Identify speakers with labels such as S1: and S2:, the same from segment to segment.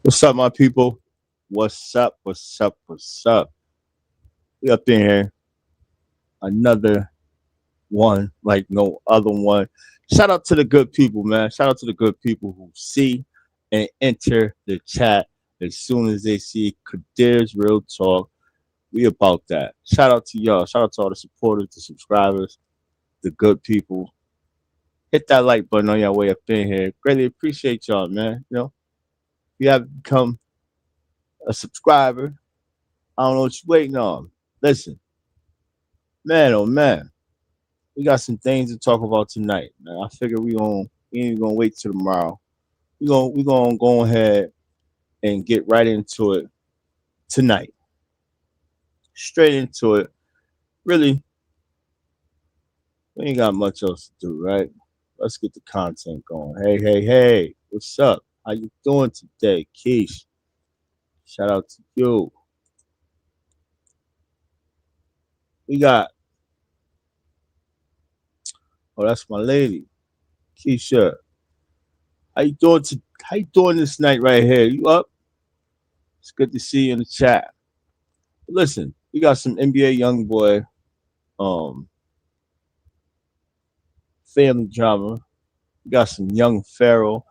S1: What's up, my people? What's up? What's up? What's up? We up in here. Another one like no other one. Shout out to the good people, man. Shout out to the good people who see and enter the chat as soon as they see Kadir's Real Talk. We about that. Shout out to y'all. Shout out to all the supporters, the subscribers, the good people. Hit that like button on your way up in here. Greatly appreciate y'all, man. If you have become a subscriber, I don't know what you're waiting on. Listen, man, oh man, we got some things to talk about tonight, man. I figure we ain't gonna wait till tomorrow. We gonna go ahead and get right into it tonight. Straight into it. Really, we ain't got much else to do, right? Let's get the content going. Hey, what's up? How you doing today, Keish? Shout out to you. We got that's my lady, Keisha. How you doing? How you doing this night right here? You up? It's good to see you in the chat. Listen, we got some NBA YoungBoy um family drama. We got some young Pharaoh.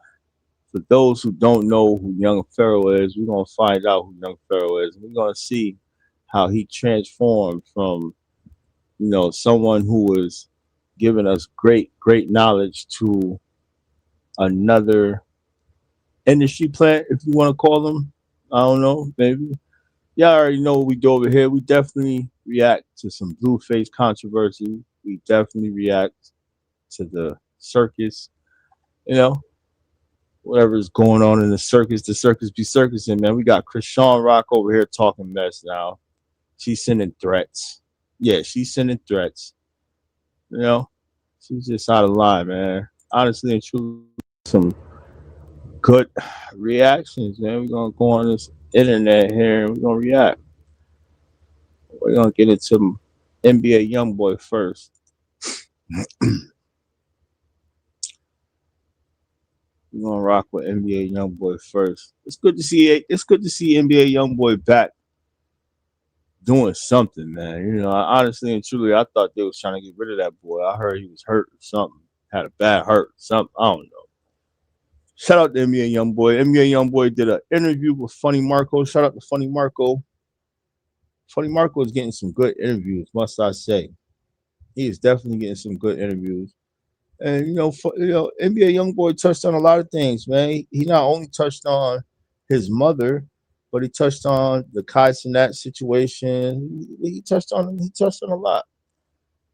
S1: For those who don't know who young Pharaoh is, we're gonna find out who young Pharaoh is. We're gonna see how he transformed from someone who was giving us great knowledge to another industry plant, if you want to call them. I don't know, maybe. Y'all already know what we do over here. We definitely react to some Blueface controversy. We definitely react to the circus, you know, whatever's going on in the circus be circusing, man. We got Krishan Rock over here talking mess now. She's sending threats. Yeah, she's sending threats. You know, she's just out of line, man. Honestly and truly, some good reactions, man. We're gonna go on this internet here and we're gonna react. We're gonna get into NBA YoungBoy first. We're gonna rock with NBA YoungBoy first. It's good to see NBA YoungBoy back doing something, man. Honestly and truly, I thought they was trying to get rid of that boy. I heard he was hurt or something, had a bad hurt, something. I don't know. Shout out to NBA YoungBoy. NBA YoungBoy did an interview with Funny Marco. Shout out to Funny Marco. Funny Marco is getting some good interviews, must I say. He is definitely getting some good interviews. And NBA YoungBoy touched on a lot of things, man. He not only touched on his mother, but he touched on the Kai Cenat situation. He touched on a lot.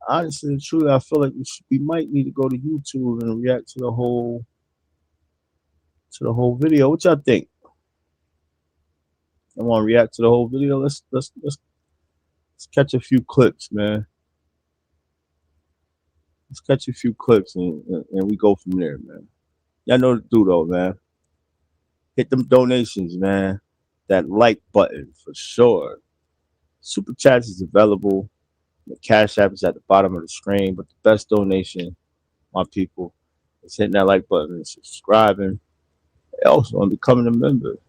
S1: Honestly and truly, I feel like we might need to go to YouTube and react to the whole video. What y'all think? I want to react to the whole video. Let's catch a few clips, man. Let's catch a few clips and we go from there, man. Y'all know what to do though, man. Hit them donations, man. That like button for sure. Super chats is available. The Cash App is at the bottom of the screen. But the best donation, my people, is hitting that like button and subscribing. And also on becoming a member.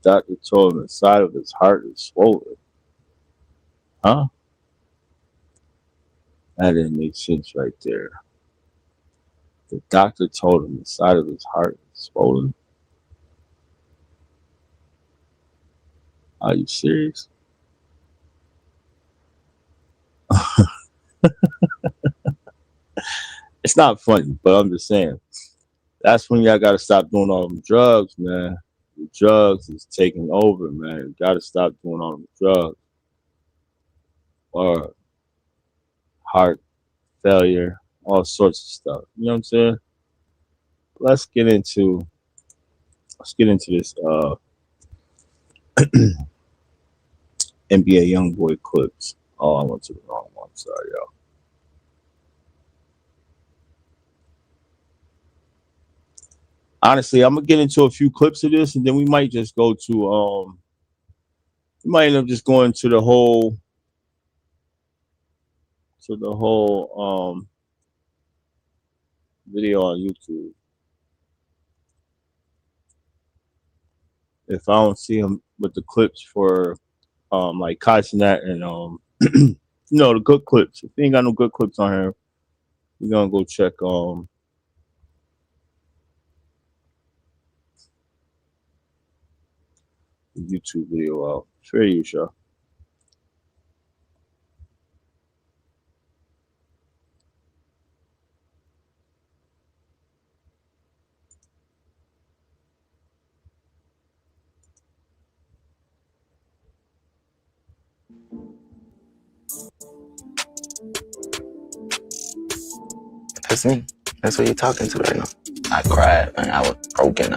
S1: Doctor told him the side of his heart is swollen. Huh? That didn't make sense right there. The doctor told him the side of his heart is swollen. Are you serious? It's not funny, but I'm just saying. That's when y'all gotta stop doing all them drugs, man. The drugs is taking over, man. You gotta stop doing all them drugs. Or heart failure, all sorts of stuff. You know what I'm saying? Let's get into this NBA YoungBoy clips. Oh, I went to the wrong one. Sorry, y'all. Honestly, I'm gonna get into a few clips of this, and then we might just go to we might end up just going to the whole video on YouTube. If I don't see him with the clips for like Kaisenet and the good clips. If he ain't got no good clips on here, we're gonna go check the YouTube video out. Fair use, y'all.
S2: That's me. That's who you're talking to right now. I cried, man. I was broken.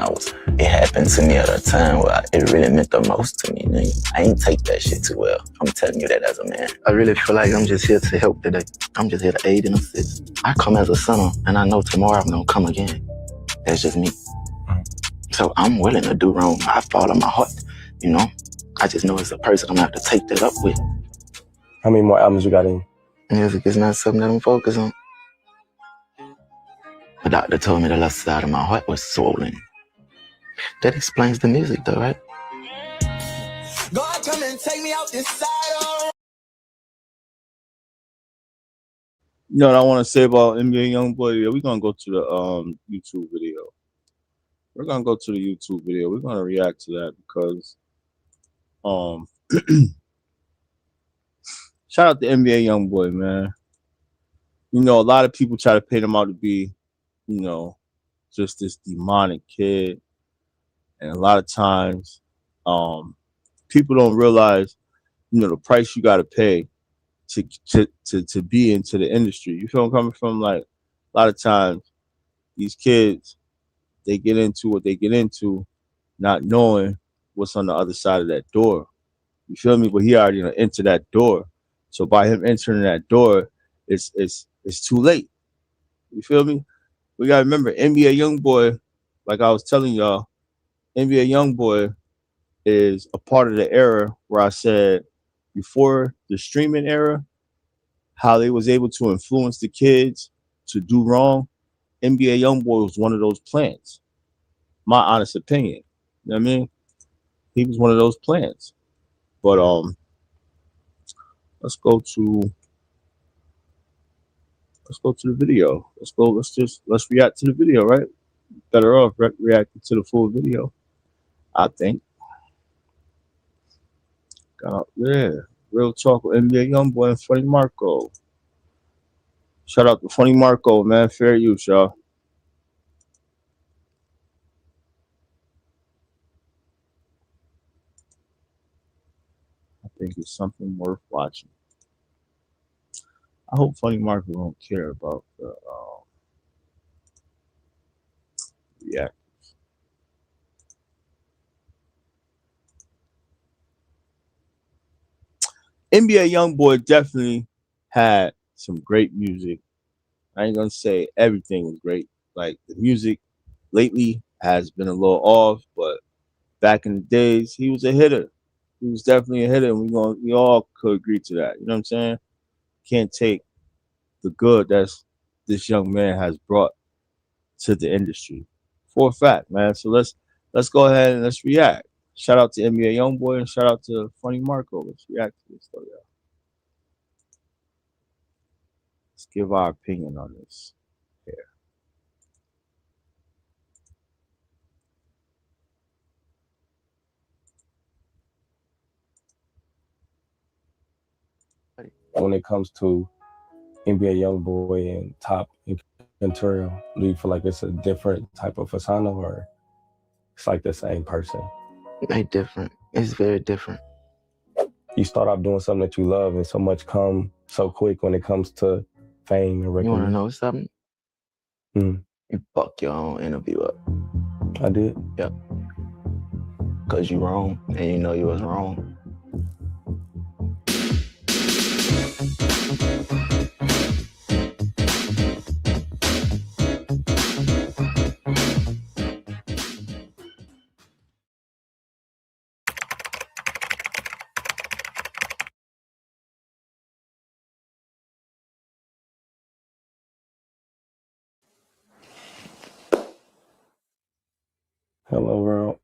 S2: It happened to me at a time where it really meant the most to me, nigga. I ain't take that shit too well. I'm telling you that as a man. I really feel like I'm just here to help today. I'm just here to aid and assist. I come as a sinner, and I know tomorrow I'm gonna come again. That's just me. So I'm willing to do wrong. I follow my heart, you know? I just know it's a person I'm gonna have to take that up with.
S3: How many more albums you got in?
S2: Music is not something that I'm focused on. The doctor told me the left side of my heart was swollen. That explains the music though, right? God come and take me out this side.
S1: You know what I want to say about NBA YoungBoy? Yeah, we're gonna go to the YouTube video. We're gonna go to the YouTube video. We're gonna react to that because shout out to NBA YoungBoy, man. You know, a lot of people try to paint him out to be, you know, just this demonic kid. And a lot of times, people don't realize, you know, the price you gotta pay to be into the industry. You feel I'm coming from? Like a lot of times these kids, they get into what they get into, not knowing what's on the other side of that door. You feel me? But he already entered that door. So by him entering that door, it's too late. You feel me? We gotta remember NBA YoungBoy, like I was telling y'all, NBA YoungBoy is a part of the era where I said before the streaming era, how they was able to influence the kids to do wrong. NBA YoungBoy was one of those plants. My honest opinion. You know what I mean? He was one of those plants. But let's go to the video. Let's react to the video, right? Better off reacting to the full video, I think. Yeah. Real talk with NBA YoungBoy and Funny Marco. Shout out to Funny Marco, man. Fair use, y'all. I think it's something worth watching. I hope Funny Marco don't care about the react. NBA YoungBoy definitely had some great music. I ain't gonna say everything was great. Like the music lately has been a little off, but back in the days, he was a hitter. He was definitely a hitter, and we all could agree to that. You know what I'm saying? Can't take the good that's this young man has brought to the industry for a fact, man. So let's go ahead and let's react. Shout out to NBA YoungBoy and shout out to Funny Marco. Let's react to this, though, y'all. Let's give our opinion on this. Here.
S3: When it comes to NBA YoungBoy and Top and Kenturio, do you feel like it's a different type of persona or it's like the same person?
S2: They different. It's very different.
S3: You start off doing something that you love and so much come so quick when it comes to fame and
S2: You
S3: recognition.
S2: wanna know something? You fuck your own interview up.
S3: I did?
S2: Yep. Cause you wrong and you know you was wrong.
S3: Hello, world.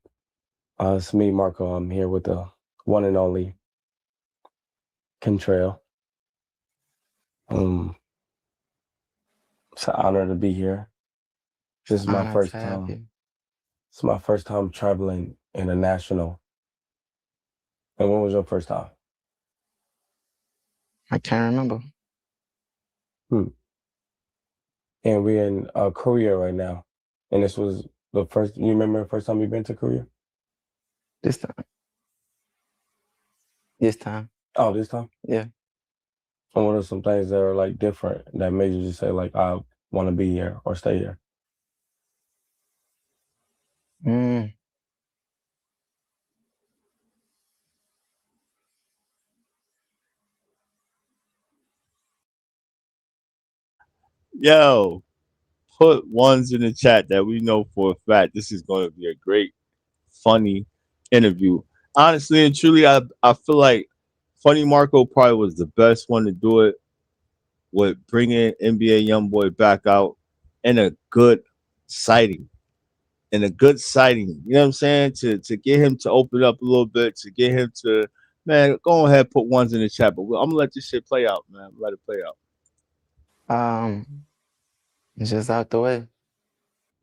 S3: It's me, Marco. I'm here with the one and only Contrail. Um, it's an honor to be here.
S2: It's
S3: This
S2: an
S3: is my
S2: honor to
S3: first
S2: have
S3: time.
S2: you.
S3: It's my first time traveling international. And when was your first time?
S2: I can't remember
S3: Hmm. And we're in Korea right now. And this was the first. You remember the first time you've been to Korea?
S2: this time. This time,
S3: Oh, this time.
S2: yeah.
S3: And what are some things that are like different that made you just say like I want to be here or stay here?
S2: Mm,
S1: Yo, put ones in the chat that we know for a fact this is going to be a great, funny interview. Honestly and truly, I feel like Funny Marco probably was the best one to do it with bringing NBA YoungBoy back out in a good sighting. In a good sighting, you know what I'm saying? To get him to open up a little bit, to get him to, man, go ahead, put ones in the chat. But I'm gonna let this shit play out, man. Let it play out.
S2: it's just out the way.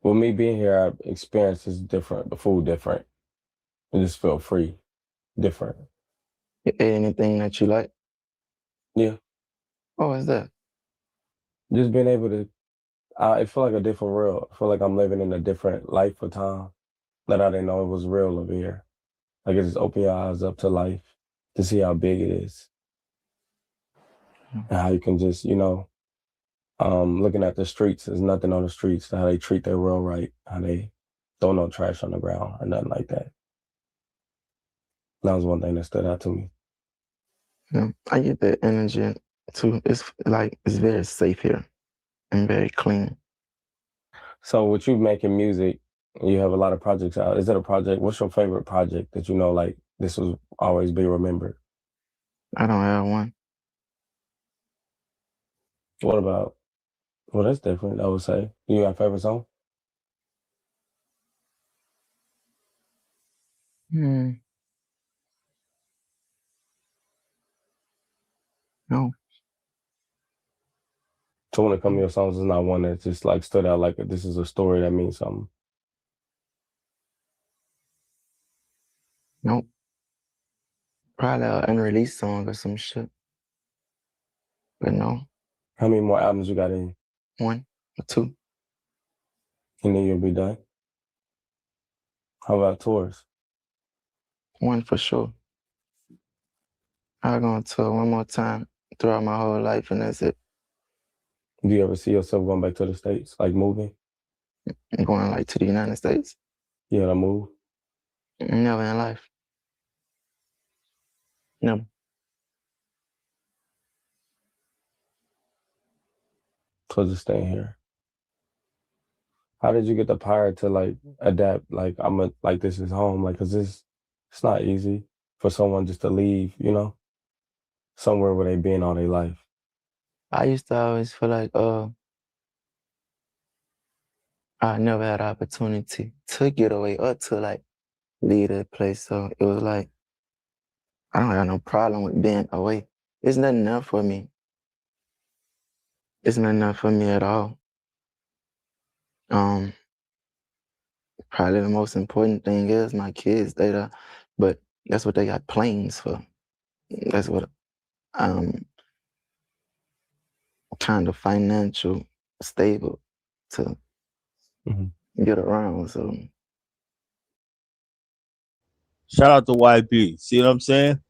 S3: With me being here, our experience is different. The food different. It just felt free, different.
S2: You ate anything that you like?
S3: Yeah,
S2: What was that?
S3: just being able to. I feel like a different world. I feel like I'm living in a different life or time that I didn't know it was real over here. Like it just open your eyes up to life to see how big it is and how you can just, looking at the streets, there's nothing on the streets, how they treat their world right, how they throw no trash on the ground or nothing like that. That was one thing that stood out to me.
S2: I get that energy too. It's like it's very safe here and very clean.
S3: So with you making music, you have a lot of projects out. Is it a project? What's your favorite project that you know, like this will always be remembered?
S2: I don't have one.
S3: What about, well, that's different, I would say. You got a favorite song?
S2: Hmm. No.
S3: So when it comes to your songs, it's not one that just like stood out like this is a story that means something.
S2: Nope. Probably an unreleased song or some shit. But no.
S3: How many more albums you got in?
S2: One or two.
S3: And then you'll be done? How about tours?
S2: One for sure. I'll go on tour one more time throughout my whole life, and that's it.
S3: Do you ever see yourself going back to the States, like moving?
S2: I'm going like to the United States.
S3: You to move?
S2: Never in life. Never.
S3: So just staying here. How did you get the power to like adapt? Like like this is home. Like, cause it's not easy for someone just to leave, somewhere where they've been all their life.
S2: I used to always feel like I never had opportunity to get away or to like leave that place. So it was like I don't have no problem with being away. It's nothing enough for me. It's not enough for me at all. Um, Probably the most important thing is my kids. But that's what they got planes for. That's what kind of financial stable to
S3: Mhm.
S2: get around. So
S1: Shout out to YB. See what I'm saying?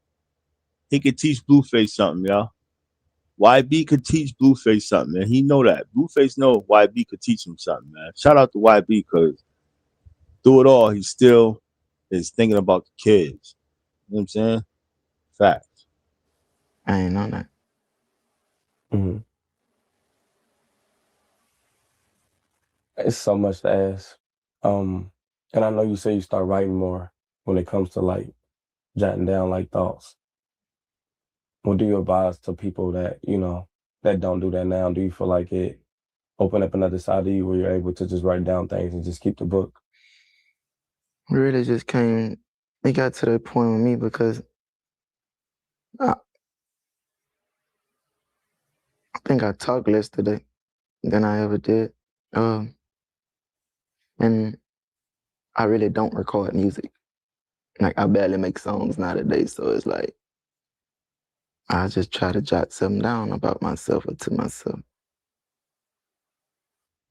S1: He could teach Blueface something, y'all. YB could teach Blueface something, man. He know that. Blueface know YB could teach him something, man. Shout out to YB because through it all, he still is thinking about the kids. You know what I'm saying? Facts.
S2: I ain't on that.
S3: Mhm. It's so much to ask. Um, and I know you say you start writing more when it comes to like jotting down like thoughts. What do you advise to people that, that don't do that now? Do you feel like it open up another side of you where you're able to just write down things and just keep the book?
S2: really just came. It got to that point with me because I think I talked less today than I ever did. And I really don't record music. Like I barely make songs nowadays, so it's like I just try to jot something down about myself or to myself.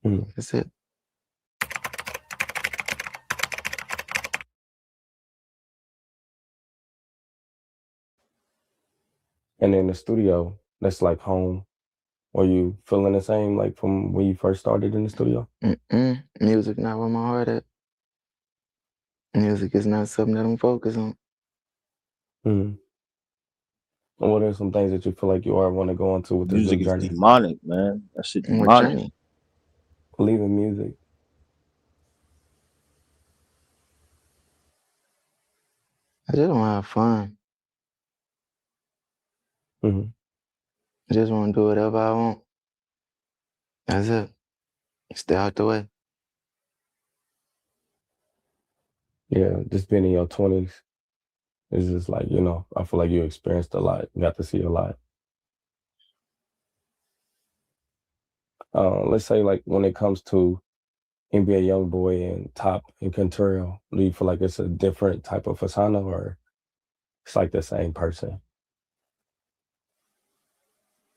S3: Mm.
S2: That's it.
S3: And in the studio, that's like home. Are you feeling the same like from when you first started in the studio?
S2: Music not where my heart at. Music is not something that I'm focused on.
S3: Mm. And what are some things that you feel like you are want to go into with this new
S1: Music is
S3: journey?
S1: demonic, man. That shit
S2: What
S1: demonic.
S2: journey?
S3: Leaving music.
S2: I just want to have fun.
S3: Mm-hmm.
S2: I just want to do whatever I want. That's it. Stay out the way.
S3: Yeah, just being in your 20s is just like, I feel like you experienced a lot, got to see a lot. Let's say like when it comes to NBA YoungBoy and Top and Contrail, do you feel like it's a different type of persona or it's like the same person?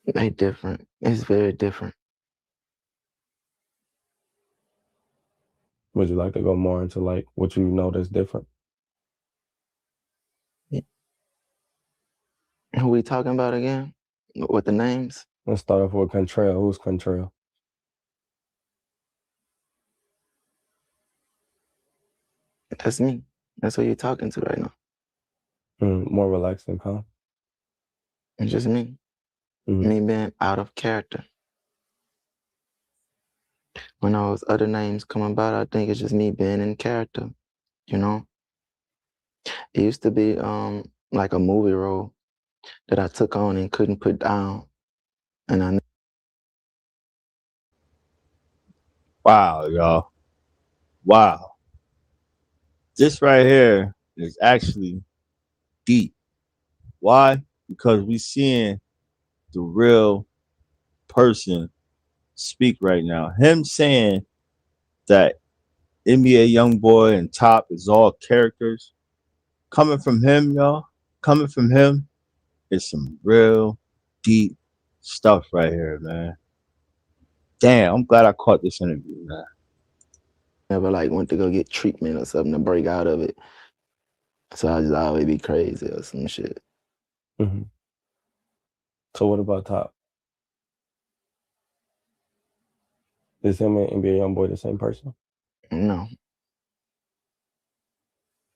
S2: They different. It's very different.
S3: Would you like to go more into like what you know that's different?
S2: Who we talking about again? With the names?
S3: Let's start off with Contrail. Who's Contrail?
S2: That's me. That's who you're talking to right now.
S3: More relaxed and calm.
S2: It's just me.
S3: Mm-hmm.
S2: Me being out of character. When those other names come about, I think it's just me being in character. You know? It used to be like a movie role that I took on and couldn't put down. And I
S1: Wow, y'all. Wow. This right here is actually deep. Why? Because we seeing the real person speak right now. Him saying that NBA YoungBoy and Top is all characters. Coming from him, y'all. Coming from him is some real deep stuff right here, man. Damn, I'm glad I caught this interview, man.
S2: never like went to go get treatment or something to break out of it. So I just always be crazy or some shit.
S3: Mm-hmm. So what about Top? Is him and NBA YoungBoy the same person?
S2: No.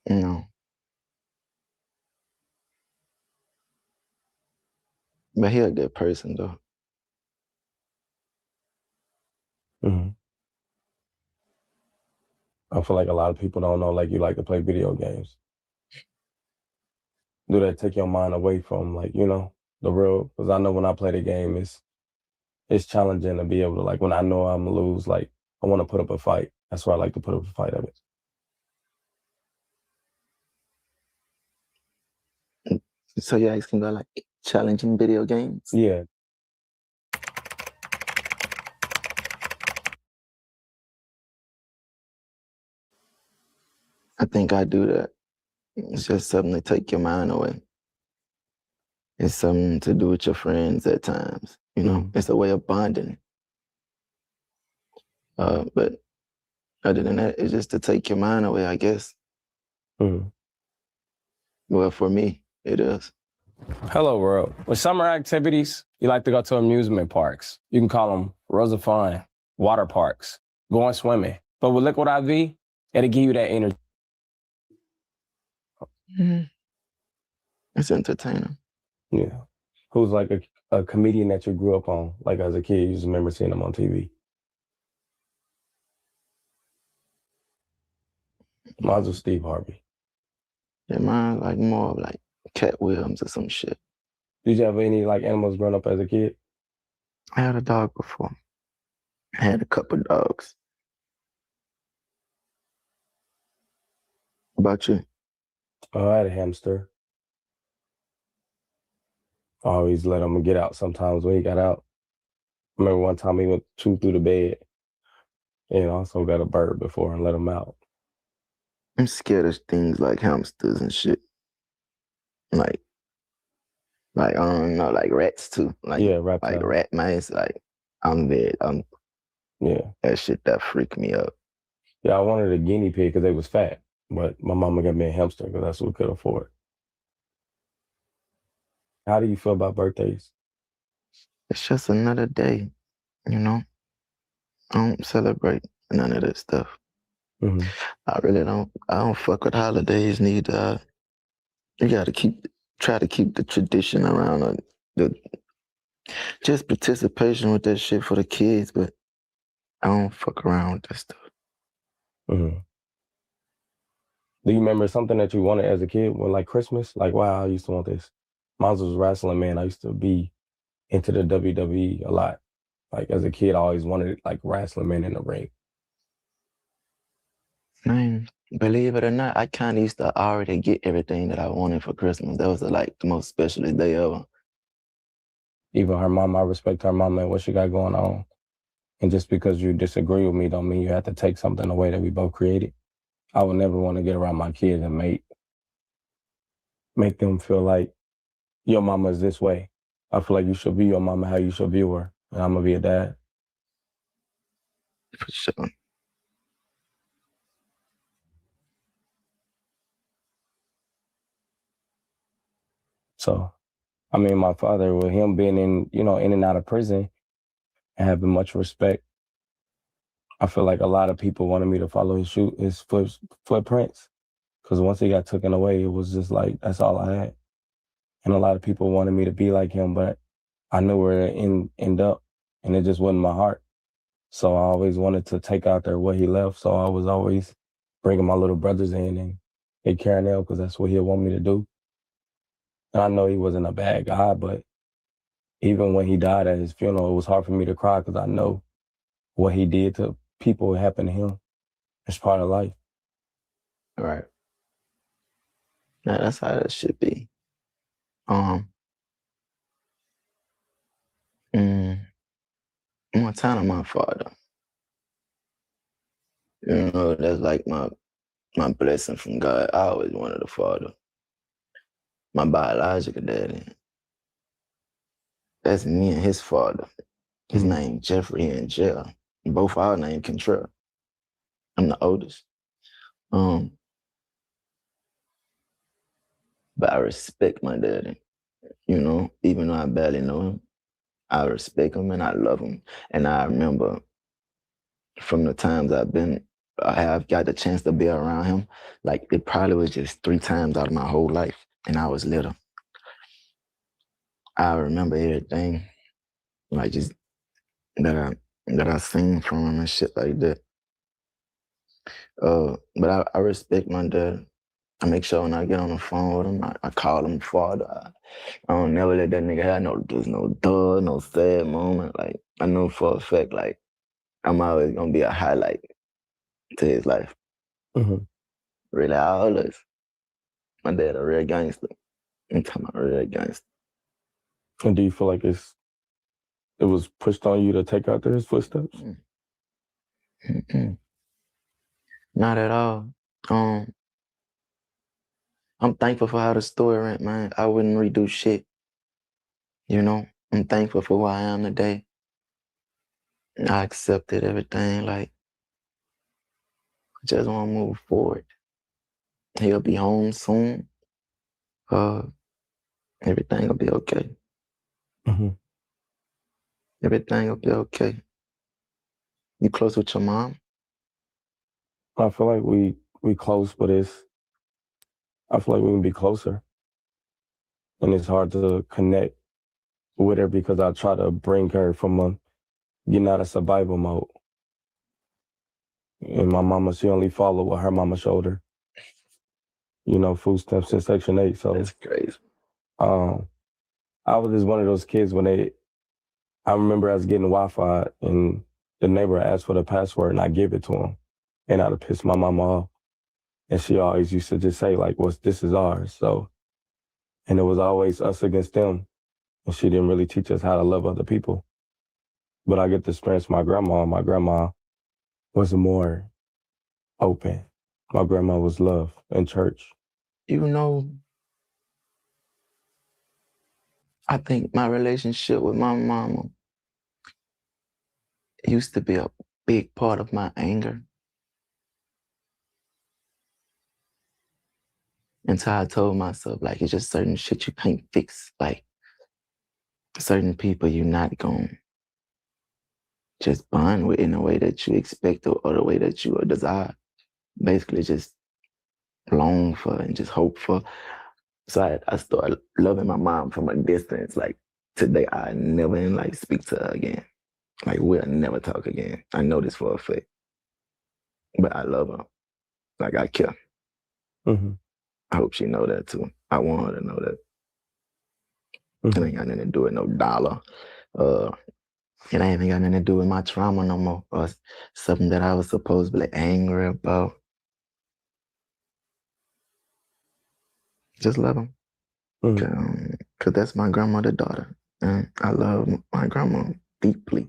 S2: No. But he a good person though.
S3: Mm-hmm. I feel like a lot of people don't know like you like to play video games. Do that take your mind away from like, the real? Because I know when I play the game, it's challenging to be able to like when I know I'm gonna lose, like I want to put up a fight. That's why I like to put up a fight of it.
S2: So you're asking about like challenging video games?
S3: Yeah.
S2: I think I do that. It's just something to take your mind away. It's something to do with your friends at times. It's a way of bonding. But other than that, it's just to take your mind away, I guess.
S3: Mm-hmm.
S2: Well, for me, it is.
S3: Hello, world. With summer activities, you like to go to amusement parks. You can call them Rosa Fun, water parks, going swimming. But with Liquid IV, it'll give you that energy.
S2: It's entertaining.
S3: Yeah. Who's like a comedian that you grew up on, like as a kid, you just remember seeing him on TV? Mine's was Steve Harvey.
S2: Yeah, mine like more of like Cat Williams or some shit.
S3: Did you have any like animals growing up as a kid?
S2: I had a dog before. I had a couple dogs. About you?
S3: I had a hamster. I always let him get out sometimes when he got out. I remember one time he went chewed through the bed and also got a bird before and let him out.
S2: I'm scared of things like hamsters and shit. Like, I don't know, like rats too.
S3: Yeah,
S2: Like
S3: reptile.
S2: rat mice. Like, I'm
S3: Yeah.
S2: that shit that freak me up.
S3: Yeah, I wanted a guinea pig because they was fat, but my mama got me a hamster because that's what we could afford. How do you feel about birthdays?
S2: It's just another day, you know. I don't celebrate none of this stuff.
S3: Hmm.
S2: I really don't. I don't fuck with holidays neither. You gotta try to keep the tradition around the just participation with that shit for the kids, but I don't fuck around with that stuff.
S3: Hmm. Do you remember something that you wanted as a kid when like Christmas? Like, wow, I used to want this. Mine was wrestling, man. I used to be into the WWE a lot. Like as a kid, I always wanted like wrestling man in the ring.
S2: Man, believe it or not, I kind of used to already get everything that I wanted for Christmas. That was like the most specialist day ever.
S3: Even her mom, I respect her mom and what she got going on. And just because you disagree with me don't mean you have to take something away that we both created. I would never want to get around my kids and make them feel like your mama is this way. I feel like you should be your mama how you should view her. And I'm gonna be a dad.
S2: For sure.
S3: So I mean my father with him being in and out of prison and having much respect, I feel like a lot of people wanted me to follow his footprints. Because once he got taken away, it was just like that's all I had. And a lot of people wanted me to be like him, but I knew where it end up, and it just wasn't my heart. So I always wanted to take out there what he left. So I was always bringing my little brothers in and take care of them because that's what he'd want me to do. And I know he wasn't a bad guy, but even when he died at his funeral, it was hard for me to cry because I know what he did to people who happened to him. It's part of life.
S2: Right. Now that's how that should be. Um, mm, Montana, my father. You know, that's like my blessing from God. I always wanted a father. My biological daddy. That's me and his father. His
S3: Mhm.
S2: name Jeffrey he in jail. Both our name Contrell. I'm the oldest. Um, but I respect my daddy. You know, even though I barely know him, I respect him and I love him. And I remember from the times I have got the chance to be around him, like it probably was just 3 times out of my whole life. And I was little. I remember everything, like just that I seen from him and shit like that. But I respect my dad. I make sure when I get on the phone with him, I call him father. I don't never let that nigga have there's no dull, no sad moment. Like I know for a fact, like I'm always gonna be a highlight to his life.
S3: Mhm.
S2: Really, always. My dad a real gangster. I'm talking about real gangster.
S3: And do you feel like it was pushed on you to take out his footsteps?
S2: Mm-mm. Not at all. Um, I'm thankful for how the story went, man. I wouldn't redo shit. You know, I'm thankful for who I am today. And I accepted everything. Like, I just want to move forward. He'll be home soon. Uh, Everything will be okay.
S3: Mhm.
S2: Everything will be okay. You close with your mom?
S3: I feel like we close, but I feel like we can be closer, and it's hard to connect with her because I try to bring her from getting out of survival mode. And my mama, she only followed what her mama showed her. Food stamps in Section 8. So
S2: That's crazy.
S3: um, I was just one of those kids I remember us getting Wi-Fi and the neighbor asked for the password and I give it to him. And I'd have pissed my mama off. And she always used to just say, like, what's this is ours. So, and it was always us against them. And she didn't really teach us how to love other people. But I get to experience my grandma. My grandma was more open. My grandma was love in church.
S2: You know, I think my relationship with my mama used to be a big part of my anger. Until I told myself, like, it's just certain shit you can't fix. Like, certain people you're not going to just bond with in a way that you expect or the way that you desire. Basically, just long for and just hope for. So I started loving my mom from a distance. Like, today, I never like speak to her again. Like, we'll never talk again. I know this for a fact. But I love her. Like, I care.
S3: Mm-hmm.
S2: I hope she know that too. I want her to know that.
S3: Mm-hmm.
S2: It ain't got nothing to do with no dollar. It ain't even got nothing to do with my trauma no more, or something that I was supposedly angry about. Just love them.
S3: Mm-hmm.
S2: Because that's my grandmother's daughter. And I love my grandma deeply.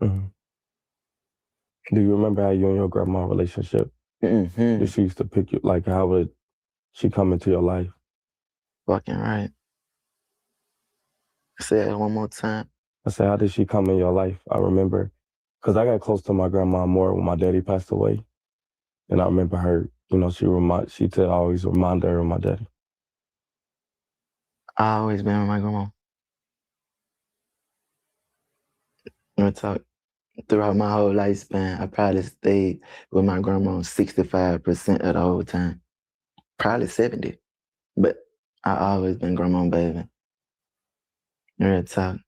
S3: Mm-hmm. Do you remember how you and your grandma relationship?
S2: Mm-hmm.
S3: Did she used to pick you, like, how would she come into your life?
S2: Fucking right. Say it one more time.
S3: I said, how did she come in your life? I remember, because I got close to my grandma more when my daddy passed away. And I remember her, she always remind her of my daddy.
S2: I always been with my grandma. I'm talk throughout my whole lifespan, I probably stayed with my grandma 65% of the whole time. Probably 70. But I always been grandma baby. Real talk.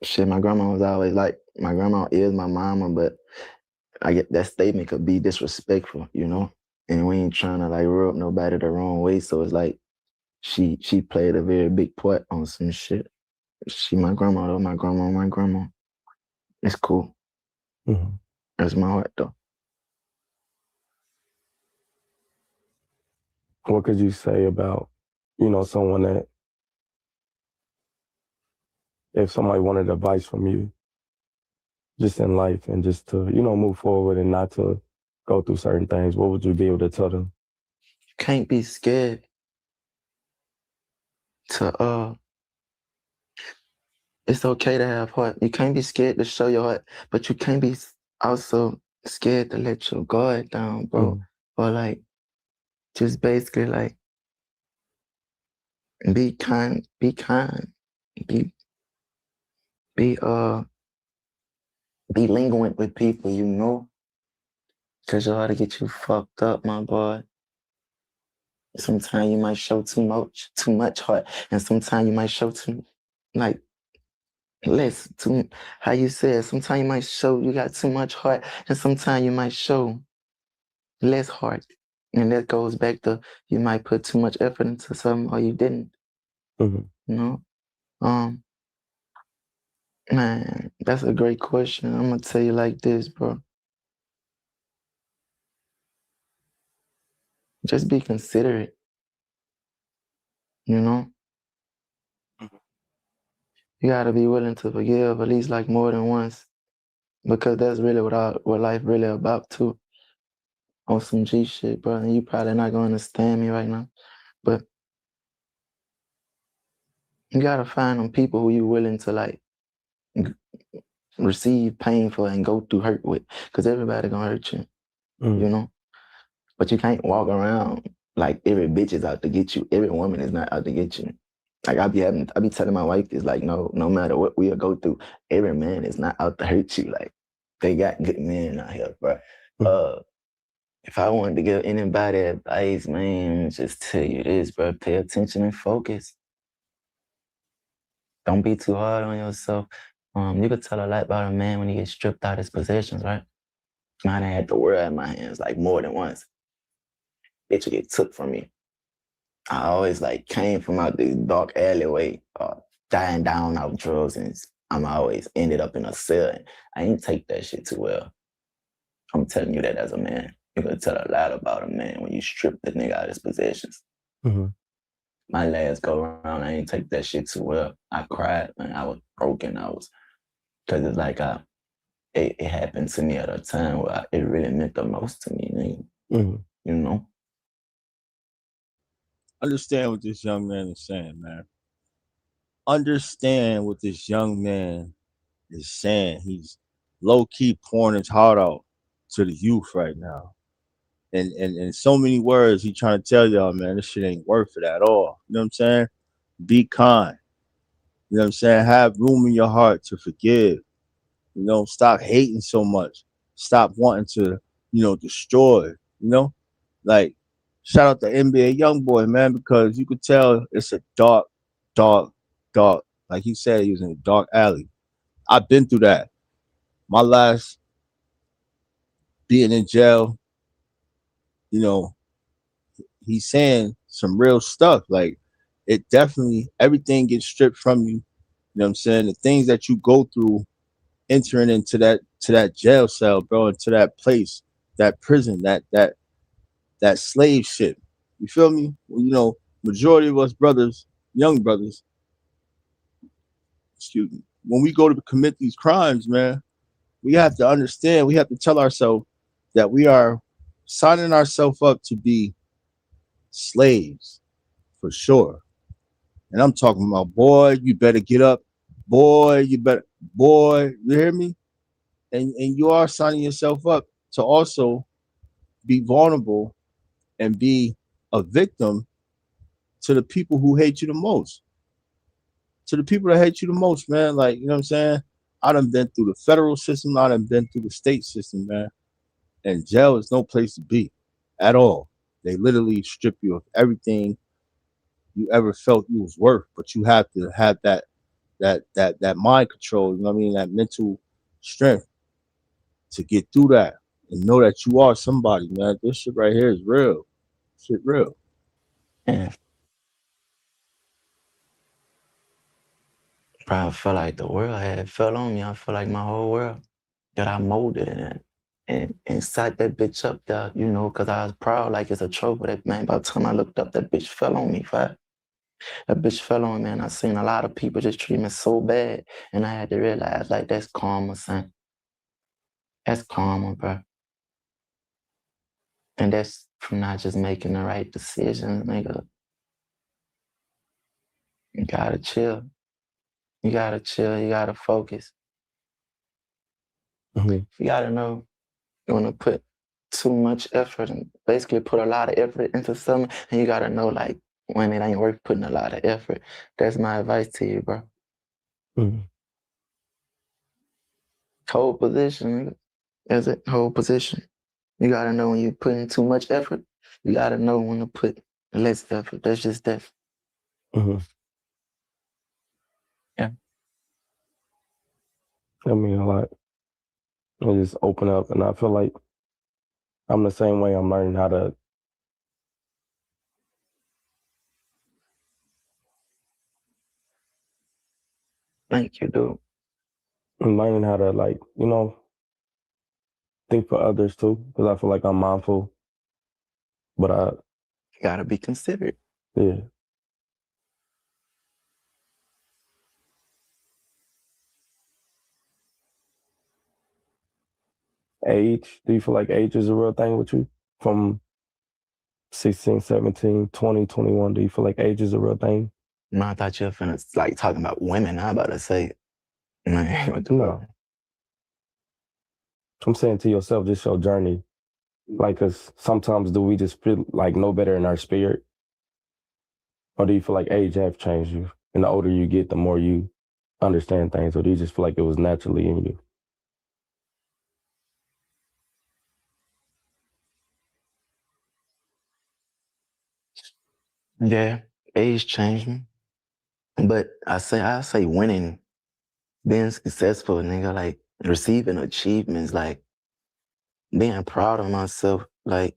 S2: Shit, my grandma was always like, my grandma is my mama, but I get that statement could be disrespectful, you know? And we ain't trying to like rub nobody the wrong way. So it's like she played a very big part on some shit. She my grandma though, my grandma, my grandma. It's cool.
S3: Mm-hmm.
S2: That's my heart though.
S3: What could you say about, someone that, if somebody wanted advice from you, just in life and just to, move forward and not to go through certain things, what would you be able to tell them?
S2: You can't be scared to it's okay to have heart. You can't be scared to show your heart, but you can't be also scared to let your guard down, bro.
S3: Mm-hmm.
S2: Or like just basically like be kind, be be be uh be lingering with people, you know, cause your heart to get you fucked up, my boy. Sometimes you might show too much heart, and sometimes you might show too like less. Too how you said. Sometimes you might show you got too much heart, and sometimes you might show less heart. And that goes back to you might put too much effort into something or you didn't.
S3: Mm-hmm.
S2: You know, man, that's a great question. I'm gonna tell you like this, bro. Just be considerate. You know, you gotta be willing to forgive at least like more than once, because that's really what life really about too. On some G shit, bro. And you probably not gonna understand me right now, but you gotta find them people who you willing to like receive pain for and go through hurt with, because everybody gonna hurt you.
S3: Mm-hmm.
S2: You know. But you can't walk around like every bitch is out to get you. Every woman is not out to get you. Like I be telling my wife this, like, no matter what we'll go through, every man is not out to hurt you. Like they got good men out here, bro. If I wanted to give anybody advice, man, just tell you this, bro. Pay attention and focus. Don't be too hard on yourself. You could tell a lot about a man when he gets stripped out his possessions, right? Mine had the world in my hands like more than once. Bitch would get took from me. I always like came from out this dark alleyway, dying down out drugs, and I'm always ended up in a cell. And I ain't take that shit too well. I'm telling you that as a man. You could tell a lot about a man when you strip the nigga out of his possessions.
S3: Mm-hmm.
S2: My last go around, I ain't take that shit too well. I cried, man. I was broken. Cause it's like it happened to me at a time where it really meant the most to me, nigga.
S3: Mm-hmm.
S2: You know?
S1: Understand what this young man is saying, man. Understand what this young man is saying. He's low key pouring his heart out to the youth right now. And in so many words, he trying to tell y'all, man, this shit ain't worth it at all. You know what I'm saying? Be kind. You know what I'm saying? Have room in your heart to forgive. You know, stop hating so much. Stop wanting to, destroy. Like shout out to NBA YoungBoy, man, because you could tell it's a dark, dark, dark. Like he said, he was in a dark alley. I've been through that. My last being in jail, you know, he's saying some real stuff. Like it definitely everything gets stripped from you. You know what I'm saying? The things that you go through entering into that jail cell, bro, into that place, that prison, that slave ship. You feel me? Well, majority of us brothers, young brothers, excuse me, when we go to commit these crimes, man, we have to understand, we have to tell ourselves that we are signing ourselves up to be slaves for sure. And I'm talking about, boy, you better get up. Boy, you hear me? And you are signing yourself up to also be vulnerable and be a victim to the people who hate you the most. To the people that hate you the most, man. Like, you know what I'm saying? I done been through the federal system, I done been through the state system, man. And jail is no place to be at all. They literally strip you of everything you ever felt you was worth, but you have to have that mind control, you know what I mean, that mental strength to get through that and know that you are somebody, man. This shit right here is real. Shit real.
S2: And probably felt like the world had fell on me. I feel like my whole world that I molded and sat that bitch up there, you know, because I was proud like it's a trophy. That man, by the time I looked up, that bitch fell on me. That bitch fell on me, and I seen a lot of people just treat me so bad, and I had to realize like that's karma, son. That's karma, bro. And that's from not just making the right decisions, nigga. You gotta chill. You gotta chill. You gotta focus.
S3: Mm-hmm.
S2: You gotta know you wanna put too much effort and basically put a lot of effort into something, and you gotta know like when it ain't worth putting a lot of effort. That's my advice to you, bro.
S3: Mm-hmm.
S2: Hold position, nigga. That's it. Hold position. You gotta know when you're putting too much effort. You gotta know when to put less effort. That's just that.
S3: Mm-hmm.
S2: Yeah.
S3: I mean, a lot. I just open up, and I feel like I'm the same way. I'm learning how to.
S2: Thank you, dude.
S3: I'm learning how to like, think for others too, because I feel like I'm mindful. But
S2: You gotta be considerate.
S3: yeah, age. Do you feel like age is a real thing with you? From 16, 17, 20, 21, do you feel like age is a real thing?
S2: No, I thought you were finna like talking about women. I about to say, man, what the fuck?
S3: No. I'm saying to yourself, just your journey. Like, cause sometimes do we just feel like no better in our spirit? Or do you feel like age have changed you? And the older you get, the more you understand things. Or do you just feel like it was naturally in you?
S2: Yeah, age changed me. But I say winning, being successful, nigga, like receiving achievements, like being proud of myself, like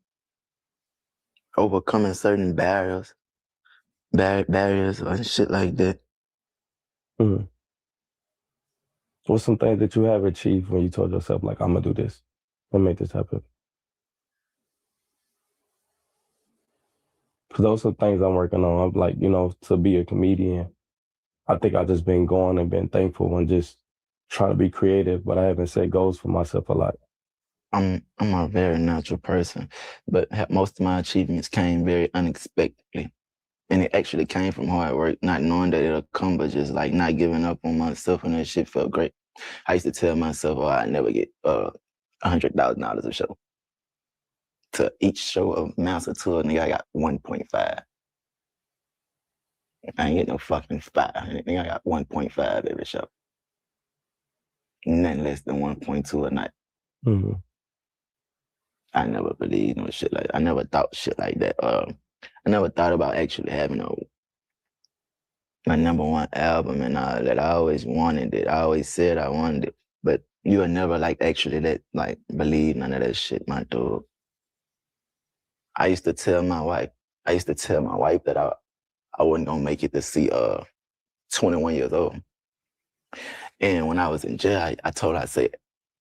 S2: overcoming certain barriers and shit like that.
S3: Mm. What's some things that you have achieved when you told yourself, like, I'm gonna do this and make this happen? Because those are things I'm working on. I'm like, to be a comedian, I think I just been going and been thankful and just trying to be creative, but I haven't set goals for myself a lot.
S2: I'm a very natural person, but most of my achievements came very unexpectedly. And it actually came from hard work, not knowing that it'll come, but just like not giving up on myself, and that shit felt great. I used to tell myself, oh, I never get $100,000 a show. To each show amounts to a nigga, I got 1.5. I ain't get no fucking five. Nigga, I got 1.5 every show. Nothing less than 1.2 a night.
S3: Mm-hmm.
S2: I never believed no shit like that. I never thought shit like that. I never thought about actually having my number one album and all that. I always wanted it. I always said I wanted it. But you would never actually believe none of that shit, my dude. I used to tell my wife that I wasn't gonna make it to see 21 years old. And when I was in jail, I told her, I said,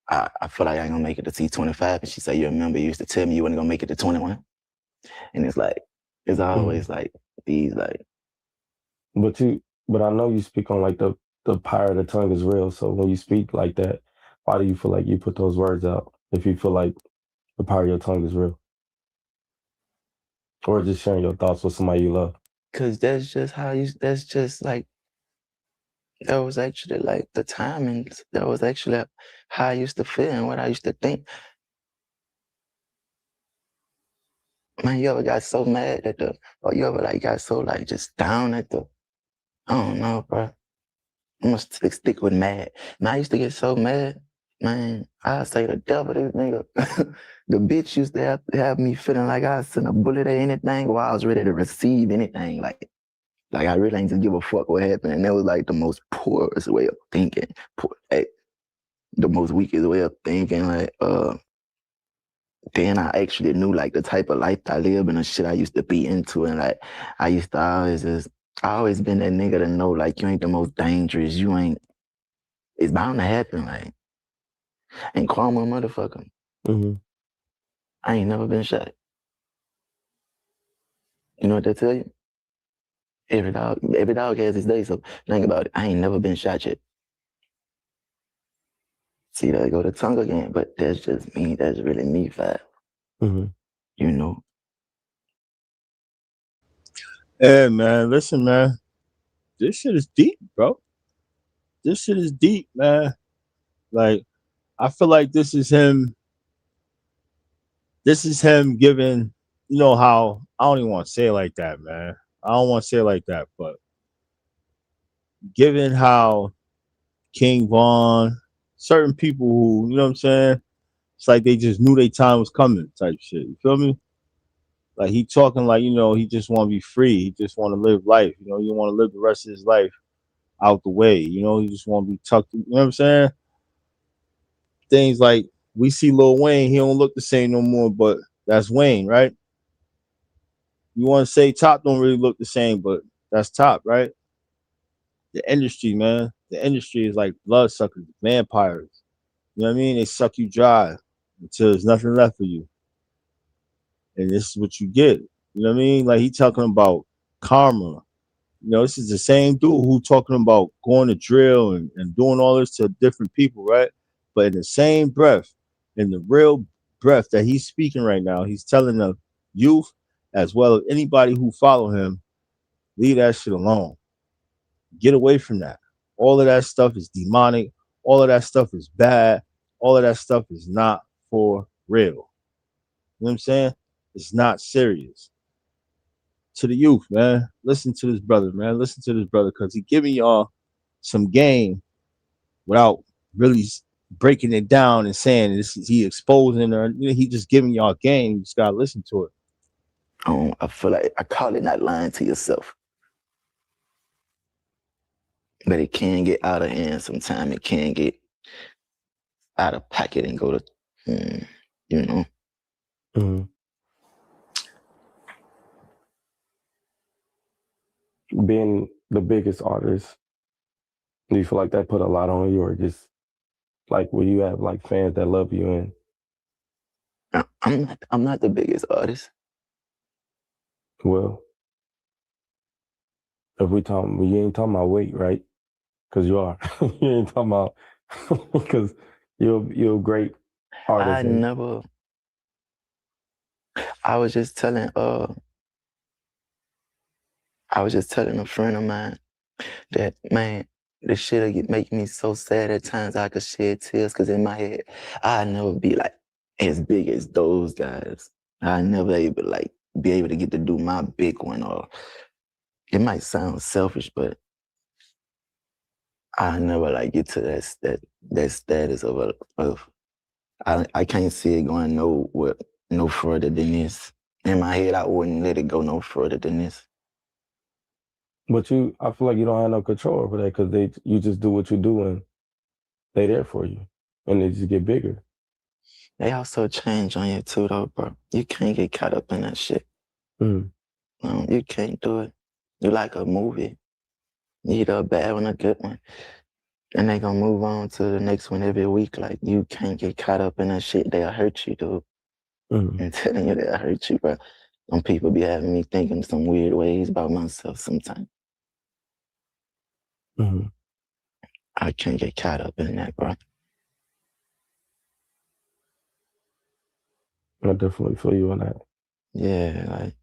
S2: I feel like I ain't gonna make it to see 25. And she said, you remember you used to tell me you wasn't gonna make it to 21? And it's always these
S3: But I know you speak on like the power of the tongue is real. So when you speak like that, why do you feel like you put those words out? If you feel like the power of your tongue is real, or just sharing your thoughts with somebody you love.
S2: cause that's just that was actually the timing. That was actually how I used to feel and what I used to think. Man, you ever got so mad or you ever got so just down I don't know, bro. I'm gonna stick with mad. Man, I used to get so mad. Man, I say the devil, this nigga. The bitch used to have me feeling like I sent a bullet at anything while I was ready to receive anything. Like I really ain't just give a fuck what happened. And that was the most poorest way of thinking. The most weakest way of thinking. Then I actually knew the type of life I live and the shit I used to be into. And I used to I always been that nigga to know you ain't the most dangerous. You ain't, it's bound to happen. And call my motherfucker.
S3: Mm-hmm.
S2: I ain't never been shot. You know what they tell you? Every dog has his day. So think about it. I ain't never been shot yet. See, there go the tongue again. But that's just me. That's really me, Fab.
S3: Mm-hmm.
S2: You know.
S1: Yeah, man. Listen, man. This shit is deep, bro. This shit is deep, man. Like, I feel like this is him. This is him giving. You know how I don't even want to say it like that, man. I don't want to say it like that, but given how King Von, certain people who, you know what I'm saying, it's like they just knew their time was coming, type shit. You feel me? Like he talking like he just want to be free. He just want to live life. He want to live the rest of his life out the way. He just want to be tucked. You know what I'm saying? Things like we see Lil Wayne, he don't look the same no more, but that's Wayne, right? You want to say Top don't really look the same, but that's Top, right? The industry, man. The industry is like bloodsuckers, vampires. You know what I mean? They suck you dry until there's nothing left for you. And this is what you get. You know what I mean? Like he talking about karma. This is the same dude who talking about going to drill and doing all this to different people, right? But in the same breath, in the real breath that he's speaking right now, he's telling the youth as well as anybody who follow him, leave that shit alone. Get away from that. All of that stuff is demonic. All of that stuff is bad. All of that stuff is not for real. You know what I'm saying? It's not serious. To the youth, man. Listen to this brother, man. Listen to this brother because he giving y'all some game without really breaking it down and saying this is he exposing or he just giving y'all game. You just gotta listen to it.
S2: I feel like I call it not lying to yourself. But it can get out of hand sometimes. It can get out of pocket and go to, you know.
S3: Mm-hmm. Being the biggest artist, do you feel like that put a lot on you, or just will you have fans that love you and
S2: I'm not the biggest artist.
S3: Well, if we talking, well, you ain't talking about weight, right? Because you are. You ain't talking about because you're a great
S2: I
S3: artist and
S2: never. I was just telling. I was just telling a friend of mine that man, this shit make me so sad at times I could shed tears because in my head I never be like as big as those guys. I never able like be able to get to do my big one. Or it might sound selfish, but I never like get to that status of I can't see it going no further than this. In my head, I wouldn't let it go no further than this.
S3: but I feel like you don't have no control over that because you just do what you do and they there for you and they just get bigger.
S2: They also change on you too, though, bro. You can't get caught up in that shit.
S3: Mm.
S2: No, you can't do it. You like a movie. You either a bad one or a good one. And they gonna move on to the next one every week. Like, you can't get caught up in that shit. They'll hurt you, dude.
S3: Mm.
S2: I'm telling you, they'll hurt you, bro. Some people be having me thinking some weird ways about myself sometimes.
S3: Mm.
S2: I can't get caught up in that, bro.
S3: I definitely feel you on that.
S2: Yeah, like,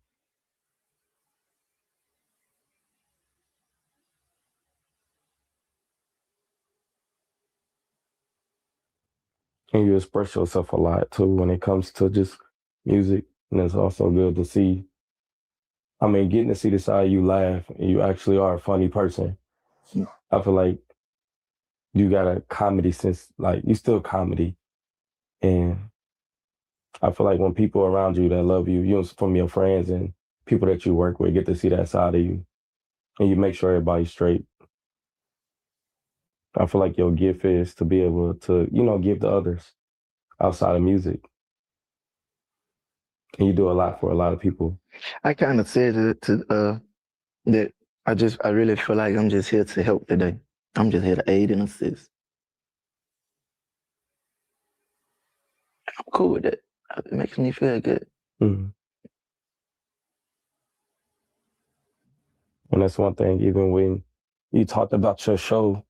S3: And you express yourself a lot too when it comes to just music. And it's also good to see, I mean, getting to see the side you laugh and you actually are a funny person. I feel like you got a comedy sense, like you still comedy. And I feel like when people around you that love you, you from your friends and people that you work with get to see that side of you and you make sure everybody's straight. I feel like your gift is to be able to, give to others outside of music. And you do a lot for a lot of people.
S2: I kind of said that I really feel like I'm just here to help today. I'm just here to aid and assist. I'm cool with it. It makes me feel good.
S3: Mhm. And that's one thing, even when you talked about your show,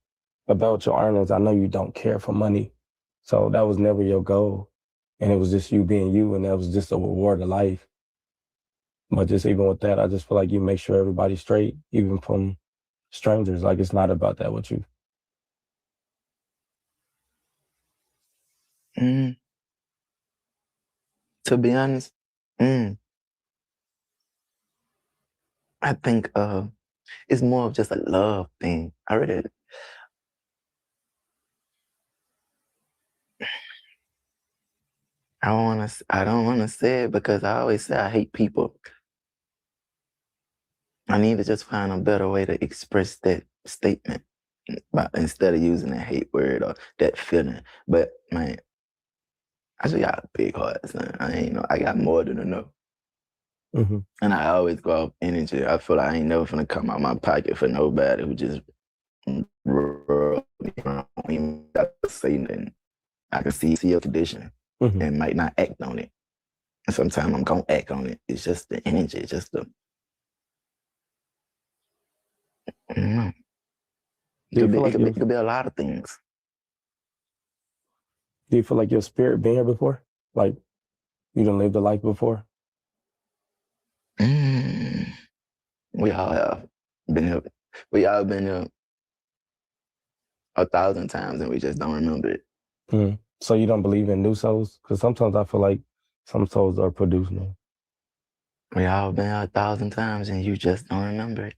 S3: about your earnings, I know you don't care for money. So that was never your goal. And it was just you being you, and that was just a reward of life. But just even with that, I just feel like you make sure everybody's straight, even from strangers. Like it's not about that with you.
S2: Mm, to be honest, mm, I think it's more of just a love thing. I don't wanna say it because I always say I hate people. I need to just find a better way to express that statement, but instead of using that hate word or that feeling. But man, I just got a big heart, son. I ain't know. I got more than enough.
S3: Hmm.
S2: And I always go off energy. I feel like I ain't never gonna come out my pocket for nobody who just rub me wrong. Even got to say nothing. I can see your condition
S3: Hmm.
S2: and might not act on it. And sometimes I'm gonna act on it. It's just the energy, it's just the I don't know.
S3: Do you feel
S2: It
S3: like
S2: could be, it could be a lot of things.
S3: your spirit been here before? Like you done lived a life before?
S2: Mm, we all have been here. We all been here 1,000 times and we just don't remember it.
S3: Mm. So you don't believe in new souls? Because sometimes I feel like some souls are produced new.
S2: We all been here 1,000 times and you just don't remember it.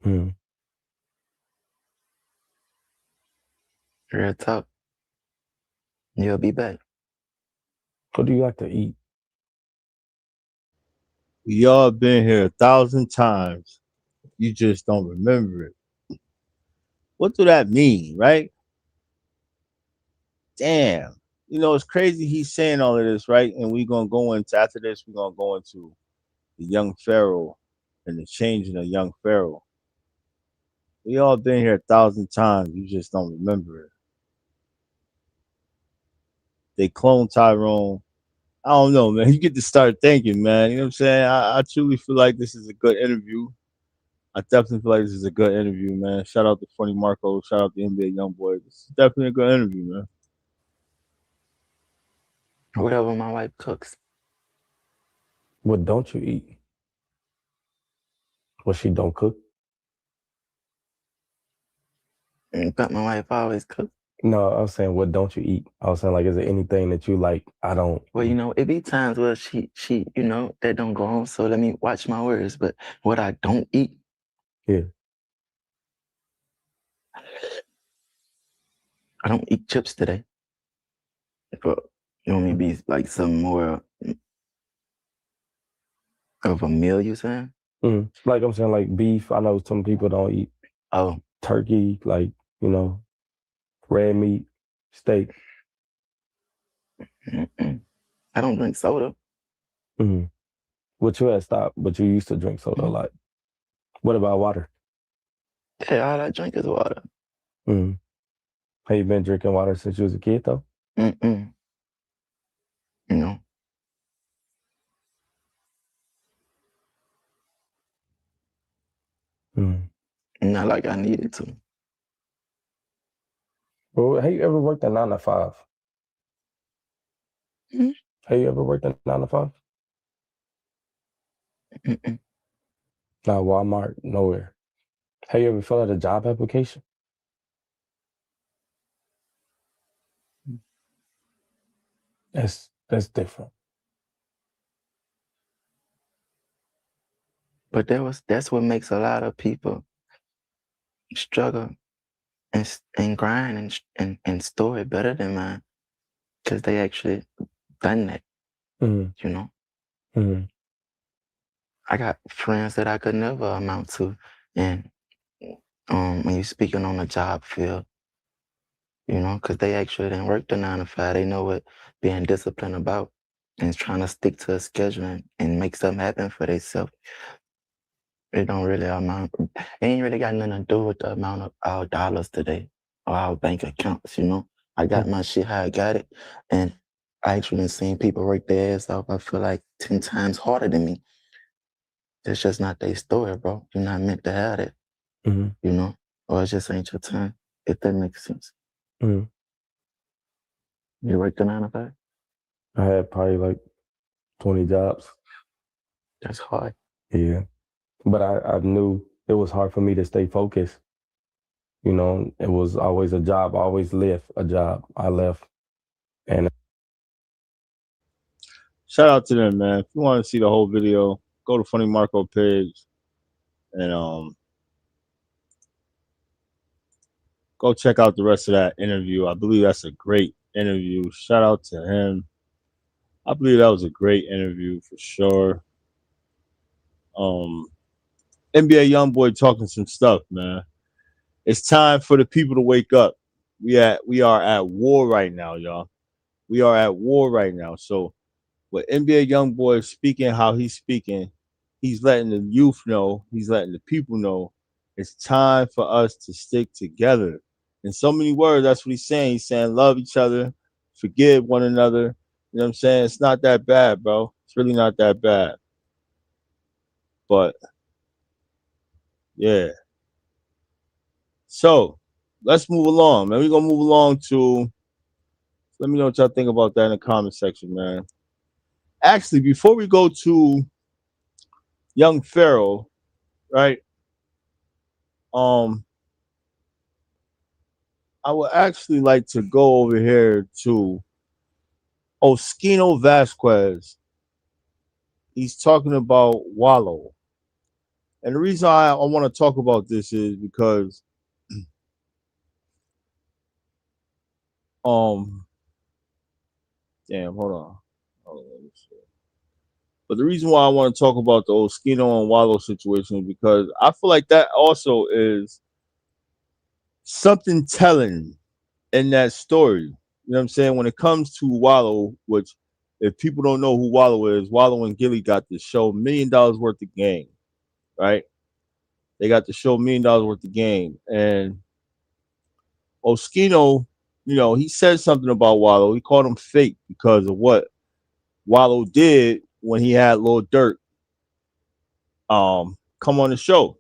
S3: Mm.
S2: Real talk. You'll be back.
S3: What do you like to eat?
S1: We all been here 1,000 times. You just don't remember it. What do that mean, right? Damn. It's crazy he's saying all of this, right? And we're gonna go into after this, we're gonna go into the young Pharaoh and the changing of young Pharaoh. We all been here 1,000 times. You just don't remember it. They cloned Tyrone. I don't know, man. You get to start thinking, man. You know what I'm saying? I truly feel like this is a good interview. I definitely feel like this is a good interview, man. Shout out to Funny Marco. Shout out to NBA YoungBoy. This is definitely a good interview, man.
S2: Whatever my wife cooks.
S3: What don't you eat? What she don't cook?
S2: But my wife always cooks.
S3: No, I was saying, what don't you eat? I was saying, like, is there anything that you like? I don't.
S2: Well, it be times where she, that don't go on. So let me watch my words. But what I don't eat,
S3: Yeah.
S2: I don't eat chips today. But you want me to be like some more of a meal, you saying?
S3: Like I'm saying, like beef. I know some people don't eat
S2: Oh,
S3: turkey, like, red meat, steak.
S2: I don't drink soda.
S3: Mm-hmm. What you had stopped, but you used to drink soda a lot. What about water?
S2: Yeah, all I drink is water.
S3: Mm-hmm. Have you been drinking water since you was a kid, though?
S2: Mm-mm. You know,
S3: Mm-hmm.
S2: not like I needed to.
S3: Well, have you ever worked a 9 to 5?
S2: Mm-hmm.
S3: Have you ever worked a 9 to 5?
S2: Mm-mm.
S3: Not Walmart, nowhere. Have you ever filled out a job application? That's different.
S2: But that's what makes a lot of people struggle and grind and store it better than mine, because they actually done that.
S3: Mm-hmm.
S2: You know,
S3: Mm-hmm.
S2: I got friends that I could never amount to, and when you're speaking on the job field, because they actually didn't work the 9 to 5, they know what being disciplined about and trying to stick to a schedule and make something happen for themselves. It don't really amount. It ain't really got nothing to do with the amount of our dollars today or our bank accounts. I got my shit how I got it, and I actually seen people work their ass off. I feel like 10 times harder than me. It's just not their story, bro. You're not meant to have it,
S3: Mm-hmm.
S2: or it just ain't your time. If that makes sense.
S3: Mm-hmm.
S2: You work the 9 to 5.
S3: I had probably like 20 jobs.
S2: That's hard.
S3: Yeah. But I knew it was hard for me to stay focused. It was always a job. I always left a job. I left. And
S1: Shout out to them, man. If you want to see the whole video, go to Funny Marco page and go check out the rest of that interview. I believe that's a great interview. Shout out to him. I believe that was a great interview for sure. Um, NBA YoungBoy talking some stuff, man. It's time for the people to wake up. We are at war right now, y'all. We are at war right now. So with NBA YoungBoy speaking how he's speaking, he's letting the youth know, he's letting the people know it's time for us to stick together. In so many words, that's what he's saying. He's saying love each other, forgive one another. You know what I'm saying? It's not that bad, bro. It's really not that bad. But yeah. So let's move along, man. We're gonna move along to, let me know what y'all think about that in the comment section, man. Actually, before we go to young Pharaoh, right? Um, I would actually like to go over here to Oskino Vasquez. He's talking about Wallow. And the reason I want to talk about this is because um damn, hold on. Let me see. But the reason why I want to talk about the Oskino and Wallow situation is because I feel like that also is something telling in that story. You know what I'm saying? When it comes to Wallow, which if people don't know who Wallow is, Wallow and Gilly got the show $1 million worth of game, right? They got the show $1 million worth of game. And Oskino, he said something about Wallow. He called him fake because of what? Wallow did when he had Lil Durk come on the show.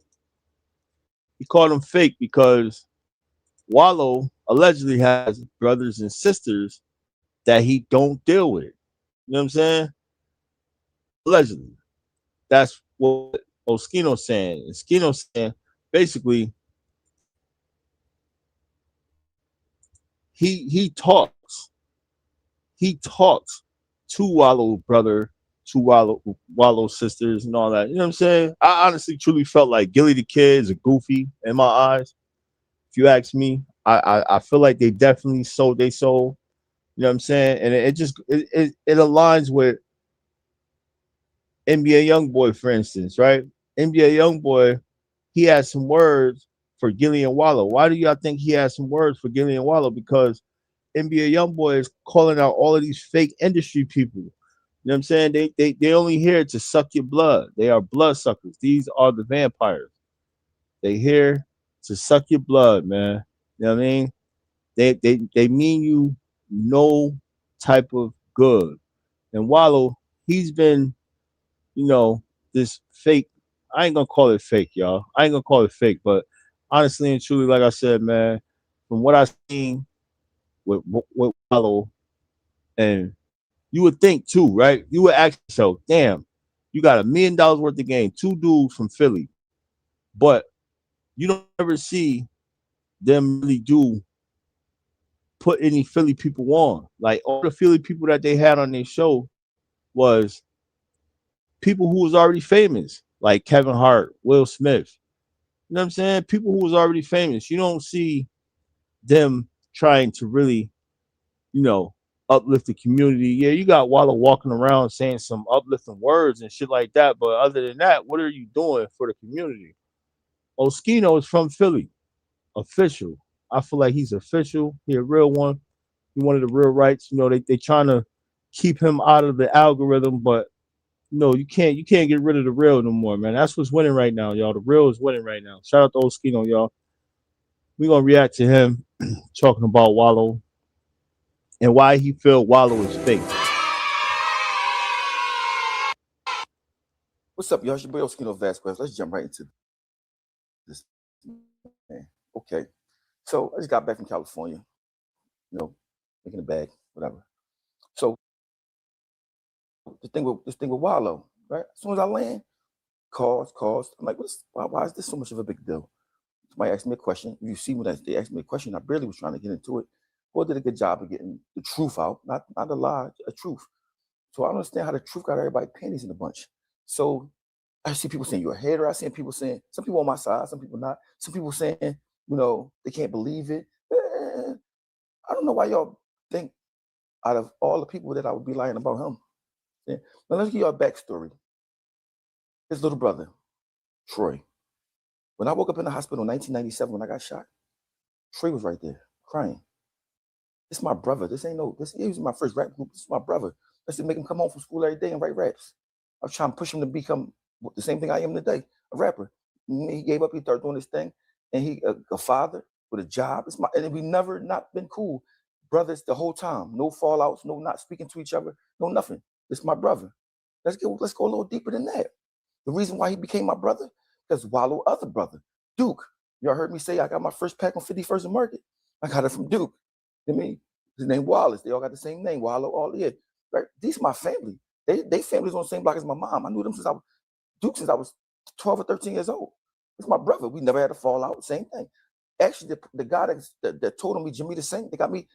S1: He called him fake because Wallow allegedly has brothers and sisters that he don't deal with. You know what I'm saying? Allegedly. That's what Oskino's saying. And Skino's saying basically he talks. He talks to Wallow brother, to Wallow sisters and all that. You know what I'm saying? I honestly truly felt like Gilly the Kid is a goofy in my eyes. If you ask me, I feel like they definitely sold they soul. You know what I'm saying? And it just it aligns with NBA YoungBoy, for instance, right? NBA YoungBoy, he has some words for Gilly and Wallow. Why do y'all think he has some words for Gilly and Wallow? Because NBA YoungBoy is calling out all of these fake industry people. You know what I'm saying? They only here to suck your blood. They are blood suckers. These are the vampires. They here to suck your blood, man. You know what I mean? They mean you no type of good. And Wallow, he's been, you know, this fake. I ain't gonna call it fake, y'all. I ain't gonna call it fake, but honestly and truly, like I said, man, from what I've seen with Wallow, and you would think too, right? You would ask yourself, damn, you got $1 million worth of game, two dudes from Philly, but you don't ever see them really do put any Philly people on. Like all the Philly people that they had on their show was people who was already famous, like Kevin Hart, Will Smith. You know what I'm saying? People who was already famous. You don't see them trying to really, you know, uplift the community. Yeah, you got Wallow walking around saying some uplifting words and shit like that. But other than that, what are you doing for the community? Oskino is from Philly, official. I feel like he's official. He a real one. He one of the real rights. You know, they trying to keep him out of the algorithm, but no, you can't get rid of the real no more, man. That's what's winning right now, y'all. The real is winning right now. Shout out to Oskino, y'all. We gonna react to him talking about Wallow and why he feel Wallow is fake.
S4: What's up, y'all? It's your boy Oskino Vasquez. Let's jump right into this. Man. Okay. So I just got back from California, you know, making a bag, whatever. So this thing with Wallow, right? As soon as I land, calls. I'm like, why is this so much of a big deal? Somebody asked me a question. You see when they asked me a question, I barely was trying to get into it. Boy did a good job of getting the truth out, not a lie, a truth. So I don't understand how the truth got everybody panties in a bunch. So I see people saying you're a hater. I see people saying, some people on my side, some people not. Some people saying, you know, they can't believe it. I don't know why y'all think out of all the people that I would be lying about him. Yeah. Now let's give y'all a backstory. His little brother, Troy. When I woke up in the hospital in 1997 when I got shot, Troy was right there crying. This is my brother. He was my first rap group. This is my brother. Let's just make him come home from school every day and write raps. I was trying to push him to become the same thing I am today, a rapper. And he gave up. He started doing this thing, and he a father with a job. And we never not been cool, brothers the whole time. No fallouts, no not speaking to each other, no nothing. This is my brother. Let's go a little deeper than that. The reason why he became my brother, because Wallow other brother, Duke. Y'all heard me say I got my first pack on 51st and Market. I got it from Duke. I mean, his name Wallace. They all got the same name, Wallow. All yeah. Right? These my family. They families on the same block as my mom. I knew them since I was 12 or 13 years old. It's my brother. We never had a fallout. Same thing. Actually, the guy that told on me, Jimmy the Saint, they got me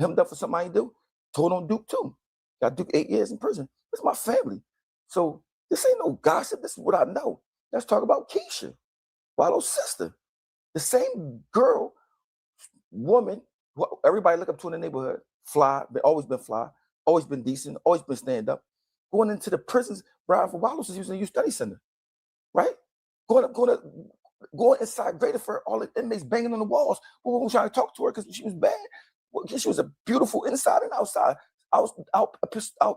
S4: hemmed up for something I ain't do, told on Duke too. Got Duke 8 years in prison. It's my family. So this ain't no gossip. This is what I know. Let's talk about Keisha, Wallow's sister. The same girl, woman, who everybody look up to in the neighborhood, fly, always been fly, always been decent, always been stand up, going into the prisons. Brian for Wallow since he was in a youth study center, right? Going inside Graterford, all the inmates banging on the walls. We were trying to talk to her because she was bad. Well, she was a beautiful inside and outside, out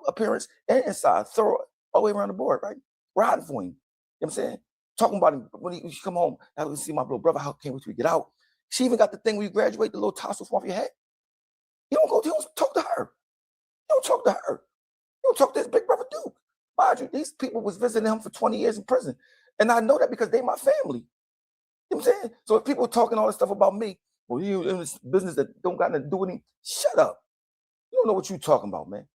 S4: appearance and inside, thorough, all the way around the board, right? Riding for him. You know what I'm saying? Talking about him when he come home. I can see my little brother. How can't wait till we get out? She even got the thing when you graduate, the little tassel off your head. You don't talk to her. You don't talk to her. You talk to his big brother Duke. Mind you, these people was visiting him for 20 years in prison. And I know that because they my family. You know what I'm saying? So if people talking all this stuff about me, well, you in this business that don't got nothing to do with him, shut up. You don't know what you talking about, man.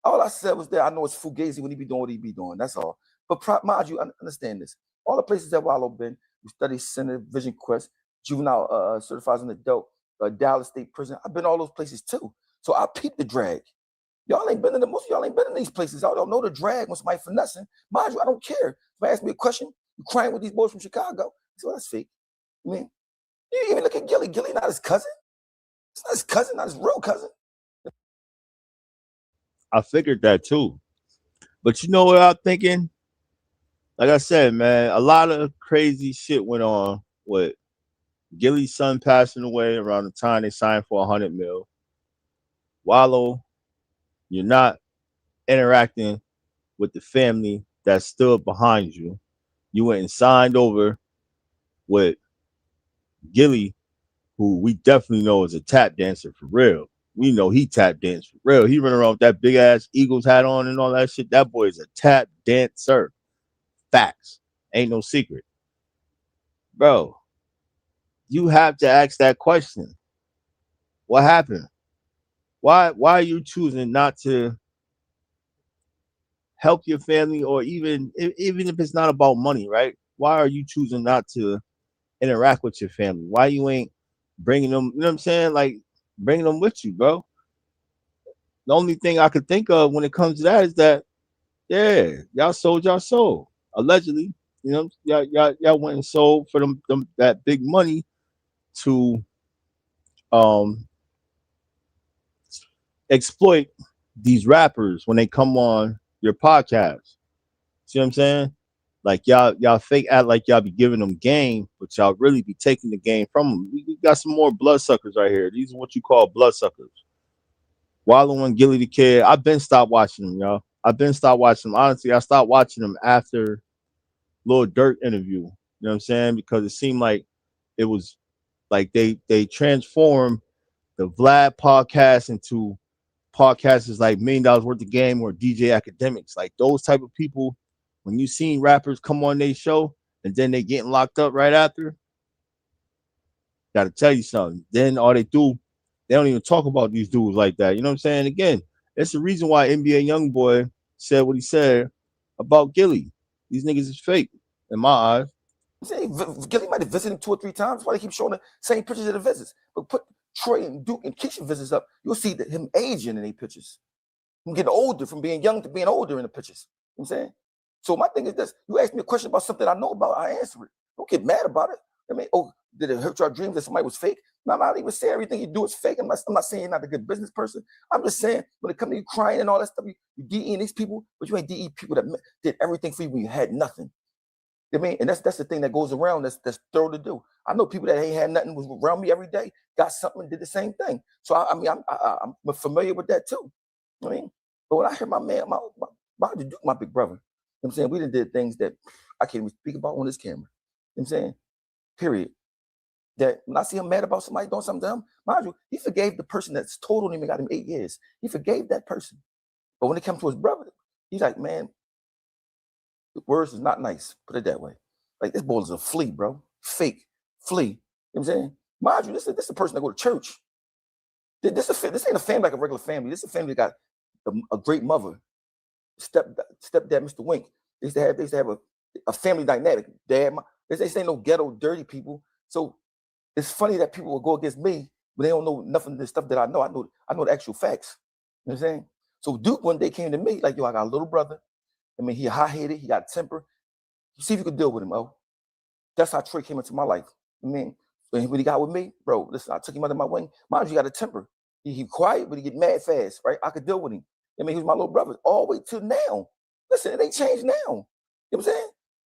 S4: All I said was that I know it's Fugazi when he be doing what he be doing. That's all. But mind you, understand this. All the places that Wallow been, we studied Center, Vision Quest, juvenile certified as an adult, Dallas State Prison. I've been all those places too. So I peeped the drag. Y'all ain't been in most of y'all ain't been in these places. I don't know the drag when somebody finessing. Mind you, I don't care. Somebody ask me a question, you crying with these boys from Chicago. So that's fake. I mean, you even look at Gilly. Gilly not his cousin. It's not his cousin, not his real cousin.
S1: I figured that too. But you know what I'm thinking? Like I said, man, a lot of crazy shit went on with Gilly's son passing away around the time they signed for 100 mil. Wallow, you're not interacting with the family that stood behind you. You went and signed over with Gilly, who we definitely know is a tap dancer for real. We know he tap dance for real. He run around with that big ass Eagles hat on and all that shit. That boy is a tap dancer. Facts. Ain't no secret. Bro, you have to ask that question. What happened? Why are you choosing not to help your family, or even if it's not about money, right? Why are you choosing not to interact with your family? Why you ain't bringing them, you know what I'm saying? Like bringing them with you, bro. The only thing I could think of when it comes to that is that, yeah, y'all sold your soul. Allegedly. You know, y'all went and sold for them that big money to exploit these rappers when they come on your podcast. See what I'm saying? Like y'all fake act like y'all be giving them game, but y'all really be taking the game from them. We got some more bloodsuckers right here. These are what you call bloodsuckers. Wallow and Gilly the Kid. I've been stopped watching them, y'all. I've been stopped watching them. Honestly, I stopped watching them after Lil Durk interview. You know what I'm saying? Because it seemed like it was like they transformed the Vlad podcast into podcasts like $1 Million Worth of Game or DJ Academics. Like those type of people, when you seen rappers come on their show and then they getting locked up right after, gotta tell you something. Then all they do, they don't even talk about these dudes like that. You know what I'm saying? Again, it's the reason why NBA YoungBoy said what he said about Gilly. These niggas is fake in my eyes.
S4: Gilly might have visited him 2 or 3 times. That's why they keep showing the same pictures of the visits. But put Troy and Duke and Keisha visits up, you'll see that him aging in their pictures. Him getting older, from being young to being older in the pictures. You know what I'm saying? So my thing is this: you ask me a question about something I know about, I answer it. Don't get mad about it. I mean, oh, did it hurt your dreams that somebody was fake? No, I'm not even saying everything you do is fake. I'm not saying you're not a good business person. I'm just saying when it comes to you crying and all that stuff, you DEing these people, but you ain't DE people that did everything for you when you had nothing. You know what I mean? And that's the thing that goes around that's thorough to do. I know people that ain't had nothing, was around me every day, got something, did the same thing. So I'm familiar with that too. You know what I mean? But when I hear my man, my big brother, you know what I'm saying? We done did things that I can't even speak about on this camera. You know what I'm saying? Period. That when I see him mad about somebody doing something to him, mind you, he forgave the person that's told on him and got him 8 years. He forgave that person. But when it comes to his brother, he's like, man, the words is not nice. Put it that way. Like this boy is a flea, bro. Fake flea. You know what I'm saying? Mind you, this is a person that go to church. This ain't a family like a regular family. This is a family that got a great mother, stepdad, Mr. Wink. They used to have a family dynamic. Dad, this ain't no ghetto, dirty people. So it's funny that people will go against me, but they don't know nothing of the stuff that I know. I know the actual facts. You know what I'm saying? So Duke one day came to me like, yo, I got a little brother. I mean, he hot-headed, he got temper. See if you could deal with him, oh. That's how Troy came into my life. I mean, when he got with me, bro, listen, I took him under my wing. Mind you, he got a temper. He quiet, but he get mad fast, right? I could deal with him. I mean, he was my little brother all the way till now. Listen, it ain't changed now. You know what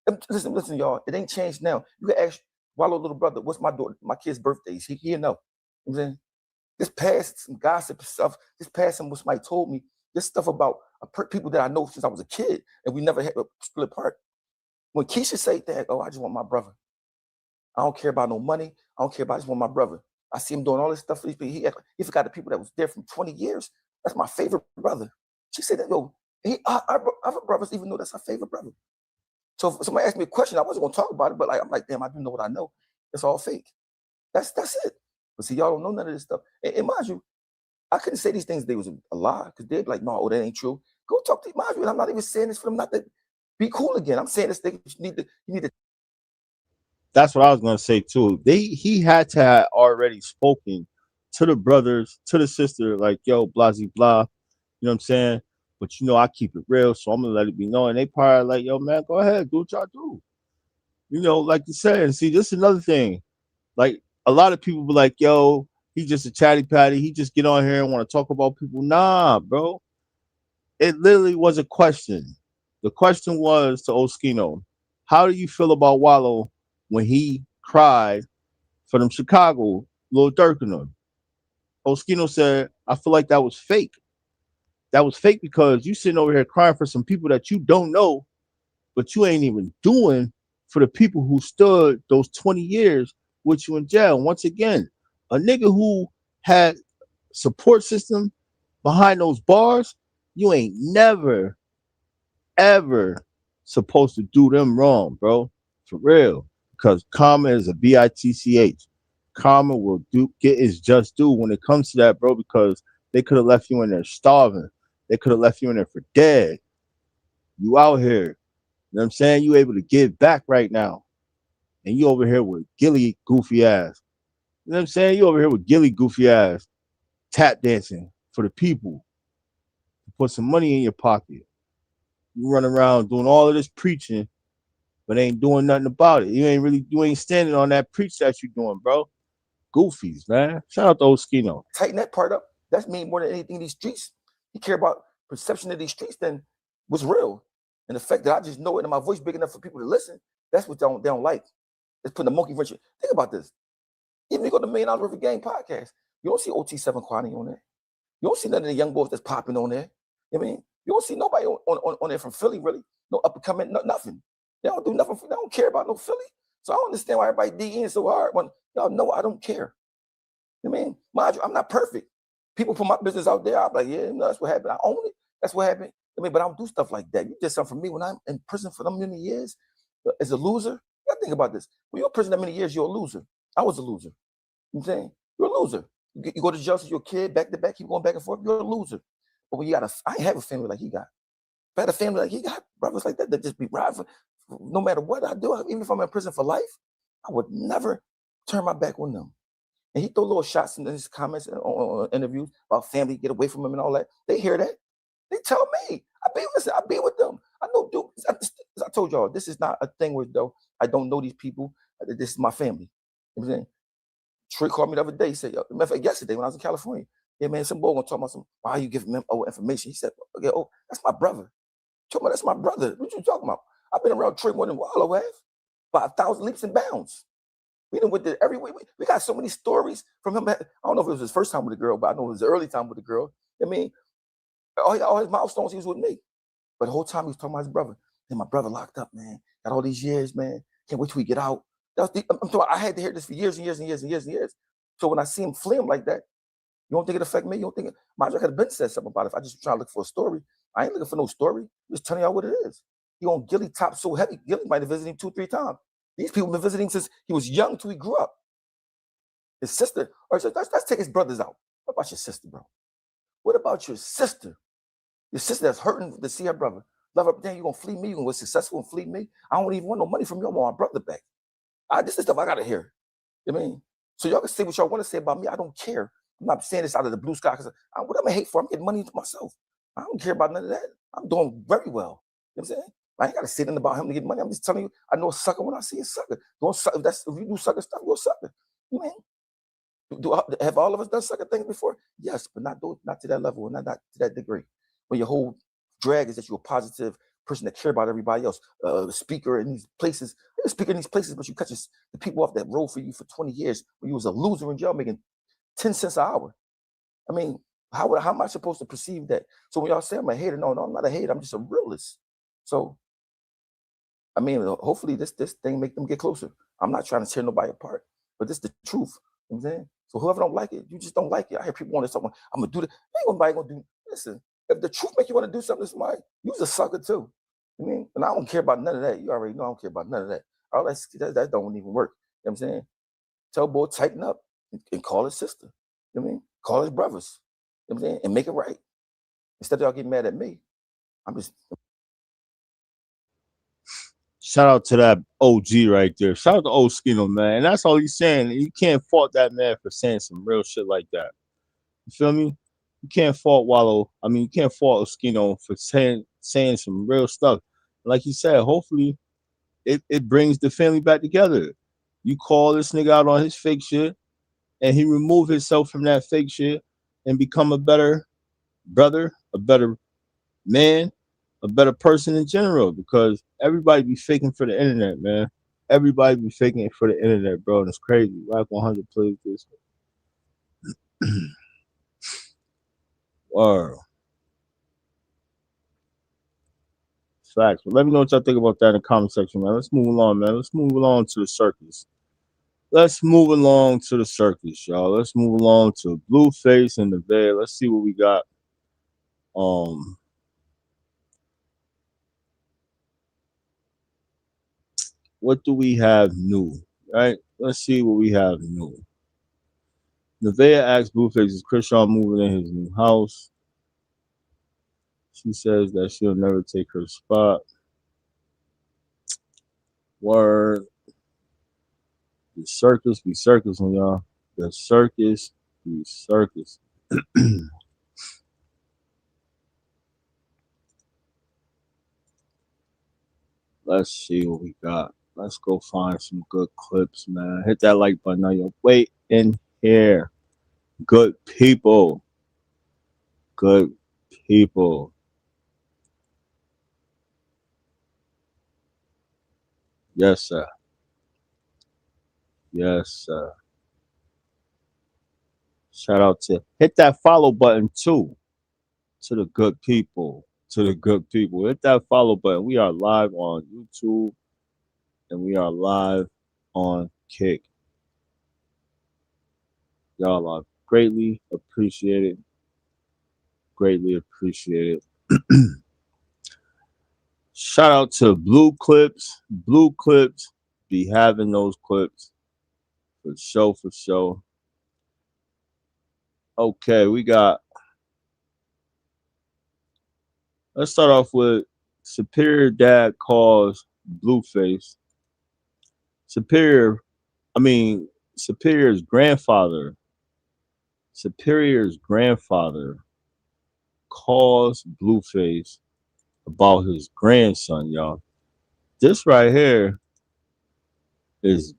S4: I'm saying? Listen, y'all, it ain't changed now. You can ask Wallow little brother, what's my kid's birthdays? He'll know. You know what I'm saying? This past some gossip stuff, this past some what somebody told me, this stuff about people that I know since I was a kid, and we never had a split apart. When Keisha say that, oh, I just want my brother. I don't care about no money. I don't care about, I just want my brother. I see him doing all this stuff for these people. He forgot the people that was there from 20 years. That's my favorite brother. She said that, yo, Our brothers even know that's our favorite brother. So if somebody asked me a question, I wasn't gonna talk about it, but like I'm like, damn, I do know what I know. It's all fake. That's it. But see, y'all don't know none of this stuff. And mind you, I couldn't say these things they was a lie because they'd be like, no, that ain't true. Go talk to mind you, and I'm not even saying this for them not to be cool again. I'm saying this thing you need to.
S1: That's what I was gonna say too. He had to have already spoken to the brothers, to the sister, like, yo, blah, blah. You know what I'm saying? But I keep it real, so I'm gonna let it be known. And they probably like, yo, man, go ahead, do what y'all do. Like you said. And see, this is another thing. Like a lot of people be like, yo, he just a chatty patty. He just get on here and want to talk about people. Nah, bro. It literally was a question. The question was to Oskino, how do you feel about Wallow when he cried for them Chicago, Lil Durk and them? Oskino said, I feel like that was fake. That was fake because you sitting over here crying for some people that you don't know, but you ain't even doing for the people who stood those 20 years with you in jail. Once again, a nigga who had support system behind those bars, you ain't never, ever supposed to do them wrong, bro. For real. Because karma is a bitch. Karma will get its just due when it comes to that, bro, because they could have left you in there starving. They could have left you in there for dead. You out here. You know what I'm saying? You able to give back right now. And you over here with Gilly goofy ass. You know what I'm saying? You over here with Gilly goofy ass tap dancing for the people. Put some money in your pocket. You run around doing all of this preaching, but ain't doing nothing about it. You ain't standing on that preach that you doing, bro. Goofies, man. Shout out to Oskino.
S4: Tighten that part up. That's me more than anything in these streets. He care about perception of these streets than what's real. And the fact that I just know it and my voice big enough for people to listen, that's what they don't like. It's putting the monkey wrench. Think about this. Even if you go to $1 Million River Gang podcast, you don't see OT7 Kwani on there. You don't see none of the young boys that's popping on there. I mean, you don't see nobody on there from Philly, really. No up and coming, nothing. They don't do nothing. They don't care about no Philly. So I don't understand why everybody DN so hard when y'all know I don't care. I mean, mind you, I'm not perfect. People put my business out there. I'm like, yeah, that's what happened. I own it. That's what happened. I mean, but I don't do stuff like that. You did something for me when I'm in prison for them many years as a loser. You gotta think about this. When you're in prison that many years, you're a loser. I was a loser. You know what I'm saying? You're a loser. You go to jail since you're a kid, back to back, keep going back and forth, you're a loser. But when I ain't have a family like he got. If I had a family like he got, brothers like that just be riding for no matter what I do, even if I'm in prison for life, I would never turn my back on them. And he throw little shots in his comments on interviews about family, get away from him and all that. They hear that. They tell me. I be with them. I know, dude. As I told y'all, this is not a thing where though I don't know these people. This is my family. You know what I'm saying? Trey called me the other day. He said, matter of fact, yesterday when I was in California, yeah, man, some boy gonna talk about some, why you giving him information? He said, okay, that's my brother. Talking about that's my brother. What you talking about? I've been around Trey more than Wallow have. By 1,000 leaps and bounds. We done with it every week. We got so many stories from him. I don't know if it was his first time with a girl, but I know it was the early time with a girl. I mean, all his milestones, he was with me. But the whole time he was talking about his brother. And my brother locked up, man. Got all these years, man. Can't wait till we get out. I'm talking, I had to hear this for years and years and years and years and years. So when I see him flim like that, you don't think it affect me? You don't think it? I could have been said something about it. If I just try to look for a story, I ain't looking for no story. I'm just telling y'all what it is. He on Gilly top so heavy. Gilly might have visited him 2-3 times. These people been visiting since he was young until he grew up. His sister, or so let's take his brothers out. What about your sister, bro? What about your sister? Your sister that's hurting to see her brother. Love her, damn, you gonna flee me? You gonna be successful and flee me? I don't even want no money from you. I want my brother back. This is stuff I gotta hear. You know what I mean? So y'all can say what y'all want to say about me. I don't care. I'm not saying this out of the blue sky because what am I hate for? I'm getting money to myself. I don't care about none of that. I'm doing very well. You know what I'm saying? I ain't got to say nothing about him to get money. I'm just telling you, I know a sucker when I see a sucker. If you do sucker stuff, you're a sucker. You know, have all of us done sucker things before? Yes, but not to that level, not to that degree. When your whole drag is that you're a positive person that care about everybody else, speaker in these places. You're a speaker in these places, but you cut the people off that road for you for 20 years when you was a loser in jail making 10 cents an hour. I mean, how am I supposed to perceive that? So when y'all say I'm a hater, no, I'm not a hater. I'm just a realist. So, I mean, hopefully this thing make them get closer. I'm not trying to tear nobody apart, but this is the truth. You know what I'm saying? So whoever don't like it, you just don't like it. I hear people want to say, I'm gonna do that. Ain't nobody gonna do. Listen, If the truth make you want to do something to somebody, you's a sucker too. I mean, and I don't care about none of that. You already know I don't care about none of that. All that don't even work. You know what I'm saying? Tell boy tighten up and call his sister. You know what I mean? Call his brothers. You know what I'm saying? And make it right. Instead of y'all getting mad at me, I'm just.
S1: Shout out to that OG right there. Shout out to old Skino, man. And that's all he's saying. You can't fault that man for saying some real shit like that. You feel me? You can't fault Wallow. I mean, you can't fault Skino for saying some real stuff. Like he said, hopefully it brings the family back together. You call this nigga out on his fake shit, and he remove himself from that fake shit and become a better brother, a better man, a better person in general, because everybody be faking for the internet, man. Everybody be faking it for the internet, bro. And it's crazy. Rock 100 plays this. Word. Facts. But let me know what y'all think about that in the comment section, man. Let's move along, man. Let's move along to the circus. Let's move along to the circus, y'all. Let's move along to Blueface and the Veil. Let's see what we got. What do we have new? Right? Let's see what we have new. Nevaeh asks Blueface, is Krishan moving in his new house? She says that she'll never take her spot. Word. The circus be circusing, y'all. The circus be circus. Let's see what we got. Let's go find some good clips, man. Hit that like button on your way in here. Good people. Good people. Yes, sir. Yes, sir. Shout out to hit that follow button too. To the good people. To the good people. Hit that follow button. We are live on YouTube and we are live on Kick. Y'all are greatly appreciated. Greatly appreciated. Shout out to Blue Clips. Blue Clips be having those clips for show, for show. Okay, we got. Let's start off with Superior Dad calls Blueface. Superior's grandfather. Superior's grandfather calls Blueface about his grandson, y'all. This right here is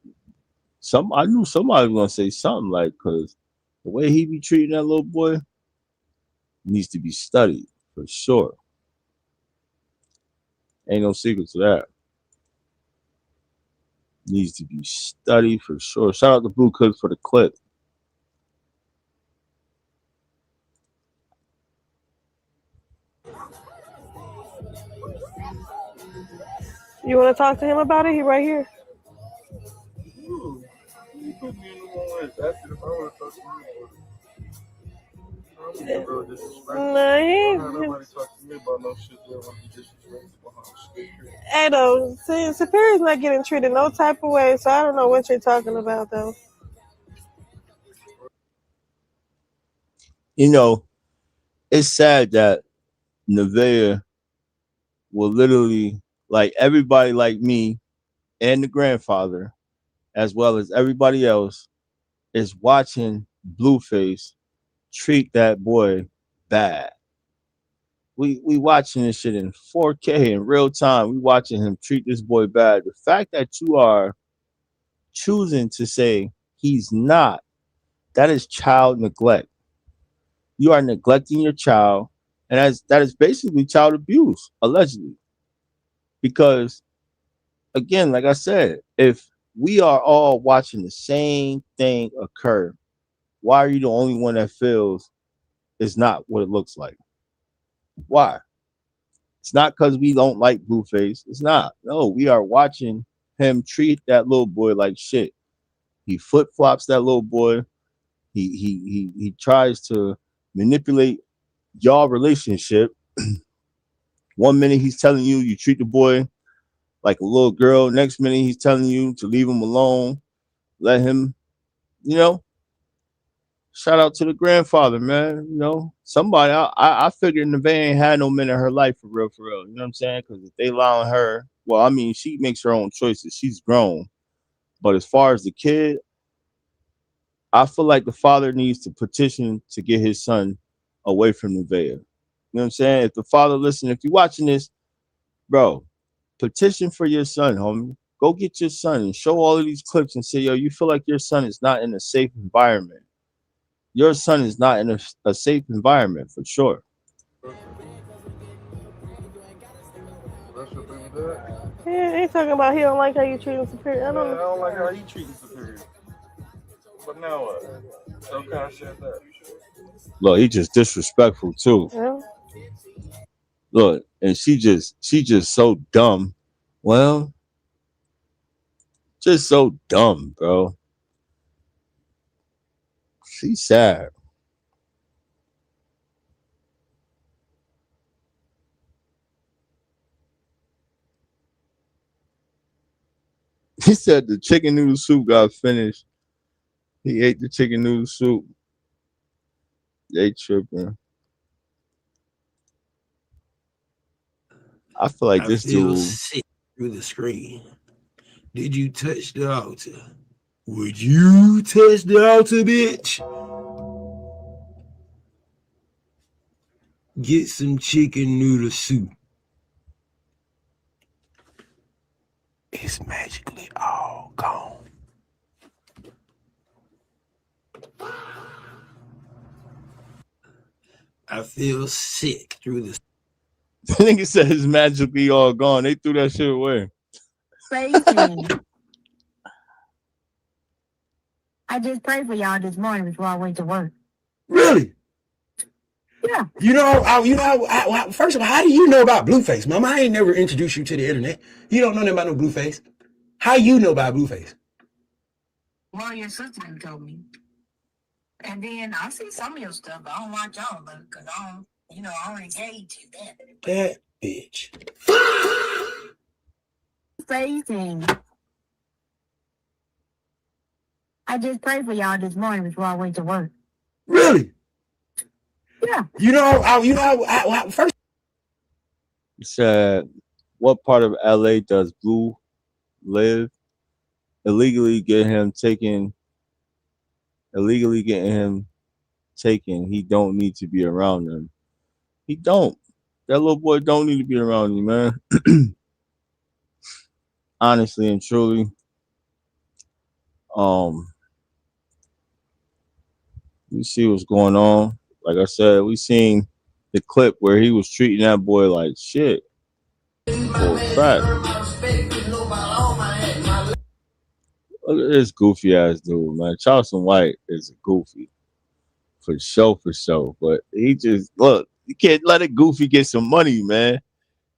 S1: I knew somebody was gonna say something like, because the way he be treating that little boy needs to be studied for sure. Ain't no secret to that. Needs to be studied for sure. Shout out to Blue Clips for the clip.
S5: You want to talk to him about it? He right here.
S6: You put me in the wrong way. That's if I want to talk to you about it. Real disrespectful. Nobody talk to me about no shit that want to be disrespectful behind shit.
S5: Hey, though, Superior's not getting treated no type of way, so I don't know what you're talking about, though.
S1: You know, it's sad that Nevaeh will literally, like everybody like me and the grandfather, as well as everybody else, is watching Blueface treat that boy bad. We watching this shit in 4K in real time. We watching him treat this boy bad. The fact that you are choosing to say he's not, that is child neglect. You are neglecting your child, and that is basically child abuse, allegedly. Because, again, like I said, if we are all watching the same thing occur, why are you the only one that feels it's not what it looks like? Why? It's not because we don't like Blueface. It's not. No, we are watching him treat that little boy like shit. He flip flops that little boy. He tries to manipulate y'all relationship. 1 minute he's telling you you treat the boy like a little girl. Next minute he's telling you to leave him alone, let him, you know. Shout out to the grandfather, man. Somebody. I figured Nevaeh ain't had no men in her life for real, for real. You know what I'm saying? Because if they allowing her, well, I mean, she makes her own choices. She's grown, but as far as the kid, I feel like the father needs to petition to get his son away from Nevaeh. You know what I'm saying? If the father listen, if you're watching this, bro, petition for your son, homie. Go get your son and show all of these clips and say, yo, you feel like your son is not in a safe environment. Your son is not in a safe environment for sure.
S6: That's your baby dad?
S5: Yeah, he talking about he don't like how you treat him superior. I
S6: Man, I
S5: don't
S6: don't like how he treating Superior. But now what? So can I said that?
S1: Look, he just disrespectful too.
S5: know.
S1: Look, and she just so dumb. Well, just so dumb, bro. She's sad. He said the chicken noodle soup got finished. He ate the chicken noodle soup. They tripping. I feel like
S7: I
S1: this
S7: feel
S1: dude.
S7: sick through the screen. Did you touch the altar? Would you touch the altar, bitch? Get some chicken noodle soup. It's magically all gone. I feel sick through the.
S1: I think it said it's magically all gone. They threw that shit away.
S8: Crazy. I just prayed for y'all this morning before I went to work.
S7: Really?
S8: Yeah.
S7: First of all, how do you know about Blueface, Mama? I ain't never introduced you to the internet. You don't know nothing about no Blueface. How you know about Blueface?
S8: Well, your sister done told me. And then I see some of your stuff, but I don't watch all of it because I don't engage in that.
S7: That bitch.
S8: Facing. I just prayed for y'all this morning before I went to work.
S7: Really?
S8: Yeah.
S7: First.
S1: He said, what part of LA does Blue live? Illegally getting him taken. He don't need to be around them. He don't. That little boy don't need to be around you, man. Honestly and truly. You see what's going on. Like I said, we seen the clip where he was treating that boy like shit. For a fact. Look at this goofy ass dude, man. Charleston White is a goofy. For sure. But he just, look, you can't let a goofy get some money, man.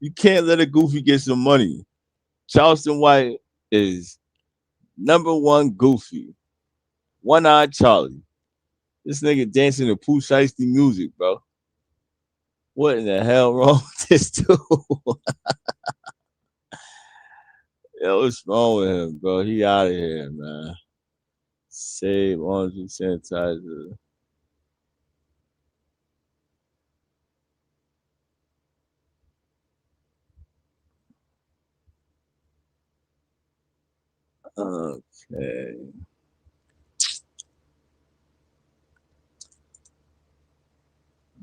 S1: You can't let a goofy get some money. Charleston White is number one goofy. One-eyed Charlie. This nigga dancing to Pooh Shiesty music, bro. What in the hell wrong with this dude? Yo, what's wrong with him, bro? He out of here, man. Save laundry sanitizer. Okay.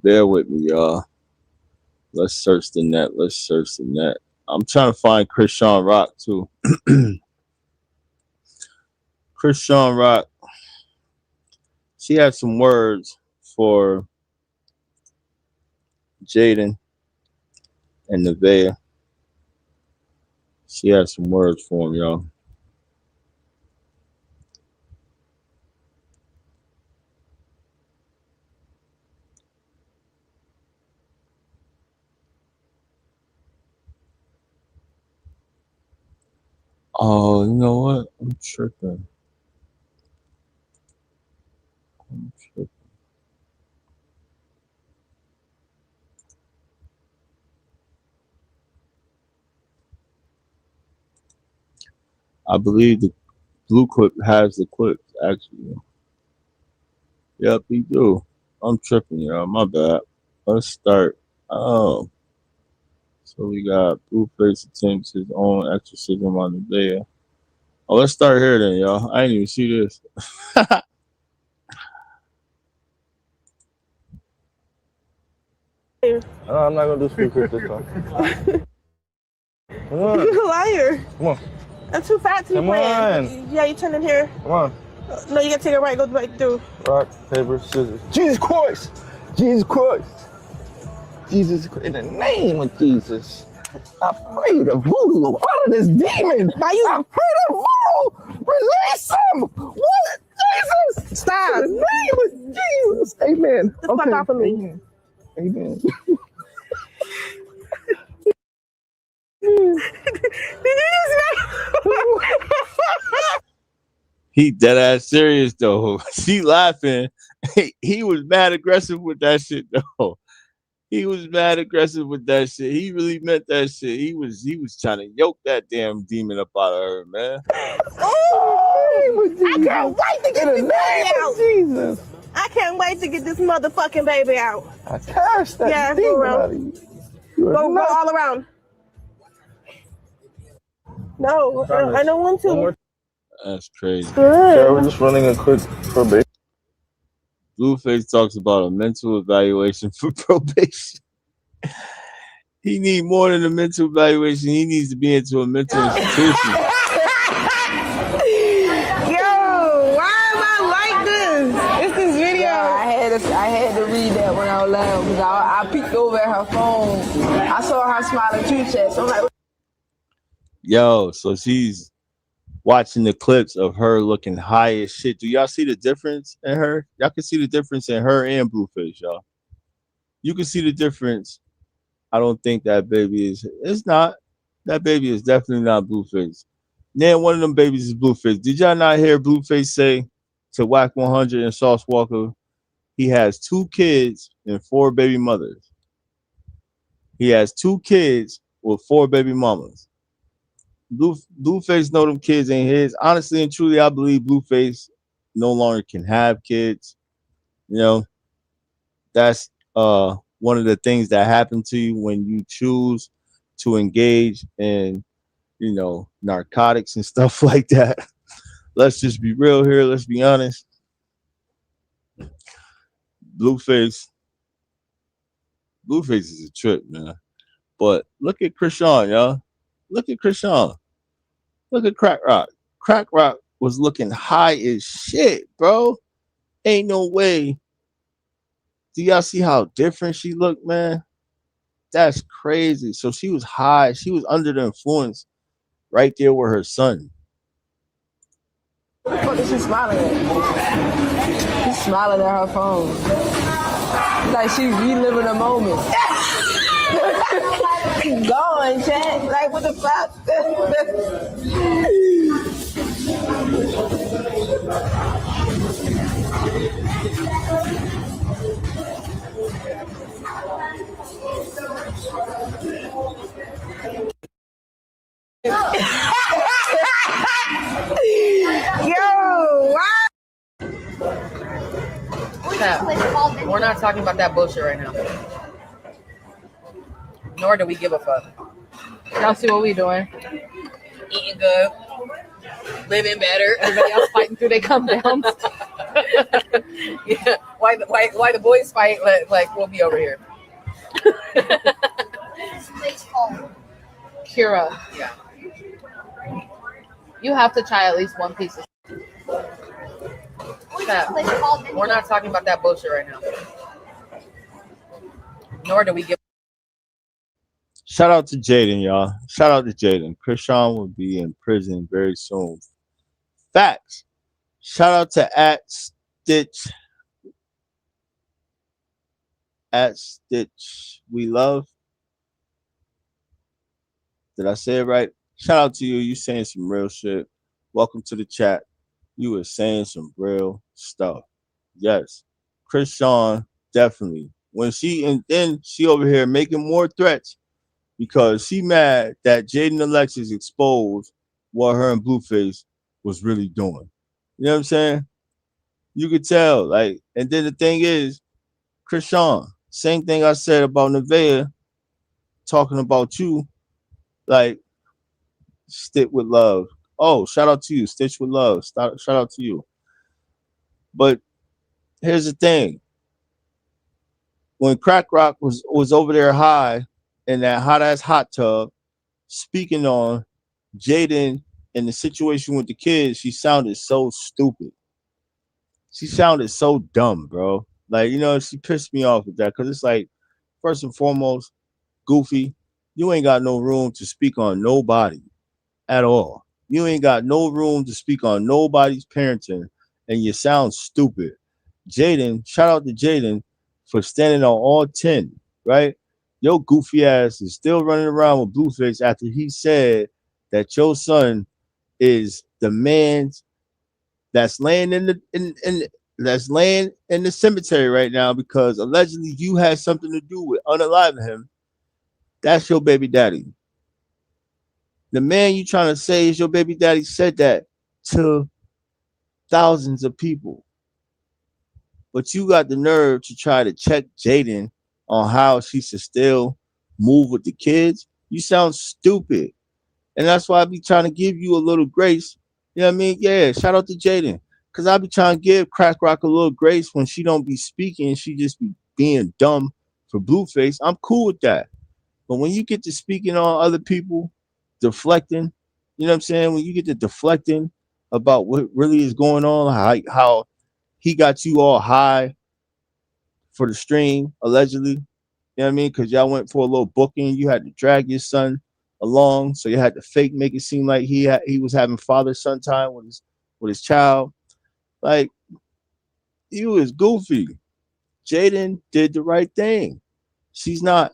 S1: Bear with me, y'all. Let's search the net. I'm trying to find Chris Sean Rock, too. Chris Sean Rock. She had some words for Jaden and Nevaeh. She had some words for him, y'all. Oh, you know what? I'm tripping. I believe the blue clip has the clips actually. Yep, he do. I'm tripping, y'all. My bad. Let's start. Oh, so we got Blueface attempts his own exorcism on the day. Oh, let's start here then, y'all. I didn't even see this.
S6: I'm not gonna do speak with this time. Come on.
S5: You a liar.
S6: Come on.
S5: I'm too fat to be
S6: Come
S5: playing.
S6: on.
S5: Yeah, you turn in here.
S6: Come on.
S5: No, you gotta take it right, go right through.
S6: Rock, paper, scissors. Jesus Christ! Jesus Christ! Jesus Christ. In the name of Jesus. I pray the voodoo out of this demon. I pray the voodoo. Release him. What? Jesus.
S5: Stop.
S6: In the name of Jesus. Amen.
S5: Get the fuck off of me.
S6: Amen. Amen.
S5: Did you just
S1: He dead ass serious though. She laughing. He was mad aggressive with that shit though. He was mad aggressive with that shit. He really meant that shit. He was trying to yoke that damn demon up out of her, man.
S5: Oh, I can't wait to get this baby out.
S6: Jesus.
S5: I can't wait to get this motherfucking baby out.
S6: I cast that demon out of you.
S5: Go all around. No, I don't want to.
S1: That's crazy.
S6: Yeah, we're just running a quick probation.
S1: Blueface talks about a mental evaluation for probation. He need more than a mental evaluation. He needs to be into a mental institution.
S5: Yo, why am I like this? It's this video.
S9: Yeah, I had to read that one out loud because I peeked over at her phone. I saw her smiling too, chat. So I'm like,
S1: Yo, so she's watching the clips of her looking high as shit. Do y'all see the difference in her? Y'all can see the difference in her and Blueface, y'all. You can see the difference. I don't think that baby is. It's not. That baby is definitely not Blueface. Then one of them babies is Blueface. Did y'all not hear Blueface say to Whack 100 and Sauce Walker, he has 2 kids and 4 baby mothers. He has 2 kids with 4 baby mamas. Blueface know them kids ain't his. Honestly and truly, I believe Blueface no longer can have kids. You know, that's one of the things that happen to you when you choose to engage in, you know, narcotics and stuff like that. Let's just be real here. Let's be honest. Blueface is a trip, man. But look at Krishan, y'all. Look at Krishan. Look at Crack Rock. Crack Rock was looking high as shit, bro. Ain't no way. Do y'all see how different she looked, man? That's crazy. So she was high. She was under the influence right there with her son.
S9: what the fuck is she smiling at? She's smiling at her phone. Like she's reliving a moment. Keep going, chat. Like, what the fuck?
S5: Yo, why?
S10: We're not talking about that bullshit right now. Nor do we give a fuck. Y'all see what we doing? Eating good, living better. Everybody else fighting through their come downs. Yeah. Why the boys fight? Like we'll be over here. Kira. Yeah. You have to try at least one piece of. We're not talking about that bullshit right now. Nor do we give.
S1: Shout out to Jaden, y'all. Shout out to Jaden. Krishan will be in prison very soon. Facts. Shout out to at Stitch. At Stitch We Love. Did I say it right? Shout out to you. You saying some real shit. Welcome to the chat. You were saying some real stuff. Yes. Krishan, definitely. When she and then she over here making more threats because she mad that Jaden Alexis exposed what her and Blueface was really doing. You know what I'm saying? You could tell, like, and then the thing is, Krishan, same thing I said about Nevaeh talking about you, like, stick with love. Oh, shout out to you, Stitch with love. Shout out to you. But here's the thing: when Crack Rock was over there high in that hot ass hot tub, speaking on Jaden and the situation with the kids, she sounded so stupid. She sounded so dumb, bro. Like, she pissed me off with that because it's like, first and foremost, Goofy, you ain't got no room to speak on nobody at all. You ain't got no room to speak on nobody's parenting, and you sound stupid. Jaden, shout out to Jaden for standing on all 10, right? Your goofy ass is still running around with Blueface after he said that your son is the man that's laying that's laying in the cemetery right now because allegedly you had something to do with unaliving him. That's your baby daddy. The man you trying to say is your baby daddy said that to thousands of people. But you got the nerve to try to check Jaden on how she should still move with the kids. You sound stupid. And that's why I be trying to give you a little grace. You know what I mean? Yeah, shout out to Jaden. Cause I be trying to give Crack Rock a little grace when she don't be speaking, she just be being dumb for Blueface. I'm cool with that. But when you get to speaking on other people, deflecting, you know what I'm saying? When you get to deflecting about what really is going on, how he got you all high for the stream, allegedly. You know what I mean? Because y'all went for a little booking. You had to drag your son along, so you had to fake make it seem like he was having father-son time with his child. Like, you is goofy. Jaden did the right thing. She's not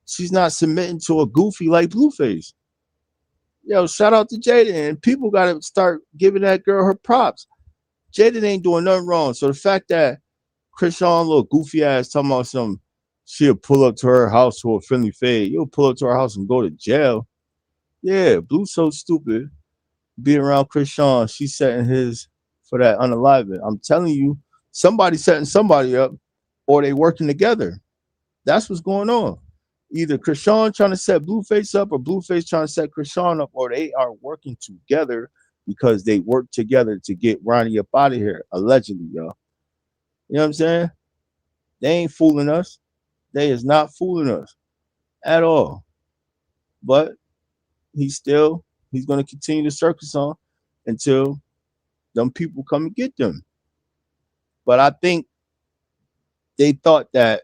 S1: submitting to a goofy like Blueface. Yo, shout out to Jaden. And people gotta start giving that girl her props. Jaden ain't doing nothing wrong. So the fact that Krishan, little goofy ass, talking about she'll pull up to her house to a friendly fade. You'll pull up to her house and go to jail. Yeah, Blue's so stupid. Being around Krishan, she's setting his for that unaliving. I'm telling you, somebody's setting somebody up, or they working together. That's what's going on. Either Krishan trying to set Blueface up, or Blueface trying to set Krishan up, or they are working together because they work together to get Ronnie up out of here, allegedly, y'all. You know what I'm saying? They ain't fooling us. They is not fooling us at all. But he's going to continue the circus on until them people come and get them. But I think they thought that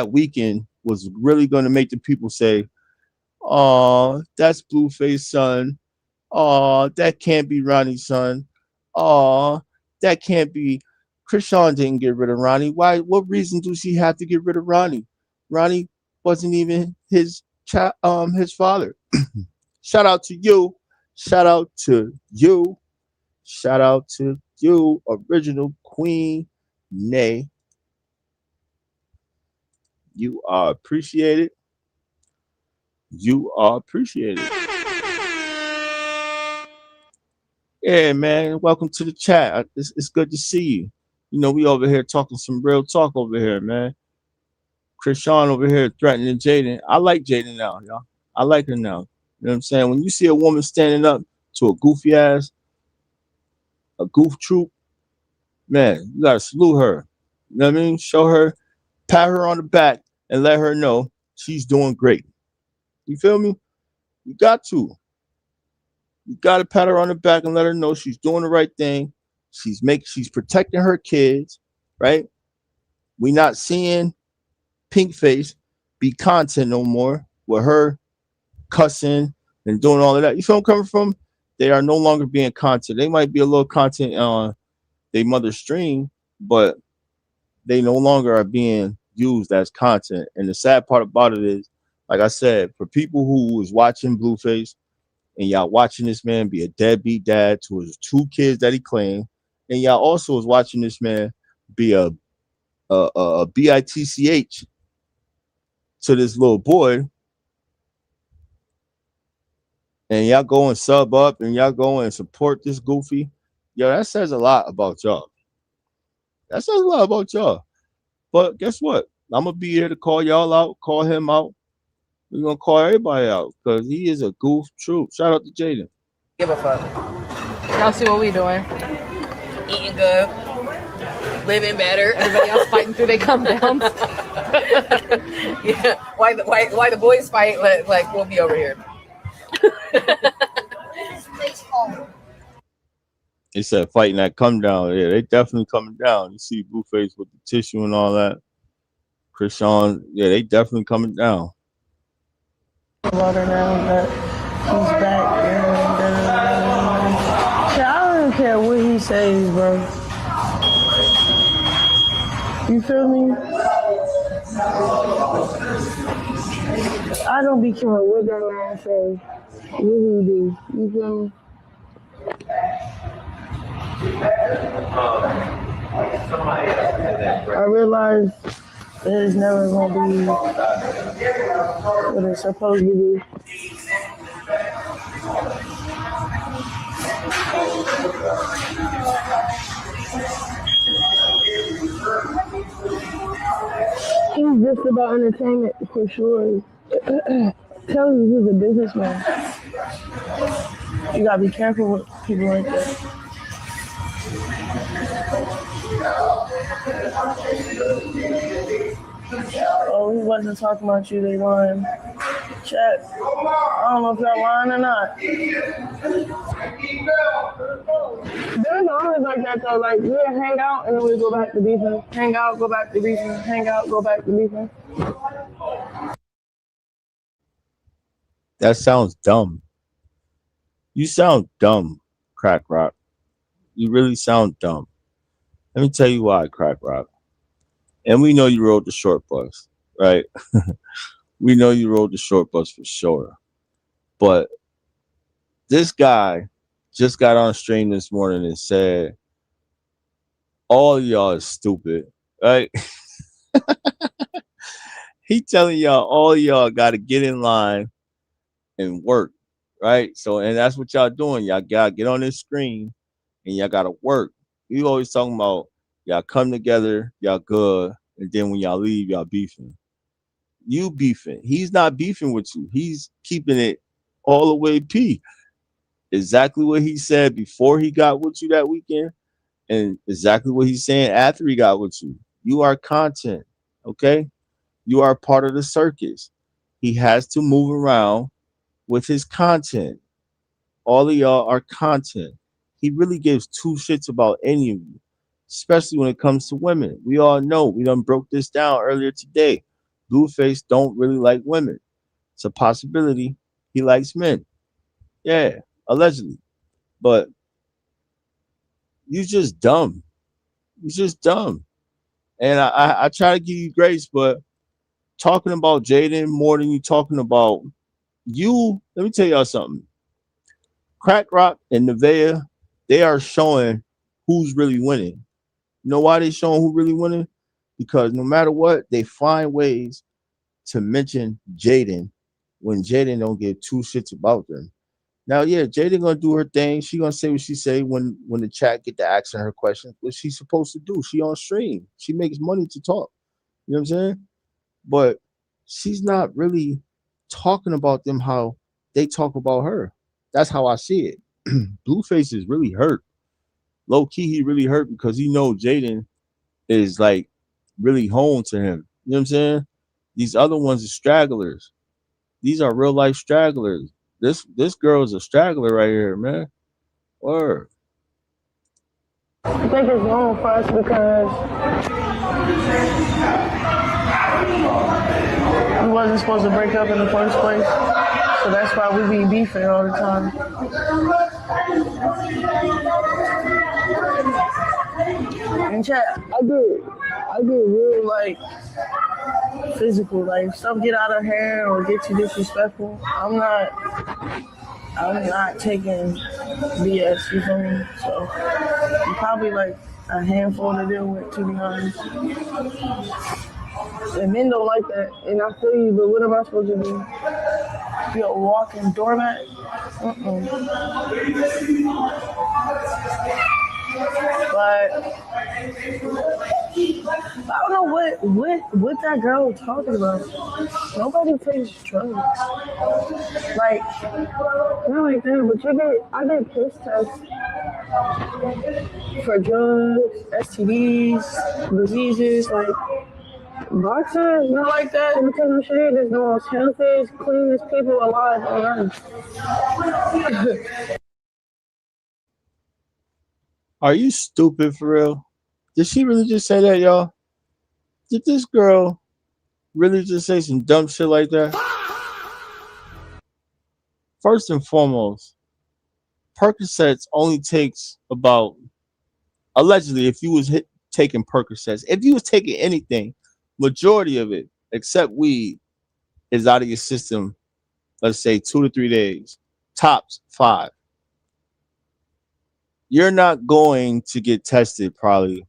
S1: weekend was really going to make the people say, "Oh, that's Blueface's son. Oh, that can't be Ronnie's son. Oh, that can't be. Krishan didn't get rid of Ronnie. Why? What reason do she have to get rid of Ronnie? Ronnie wasn't even his father." Shout out to you. Shout out to you. Shout out to you, original Queen Nay. You are appreciated. You are appreciated. Yeah, man. Welcome to the chat. It's good to see you. You know, we over here talking some real talk over here, man. Krishan over here threatening Jaden. I like Jaden now, y'all. I like her now. You know what I'm saying? When you see a woman standing up to a goofy ass, a goof troop, man, you gotta salute her. You know what I mean? Show her, pat her on the back, and let her know she's doing great. You feel me? You got to. You gotta pat her on the back and let her know she's doing the right thing. She's protecting her kids, right? We not seeing Pink Face be content no more with her cussing and doing all of that. You feel I'm coming from? They are no longer being content. They might be a little content on their mother's stream, but they no longer are being used as content. And the sad part about it is, like I said, for people who was watching Blueface and y'all watching this man be a deadbeat dad to his 2 kids that he claimed, and y'all also was watching this man be a bitch to this little boy, and y'all go and sub up and y'all go and support this goofy, yo, that says a lot about y'all. That says a lot about y'all. But guess what? I'm gonna be here to call y'all out, call him out. We're gonna call everybody out because he is a goof troop. Shout out to Jaden.
S10: Give a fuck. Y'all see what we doing? Eating good, living better. Everybody else fighting through their come downs. Yeah. Why the boys fight? Like we'll be over here.
S1: They said fighting that come down. Yeah, they definitely coming down. You see Blueface with the tissue and all that. Krishan, yeah, they definitely coming down.
S5: Water now that he's back and I don't care what he says, bro. You feel me? I don't be caring what that man says. What he do? You feel me? I realize that it's never gonna be what it's supposed to be. He's just about entertainment for sure. Tell you he's a businessman. You gotta be careful with people like that. Oh, he wasn't talking about you, they lying. Chat. I don't know if y'all lying or not. There's always like that though, like we hang out and then we go back to beefing. Hang out, go back to beefing. Hang out, go back to beefing.
S1: That sounds dumb. You sound dumb, Crack Rock. You really sound dumb. Let me tell you why, Crack Rock. And we know you rode the short bus, right? We know you rode the short bus for sure. But this guy just got on stream this morning and said, all y'all is stupid, right? He telling y'all all y'all got to get in line and work, right? So, and that's what y'all doing. Y'all got to get on this screen and y'all got to work. We always talking about y'all come together, y'all good, and then when y'all leave, y'all beefing. You beefing. He's not beefing with you. He's keeping it all the way P. Exactly what he said before he got with you that weekend, and exactly what he's saying after he got with you. You are content, okay? You are part of the circus. He has to move around with his content. All of y'all are content. He really gives two shits about any of you, especially when it comes to women. We all know. We done broke this down earlier today. Blueface don't really like women. It's a possibility he likes men. Yeah, allegedly. But you just dumb. You just dumb. And I try to give you grace, but talking about Jaden more than you talking about you, let me tell y'all something. Crack Rock and Nevaeh, they are showing who's really winning. You know why they showing who really winning? Because no matter what, they find ways to mention Jaden when Jaden don't give two shits about them. Now, yeah, Jaden gonna do her thing. She gonna say what she say when the chat get to asking her questions. What she's supposed to do? She on stream. She makes money to talk. You know what I'm saying? But she's not really talking about them how they talk about her. That's how I see it. Blueface is really hurt. Low key, he really hurt because he know Jaden is like really home to him. You know what I'm saying? These other ones are stragglers. These are real life stragglers. This girl is a straggler right here, man. Word.
S5: I think it's wrong for us because we wasn't supposed to break up in the first place. So that's why we be beefing all the time. And chat, I get real like physical, like if stuff get out of hand or get too disrespectful. I'm not taking BS, you feel me? So I'm probably like a handful to deal with, to be honest. And men don't like that, and I feel you, but what am I supposed to do? Be a walking doormat? But I don't know what that girl was talking about. Nobody takes drugs. Like, not like that, but I get piss tests for drugs, STDs, diseases, like boxers, not like that. Because I'm sure there's the most healthiest, cleanest people alive on earth.
S1: Are you stupid for real? Did she really just say that, y'all? Did this girl really just say some dumb shit like that? First and foremost, Percocets only takes about, allegedly, if you was taking Percocets, if you was taking anything, majority of it, except weed, is out of your system, let's say 2 to 3 days, tops 5. You're not going to get tested probably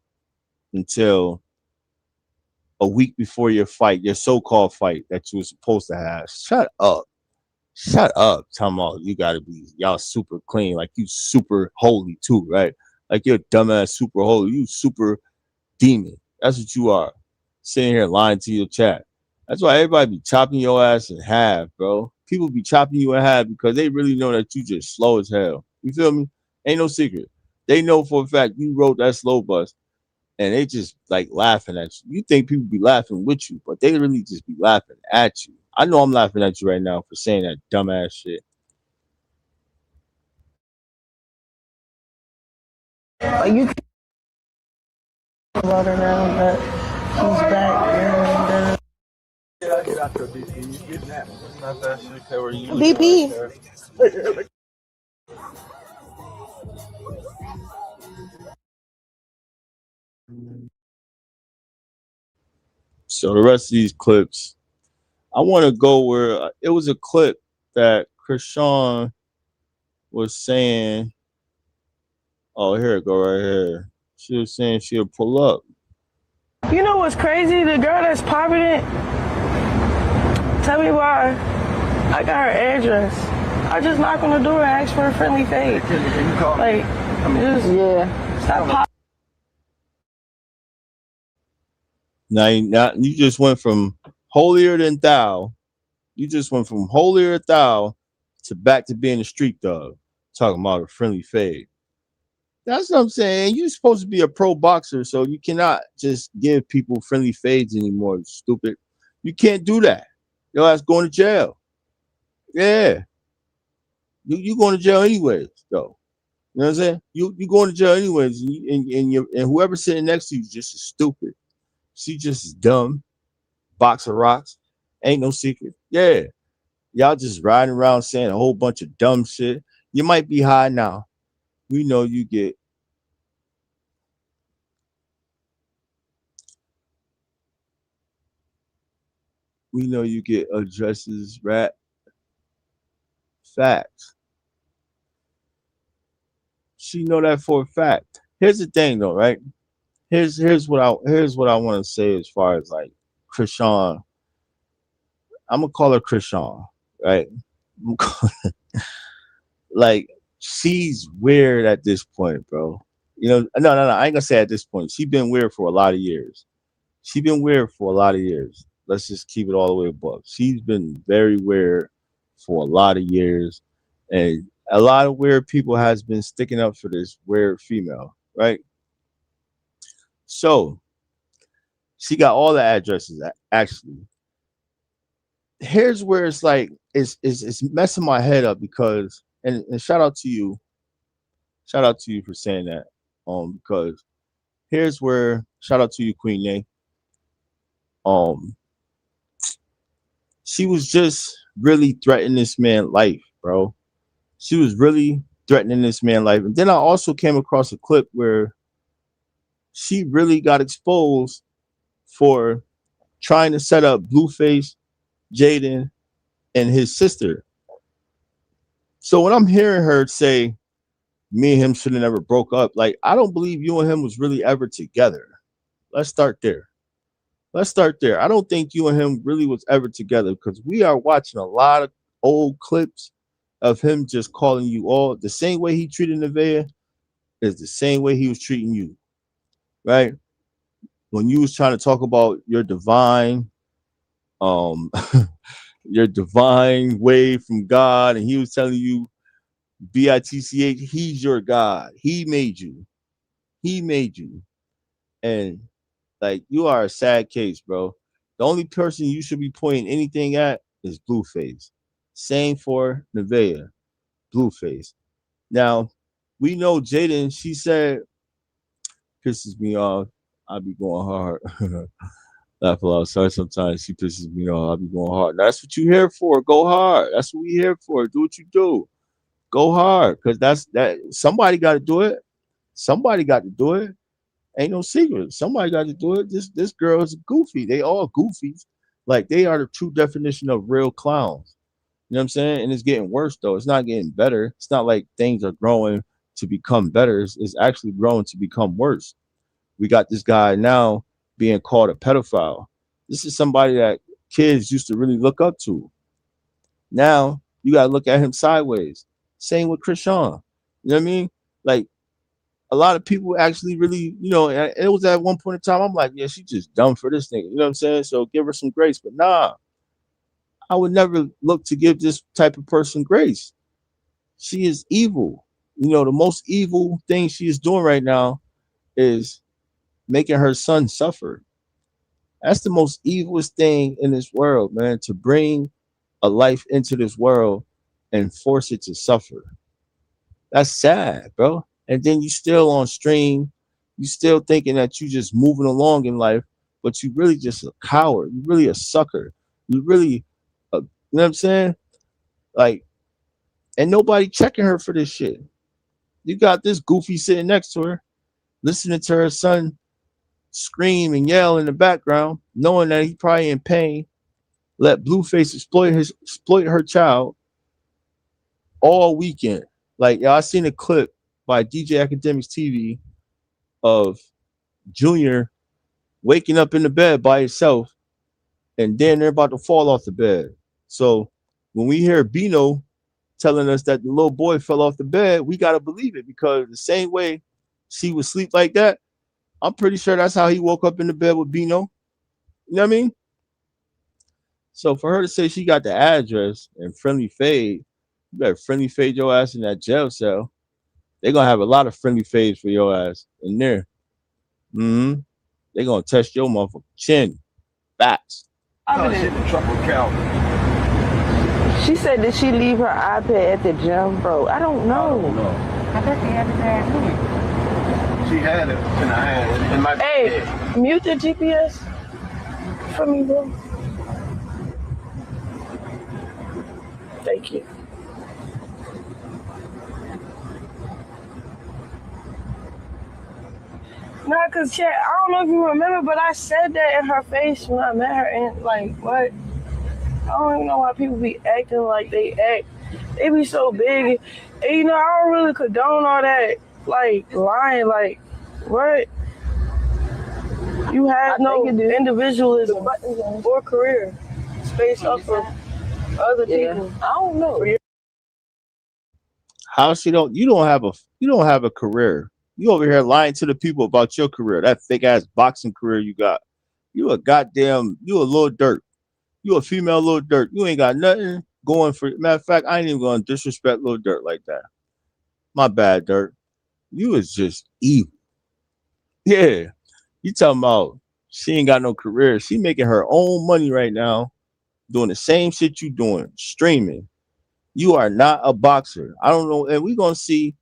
S1: until a week before your fight, your so-called fight that you were supposed to have. Shut up. Talking about you gotta be y'all super clean, like you super holy too, right? Like you're dumbass super holy, you super demon. That's what you are. Sitting here lying to your chat. That's why everybody be chopping your ass in half, bro. People be chopping you in half because they really know that you just slow as hell. You feel me? Ain't no secret. They know for a fact you wrote that slow bus and they just like laughing at you. You think people be laughing with you, but they really just be laughing at you. I know I'm laughing at you right now for saying that dumbass shit.
S5: Like you can about her now that he's back and
S6: Get out there, BP. You getting that? It's not that shit, okay, where you
S5: BP.
S1: So the rest of these clips, I want to go where it was a clip that Krishan was saying. Oh, here it go right here. She was saying she'll pull up.
S5: You know what's crazy? The girl that's popping it, tell me why. I got her address. I just knock on the door and ask for a friendly fade. Like, just, yeah. Stop popping.
S1: Now you just went from holier than thou. You just went from holier than thou to back to being a street dog. Talking about a friendly fade. That's what I'm saying. You're supposed to be a pro boxer, so you cannot just give people friendly fades anymore. Stupid. You can't do that. Your ass going to jail. Yeah. You going to jail anyways, though. You know what I'm saying? You going to jail anyways, and whoever's sitting next to you is just as stupid. She just is dumb. Box of rocks. Ain't no secret. Yeah. Y'all just riding around saying a whole bunch of dumb shit. You might be high now. We know you get addresses, rat facts. She know that for a fact. Here's the thing though, right? Here's what I want to say as far as like Krishan. I'm gonna call her Krishan, right? Like she's weird at this point, bro. You know, no, I ain't gonna say at this point. She's been weird for a lot of years. Let's just keep it all the way above. She's been very weird for a lot of years, and a lot of weird people has been sticking up for this weird female, right? So she got all the addresses. Actually, here's where it's like it's messing my head up because and shout out to you for saying that because here's where shout out to you, Queen Nay. She was just really threatening this man's life, bro. She was really threatening this man's life. And then I also came across a clip where she really got exposed for trying to set up Blueface, Jaden, and his sister. So when I'm hearing her say, me and him should have never broke up, like, I don't believe you and him was really ever together. Let's start there. I don't think you and him really was ever together because we are watching a lot of old clips of him just calling you all the same way he treated Nevaeh is the same way he was treating you, right? When you was trying to talk about your divine, um, your divine way from God, and he was telling you, bitch, he's your God. He made you. He made you. And like you are a sad case, bro. The only person you should be pointing anything at is Blueface. Same for Nevaeh, Blueface. Now, we know Jaden, she said, pisses me off. I be going hard. Laugh a lot. Sorry, sometimes she pisses me off. I be going hard. That's what you here for. Go hard. That's what we here for. Do what you do. Go hard. Cause that's that somebody gotta do it. Somebody got to do it. Ain't no secret. Somebody got to do it. This girl is goofy. They all goofies. Like they are the true definition of real clowns. You know what I'm saying? And it's getting worse though. It's not getting better. It's not like things are growing to become better. It's actually growing to become worse. We got this guy now being called a pedophile. This is somebody that kids used to really look up to. Now you gotta look at him sideways. Same with Krishan. You know what I mean? Like a lot of people actually really, it was at one point in time, I'm like, yeah, she's just dumb for this nigga. You know what I'm saying? So give her some grace. But nah, I would never look to give this type of person grace. She is evil. The most evil thing she is doing right now is making her son suffer. That's the most evilest thing in this world, man, to bring a life into this world and force it to suffer. That's sad, bro. And then you still on stream, you still thinking that you just moving along in life, but you really just a coward. You really a sucker. You really, you know what I'm saying? Like, and nobody checking her for this shit. You got this goofy sitting next to her, listening to her son scream and yell in the background, knowing that he probably in pain. Let Blueface exploit her child all weekend. Like, I seen a clip by DJ Academics TV of Junior waking up in the bed by himself, and then they're about to fall off the bed. So when we hear Bino telling us that the little boy fell off the bed, we gotta believe it, because the same way she would sleep like that, I'm pretty sure that's how he woke up in the bed with Bino. You know what I mean? So for her to say she got the address and friendly fade, you better friendly fade your ass in that jail cell. They're gonna have a lot of friendly fades for your ass in there. Mm-hmm. They're gonna test your motherfucking chin. Facts.
S5: She said that she leave her iPad at the gym, bro. I don't know.
S10: I bet they had it there at home.
S6: She had it, and I had it in my
S5: Hey,
S6: bed.
S5: mute the GPS for me, bro. Thank you. Nah, cause chat, I don't know if you remember, but I said that in her face when I met her, and like, what? I don't even know why people be acting like they act. They be so big, and I don't really condone all that, like lying, like what? You have no individualism or career. It's based off of other people. I don't know.
S1: How she don't? You don't have a career. You over here lying to the people about your career. That fake ass boxing career you got. You a little dirt. You a female little dirt. You ain't got nothing going for. Matter of fact, I ain't even gonna disrespect little dirt like that. My bad, dirt. You is just evil. Yeah. You talking about she ain't got no career. She making her own money right now, doing the same shit you doing, streaming. You are not a boxer. I don't know. And we're gonna see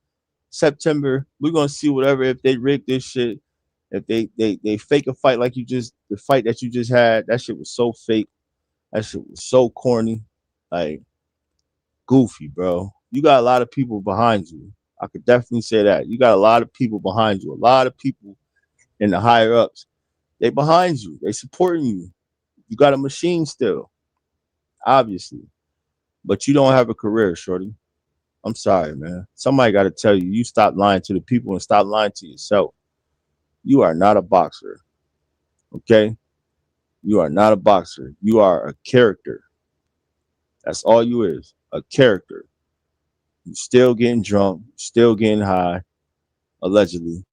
S1: September. We're gonna see whatever, if they rig this shit, if they fake a fight like the fight that you just had. That shit was so fake. That shit was so corny. Like goofy, bro. You got a lot of people behind you. I could definitely say that. You got a lot of people behind you. A lot of people in the higher ups. They behind you. They supporting you. You got a machine still, obviously. But you don't have a career, shorty. I'm sorry, man. Somebody got to tell you, you stop lying to the people and stop lying to yourself. You are not a boxer. Okay? You are not a boxer. You are a character. That's all you is. A character. You still getting drunk, still getting high, allegedly.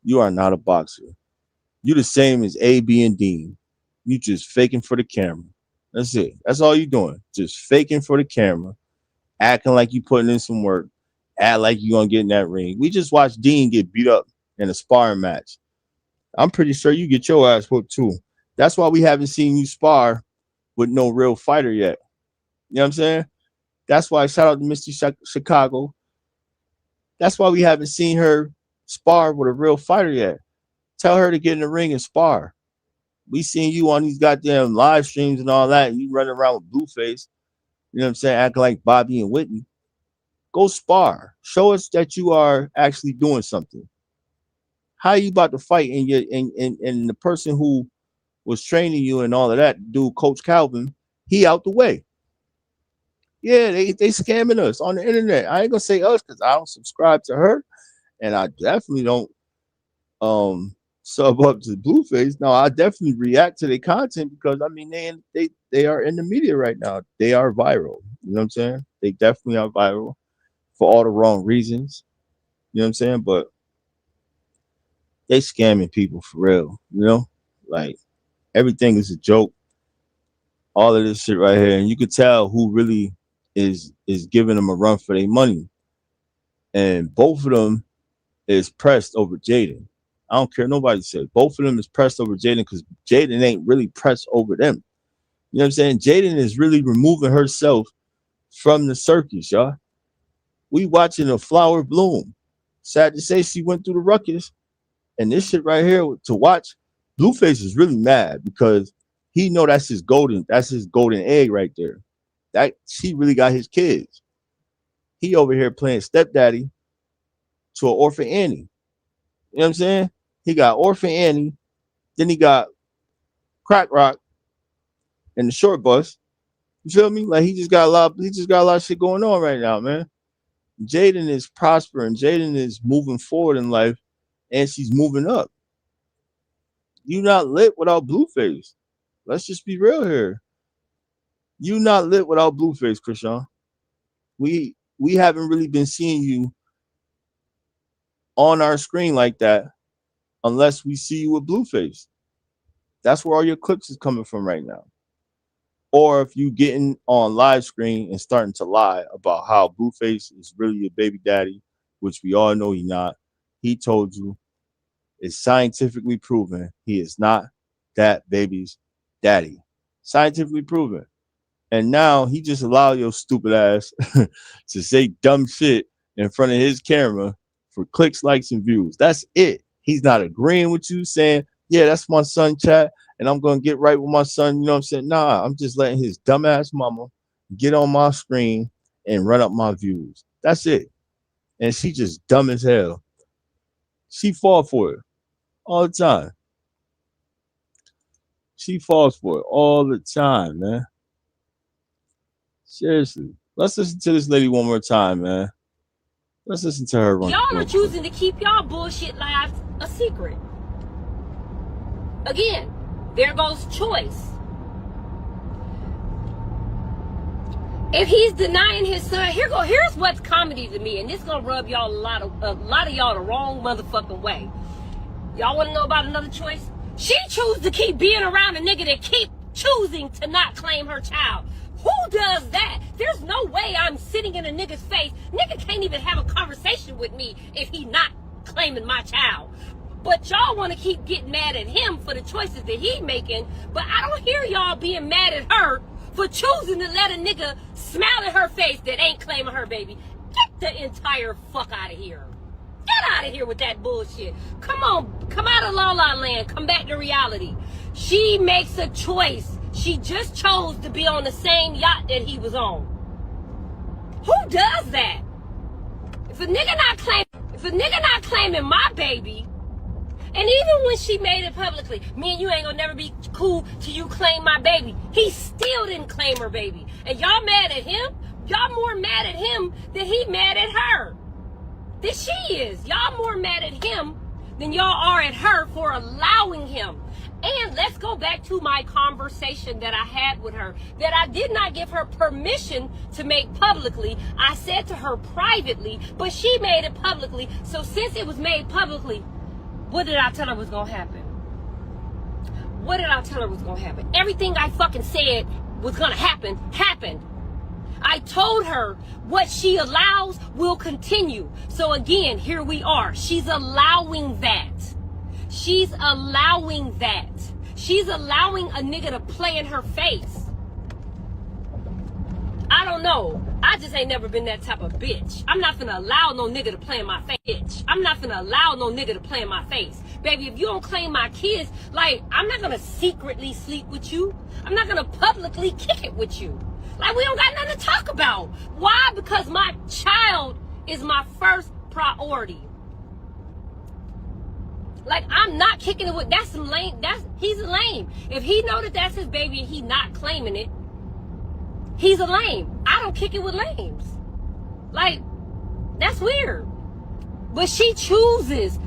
S1: You are not a boxer. You the same as A, B, and Dean. You just faking for the camera. That's it. That's all you doing. Just faking for the camera, acting like you putting in some work, act like you gonna get in that ring. We just watched Dean get beat up in a sparring match. I'm pretty sure you get your ass whooped too. That's why we haven't seen you spar with no real fighter yet. You know what I'm saying? That's why, shout out to Misty Chicago. That's why we haven't seen her spar with a real fighter yet. Tell her to get in the ring and spar. We seen you on these goddamn live streams and all that, and you running around with Blueface. You know what I'm saying? Acting like Bobby and Whitney. Go spar. Show us that you are actually doing something. How you about to fight and the person who was training you and all of that, dude, Coach Calvin, he out the way. Yeah, they scamming us on the internet. I ain't gonna say us because I don't subscribe to her, and I definitely don't sub up to Blueface. No, I definitely react to their content because I mean they are in the media right now. They are viral. You know what I'm saying? They definitely are viral for all the wrong reasons. You know what I'm saying? But they scamming people for real. You know, like everything is a joke. All of this shit right here, and you could tell who really is giving them a run for their money. And both of them is pressed over Jaden. I don't care nobody said. Both of them is pressed over Jaden because Jaden ain't really pressed over them. You know what I'm saying? Jaden is really removing herself from the circus, y'all. We watching a flower bloom. Sad to say she went through the ruckus. And this shit right here to watch, Blueface is really mad because he know that's his golden egg right there. That she really got his kids. He over here playing stepdaddy to an orphan Annie. You know what I'm saying? He got orphan Annie, then he got Crack Rock and the short bus. You feel me? Like he just got a lot of shit going on right now, man. Jaden is prospering. Jaden is moving forward in life, and she's moving up. You not lit without Blueface. Let's just be real here. You not lit without Blueface, Krishan. We haven't really been seeing you on our screen like that unless we see you with Blueface. That's where all your clips is coming from right now. Or if you getting on live screen and starting to lie about how Blueface is really your baby daddy, which we all know he not. He told you it's scientifically proven he is not that baby's daddy. Scientifically proven. And now he just allowed your stupid ass to say dumb shit in front of his camera for clicks, likes, and views. That's it. He's not agreeing with you saying, yeah, that's my son, chat, and I'm going to get right with my son. You know what I'm saying? Nah, I'm just letting his dumbass mama get on my screen and run up my views. That's it. And she just dumb as hell. She falls for it all the time. She falls for it all the time, man. Seriously. Let's listen to this lady one more time, man. Let's listen to her run.
S11: Y'all are choosing to keep y'all bullshit lives a secret. Again, there goes choice. If he's denying his son, here's what's comedy to me, and this gonna rub y'all a lot of y'all the wrong motherfucking way. Y'all wanna know about another choice? She chooses to keep being around a nigga that keep choosing to not claim her child. Who does that? There's no way I'm sitting in a nigga's face. Nigga can't even have a conversation with me if he not claiming my child. But y'all want to keep getting mad at him for the choices that he making, but I don't hear y'all being mad at her for choosing to let a nigga smile at her face that ain't claiming her baby. Get the entire fuck out of here. Get out of here with that bullshit. Come on, come out of La La Land, come back to reality. She makes a choice. She just chose to be on the same yacht that he was on. Who does that? If a nigga not claiming my baby, and even when she made it publicly, me and you ain't gonna never be cool till you claim my baby. He still didn't claim her baby. And y'all mad at him? Y'all more mad at him than he mad at her. Than she is. Y'all more mad at him than y'all are at her for allowing him. And saying? Let's go back to my conversation that I had with her, that I did not give her permission to make publicly. I said to her privately, but she made it publicly. So since it was made publicly, what did I tell her was gonna happen? What did I tell her was gonna happen? Everything I fucking said was gonna happen, happened. I told her what she allows will continue. So again, here we are. She's allowing that. She's allowing that. She's allowing a nigga to play in her face. I don't know. I just ain't never been that type of bitch. I'm not finna allow no nigga to play in my face. I'm not finna allow no nigga to play in my face. Baby, if you don't claim my kids, like, I'm not gonna secretly sleep with you. I'm not gonna publicly kick it with you. Like, we don't got nothing to talk about. Why? Because my child is my first priority. Like, I'm not kicking it with, that's some lame, he's a lame. If he know that that's his baby and he not claiming it, he's a lame. I don't kick it with lames. Like, that's weird. But she chooses,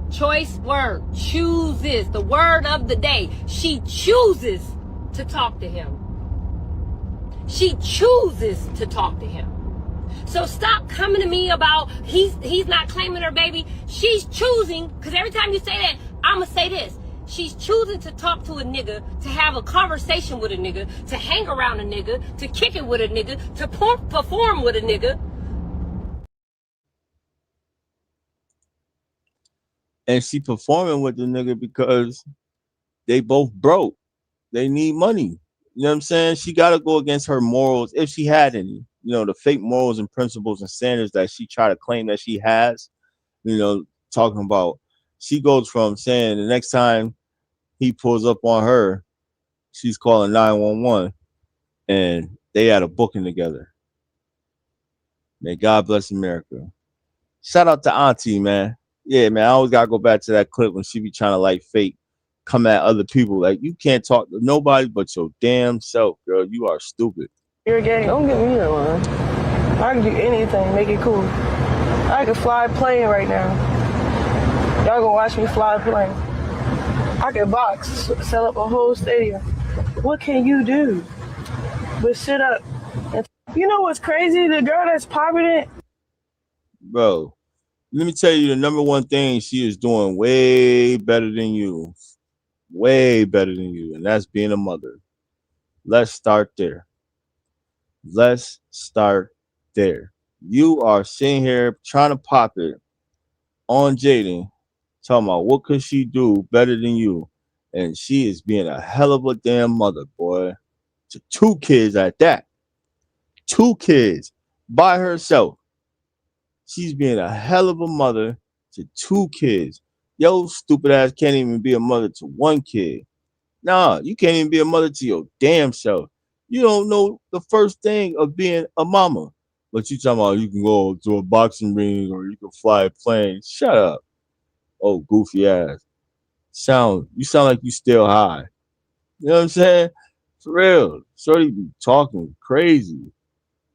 S11: choice word, chooses, the word of the day. She chooses to talk to him. She chooses to talk to him. So stop coming to me about he's not claiming her baby. She's choosing, because every time you say that, I'ma say this. She's choosing to talk to a nigga, to have a conversation with a nigga, to hang around a nigga, to kick it with a nigga, to perform with a nigga.
S1: And she performing with the nigga because they both broke. They need money. You know what I'm saying? She got to go against her morals, if she had any. You know, the fake morals and principles and standards that she try to claim that she has. You know, talking about, she goes from saying the next time he pulls up on her, she's calling 911, and they had a booking together. May God bless America. Shout out to Auntie, man. Yeah, man, I always gotta go back to that clip when she be trying to like fake come at other people. Like, you can't talk to nobody but your damn self, girl. You are stupid.
S5: You're gay. Don't get me that one. I can do anything, make it cool. I can fly a plane right now. Y'all gonna watch me fly a plane. I can box, sell up a whole stadium. What can you do but sit up? And you know what's crazy? The girl that's popping it.
S1: Bro, let me tell you the number one thing she is doing way better than you. Way better than you. And that's being a mother. Let's start there. Let's start there. You are sitting here trying to pop it on Jaden, talking about what could she do better than you. And she is being a hell of a damn mother, boy. To 2 kids at that. 2 kids by herself. She's being a hell of a mother to 2 kids. Yo, stupid ass can't even be a mother to 1 kid. Nah, you can't even be a mother to your damn self. You don't know the first thing of being a mama. But you talking about you can go to a boxing ring or you can fly a plane. Shut up. Oh, goofy ass. You sound like you still high. You know what I'm saying? For real. Shorty be talking crazy.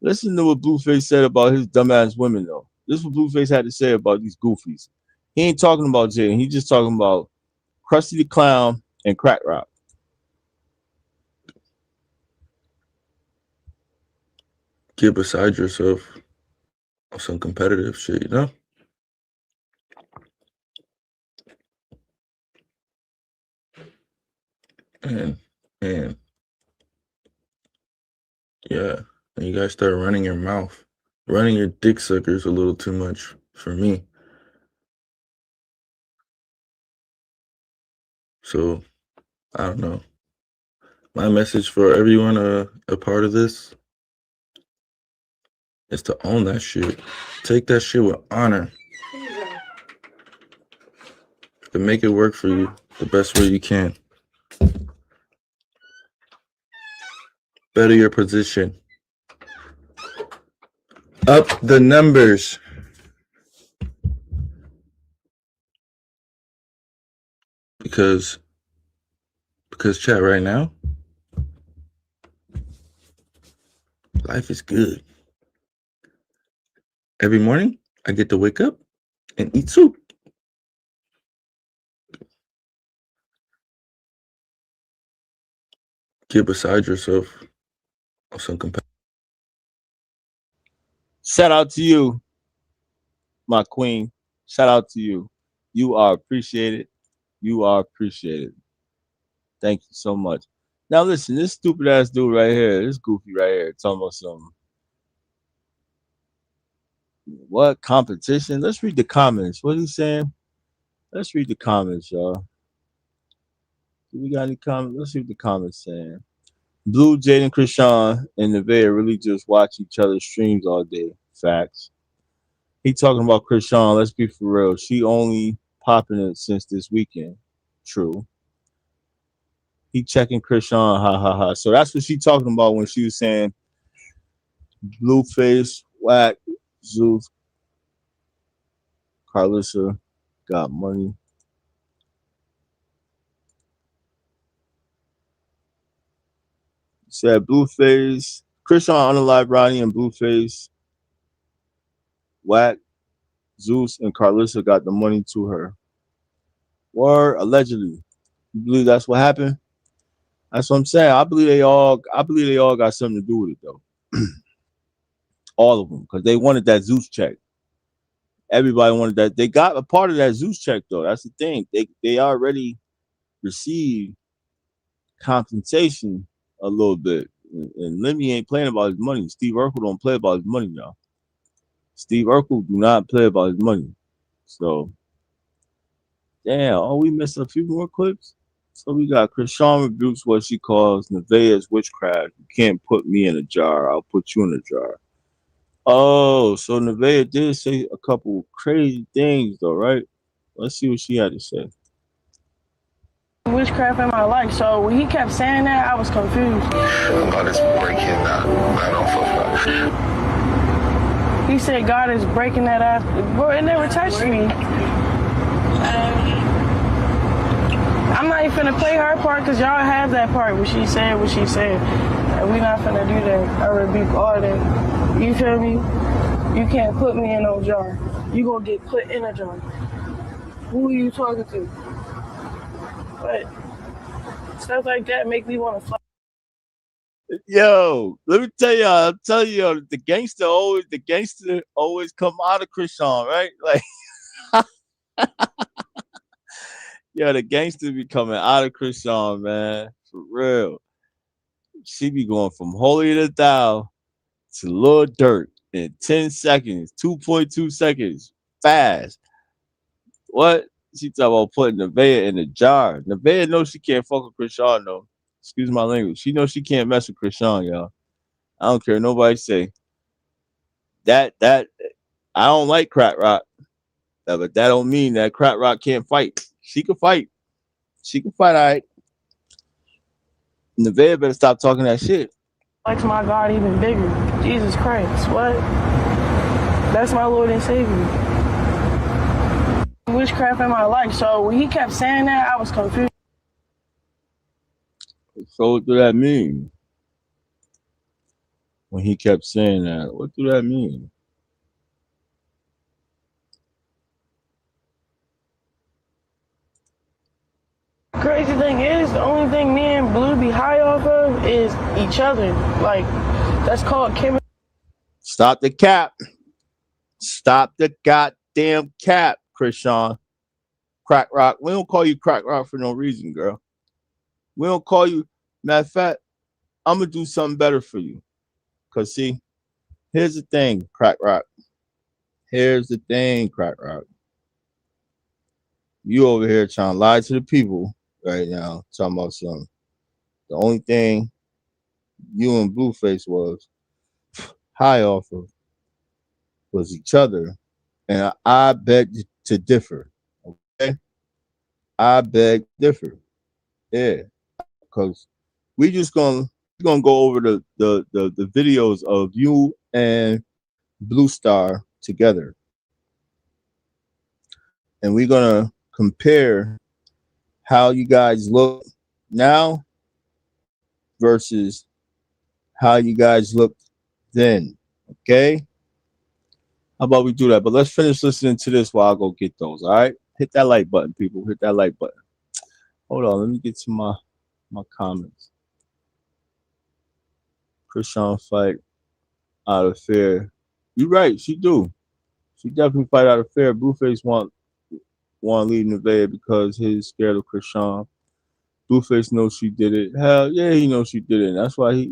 S1: Listen to what Blueface said about his dumbass women, though. This is what Blueface had to say about these goofies. He ain't talking about Jaden. He just talking about Krusty the Clown and Crack Rock.
S6: Get beside yourself on some competitive shit, you know? And yeah, and you guys start running your mouth. Running your dick suckers a little too much for me. So, I don't know. My message for everyone a part of this is to own that shit. Take that shit with honor. And make it work for you the best way you can. Better your position. Up the numbers. Because chat right now, life is good. Every morning, I get to wake up and eat soup. Get beside yourself. Some compassion.
S1: Shout out to you, my queen. Shout out to you. You are appreciated. You are appreciated. Thank you so much. Now listen, this stupid ass dude right here, this goofy right here, talking about some what competition? Let's read the comments. What he saying? Let's read the comments, y'all. Do we got any comments? Let's see what the comments saying. Blue, Jaden, Krishan, and Nevaeh really just watch each other's streams all day. Facts. He talking about Krishan. Let's be for real. She only popping it since this weekend. True. He checking Krishan. Ha ha ha. So that's what she talking about when she was saying Blueface, Whack, Zeus, Carlissa got money. Said Blueface, Krishan on the live Ronnie and Blueface, Whack, Zeus, and Carlissa got the money to her. Or allegedly. You believe that's what happened? That's what I'm saying. I believe they all got something to do with it though. All of them. Because they wanted that Zeus check. Everybody wanted that. They got a part of that Zeus check though. That's the thing. They already received compensation a little bit. And Lemmy ain't playing about his money. Steve Urkel don't play about his money now. Steve Urkel do not play about his money. So, damn. Oh, we missed a few more clips. So we got Krishan rebukes what she calls Nevaeh's witchcraft. You can't put me in a jar. I'll put you in a jar. Oh, so Nevaeh did say a couple crazy things though, right? Let's see what she had to say.
S5: Witchcraft in my life. So when he kept saying that, I was confused.
S6: God is breaking that off of her.
S5: He said God is breaking that off. Bro, it never touched me. I'm not even finna play her part because y'all have that part where she said what she said. And we not finna do that. I rebuke all that. You feel me? You can't put me in no jar. You gonna get put in a jar. Who are you talking to? But stuff like that make me want to fly.
S1: Yo, let me tell y'all. I'm telling you, the gangster always come out of Krishan, right? Like, yo, the gangster be coming out of Krishan, man, for real. She be going from holier than thou to Lil Durk in 10 seconds, 2.2 seconds, fast. What? She talking about putting Nevaeh in a jar. Nevaeh knows she can't fuck with Krishan, though. Excuse my language. She knows she can't mess with Krishan, y'all. I don't care. Nobody say that. I don't like Crack Rock, but that don't mean that Crack Rock can't fight. She can fight. She can fight. All right. Nevaeh better stop talking that shit.
S5: Likes my God even bigger. Jesus Christ, what? That's my Lord and Savior. Witchcraft in my life. So when he kept saying that, I was confused.
S1: So what do that mean? When he kept saying that, what do that mean?
S5: Crazy thing is, the only thing me and Blue be high off of is each other. Like, that's called chemistry.
S1: Stop the cap. Stop the goddamn cap, Krishan. Crack Rock. We don't call you Crack Rock for no reason, girl. We don't call you. Matter of fact, I'm going to do something better for you. Because, see, here's the thing, Crack Rock. Here's the thing, Crack Rock. You over here trying to lie to the people right now, talking about something. The only thing you and Blueface was high off of was each other. And I beg to differ. Okay? I beg to differ. Yeah. Because we just gonna go over the videos of you and Blue Star together. And we're gonna compare how you guys look now versus how you guys looked then. Okay? How about we do that? But let's finish listening to this while I go get those. All right? Hit that like button, people. Hit that like button. Hold on, let me get to my comments. Krishan fight out of fear. You're right, she do. She definitely fight out of fear. Blueface want to lead Nevaeh because he's scared of Krishan. Blueface knows she did it. Hell yeah, he knows she did it. That's why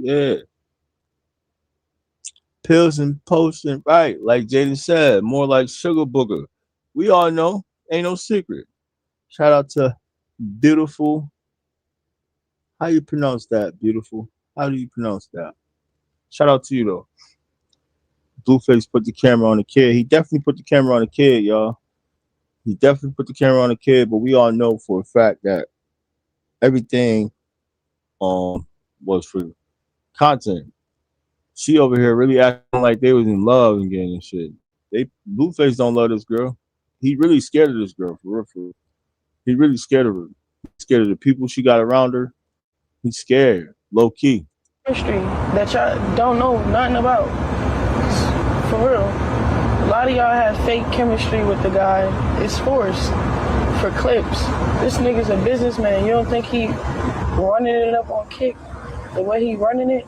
S1: pills and potion, right? Like Jaden said, more like sugar booger. We all know, ain't no secret. Shout out to Beautiful. How you pronounce that? Beautiful. How do you pronounce that? Shout out to you though. Blueface put the camera on the kid. He definitely put the camera on the kid, y'all. He definitely put the camera on the kid, but we all know for a fact that everything was for content. She over here really acting like they was in love again and shit. They Blueface don't love this girl. He really scared of this girl for real. For real. He really scared of her. He's scared of the people she got around her. He's scared, low key.
S5: History that y'all don't know nothing about. For real. A lot of y'all have fake chemistry with the guy. It's forced for clips. This nigga's a businessman. You don't think he running it up on Kick the way he running it?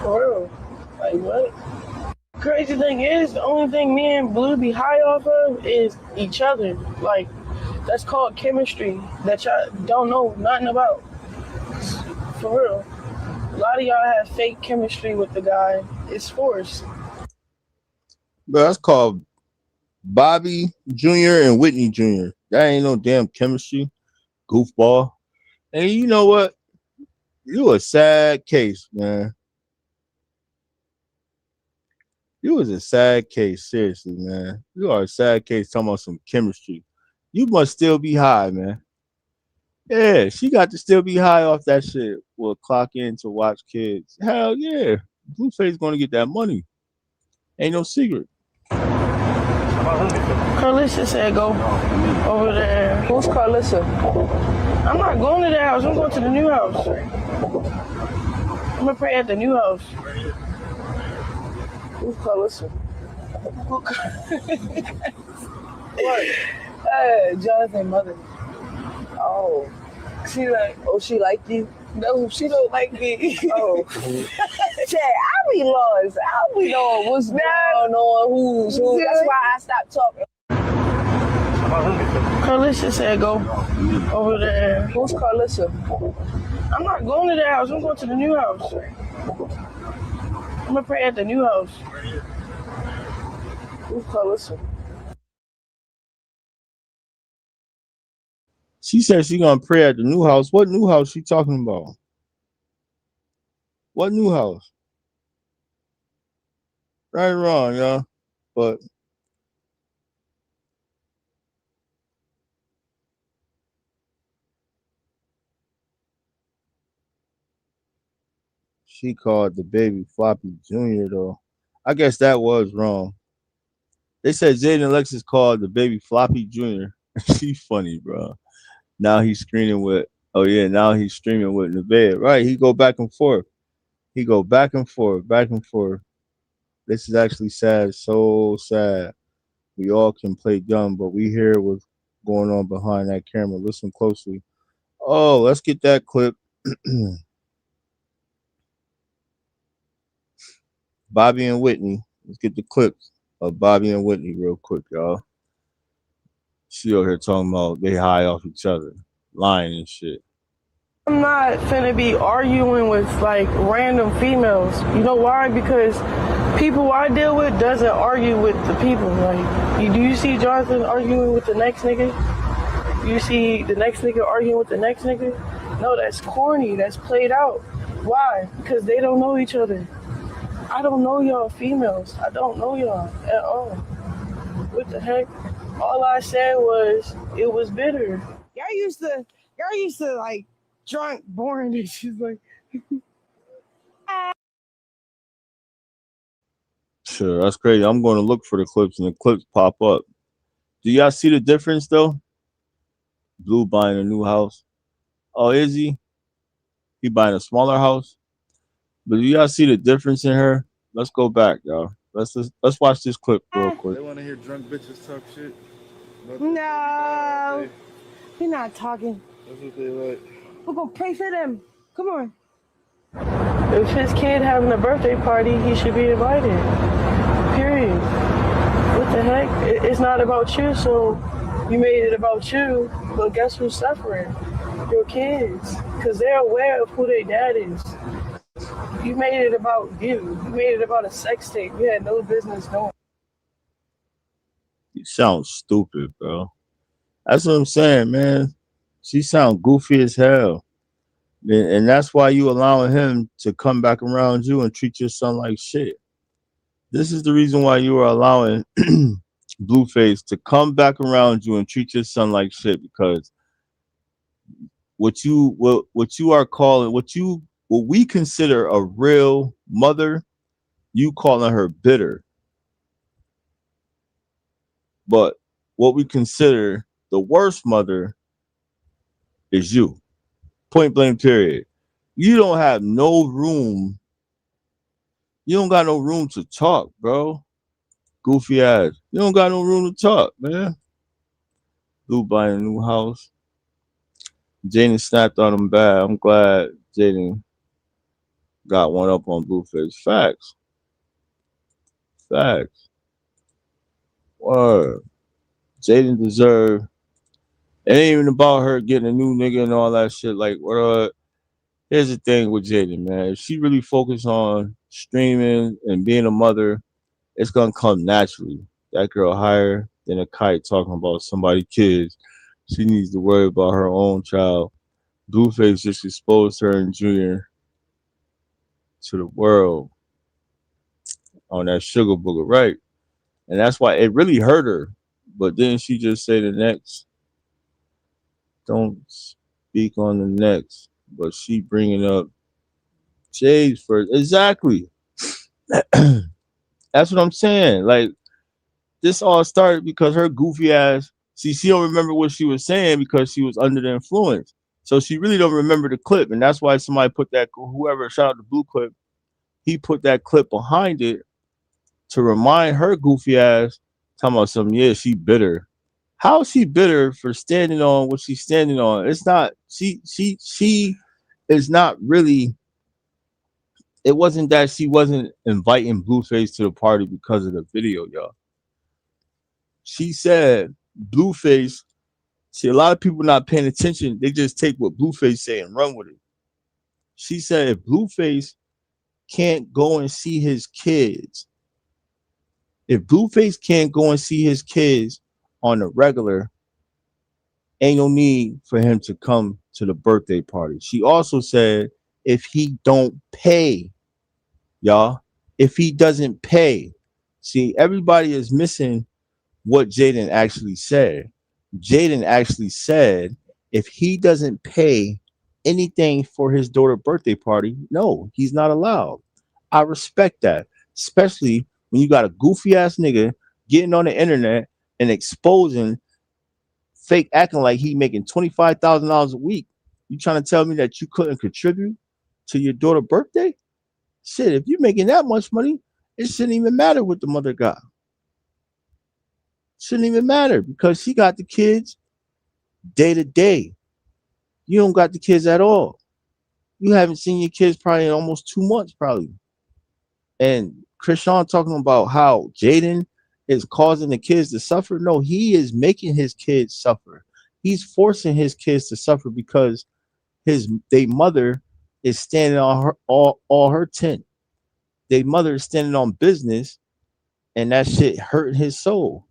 S5: For real. Like what? Crazy thing is, the only thing me and Blue be high off of is each other. Like, that's called chemistry that y'all don't know nothing about. For real. A lot of y'all have fake chemistry with the guy. It's forced.
S1: But that's called Bobby Jr. and Whitney Jr. That ain't no damn chemistry. Goofball. And you know what? You a sad case, man. You was a sad case, seriously, man. You are a sad case talking about some chemistry. You must still be high, man. Yeah, she got to still be high off that shit. Will clock in to watch kids. Hell yeah. Blueface gonna get that money. Ain't no secret.
S5: Carlissa said go over there.
S9: Who's Carlissa?
S5: I'm not going to that house. I'm going to the new house. I'm gonna pray at the new house.
S9: Who's Carlissa?
S5: What?
S9: Jonathan's mother. Oh. She like you?
S5: No, she don't like me.
S9: Oh. Chad, I be lost. I be knowing what's going on, who's who. That's why I stopped talking.
S5: Carlissa said go over there.
S9: Who's Carlissa?
S5: I'm not going to that house. I'm going to the new house. I'm gonna pray at the new house.
S9: Who's Carlissa?
S1: She said she gonna pray at the new house. What new house she talking about? What new house? Right or wrong, y'all. But she called the baby Floppy Jr. though. I guess that was wrong. They said Jaden Alexis called the baby Floppy Jr. She funny, bro. Now he's streaming with Nevaeh. Right. He go back and forth. Back and forth. This is actually sad, so sad. We all can play dumb, but we hear what's going on behind that camera. Listen closely. Oh, let's get that clip. Bobby and Whitney. Let's get the clips of Bobby and Whitney real quick, y'all. She over here talking about they high off each other, lying and shit.
S5: I'm not finna be arguing with like random females. You know why? Because people I deal with doesn't argue with the people. Like, do you see Jonathan arguing with the next nigga? You see the next nigga arguing with the next nigga? No, that's corny. That's played out. Why? Because they don't know each other. I don't know y'all females. I don't know y'all at all. What the heck? All I said was it was bitter. Y'all used to like drunk, boring, and she's like.
S1: Sure, that's crazy. I'm going to look for the clips and the clips pop up. Do y'all see the difference though? Blue buying a new house. Oh, is he? He buying a smaller house. But do y'all see the difference in her? Let's go back, y'all. Let's watch this clip real quick.
S12: They want to hear drunk bitches talk shit.
S5: No, you're not talking.
S12: That's what they like.
S5: We're gonna pray for them. Come on. If his kid having a birthday party, he should be invited. Period. What the heck? It's not about you, so you made it about you, but guess who's suffering? Your kids, because they're aware of who their dad is. You made it about you. You made it about a sex tape. You had no business doing.
S1: You sound stupid, bro. That's what I'm saying, man. She sound goofy as hell. And that's why you allowing him to come back around you and treat your son like shit. This is the reason why you are allowing Blueface to come back around you and treat your son like shit, because what you are calling, what we consider a real mother, you calling her bitter. But what we consider the worst mother is you. Point blank period. You don't have no room. You don't got no room to talk, bro. Goofy ass. You don't got no room to talk, man. Blue buying a new house. Jaden snapped on him bad. I'm glad Jaden got one up on Blueface. Facts. Facts. Word. Jaden deserved. It ain't even about her getting a new nigga and all that shit. Like, what? Here's the thing with Jaden, man. If she really focused on streaming and being a mother, it's gonna come naturally. That girl higher than a kite talking about somebody's kids. She needs to worry about her own child. Blueface just exposed her and Junior to the world on that sugar booger, right? And that's why it really hurt her. But then she just say the next. Don't speak on the next. But she bringing up Jay's first. Exactly. That's what I'm saying. Like, this all started because her goofy ass. See, she don't remember what she was saying because she was under the influence. So she really don't remember the clip, and that's why somebody put that. Whoever shout out the Blue clip, he put that clip behind it to remind her goofy ass. Talking about something. Yeah, she bitter. How is she bitter for standing on what she's standing on? It's not. She is not really. It wasn't that she wasn't inviting Blueface to the party because of the video, y'all. She said Blueface. See, a lot of people not paying attention. They just take what Blueface say and run with it. She said if Blueface can't go and see his kids, if Blueface can't go and see his kids on the regular, ain't no need for him to come to the birthday party. She also said if he don't pay, y'all, if he doesn't pay. See, everybody is missing what Jaden actually said. Jaden actually said if he doesn't pay anything for his daughter's birthday party, no, he's not allowed. I respect that, especially when you got a goofy ass nigga getting on the internet and exposing fake, acting like he making $25,000 a week. You trying to tell me that you couldn't contribute to your daughter's birthday? Shit, if you're making that much money, it shouldn't even matter what the mother got. Shouldn't even matter because she got the kids day to day. You don't got the kids at all. You haven't seen your kids probably in almost 2 months, probably. And Krishan talking about how Jaden is causing the kids to suffer. No, he is making his kids suffer. He's forcing his kids to suffer because their mother is standing on her all her tent. Their mother is standing on business, and that shit hurting his soul.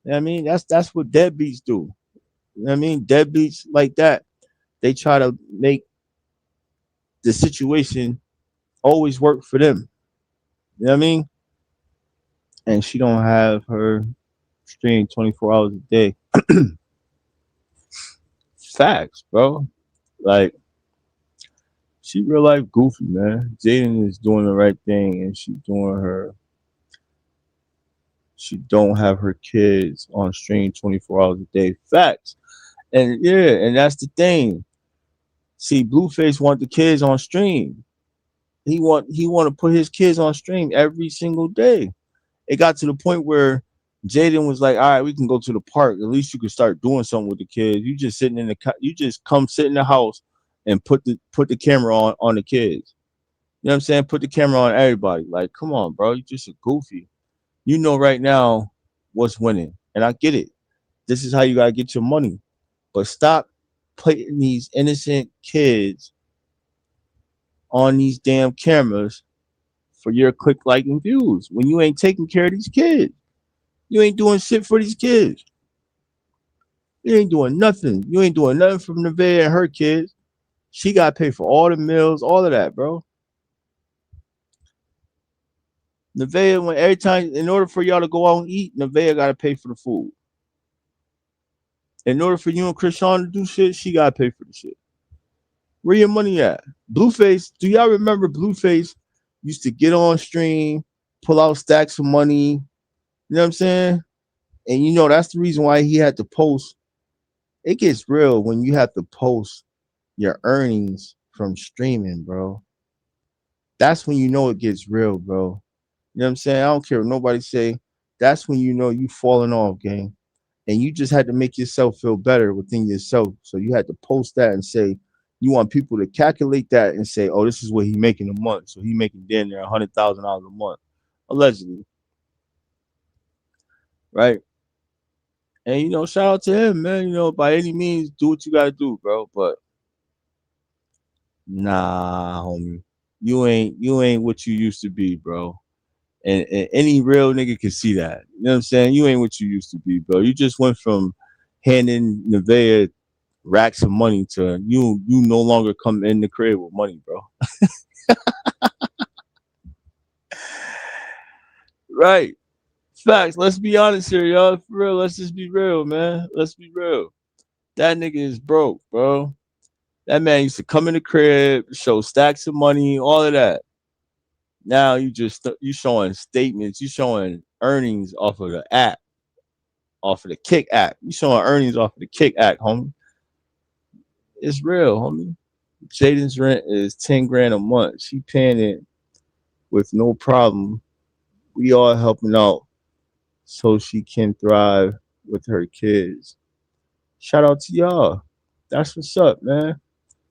S1: You know what I mean? That's what deadbeats do. You know what I mean? Deadbeats like that, they try to make the situation always work for them. You know what I mean? And she don't have her stream 24 hours a day. Facts, bro. Like, she real life goofy, man. Jaden is doing the right thing, and she don't have her kids on stream 24 hours a day. Facts. And yeah, and that's the thing. See, Blueface want the kids on stream. He want to put his kids on stream every single day. It got to the point where Jaden was like, "All right, we can go to the park. At least you can start doing something with the kids. You just come sit in the house and put the camera on the kids." You know what I'm saying? Put the camera on everybody. Like, come on, bro. You just a goofy. You know right now what's winning. And I get it. This is how you gotta get your money. But stop putting these innocent kids on these damn cameras for your click, like, and views when you ain't taking care of these kids. You ain't doing shit for these kids. You ain't doing nothing. You ain't doing nothing for Nevaeh and her kids. She got to pay for all the meals, all of that, bro. Nevaeh, when every time, in order for y'all to go out and eat, Nevaeh got to pay for the food. In order for you and Krishan to do shit, she got to pay for the shit. Where your money at? Blueface, do y'all remember Blueface used to get on stream, pull out stacks of money? You know what I'm saying? And you know, that's the reason why he had to post. It gets real when you have to post your earnings from streaming, bro. That's when you know it gets real, bro. You know what I'm saying? I don't care what nobody say. That's when you know you falling off, gang. And you just had to make yourself feel better within yourself. So you had to post that and say, you want people to calculate that and say, oh, this is what he making a month. So he making damn near $100,000 a month, allegedly. Right? And, you know, shout out to him, man. You know, by any means, do what you got to do, bro. But nah, homie. You ain't what you used to be, bro. And any real nigga can see that. You know what I'm saying? You ain't what you used to be, bro. You just went from handing Nevaeh racks of money to you no longer come in the crib with money, bro. Right. Facts. Let's be honest here, y'all. For real, let's just be real, man. Let's be real. That nigga is broke, bro. That man used to come in the crib, show stacks of money, all of that. Now you showing statements, you showing earnings off of the app, off of the Kick app. You showing earnings off of the Kick app, homie. It's real, homie. Jaden's rent is 10 grand a month. She paying it with no problem. We all helping out so she can thrive with her kids. Shout out to y'all. That's what's up, man.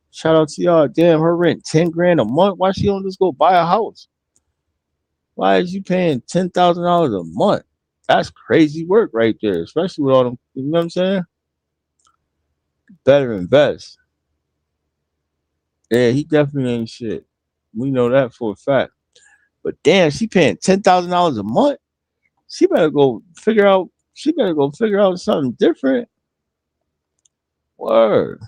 S1: Shout out to y'all. Damn, her rent 10 grand a month. Why she don't just go buy a house? Why is you paying $10,000 a month? That's crazy work right there, especially with all them. You know what I'm saying? Better invest. Yeah, he definitely ain't shit. We know that for a fact. But damn, she paying $10,000 a month. She better go figure out. She better go figure out something different. Word.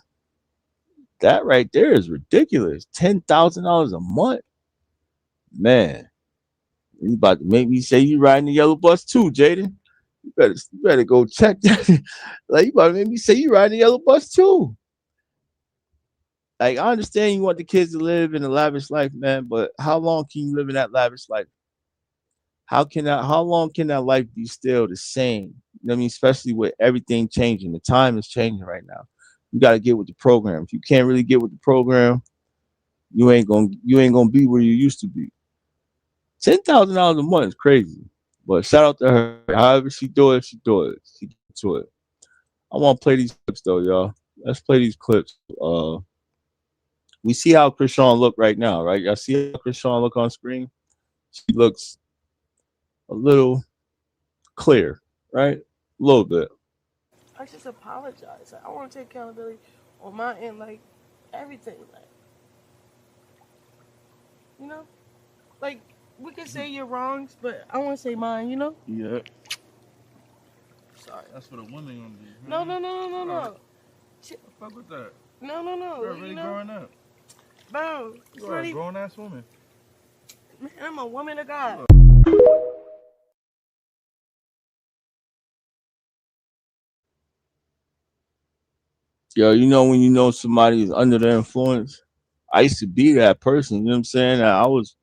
S1: That right there is ridiculous. $10,000 a month, man. You about to make me say you riding the yellow bus too, Jaden. You better go check that. Like, you about to make me say you riding the yellow bus too. Like, I understand you want the kids to live in a lavish life, man, but how long can you live in that lavish life? How long can that life be still the same? You know what I mean? Especially with everything changing. The time is changing right now. You gotta get with the program. If you can't really get with the program, you ain't gonna be where you used to be. $10,000 a month is crazy. But shout out to her. However she do it, she do it. She get to it. I want to play these clips though, y'all. Let's play these clips. We see how Krishan look right now, right? Y'all see how Krishan look on screen? She looks a little clear, right? A little bit.
S5: I just apologize. I want to take accountability on my end, like everything, like you know, like we can say your wrongs, but I want to say mine. You know.
S1: Yeah.
S5: Sorry.
S12: That's what a woman gonna do.
S5: No.
S12: Fuck with that.
S5: No.
S12: You're already growing up.
S5: Bro,
S12: You are a grown ass woman.
S5: Man, I'm a woman of God.
S1: Yo, you know when you know somebody is under the influence? I used to be that person, you know what I'm saying? I was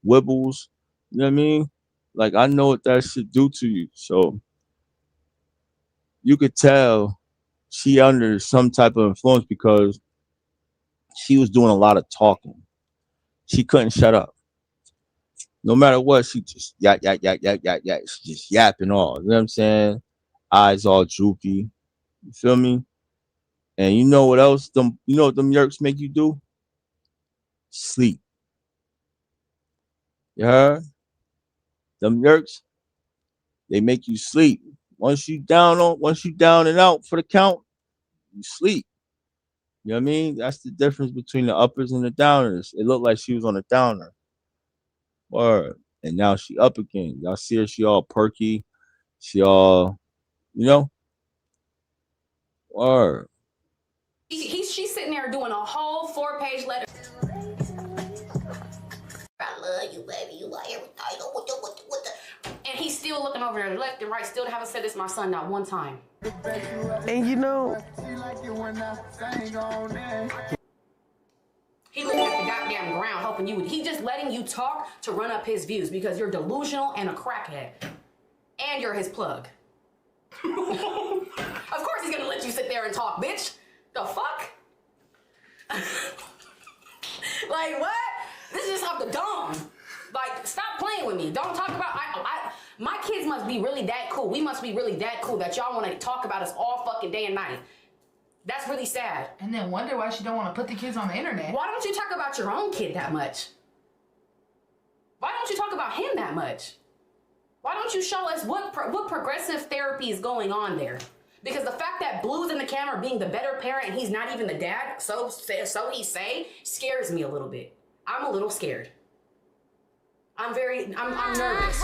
S1: wibbles, you know what I mean? Like, I know what that should do to you. So you could tell she under some type of influence because she was doing a lot of talking. She couldn't shut up. No matter what, she just yak. She just yapping all. You know what I'm saying? Eyes all droopy. You feel me? And you know what else? You know what them yerks make you do? Sleep. You heard? Them yerks, they make you sleep. Once you down and out for the count, you sleep. You know what I mean? That's the difference between the uppers and the downers. It looked like she was on a downer. Word. And now she up again. Y'all see her, she all perky. She all, you know? Word.
S13: She's sitting there doing a whole 4-page letter. I love you, baby. You like everything. And he's still looking over there left and right. Still haven't said this to my son not one time.
S5: And you know,
S13: he looking at the goddamn ground hoping you would. He just letting you talk to run up his views because you're delusional and a crackhead. And you're his plug. Of course he's gonna let you sit there and talk, bitch. The fuck? Like, what? This is just off the dome. Like, stop playing with me. Don't talk about, my kids must be really that cool. We must be really that cool that y'all want to talk about us all fucking day and night. That's really sad.
S10: And then wonder why she don't want to put the kids on the internet.
S13: Why don't you talk about your own kid that much? Why don't you talk about him that much? Why don't you show us what progressive therapy is going on there? Because the fact that Blue's in the camera being the better parent and he's not even the dad, so he say, scares me a little bit. I'm a little scared. I'm nervous.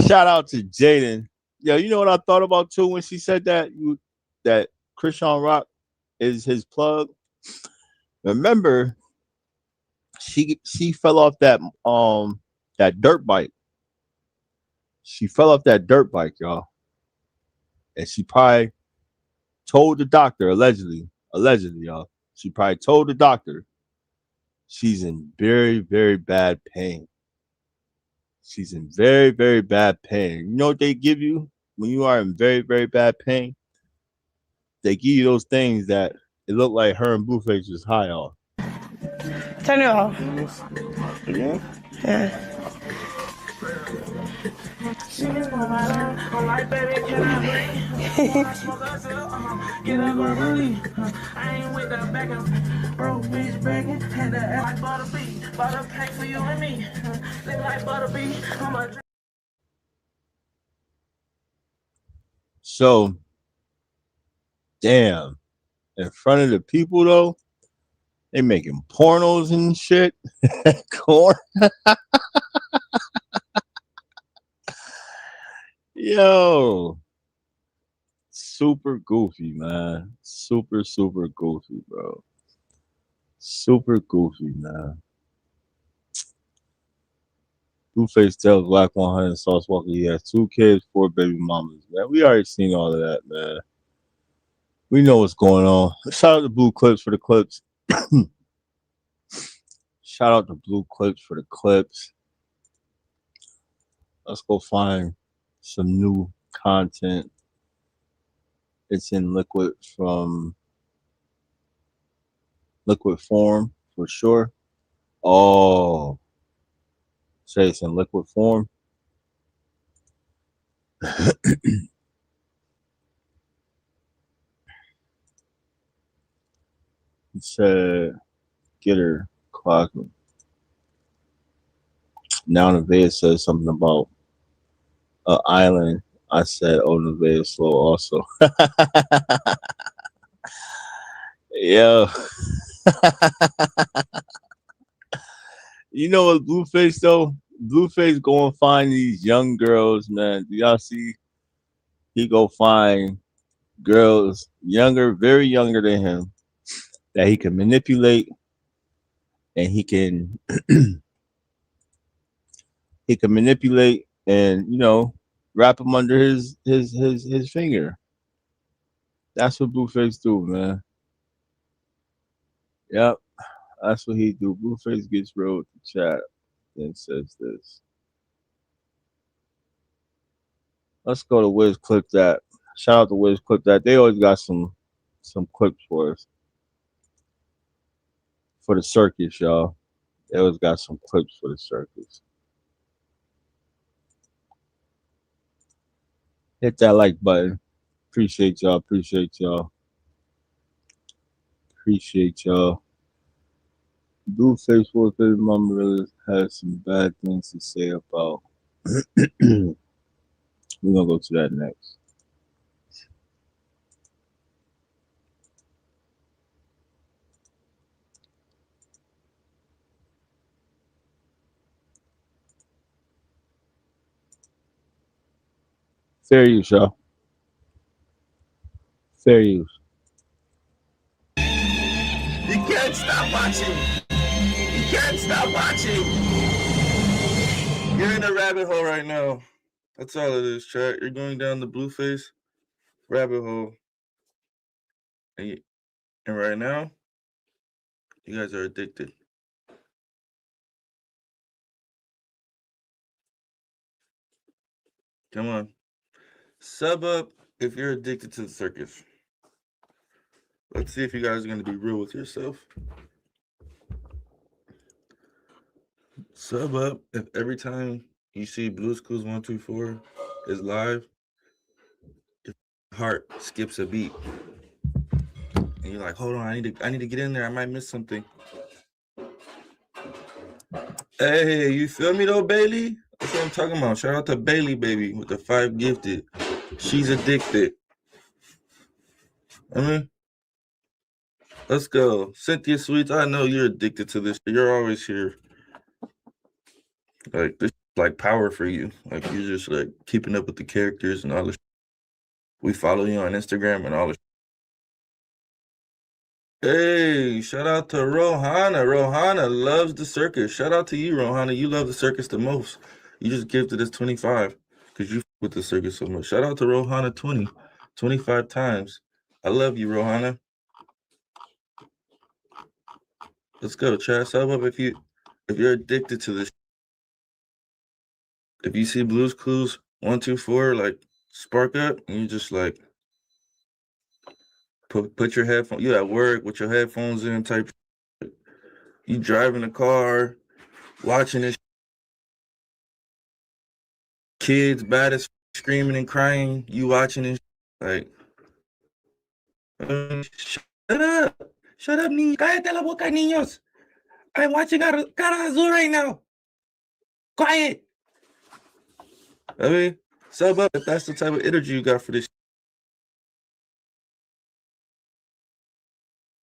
S1: Shout out to Jaden. Yo, you know what I thought about too when she said that Christian Rock is his plug? Remember, she fell off that dirt bike. She fell off that dirt bike, y'all. And she probably told the doctor, allegedly, y'all. She probably told the doctor she's in very, very bad pain. She's in very, very bad pain. You know what they give you when you are in very, very bad pain? They give you those things that it looked like her and Blueface was high off.
S5: Turn it off.
S1: Again?
S5: Yeah.
S1: So, damn. In front of the people, though, they making pornos and shit. Corn. Yo. Super goofy, man. Super, super goofy, bro. Super goofy, man. Blueface tells Black 100 Sauce Walker he has 2 kids, 4 baby mamas. Man, we already seen all of that, man. We know what's going on. Shout out to Blue Clips for the clips. Shout out to Blue Clips for the clips. Let's go find some new content. It's in liquid form for sure. Oh. Say it's in liquid form. It said, get her clocking. Now Nevaeh says something about an island. I said, oh, Nevaeh is slow also. Yo. You know what, Blueface, though? Blueface go and find these young girls, man. Do y'all see? He go find girls younger, very younger than him, that he can manipulate, and he can manipulate and, you know, wrap him under his finger. That's what Blueface do, man. Yep, that's what he do. Blueface gets real with the chat and says this. Let's go to Wiz Clip That. Shout out to Wiz Clip That. They always got some clips for us. For the circus, y'all. They always got some clips for the circus. Hit that like button. Appreciate y'all. Appreciate y'all. Appreciate y'all. Blueface was his mom really has some bad things to say about. We're gonna go to that next. Fair use, y'all. Fair use.
S6: You can't stop watching. You can't stop watching.
S12: You're in a rabbit hole right now. That's all it is, chat. You're going down the Blueface rabbit hole. And right now, you guys are addicted. Come on. Sub up if you're addicted to the circus. Let's see if you guys are going to be real with yourself. Sub up if every time you see Blue's Clues 124 is live, your heart skips a beat. And you're like, hold on, I need to get in there. I might miss something. Hey, you feel me though, Bailey? That's what I'm talking about. Shout out to Bailey, baby, with the 5 gifted. She's addicted. I mean, let's go. Cynthia Sweets, I know you're addicted to this. You're always here. Like, this is like power for you. Like, you're just like keeping up with the characters and all this. We follow you on Instagram and all this. Hey, shout out to Rohana. Rohana loves the circus. Shout out to you, Rohana. You love the circus the most. You just gifted us 25 because you f- with the circus so much. Shout out to Rohana 25 times. I love you, Rohana. Let's go, chat. Sub up if you're addicted to this. If you see Blue's Clues 124 like spark up and you just like put your headphones, you at work with your headphones in type, you driving a car, watching this, kids bad as screaming and crying, you watching this, like, shut up, niños, cállate la boca, niños. I'm watching Cara Azul right now. Quiet. I mean, sub up if that's the type of energy you got for this.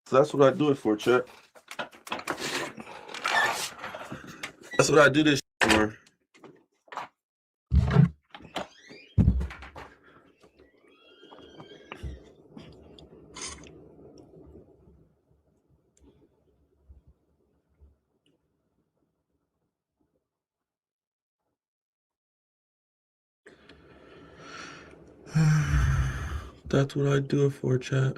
S12: So that's what I do it for, Chuck. That's what I do this for. That's what I do it for, chat.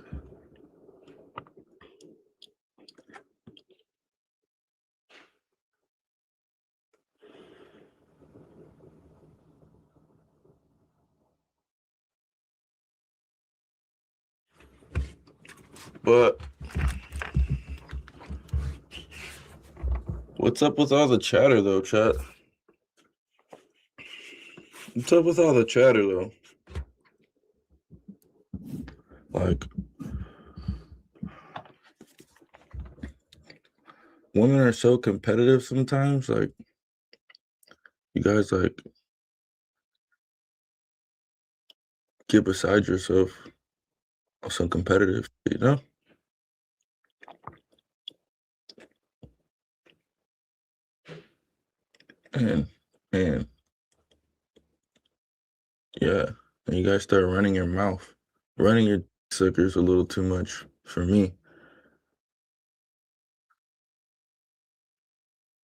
S12: But what's up with all the chatter, though, chat? What's up with all the chatter, though? Like, women are so competitive sometimes. Like, you guys, like, get beside yourself on some competitive, you know? And yeah, and you guys start running your mouth. Running your suckers a little too much for me.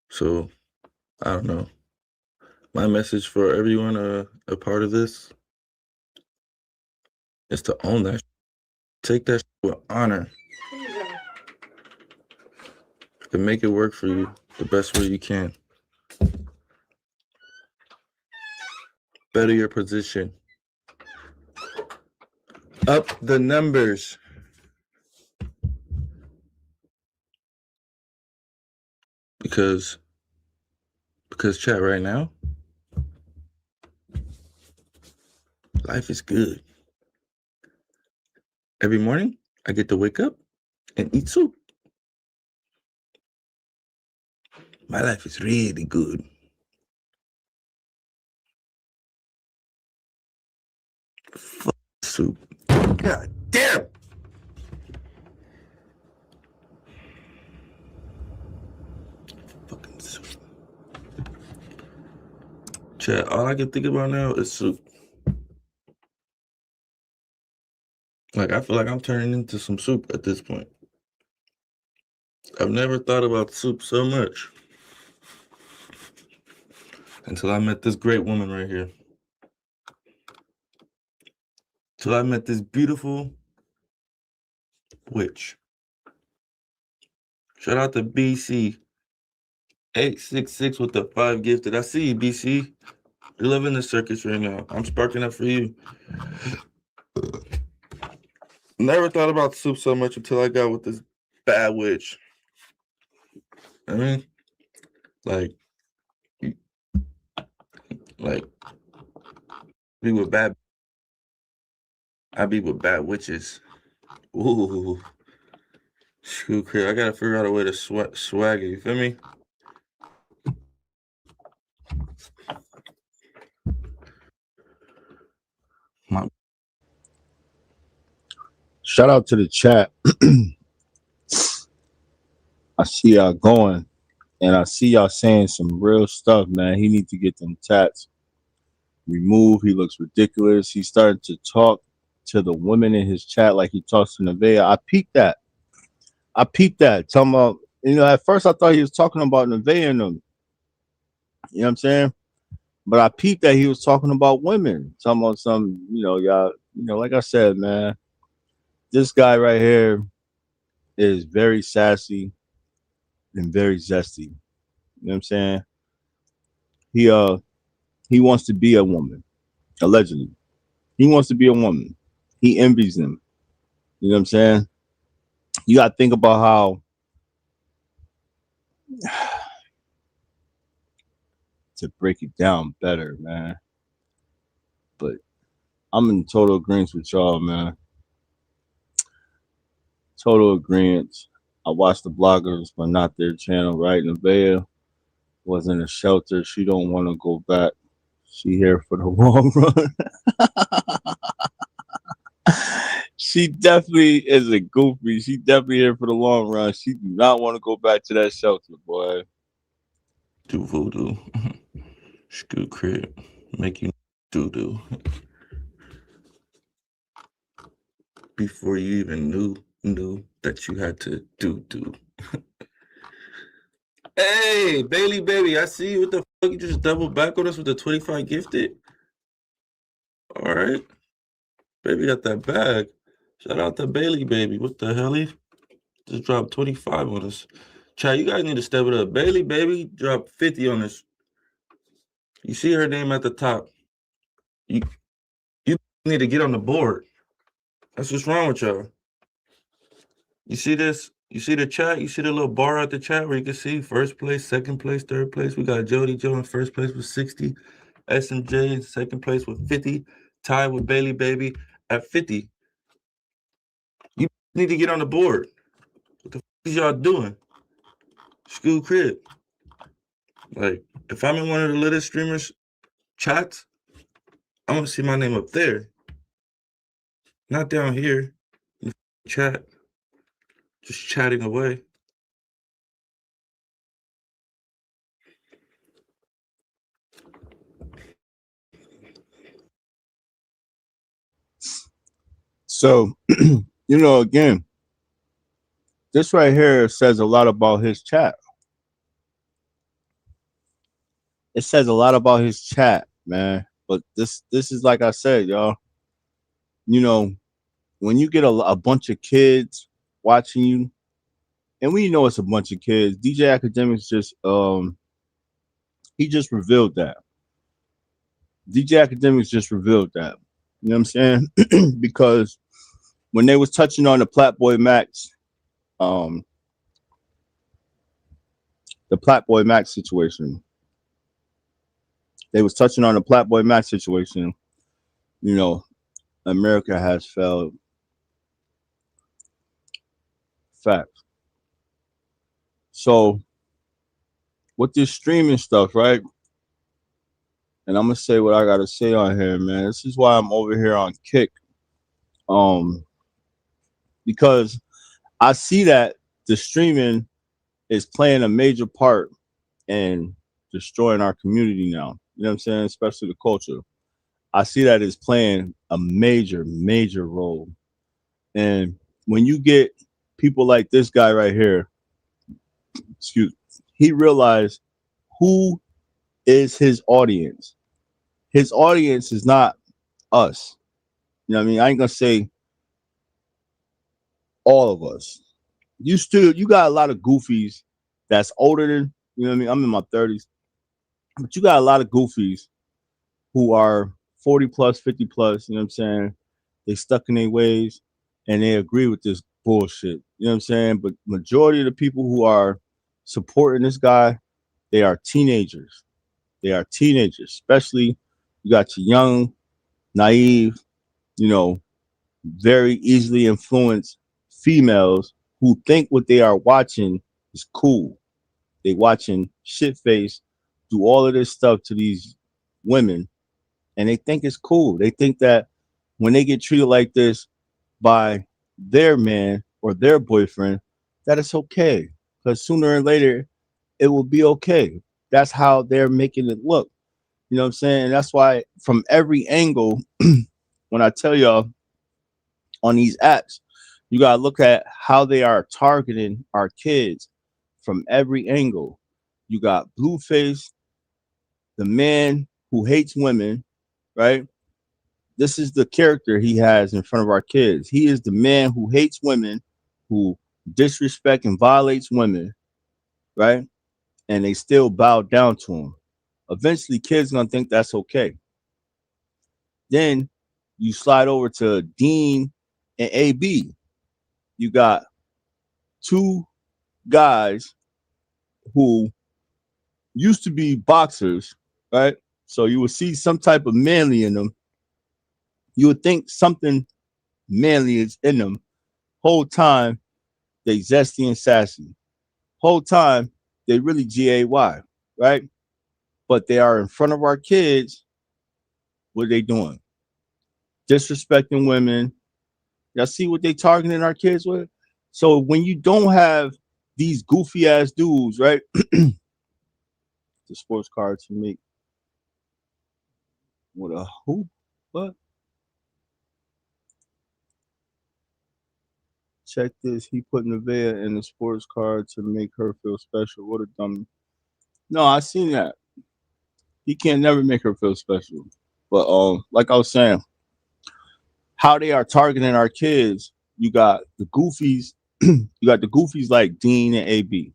S12: So, I don't know. My message for everyone a part of this is to own that. Take that with honor and make it work for you the best way you can. Better your position. Up the numbers. Because chat right now, life is good. Every morning, I get to wake up and eat soup. My life is really good. Fuck soup. God damn. Fucking soup. Chat, all I can think about now is soup. Like, I feel like I'm turning into some soup at this point. I've never thought about soup so much until I met this great woman right here. Till I met this beautiful witch. Shout out to BC 866 with the 5 gifted. I see you, BC. You're living the circus right now. I'm sparking up for you. Never thought about soup so much until I got with this bad witch. I mean, like be with bad. I be with bad witches. Ooh, screw crap. I gotta figure out a way to swag it. You feel me?
S1: Shout out to the chat. I see y'all going, and I see y'all saying some real stuff, man. He needs to get them tats removed. He looks ridiculous. He started to talk to the women in his chat like he talks to Nevaeh. I peeped that. Talking about, at first I thought he was talking about Nevaeh and them. You know what I'm saying? But I peeped that he was talking about women. Talking about some, y'all, like I said, man, this guy right here is very sassy and very zesty. You know what I'm saying? He wants to be a woman, allegedly. He wants to be a woman. He envies them. You know what I'm saying? You gotta think about how to break it down better, man. But I'm in total agreement with y'all, man. Total agreement. I watched the bloggers, but not their channel, right? Nevaeh was in a shelter. She don't want to go back. She here for the long run. She definitely is a goofy. She definitely here for the long run. She do not want to go back to that shelter, boy.
S12: Do voodoo. Screw crib. Make you do. Before you even knew that you had to do. Hey, Bailey, baby, I see you. What the fuck? You just double back on us with the 25 gifted? All right. Baby got that bag. Shout out to Bailey, baby. What the hell? He just dropped 25 on us. Chat, you guys need to step it up. Bailey, baby, dropped 50 on us. You see her name at the top. You need to get on the board. That's what's wrong with y'all. You see this? You see the chat? You see the little bar at the chat where you can see first place, second place, third place? We got Jody Joe in first place with 60. SMJ in second place with 50. Tied with Bailey Baby at 50. You need to get on the board. What the fuck is y'all doing? School crib. Like, if I'm in one of the latest streamers' chats, I want to see my name up there. Not down here in the chat. Just chatting away.
S1: So, again, this right here says a lot about his chat. It says a lot about his chat, man. But this is like I said, y'all. When you get a bunch of kids watching you, and we know it's a bunch of kids. DJ Academics just he just revealed that. DJ Academics just revealed that. You know what I'm saying? Because when they was touching on the Platboy Max, the Platboy Max situation, they was touching on the Platboy Max situation. America has failed. Fact. So with this streaming stuff, right? And I'm gonna say what I gotta say on here, man. This is why I'm over here on Kick. Um, because I see that the streaming is playing a major part in destroying our community now. You know what I'm saying? Especially the culture. I see that it's playing a major, major role. And when you get people like this guy right here, excuse, he realized who is his audience. His audience is not us. You know what I mean? I ain't gonna say all of us. You got a lot of goofies that's older than, you know what I mean? I'm in my 30s, but you got a lot of goofies who are 40 plus, 50 plus, you know what I'm saying? They stuck in their ways and they agree with this bullshit. You know what I'm saying? But majority of the people who are supporting this guy, they are teenagers. They are teenagers, especially you got your young, naive, you know, very easily influenced females who think what they are watching is cool. They watching shit face do all of this stuff to these women and they think it's cool. They think that when they get treated like this by their man or their boyfriend, that it's okay. Because sooner or later, it will be okay. That's how they're making it look. You know what I'm saying? And that's why from every angle, when I tell y'all on these apps, you gotta look at how they are targeting our kids from every angle. You got Blueface, the man who hates women, right? This is the character he has in front of our kids. He is the man who hates women, who disrespect and violates women, right? And they still bow down to him. Eventually, kids gonna think that's okay. Then you slide over to Dean and AB. You got two guys who used to be boxers, right? So you would see some type of manly in them. You would think something manly is in them. Whole time they zesty and sassy. Whole time they really GAY, right? But they are in front of our kids. What are they doing? Disrespecting women. Y'all see what they targeting our kids with? So when you don't have these goofy ass dudes, right? The sports cards to make what a who? What? Check this. He put Nevaeh in the sports card to make her feel special. What a dummy. No, I seen that. He can't never make her feel special. But like I was saying, how they are targeting our kids, you got the goofies, you got the goofies like Dean and AB.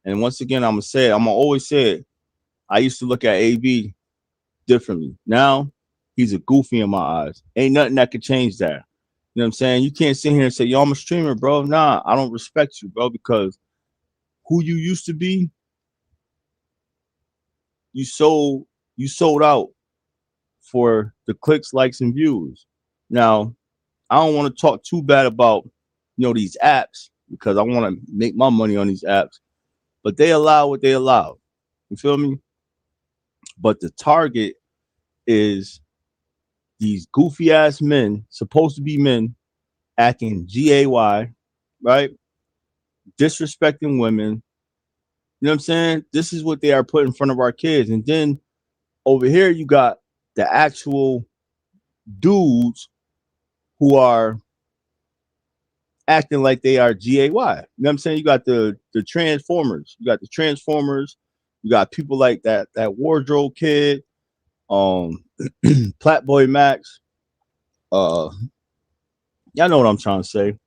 S1: And once again, I'm gonna always say it. I used to look at AB differently. Now he's a goofy in my eyes. Ain't nothing that could change that. You know what I'm saying? You can't sit here and say, yo, I'm a streamer, bro. Nah, I don't respect you, bro, because who you used to be, you sold out for the clicks, likes, and views. Now, I don't want to talk too bad about these apps because I want to make my money on these apps, but they allow what they allow. You feel me? But the target is these goofy ass men, supposed to be men, acting GAY, right? Disrespecting women. You know what I'm saying? This is what they are putting in front of our kids. And then over here, you got the actual dudes who are acting like they are GAY. You know what I'm saying? You got the Transformers. You got the Transformers. You got people like that Wardrobe Kid, Platboy Max. Y'all know what I'm trying to say.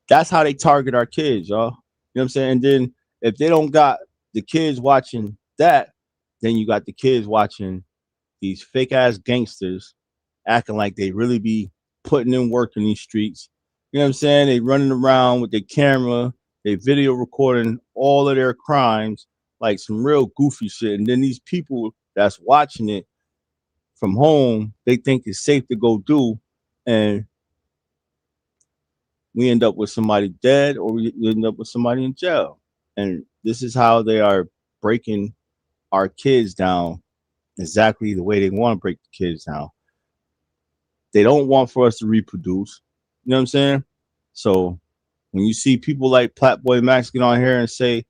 S1: That's how they target our kids, y'all. You know what I'm saying? And then if they don't got the kids watching that, then you got the kids watching these fake ass gangsters acting like they really be putting in work in these streets. You know what I'm saying? They running around with their camera, they video recording all of their crimes, like some real goofy shit. And then these people that's watching it from home, they think it's safe to go do, and we end up with somebody dead or we end up with somebody in jail. And this is how they are breaking our kids down exactly the way they want to break the kids down. They don't want for us to reproduce. You know what I'm saying? So when you see people like Platboy Max get on here and say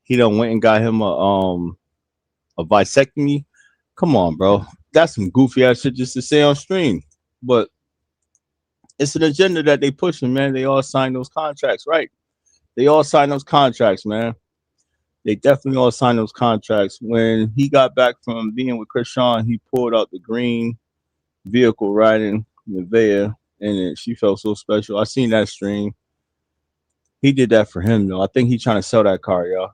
S1: he done went and got him a vasectomy, come on, bro. That's some goofy ass shit just to say on stream. But it's an agenda that they pushing, man. They all signed those contracts, right? They all signed those contracts, man. They definitely all signed those contracts. When he got back from being with Krishan, he pulled out the green vehicle riding Nevaeh, and she felt so special. I seen that stream. He did that for him, though. I think he's trying to sell that car, y'all.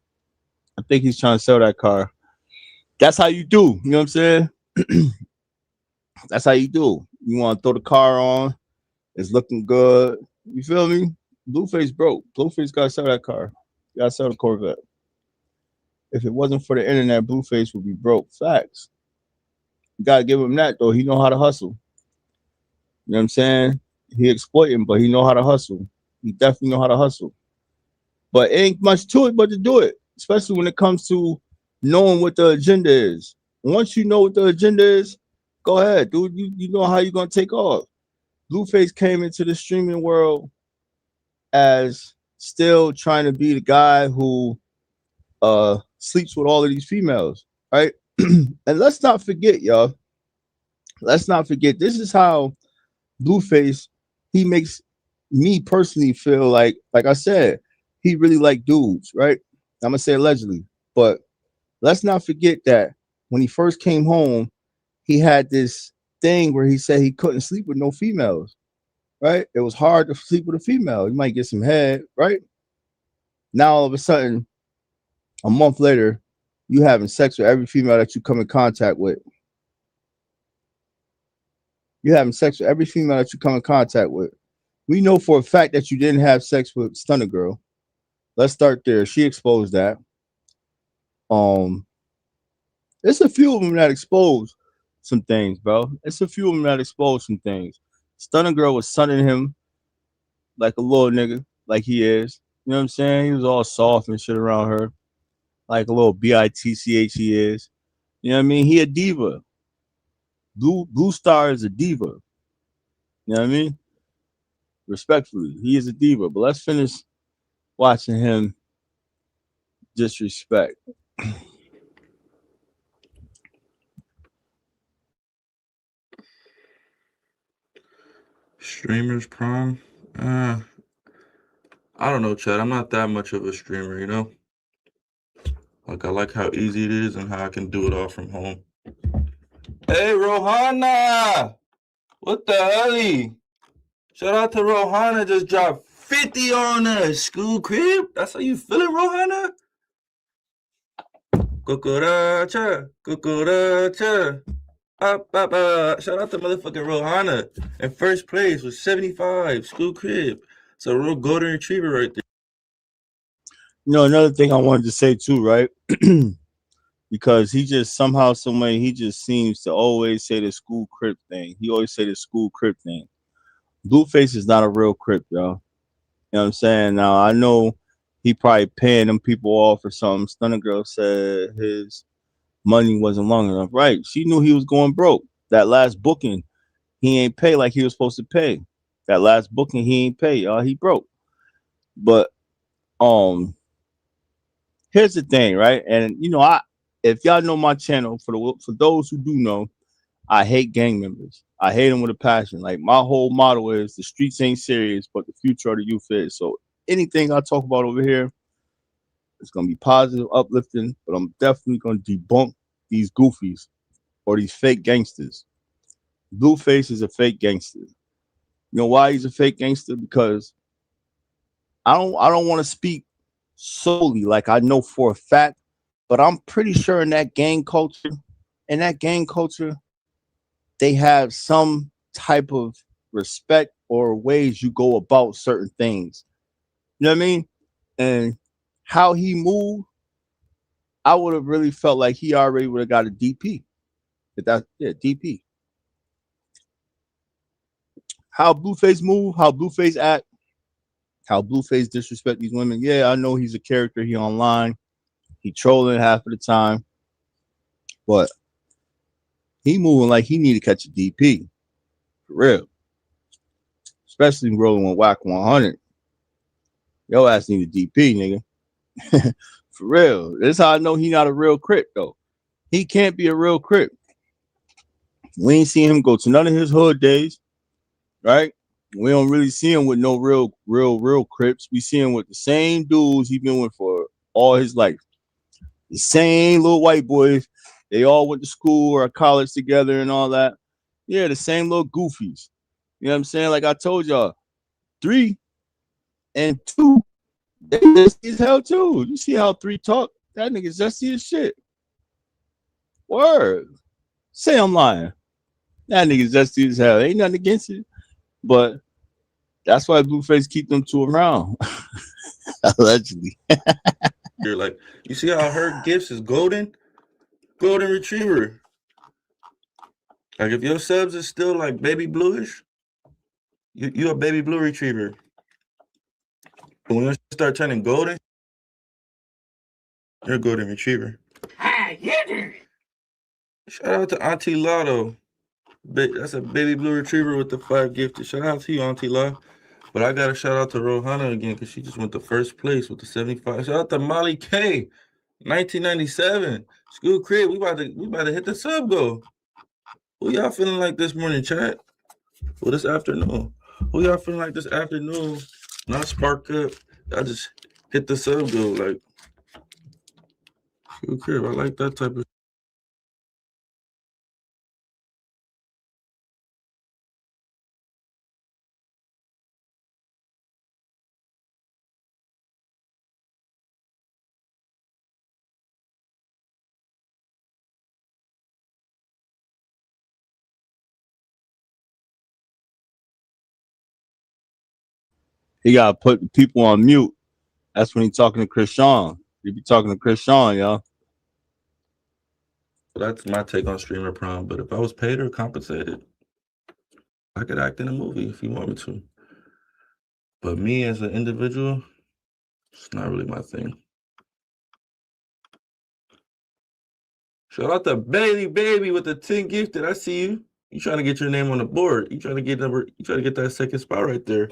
S1: I think he's trying to sell that car. That's how you do. You know what I'm saying? That's how you do. You want to throw the car on. It's looking good. You feel me? Blueface broke. Blueface got to sell that car. Got to sell the Corvette. If it wasn't for the internet, Blueface would be broke. Facts. You got to give him that, though. He know how to hustle. You know what I'm saying? He exploiting, but he know how to hustle. He definitely know how to hustle. But it ain't much to it but to do it, especially when it comes to knowing what the agenda is. Once you know what the agenda is, go ahead, dude. You know how you're going to take off. Blueface came into the streaming world as still trying to be the guy who sleeps with all of these females, right? And let's not forget, y'all. Let's not forget, this is how Blueface, he makes me personally feel like I said, he really like dudes, right? I'm gonna say allegedly, but let's not forget that when he first came home, he had this thing where he said he couldn't sleep with no females, right? It was hard to sleep with a female. You might get some head, right? Now all of a sudden, a month later, you having sex with every female that you come in contact with. You're having sex with every female that you come in contact with. We know for a fact that you didn't have sex with Stunner Girl. Let's start there. She exposed that. It's a few of them that exposed some things, bro. It's a few of them that exposed some things. Stunner Girl was sunning him like a little nigga, like he is. You know what I'm saying? He was all soft and shit around her, like a little bitch he is. You know what I mean? He a diva. Blue Star is a diva. You know what I mean? Respectfully, he is a diva. But let's finish watching him disrespect.
S12: Streamers prom? I don't know, Chad. I'm not that much of a streamer, you know? Like, I like how easy it is and how I can do it all from home. Hey, Rohana! What the hell? Shout out to Rohana, just dropped 50 on us. School crib? That's how you feeling, Rohana? Cucaracha, cucaracha. Shout out to motherfucking Rohana. In first place with 75. School crib. It's a real golden retriever right there.
S1: You know, another thing I wanted to say too, right? Because he just somehow, some way, he just seems to always say the school crip thing. He always say the school crip thing. Blueface is not a real crip, y'all. You know what I'm saying? Now I know he probably paying them people off or something. Stunner Girl said his money wasn't long enough. Right. She knew he was going broke. That last booking, he ain't pay like he was supposed to pay. That last booking, he ain't pay, y'all. He broke. But here's the thing, right? And you know, if y'all know my channel, for those who do know, I hate gang members. I hate them with a passion. Like my whole motto is the streets ain't serious, but the future of the youth is. So anything I talk about over here, it's gonna be positive, uplifting, but I'm definitely gonna debunk these goofies or these fake gangsters. Blueface is a fake gangster. You know why he's a fake gangster? Because I don't want to speak solely like I know for a fact, but I'm pretty sure in that gang culture, they have some type of respect or ways you go about certain things. You know what I mean? And how he moved, I would have really felt like he already would have got a DP. DP. How Blueface move, how Blueface act, how Blueface disrespect these women. Yeah, I know he's a character. He online. He trolling half of the time, but he moving like he need to catch a DP for real. Especially rolling with whack 100. Yo ass need a DP, nigga. For real. This is how I know he not a real Crip though. He can't be a real Crip. We ain't seen him go to none of his hood days, right? We don't really see him with no real Crips. We see him with the same dudes he been with for all his life. The same little white boys. They all went to school or college together and all that. Yeah, the same little goofies. You know what I'm saying? Like I told y'all, 3 and 2, they zesty as hell too. You see how 3 talk? That nigga zesty as shit. Word. Say I'm lying. That nigga zesty as hell. Ain't nothing against it. But that's why Blueface keep them 2 around. Allegedly.
S12: You're like, you see how her gifts is golden retriever. Like if your subs is still like baby bluish, you a baby blue retriever. But when you start turning golden, you're a golden retriever. Shout out to Auntie Lotto. That's a baby blue retriever with the 5 gifted. Shout out to you, Auntie Law. But I gotta shout out to Rohana again because she just went to first place with the 75. Shout out to Molly K, 1997. School crib. We about to hit the sub goal. Who y'all feeling like this morning, chat? Well, this afternoon. Who y'all feeling like this afternoon? Not spark up. I just hit the sub goal. Like, school crib. I like that type of.
S1: He gotta put people on mute. That's when he talking to Chris Sean. He be talking to Chris Sean, y'all.
S12: That's my take on streamer prom. But if I was paid or compensated, I could act in a movie if you want me to. But me as an individual, it's not really my thing. Shout out to Baby with the 10 gifted. I see you. You trying to get your name on the board. You trying to get that second spot right there.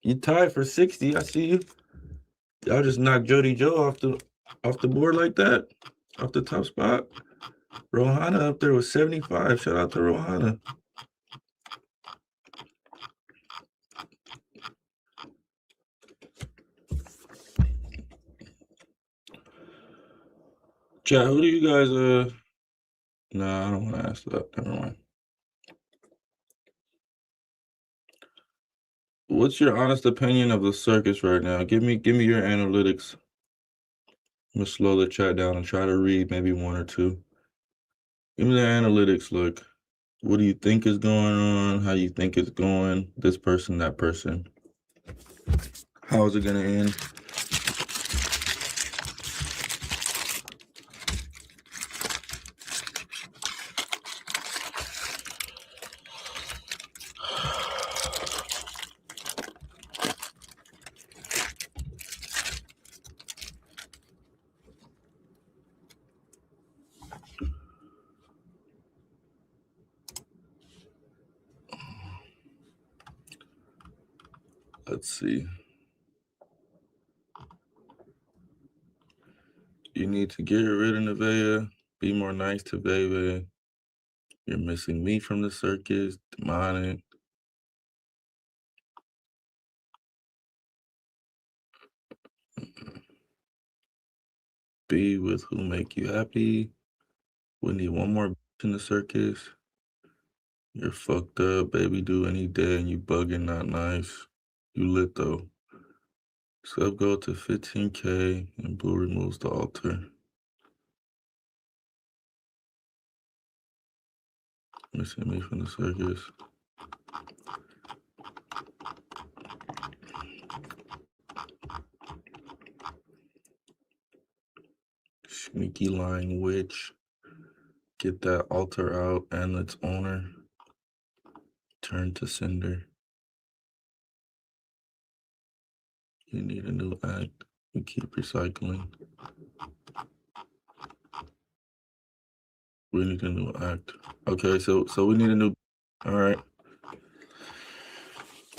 S12: You tied for 60. I see you. Y'all just knocked Jody Joe off the board like that. Off the top spot. Rohana up there with 75. Shout out to Rohana. Chat, who do you guys Nah, I don't want to ask that. Never mind. What's your honest opinion of the circus right now? Give me your analytics. I'm gonna slow the chat down and try to read maybe 1 or 2. Give me the analytics. Look, what do you think is going on? How you think it's going? This person, that person. How is it gonna end? Let's see. You need to get rid of Nevaeh. Be more nice to Baby. You're missing me from the circus. Demonic. Be with who make you happy. We need one more in the circus. You're fucked up, baby. Do any day and you bugging, not nice. You lit though. Sub go to 15K and Blue removes the altar. Missing me from the circus. Sneaky lying witch. Get that altar out and its owner. Turn to cinder. You need a new act. We keep recycling. We need a new act. Okay, so we need a new. All right.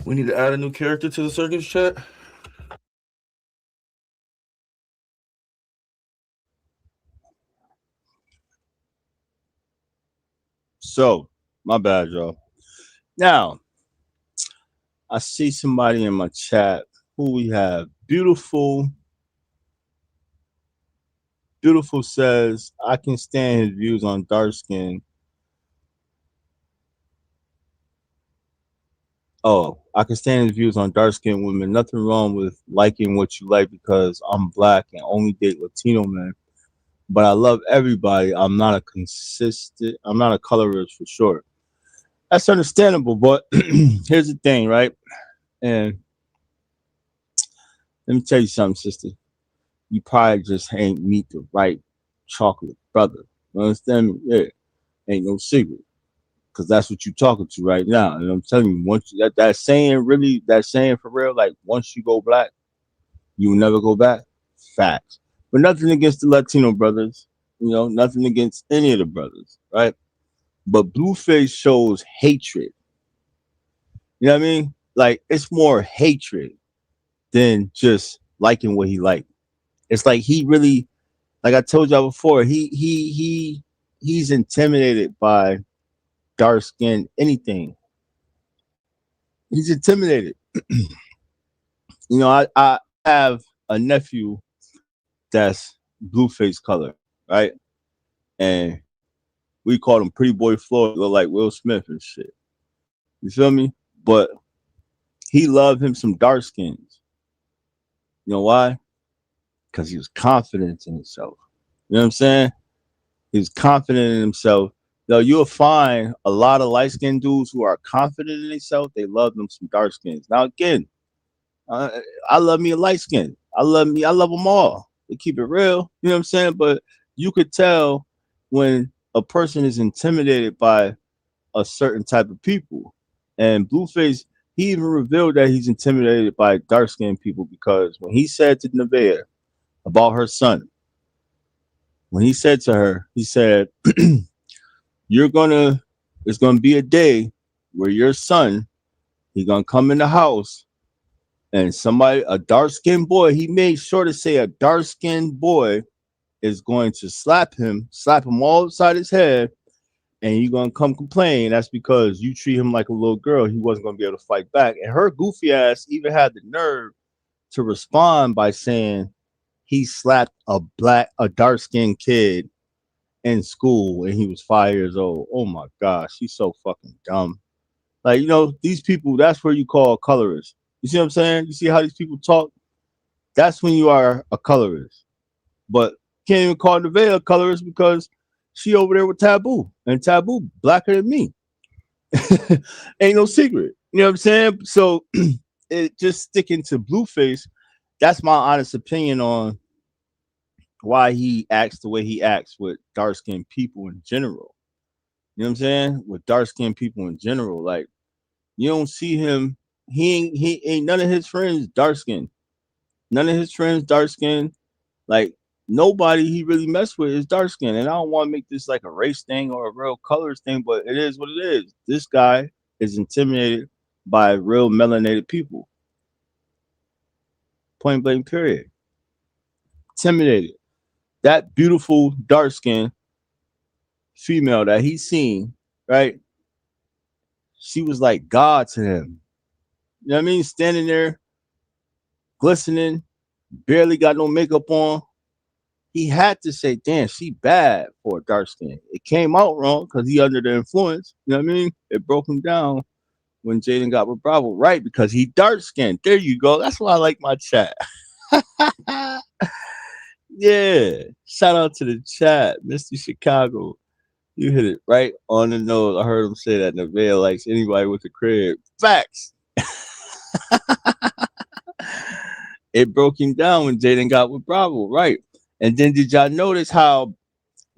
S12: We need to add a new character to the circus chat.
S1: So, my bad, y'all. Now, I see somebody in my chat who we have. Beautiful. Beautiful says, I can stand his views on dark skin. Oh, I can stand his views on dark skinned women. Nothing wrong with liking what you like because I'm black and only date Latino men. But I love everybody. I'm not a colorist for sure. That's understandable, but here's the thing, right? And let me tell you something, sister. You probably just ain't meet the right chocolate brother. You understand me? Yeah. Ain't no secret. Because that's what you're talking to right now. And I'm telling you, that saying for real, like once you go black, you will never go back. Facts. But nothing against the Latino brothers, nothing against any of the brothers, right? But Blueface shows hatred. You know what I mean? Like it's more hatred than just liking what he liked. It's like he really, like I told y'all before, he's intimidated by dark skin anything. He's intimidated. I have a nephew that's Blueface color, right? And we called him Pretty Boy Floyd, look like Will Smith and shit. You feel me? But he loved him some dark skins. You know why? Because he was confident in himself. You know what I'm saying? He was confident in himself. You'll find a lot of light skinned dudes who are confident in themselves. They love them some dark skins. Now again, I love me a light skin. I love them all. To keep it real, you know what I'm saying? But you could tell when a person is intimidated by a certain type of people. And Blueface, he even revealed that he's intimidated by dark skinned people because when he said to Nevaeh about her son, when he said to her, he said, there's gonna be a day where your son, he's gonna come in the house and a dark skinned boy, he made sure to say a dark skinned boy is going to slap him all upside his head, and you're gonna come complain. That's because you treat him like a little girl. He wasn't gonna be able to fight back. And her goofy ass even had the nerve to respond by saying he slapped a dark skinned kid in school and he was 5 years old. Oh my gosh, she's so fucking dumb. Like, these people, that's where you call colorists. You see what I'm saying? You see how these people talk? That's when you are a colorist. But can't even call Nevaeh a colorist because she over there with Taboo. And Taboo blacker than me. Ain't no secret. You know what I'm saying? So it just sticking to Blueface, that's my honest opinion on why he acts the way he acts with dark-skinned people in general. You know what I'm saying? With dark-skinned people in general. Like, you don't see him, he ain't none of his friends dark-skinned. None of his friends dark-skinned. Like, nobody he really messed with is dark skinned. And I don't want to make this like a race thing or a real colors thing, but it is what it is. This guy is intimidated by real melanated people. Point blank, period. Intimidated. That beautiful dark skinned female that he's seen, right? She was like God to him. You know what I mean? Standing there, glistening, barely got no makeup on. He had to say, damn, she bad for a dark skin. It came out wrong because he under the influence. You know what I mean? It broke him down when Jaden got with Bravo. Right, because he dark skinned. There you go. That's why I like my chat. Yeah. Shout out to the chat. Mr. Chicago. You hit it right on the nose. I heard him say that Nevaeh likes anybody with a crib. Facts. It broke him down when Jaden got with Bravo. Right. And then did y'all notice how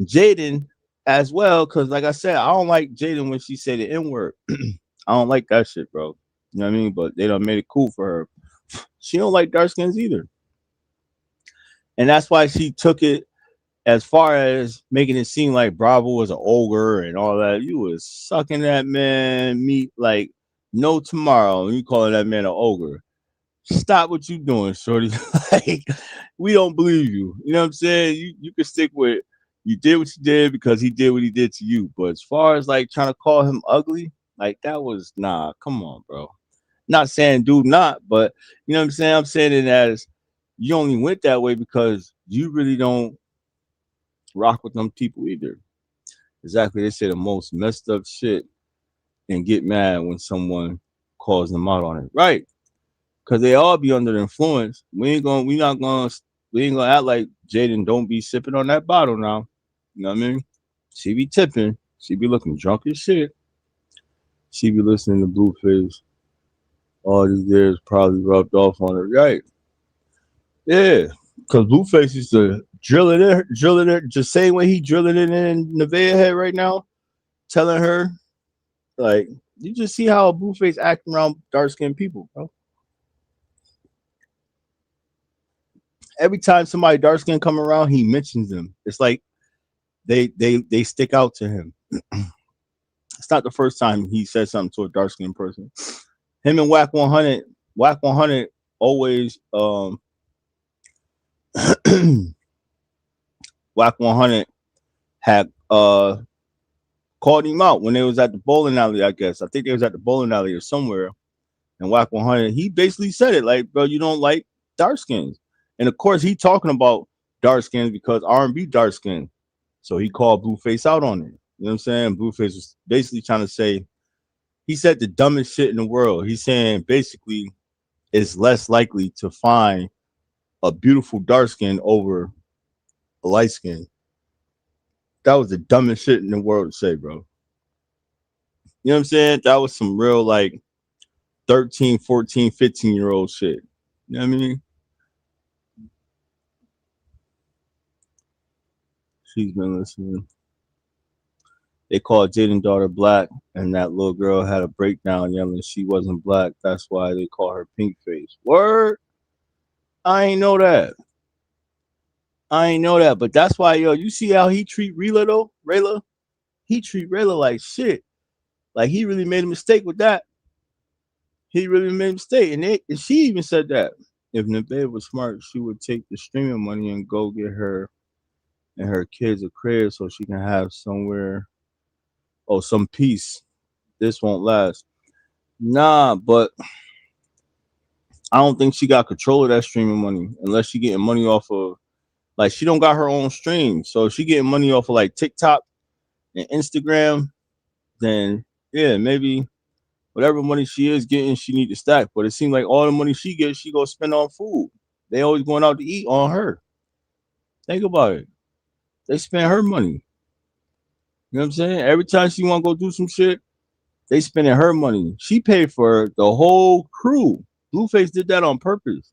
S1: Jaden as well? Because like I said, I don't like Jaden when she said the N-word. I don't like that shit, bro. You know what I mean? But they done made it cool for her. She don't like dark skins either. And that's why she took it as far as making it seem like Bravo was an ogre and all that, you was sucking that man meat like no tomorrow, and you calling that man an ogre. Stop what you doing, shorty. Like, we don't believe you. You know what I'm saying? You can stick with you did what you did because he did what he did to you. But as far as like trying to call him ugly, like that was nah. Come on, bro. Not saying do not, but you know what I'm saying. I'm saying it as you only went that way because you really don't rock with them people either. Exactly. They say the most messed up shit and get mad when someone calls them out on it. Right. Because they all be under the influence. We ain't gonna act like Jaden don't be sipping on that bottle now. You know what I mean? She be tipping. She be looking drunk as shit. She be listening to Blueface. All these years probably rubbed off on her. Right. Yeah. Because Blueface used to drilling it, just same way he drilling it in Nevaeh head right now, telling her, like, you just see how Blueface acting around dark skinned people, bro. Every time somebody dark skinned come around, he mentions them. It's like they stick out to him. It's not the first time he said something to a dark skinned person. Him and Whack 100 always Whack 100 had called him out when they was at the bowling alley, I guess. I think they was at the bowling alley or somewhere. And Whack 100, he basically said it like, bro, you don't like dark skins. And of course, he talking about dark skins because R&B dark skin. So he called Blueface out on it. You know what I'm saying? Blueface was basically trying to say, he said the dumbest shit in the world. He's saying basically it's less likely to find a beautiful dark skin over a light skin. That was the dumbest shit in the world to say, bro. You know what I'm saying? That was some real like 13, 14, 15-year-old shit. You know what I mean? She's been listening. They called Jaden's daughter black, and that little girl had a breakdown yelling she wasn't black. That's why they call her pink face. Word? I ain't know that. But that's why, yo, you see how he treat Rayla though? Rayla? He treat Rayla like shit. Like he really made a mistake with that. He really made a mistake. And she even said that. If Nevaeh was smart, she would take the streaming money and go get her and her kids a crib so she can have somewhere, some peace. This won't last. Nah, but I don't think she got control of that streaming money unless she getting money off of, like, she don't got her own stream. So if she getting money off of like TikTok and Instagram, then yeah, maybe whatever money she is getting, she need to stack. But it seems like all the money she gets, she go spend on food. They always going out to eat on her. Think about it. They spend her money. You know what I'm saying? Every time she want to go do some shit, they spending her money. She paid for the whole crew. Blueface did that on purpose.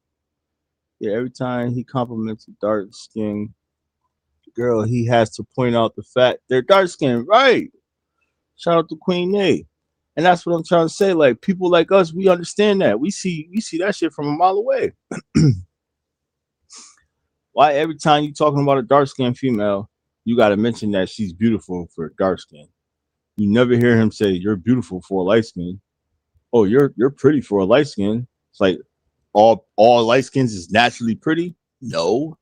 S1: Yeah, every time he compliments a dark skin girl, he has to point out the fact they're dark skinned. Right. Shout out to Queen A. And that's what I'm trying to say. Like, people like us, we understand that. We see that shit from a mile away. Why every time you talking about a dark skinned female, you got to mention that she's beautiful for dark skin? You never hear him say you're beautiful for a light skin. Oh, you're pretty for a light skin. It's like all light skins is naturally pretty. No,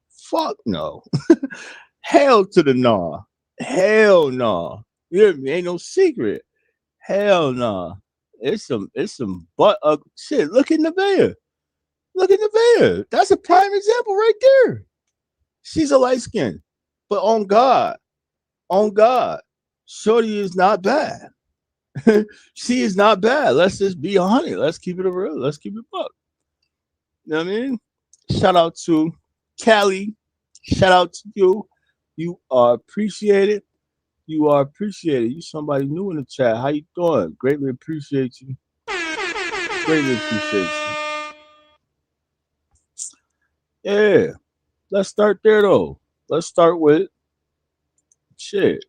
S1: fuck no. Hell to the nah. Hell no. You hear me? Ain't no secret. Hell no. It's some butt ugly shit. Look at Nevaeh. That's a prime example right there. She's a light skin, but on God, shorty is not bad. She is not bad. Let's just be 100. Let's keep it real. Let's keep it buck. You know what I mean? Shout out to Callie. Shout out to you. You are appreciated. You somebody new in the chat. How you doing? Greatly appreciate you. Yeah. Let's start there though. Let's start with shit.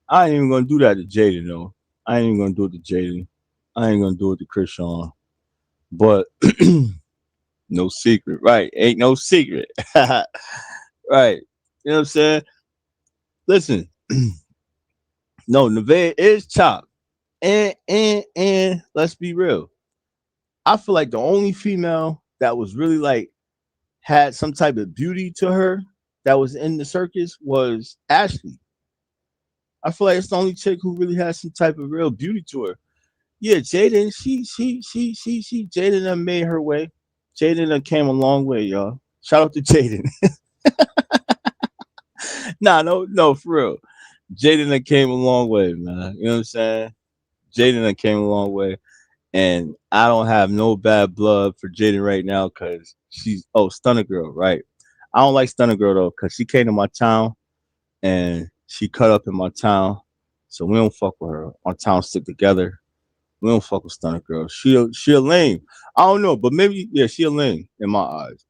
S1: I ain't even gonna do that to Jaden though. I ain't even gonna do it to Jaden. I ain't gonna do it to Krishan. But no secret, right? Ain't no secret. Right. You know what I'm saying? Listen, no, Nevaeh is chopped. And let's be real. I feel like the only female that was really like had some type of beauty to her that was in the circus was Ashley. I feel like it's the only chick who really has some type of real beauty to her. Yeah, Jaden, Jaden done made her way. Jaden done came a long way, y'all. Shout out to Jaden. Nah, no, for real. Jaden done came a long way, man. You know what I'm saying? Jaden done came a long way. And I don't have no bad blood for Jaden right now because Stunner Girl, right? I don't like Stunner Girl though, because she came to my town and she cut up in my town. So we don't fuck with her. Our town stick together. We don't fuck with Stunner Girl. She a lame. I don't know, but maybe she a lame in my eyes.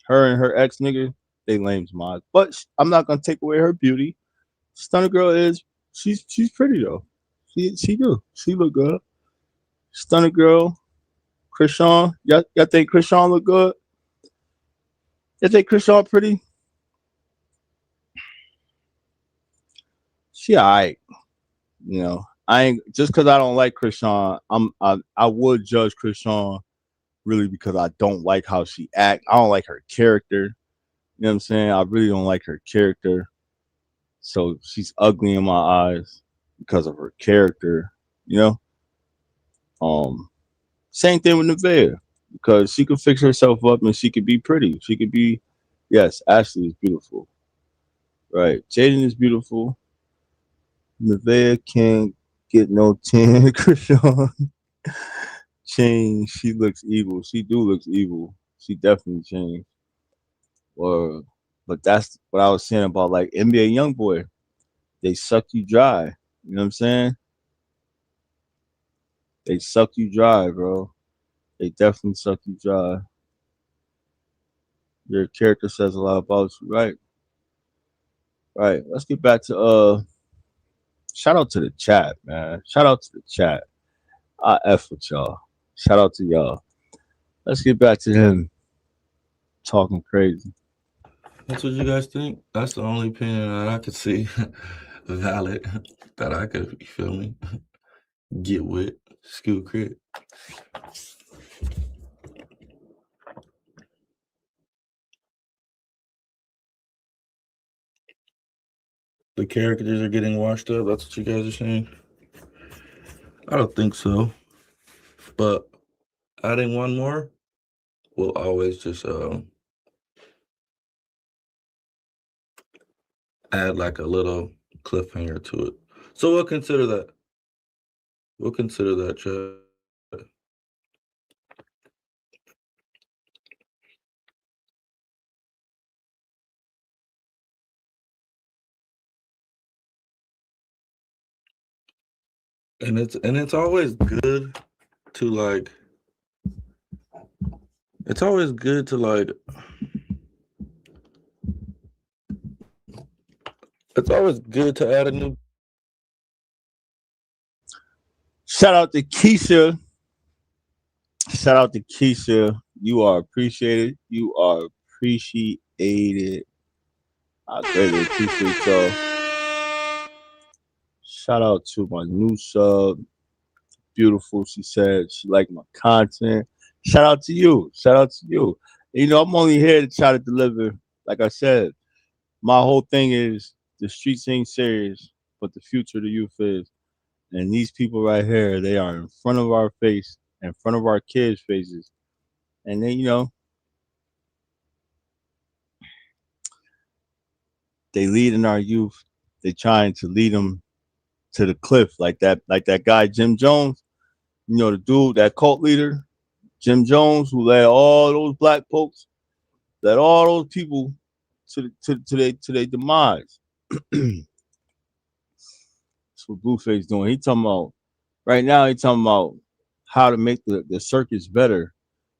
S1: Her and her ex nigga, they lames my eyes. But I'm not gonna take away her beauty. Stunner Girl she's pretty though. She do. She look good. Stunner Girl, Krishan. Y'all think Krishan look good? You think Krishan pretty? She alright. You know, I ain't just because I don't like Krishan. I would judge Krishan really because I don't like how she act. I don't like her character. You know what I'm saying? I really don't like her character. So she's ugly in my eyes because of her character. You know. Same thing with Nevaeh because she could fix herself up and she could be pretty. She could be, yes, Ashley is beautiful. Right. Jaden is beautiful. Nevaeh can't get no 10. Krishan changed. She looks evil. She do looks evil. She definitely changed. But that's what I was saying about like NBA YoungBoy. They suck you dry. You know what I'm saying? They suck you dry, bro. They definitely suck you dry. Your character says a lot about you, right? Right. Let's get back to shout out to the chat, man. Shout out to the chat. I F with y'all. Shout out to y'all. Let's get back to him talking crazy.
S12: That's what you guys think? That's the only opinion that I could see valid that I could, you feel me, get with. Skill crit. The characters are getting washed up. That's what you guys are saying? I don't think so. But adding one more will always just add like a little cliffhanger to it. So we'll consider that. We'll consider that, Chad. And it's always good to like. It's always good to like. It's always good to add a new.
S1: Shout out to Keisha. Shout out to Keisha. You are appreciated. You are appreciated. I greatly appreciate y'all. Shout out to my new sub. Beautiful. She said she liked my content. Shout out to you. Shout out to you. You know, I'm only here to try to deliver. Like I said, my whole thing is the streets ain't serious, but the future of the youth is. And these people right here, they are in front of our face, in front of our kids' faces. And then, you know, they lead in our youth. They trying to lead them to the cliff, like that guy Jim Jones. You know, the dude, that cult leader, Jim Jones, who led all those black folks, led all those people to their demise. That's what Blueface doing. He talking about right now. He talking about how to make the circus better.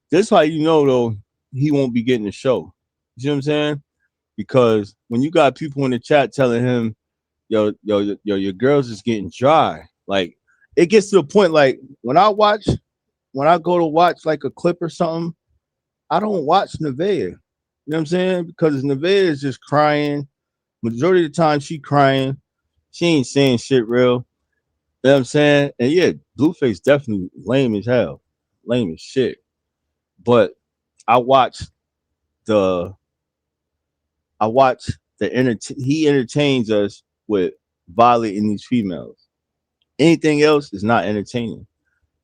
S1: This how you know though he won't be getting the show. You see what I'm saying? Because when you got people in the chat telling him, yo, your girls is getting dry. Like it gets to the point like when I go to watch like a clip or something, I don't watch Nevaeh. You know what I'm saying? Because Nevaeh is just crying. Majority of the time she crying. She ain't saying shit real. You know what I'm saying? And yeah, Blueface definitely lame as hell. Lame as shit. But I watched the I watch he entertains us with violating these females. Anything else is not entertaining.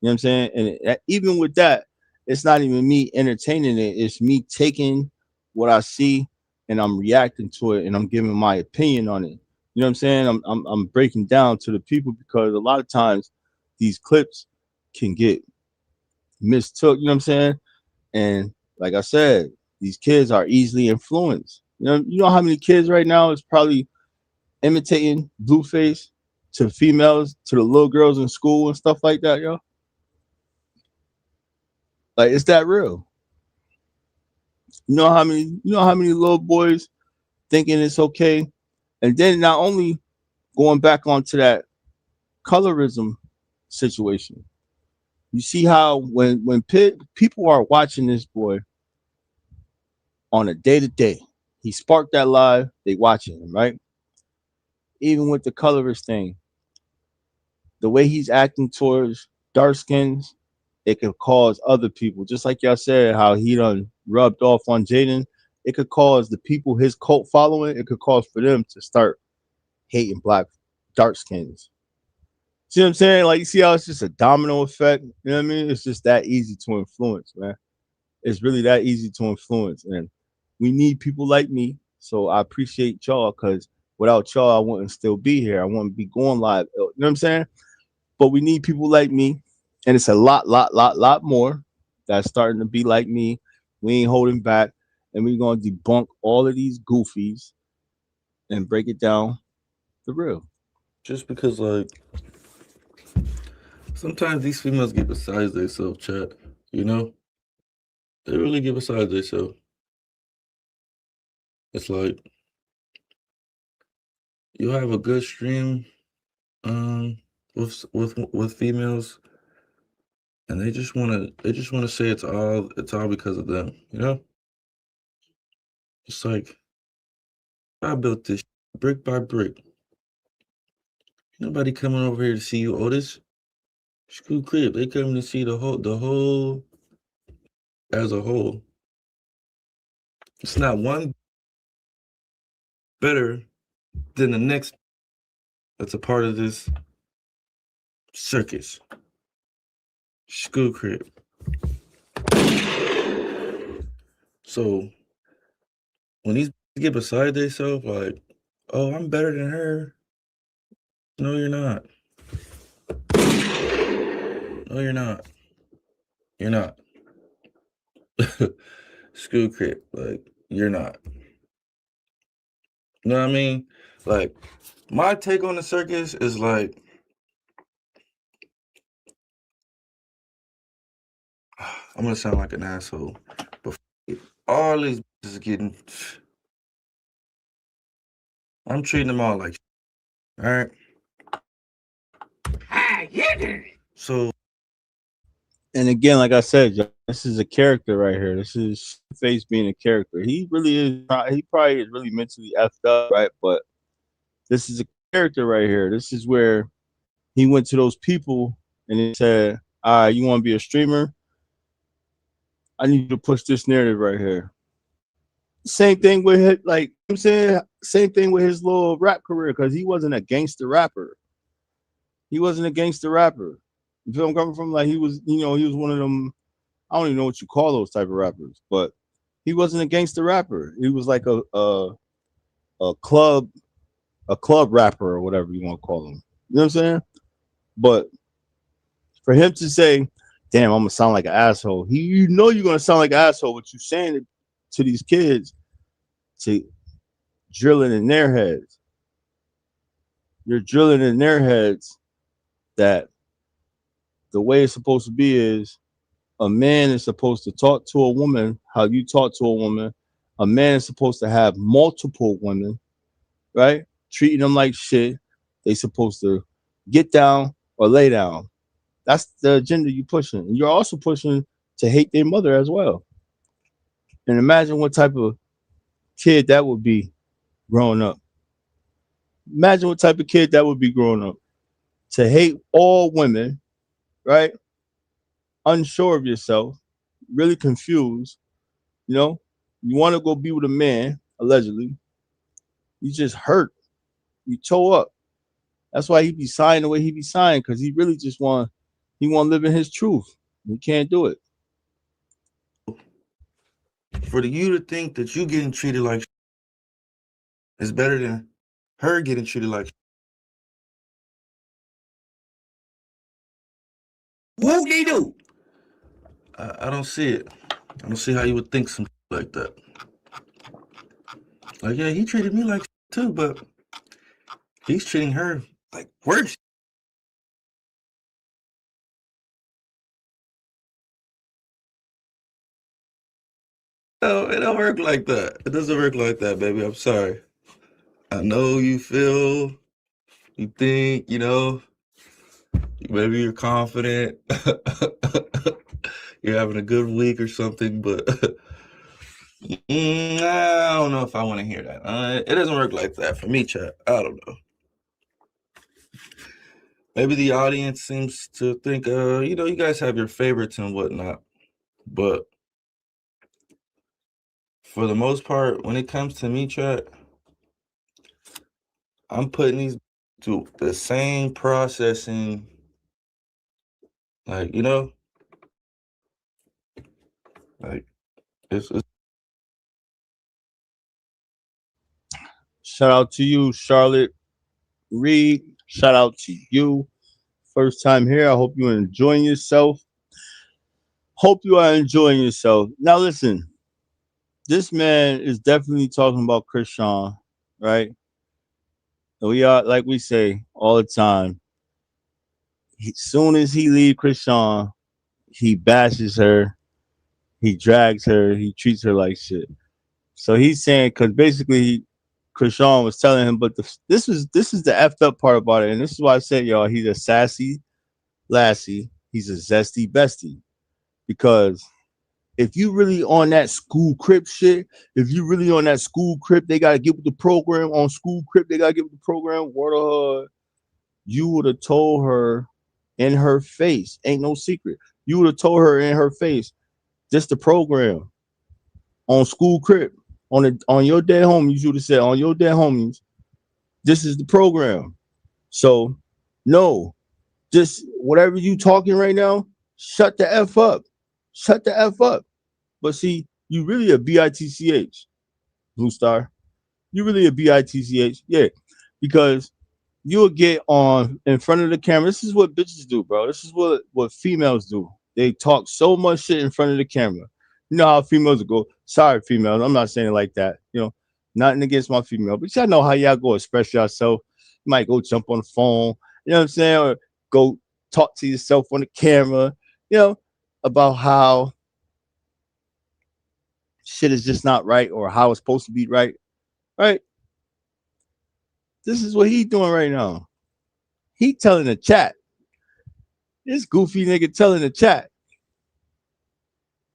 S1: You know what I'm saying? And even with that, it's not even me entertaining it. It's me taking what I see and I'm reacting to it and I'm giving my opinion on it. You know what I'm saying? I'm breaking down to the people because a lot of times these clips can get mistook. You know what I'm saying? And like I said, these kids are easily influenced. You know how many kids right now is probably imitating Blueface to females, to the little girls in school and stuff like that, yo. Like, is that real? You know how many little boys thinking it's okay, and then not only going back onto that colorism situation. You see how when people are watching this boy on a day to day, he sparked that live. They watching him, right? Even with the colorist thing, the way he's acting towards dark skins, it could cause other people, just like y'all said, how he done rubbed off on Jaden. It could cause the people his cult following. It could cause for them to start hating black dark skins. See what I'm saying? Like, you see how it's just a domino effect. You know what I mean? It's just that easy to influence, man. It's really that easy to influence, and we need people like me. So I appreciate y'all because without y'all, I wouldn't still be here. I wouldn't be going live. You know what I'm saying? But we need people like me, and it's a lot more that's starting to be like me. We ain't holding back, and we're gonna debunk all of these goofies and break it down the real.
S12: Just because, like, sometimes these females get besides themselves, chat. You know, they really get besides themselves. It's like you have a good stream, with females, and they just wanna say it's all because of them. You know, it's like I built this brick by brick. Nobody coming over here to see you, Otis. Screw crib. They coming to see the whole as a whole. It's not one better than the next that's a part of this circus. School crib. So when these get beside themselves, like, oh, I'm better than her. No, you're not. No, you're not. You're not. School crib. Like, you're not. You know what I mean? Like, my take on the circus is like, I'm gonna sound like an asshole, but all these is getting. I'm treating them all like. All right. So,
S1: And again, like I said, this is a character right here. This is Face being a character. He really is. He probably is really mentally effed up, right? But this is a character right here. This is where he went to those people and he said, "All right, you want to be a streamer? I need you to push this narrative right here." Same thing with his, like I'm saying, same thing with his little rap career because he wasn't a gangster rapper. He wasn't a gangster rapper. You feel I'm coming from? Like he was one of them. I don't even know what you call those type of rappers, but he wasn't a gangster rapper. He was like a club rapper or whatever you want to call him. You know what I'm saying? But for him to say, "Damn, I'm gonna sound like an asshole," you're gonna sound like an asshole, but you're saying it to these kids to drilling in their heads. You're drilling in their heads that the way it's supposed to be is a man is supposed to talk to a woman how you talk to a woman. A man is supposed to have multiple women, right? Treating them like shit. They supposed to get down or lay down. That's the agenda you pushing. And you're also pushing to hate their mother as well. And imagine what type of kid that would be growing up. Imagine what type of kid that would be growing up. To hate all women, right? Unsure of yourself, really confused, you know? You want to go be with a man, allegedly. You just hurt. You toe up. That's why he be sighing the way he be sighing, because he really just want to live in his truth. He can't do it.
S12: For you to think that you getting treated like is better than her getting treated like what they do? I don't see it. I don't see how you would think some like that. Like, yeah, he treated me like too, but he's treating her like worse. No, it don't work like that. It doesn't work like that, baby. I'm sorry. I know you feel, you think, maybe you're confident. You're having a good week or something, but I don't know if I want to hear that. It doesn't work like that for me, chat. I don't know. Maybe the audience seems to think, you guys have your favorites and whatnot, but for the most part, when it comes to me, chat, I'm putting these to the same processing, like, like it's
S1: Shout out to you, Charlotte Reed. Shout out to you. First time here. I hope you're enjoying yourself. Hope you are enjoying yourself. Now listen, this man is definitely talking about Krishan, right? We are, like we say all the time, soon as he leave Krishan, he bashes her, he drags her, he treats her like shit. So he's saying, because basically Krishan was telling him, but this is the effed up part about it, and this is why I said, y'all, he's a sassy lassie, he's a zesty bestie, because if you really on that school crip shit, if you really on that school crip, they gotta get with the program on school crip, they gotta get with the program. Word of her, you would have told her in her face, ain't no secret. You would have told her in her face, this the program on school crip, on your dead homies. You would have said on your dead homies, this is the program. So no, just whatever you talking right now, shut the f up, shut the f up. But see, you really a bitch, Blue Star. You really a bitch, yeah, because you'll get on in front of the camera. This is what bitches do, bro. This is what females do. They talk so much shit in front of the camera. You know how females go. Sorry, females. I'm not saying it like that. Nothing against my female, but y'all know how y'all go express yourself. You might go jump on the phone. You know what I'm saying? Or go talk to yourself on the camera. About how shit is just not right or how it's supposed to be right. Right? This is what he's doing right now. He telling the chat. This goofy nigga telling the chat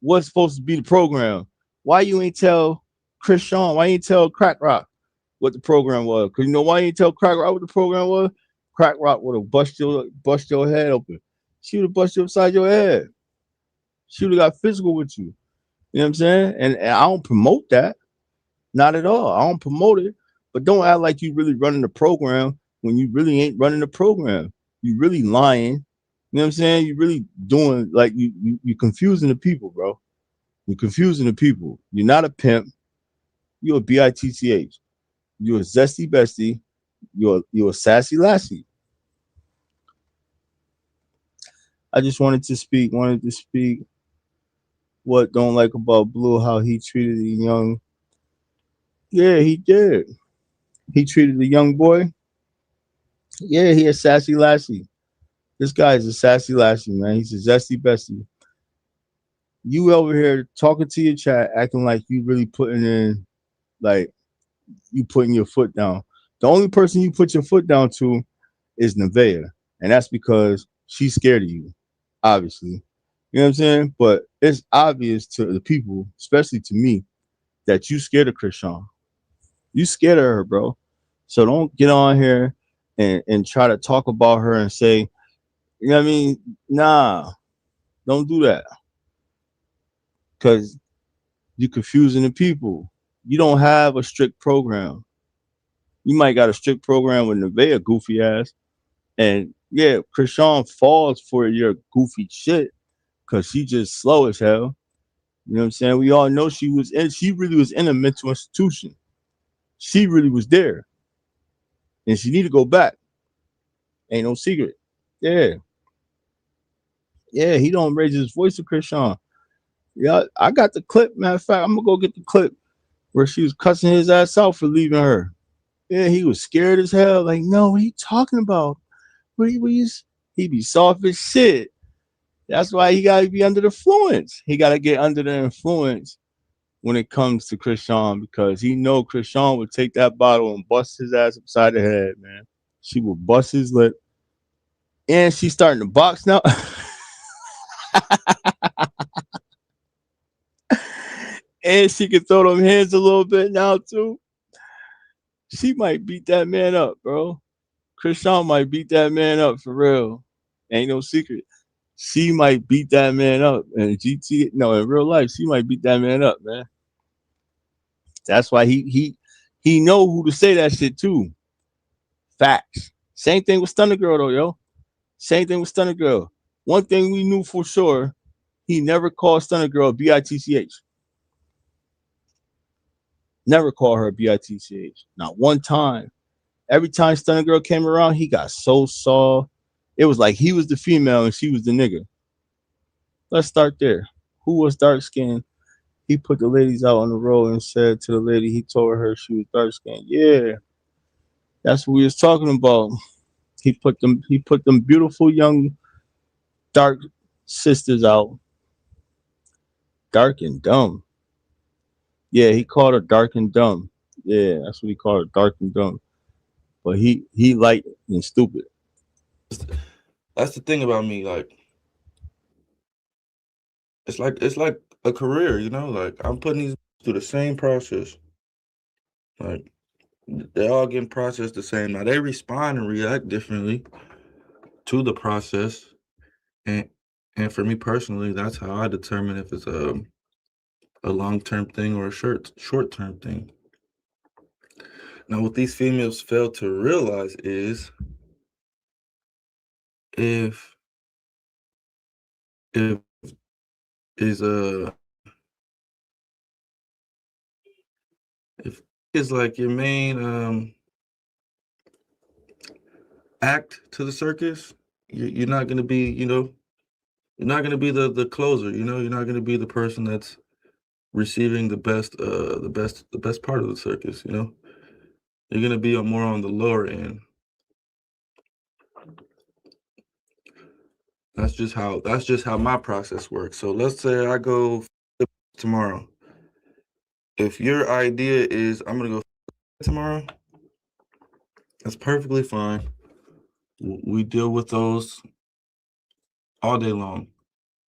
S1: what's supposed to be the program. Why you ain't tell Krishan? Why you ain't tell Crack Rock what the program was? Because you know why you ain't tell Crack Rock what the program was? Crack Rock would have bust your head open. She would have bust you upside your head. She would have got physical with you. You know what I'm saying? And I don't promote that. Not at all. I don't promote it. But don't act like you really running the program when you really ain't running the program. You really lying. You know what I'm saying? You really doing like you confusing the people, bro. You're confusing the people. You're not a pimp. You're a bitch. You're a zesty bestie. You're a sassy lassie. I just wanted to speak. What don't like about Blue, how he treated the young. Yeah, he did. He treated the young boy. Yeah, he a sassy lassie. This guy is a sassy lassie, man. He's a zesty bestie. You over here talking to your chat, acting like you really putting in, like you putting your foot down. The only person you put your foot down to is Nevaeh, and that's because she's scared of you, obviously. You know what I'm saying? But it's obvious to the people, especially to me, that you scared of Krishan. You scared of her, bro. So don't get on here and try to talk about her and say, you know what I mean? Nah, don't do that. Because you're confusing the people. You don't have a strict program. You might got a strict program with Nevaeh, goofy ass. And yeah, Krishan falls for your goofy shit because she just slow as hell. You know what I'm saying? We all know she really was in a mental institution. She really was there. And she need to go back. Ain't no secret. Yeah. Yeah, he don't raise his voice to Krishan. Yeah, I got the clip. Matter of fact, I'm gonna go get the clip where she was cussing his ass out for leaving her. Yeah, he was scared as hell. Like, no, what are you talking about? He be soft as shit. That's why he gotta be under the influence. He gotta get under the influence when it comes to Krishan because he know Krishan would take that bottle and bust his ass upside the head, man. She will bust his lip. And she's starting to box now. And she can throw them hands a little bit now too. She might beat that man up, bro. Krishan might beat that man up for real. Ain't no secret. She might beat that man up. And in real life, she might beat that man up, man. That's why he know who to say that shit to. Facts. Same thing with Stunner Girl though, yo. Same thing with Stunner Girl. One thing we knew for sure, he never called Stunner Girl bitch. Never called her bitch. Not one time. Every time Stunner Girl came around, he got so soft. It was like he was the female and she was the nigga. Let's start there. Who was dark skinned? He put the ladies out on the road and said to the lady, he told her she was dark skinned. Yeah, that's what we was talking about. He put them beautiful young dark sisters out. Dark and dumb. Yeah, he called her dark and dumb. Yeah, that's what he called her, dark and dumb. But he light and stupid.
S12: That's the thing about me. Like, it's like a career, you know. Like I'm putting these through the same process. Like they're all getting processed the same. Now they respond and react differently to the process, and for me personally, that's how I determine if it's a long-term thing or a short-term thing. Now, what these females fail to realize is if is if is like your main act to the circus, you're not gonna be, you're not gonna be the closer, you're not gonna be the person that's receiving the best part of the circus, You're gonna be more on the lower end. That's just how my process works. So let's say I go tomorrow. If your idea is I'm gonna go tomorrow, that's perfectly fine. We deal with those all day long,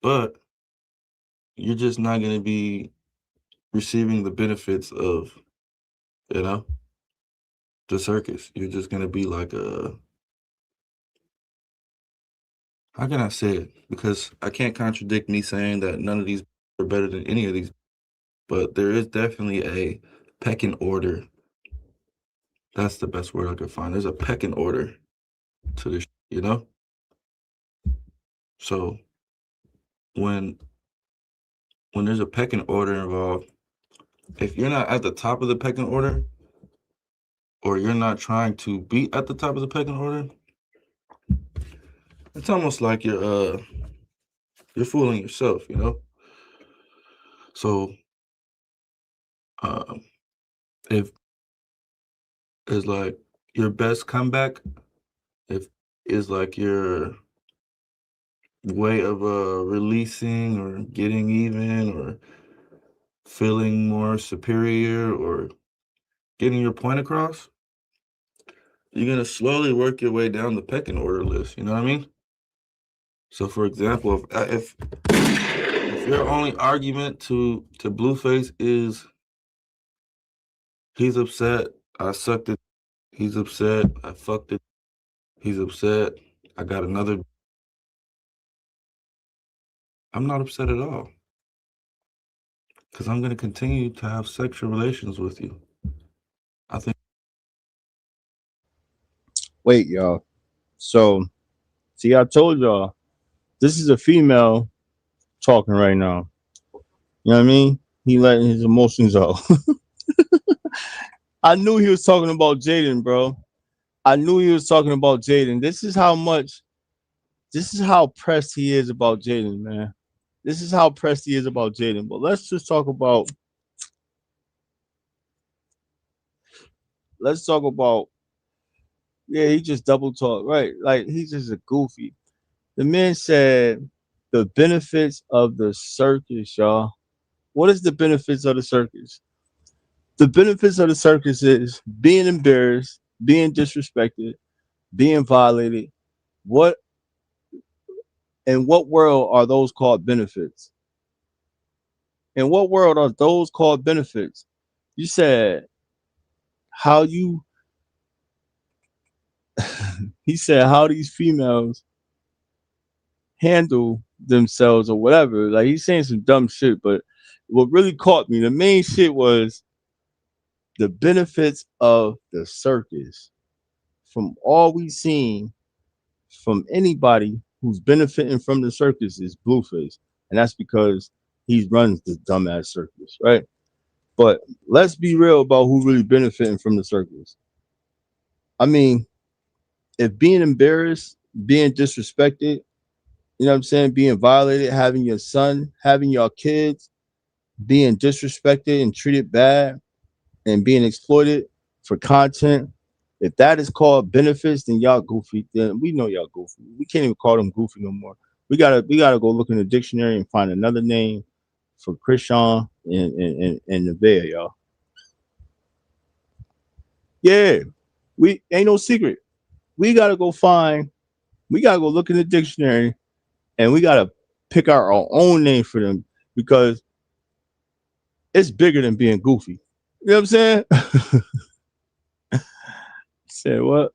S12: but you're just not gonna be receiving the benefits of, the circus. You're just gonna be like how can I say it? Because I can't contradict me saying that none of these are better than any of these, but there is definitely a pecking order. That's the best word I could find. There's a pecking order to this, So when there's a pecking order involved, if you're not at the top of the pecking order, or you're not trying to be at the top of the pecking order, it's almost like you're fooling yourself, So if it's like your best comeback, if is like your way of releasing or getting even or feeling more superior or getting your point across, you're gonna slowly work your way down the pecking order list. You know what I mean? So, for example, if your only argument to Blueface is He's upset. I sucked it. He's upset. I fucked it. He's upset. I got another. I'm not upset at all. Because I'm going to continue to have sexual relations with you. I think.
S1: Wait, y'all. So, see, I told y'all this is a female talking right now. You know what I mean? He letting his emotions out. I knew he was talking about Jaden, bro. I knew he was talking about Jaden. This is how pressed he is about Jaden, man. This is how pressed he is about Jaden. But let's talk about, yeah, he just double talk, right? Like he's just a goofy. The man said the benefits of the circus, y'all. What is the benefits of the circus? The benefits of the circus is being embarrassed, being disrespected, being violated. What in what world are those called benefits? In what world are those called benefits? You said how you he said how these females handle themselves or whatever. Like he's saying some dumb shit, but what really caught me, the main shit was the benefits of the circus. From all we've seen from anybody who's benefiting from the circus is Blueface. And that's because he runs the dumbass circus, right? But let's be real about who really benefiting from the circus. I mean, if being embarrassed, being disrespected, you know what I'm saying, being violated, having your son, having your kids being disrespected and treated bad and being exploited for content, if that is called benefits, then y'all goofy. Then we know y'all goofy. We can't even call them goofy no more. We gotta go look in the dictionary and find another name for Krishan and Nevaeh, y'all. Yeah, we ain't no secret. We gotta go find. We gotta go look in the dictionary, and we gotta pick our own name for them because it's bigger than being goofy. You know what I'm saying? Say what?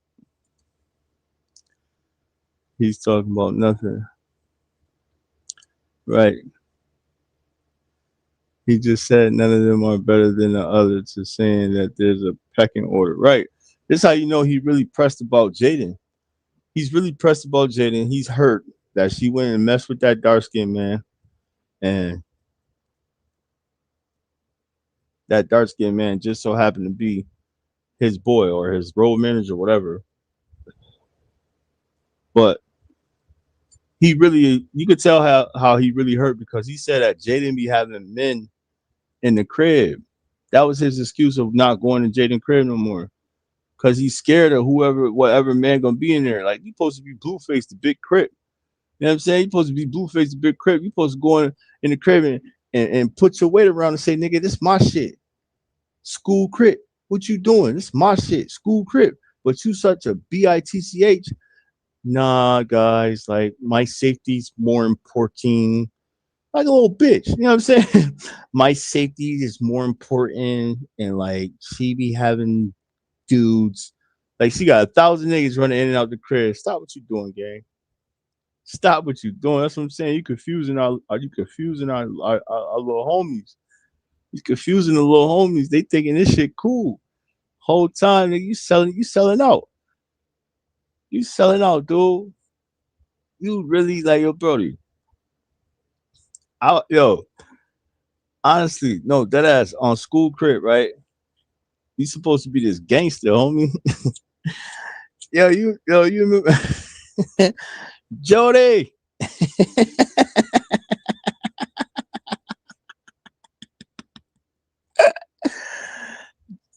S1: He's talking about nothing. Right. He just said none of them are better than the other to saying that there's a pecking order. Right. This is how you know he really pressed about Jaden. He's really pressed about Jaden. He's hurt that she went and messed with that dark skinned man. And that dark skinned man just so happened to be his boy or his road manager, whatever. But he really, you could tell how he really hurt because he said that Jaden be having men in the crib. That was his excuse of not going to Jaden crib no more. Cause he's scared of whatever man gonna be in there. Like you supposed to be Blueface, the big crib. You know what I'm saying? You supposed to be Blueface, the big crib. You supposed to go in the crib and put your weight around and say, nigga, this my shit. School crib. What you doing? This my shit. School crib. But you such a bitch. Nah, guys, like my safety's more important. Like a little bitch. You know what I'm saying? My safety is more important. And like she be having dudes. Like she got 1,000 niggas running in and out the crib. Stop what you doing, gang. Stop what you doing. That's what I'm saying. You confusing our little homies. You confusing the little homies. They thinking this shit cool. Whole time, nigga, you selling out. You selling out, dude. You really like your brody. Yo, honestly, no, that ass on school crib, right? You supposed to be this gangster, homie. You remember Jody?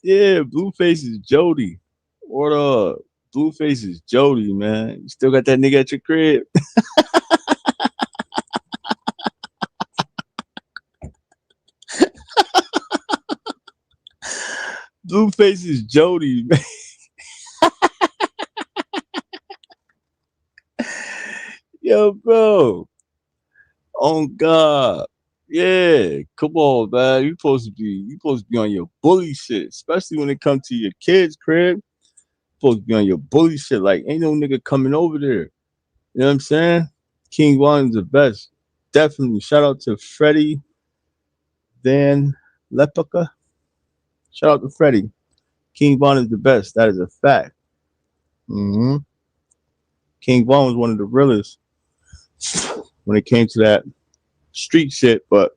S1: Yeah, Blueface is Jody. What up? Blueface is Jody, man. You still got that nigga at your crib? Blueface is Jody, man. Yo, bro. Oh God. Yeah, come on, man. You supposed to be on your bully shit, especially when it comes to your kids' crib. Supposed to be on your bully shit. Like, ain't no nigga coming over there. You know what I'm saying? King Von's the best. Definitely. Shout out to Freddie Van Lepica. Shout out to Freddie. King Von is the best. That is a fact. hmm King Von was one of the realest when it came to that street shit, but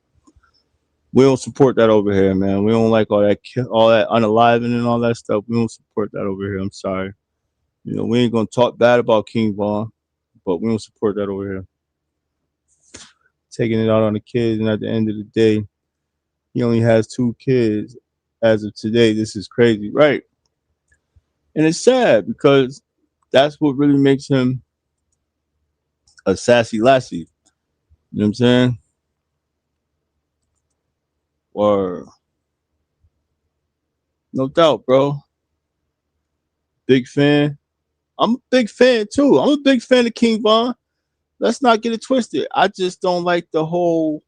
S1: we don't support that over here, man. We don't like all that unaliving and all that stuff. We don't support that over here. I'm sorry. You know, we ain't gonna talk bad about King Von, but we don't support that over here. Taking it out on the kids, and at the end of the day, he only has 2 kids as of today. This is crazy, right? And it's sad because that's what really makes him a sassy lassie. You know what I'm saying? Or no doubt, bro. Big fan. I'm a big fan too. I'm a big fan of King Von. Let's not get it twisted. I just don't like the whole,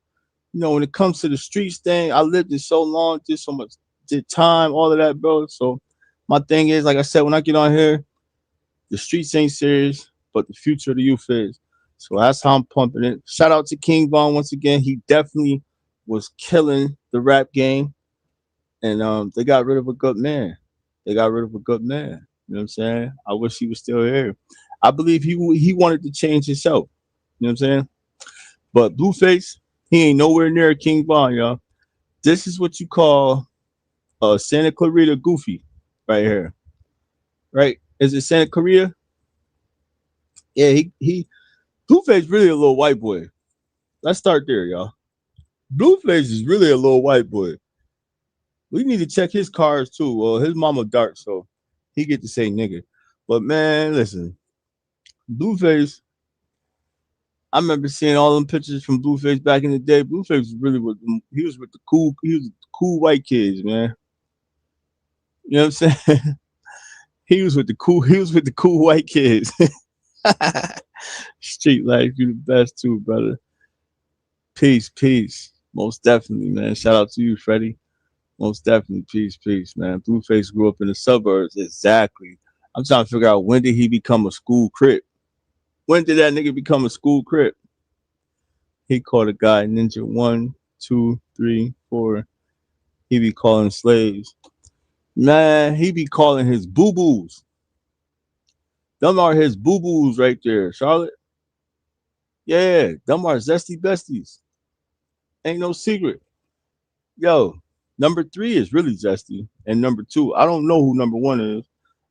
S1: when it comes to the streets thing. I lived it so long, did so much, did time, all of that, bro. So my thing is, like I said, when I get on here, the streets ain't serious, but the future of the youth is. So that's how I'm pumping it. Shout out to King Von once again. He definitely was killing the rap game, and they got rid of a good man. They got rid of a good man. You know what I'm saying? I wish he was still here. I believe he wanted to change himself. You know what I'm saying? But Blueface, he ain't nowhere near King Von, y'all. This is what you call Santa Clarita Goofy right here. Right? Is it Santa Clarita? Yeah, he Blueface really a little white boy. Let's start there, y'all. Blueface is really a little white boy. We need to check his cars too. Well, his mama dark, so he get to say nigga. But man, listen, Blueface. I remember seeing all them pictures from Blueface back in the day. Blueface was really with he was with the cool white kids, man. You know what I'm saying? He was with the cool white kids. Street life, you the best too, brother. Peace, peace. Most definitely, man. Shout out to you, Freddie. Most definitely, peace, peace, man. Blueface grew up in the suburbs. Exactly. I'm trying to figure out, when did he become a school crip? When did that nigga become a school crip? He called a guy ninja 1, 2, 3, 4. He be calling slaves. Man, he be calling his boo-boos. Them are his boo-boos right there, Charlotte. Yeah, them are zesty besties. Ain't no secret. Yo, number 3 is really zesty. And number 2, I don't know who number 1 is.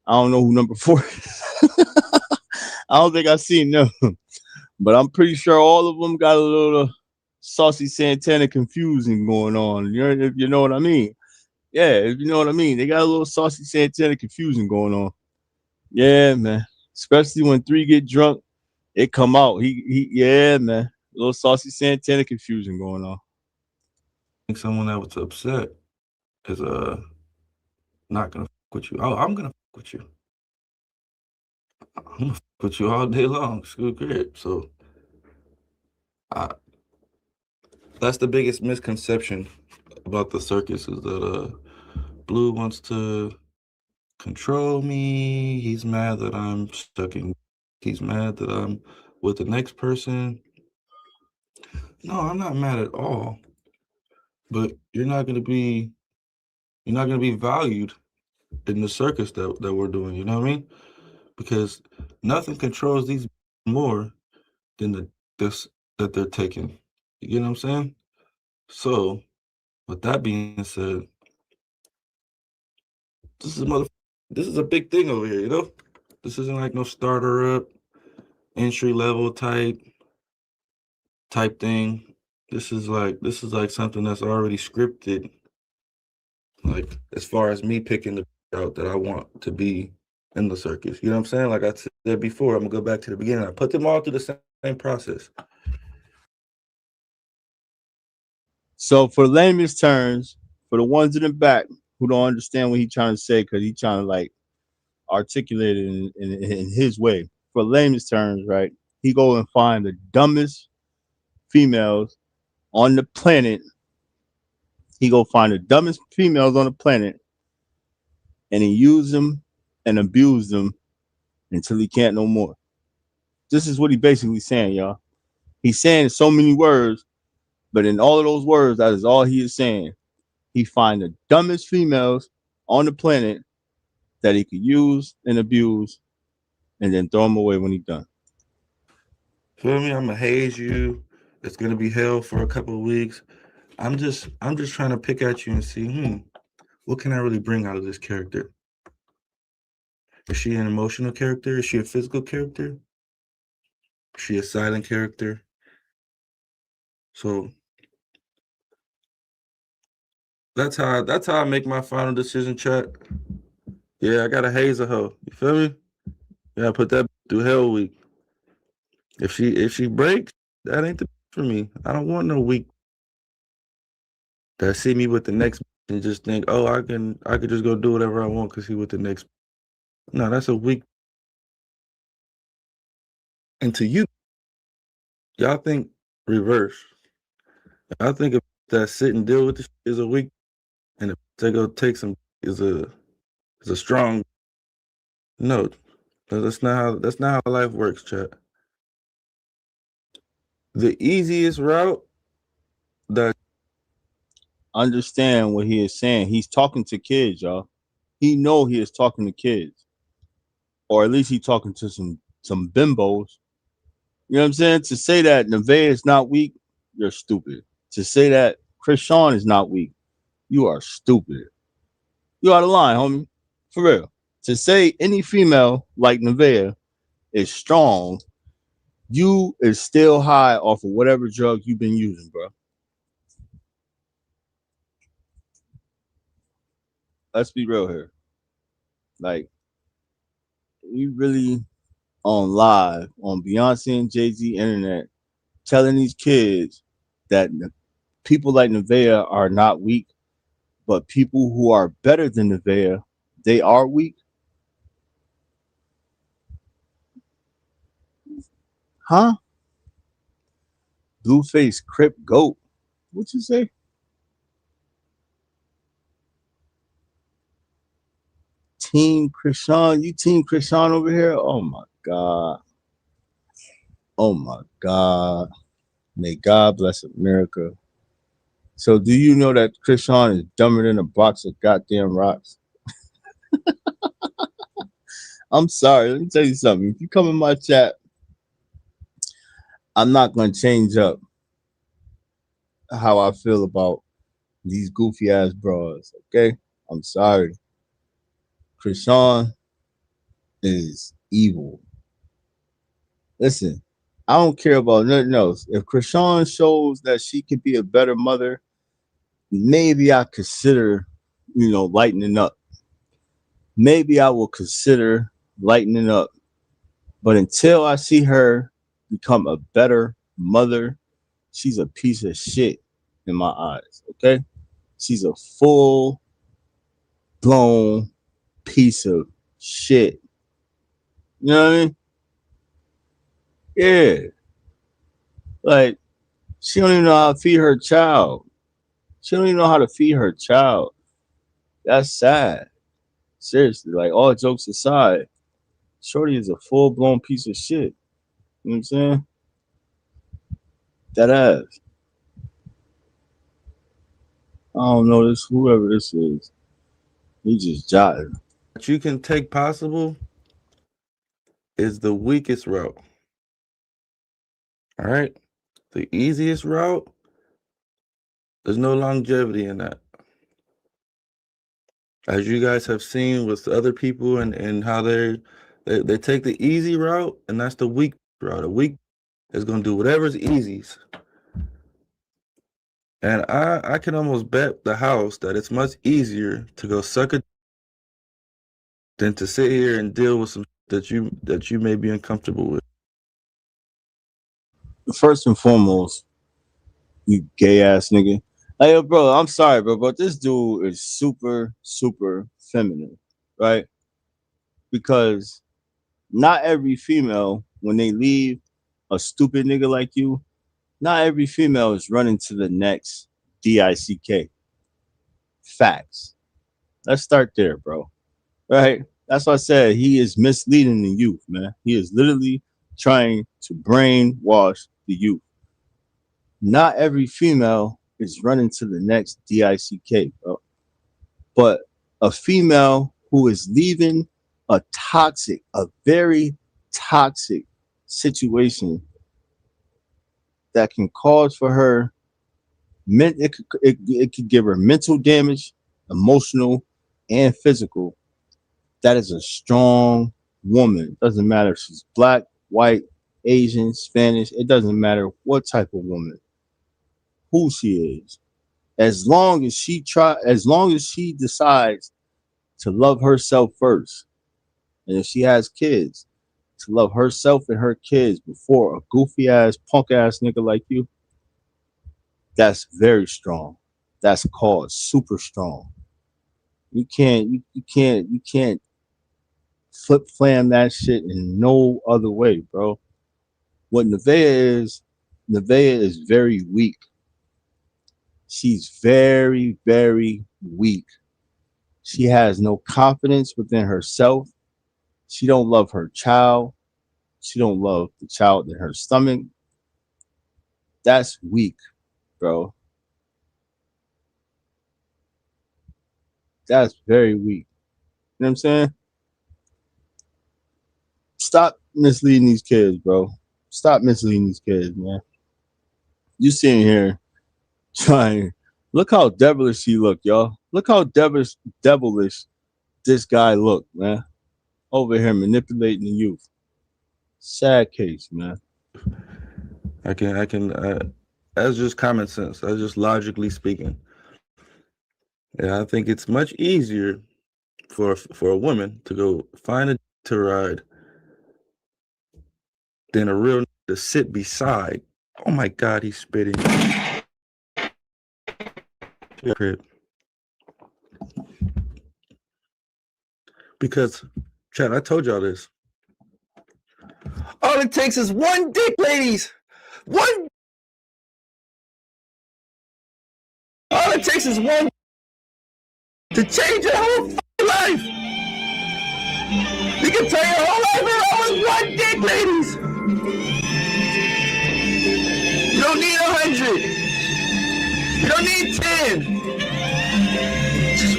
S1: I don't know who number 4 is. I don't think I've seen them. But I'm pretty sure all of them got a little saucy Santana confusing going on. If you know what I mean. Yeah, if you know what I mean. They got a little saucy Santana confusing going on. Yeah, man. Especially when 3 get drunk, it come out. Yeah, man. A little saucy Santana confusion going on.
S12: I think someone that was upset is not gonna fuck with you. I'm gonna fuck with you. I'm gonna fuck with you all day long. School crib. So that's the biggest misconception about the circus, is that Blue wants to control me. He's mad that I'm stuck in. He's mad that I'm with the next person. No, I'm not mad at all. But you're not gonna be valued in the circus that we're doing. You know what I mean? Because nothing controls these more than this that they're taking. You know what I'm saying? So, with that being said, this is this is a big thing over here. You know, this isn't like no starter up, entry level type thing. This is like something that's already scripted. Like, as far as me picking the route that I want to be in the circus. You know what I'm saying? Like I said before, I'm gonna go back to the beginning. I put them all through the same process.
S1: So for layman's terms, for the ones in the back who don't understand what he's trying to say, because he's trying to like articulate it in his way. For layman's terms, right? He go and find the dumbest females on the planet. He go find the dumbest females on the planet, and he use them and abuse them until he can't no more. This is what he basically saying, y'all. He's saying so many words, but in all of those words, that is all he is saying. He find the dumbest females on the planet that he could use and abuse, and then throw them away when he's done.
S12: Feel me? I'm gonna haze you. It's gonna be hell for a couple of weeks. I'm just trying to pick at you and see, what can I really bring out of this character? Is she an emotional character? Is she a physical character? Is she a silent character? So that's how I make my final decision, chat. Yeah, I gotta haze a hoe. You feel me? Yeah, put that through hell week. If she breaks, that ain't the for me. I don't want no weak that see me with the next and just think, oh, I could just go do whatever I want because he with the next. No, that's a weak. And to you, y'all think reverse. I think if that sit and deal with this is a weak, and if they go take some is a strong. No, that's not how life works, chat. The easiest route that
S1: Understand what he is saying. He's talking to kids, y'all. He know he is talking to kids, or at least he's talking to some bimbos. You know what I'm saying? To say that Nevaeh is not weak, you're stupid. To say that Krishan is not weak, you are stupid. You out of line, homie. For real. To say any female like Nevaeh is strong, you is still high off of whatever drug you've been using, bro. Let's be real here. Like, we really on live on Beyonce and Jay-Z internet telling these kids that people like Nevaeh are not weak, but people who are better than Nevaeh, they are weak. Huh? Blueface, Crip, Goat. What you say? Team Krishan. You Team Krishan over here? Oh my God. Oh my God. May God bless America. So do you know that Krishan is dumber than a box of goddamn rocks? I'm sorry. Let me tell you something. If you come in my chat, I'm not going to change up how I feel about these goofy ass bras. Okay? I'm sorry. Krishan is evil. Listen, I don't care about nothing else. If Krishan shows that she could be a better mother, maybe I consider, lightening up. Maybe I will consider lightening up. But until I see her become a better mother, she's a piece of shit in my eyes. Okay? She's a full blown piece of shit. You know what I mean? Yeah. Like, she don't even know how to feed her child. She don't even know how to feed her child. That's sad. Seriously, like, all jokes aside, Shorty is a full blown piece of shit. You know what I'm saying? That ass. I don't know this, whoever this is. He just jotted.
S12: What you can take possible is the weakest route. All right? The easiest route, there's no longevity in that. As you guys have seen with other people and how they take the easy route, and that's the weak route. The weak is going to do whatever's easiest. And I can almost bet the house that it's much easier to go suck a than to sit here and deal with some that you may be uncomfortable with.
S1: First and foremost, you gay ass nigga. Hey, yo, bro, I'm sorry, bro, but this dude is super, super feminine, right? Because not every female, when they leave a stupid nigga like you, Not every female is running to the next DICK. Facts. Let's start there, bro. Right? That's why I said he is misleading the youth, man. He is literally trying to brainwash the youth. Not every female is running to the next DICK, bro. But a female who is leaving a very toxic situation that can cause for her, it could give her mental damage, emotional, and physical. That is a strong woman. Doesn't matter if she's black, white, Asian, Spanish. It doesn't matter what type of woman, who she is. As long as she decides to love herself first, and if she has kids, to love herself and her kids before a goofy ass, punk ass nigga like you, that's very strong. That's called super strong. You can't flip flam that shit in no other way, bro. What Nevaeh is very weak. She's very, very weak. She has no confidence within herself. She don't love her child. She don't love the child in her stomach. That's weak, bro. That's very weak. You know what I'm saying? Stop misleading these kids, bro. Stop misleading these kids, man. You sitting here trying. Look how devilish she look, y'all. Look how devilish this guy look, man. Over here manipulating the youth. Sad case, man.
S12: That's just common sense. That's just logically speaking. Yeah, I think it's much easier for a woman to go find a to ride than a real to sit beside. Oh my God, he's spitting. Because, Chad, I told y'all this. All it takes is one dick, ladies. One. All it takes is one to change your whole life. You can turn your whole life around with one dick, ladies. You don't need 100. You don't need 10. Just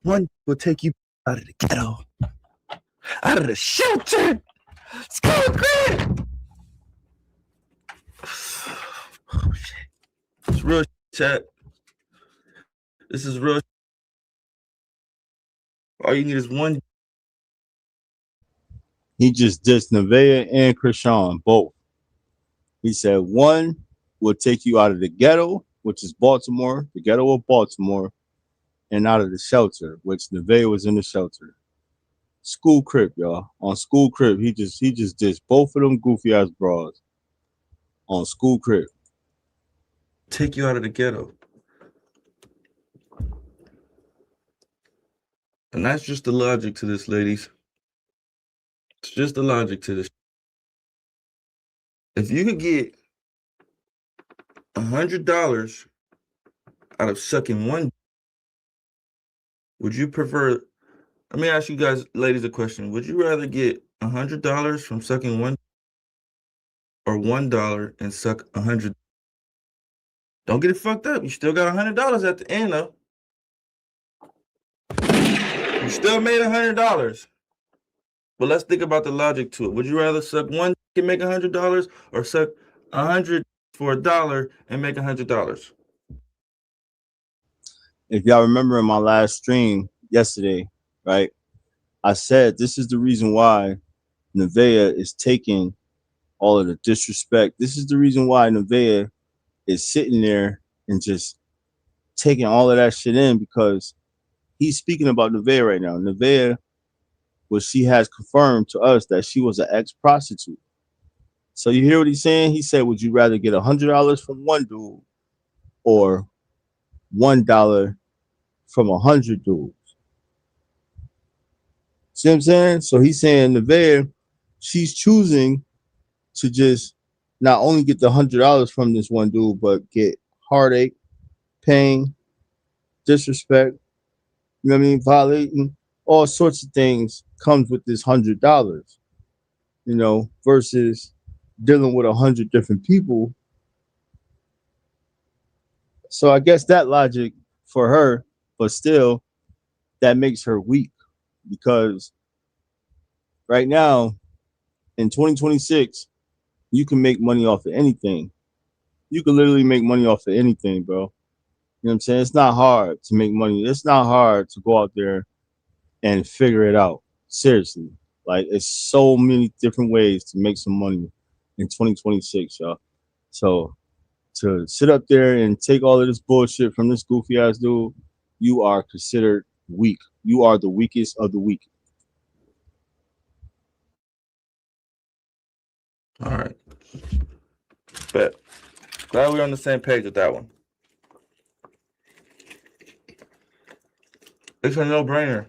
S12: one will take you out of the ghetto, out of the shelter. Let's go, Grant. Oh, shit. It's real chat. This is real. All you need is one.
S1: He just dissed Nevaeh and Krishan both. He said one will take you out of the ghetto, which is Baltimore, the ghetto of Baltimore, and out of the shelter, which Nevaeh was in the shelter. School Crip, y'all. On School Crip, he just dissed both of them goofy ass bras. On School Crip.
S12: Take you out of the ghetto. And that's just the logic to this, ladies. It's just the logic to this. If you could get $100 out of sucking one, would you prefer? Let me ask you guys, ladies, a question. Would you rather get $100 from sucking one, or $1 and suck 100? Don't get it fucked up. You still got $100 at the end, though. You still made $100. But let's think about the logic to it. Would you rather suck one and make $100, or suck 100 for $1 and make $100?
S1: If y'all remember in my last stream yesterday, right? I said this is the reason why Nevaeh is taking all of the disrespect. This is the reason why Nevaeh is sitting there and just taking all of that shit in, because he's speaking about Nevaeh right now. Nevaeh, well, she has confirmed to us that she was an ex-prostitute. So you hear what he's saying? He said, would you rather get $100 from one dude or $1 from 100 dudes? See what I'm saying? So he's saying Nevaeh, she's choosing to just not only get the $100 from this one dude, but get heartache, pain, disrespect, you know what I mean, violating, all sorts of things comes with this $100, you know, versus dealing with 100 different people. So I guess that logic for her, but still, that makes her weak because right now in 2026, you can make money off of anything. You can literally make money off of anything, bro. You know what I'm saying? It's not hard to make money. It's not hard to go out there and figure it out. Seriously. Like, it's so many different ways to make some money in 2026, y'all. So to sit up there and take all of this bullshit from this goofy ass dude, you are considered weak. You are the weakest of the weak.
S12: All right. Bet. Glad we're on the same page with that one. It's a no-brainer.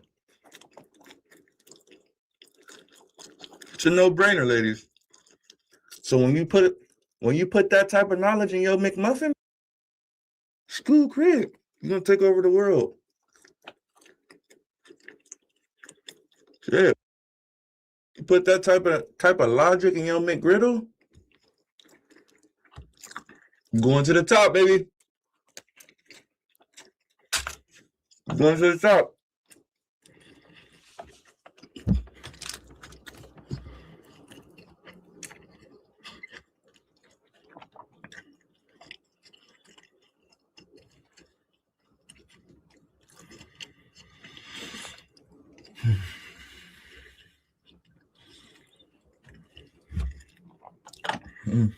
S12: It's a no-brainer, ladies. So when you put that type of knowledge in your McMuffin, school crib, you're gonna take over the world. Yeah. You put that type of logic in your McGriddle, you're going to the top, baby. You're going to the top. Mm.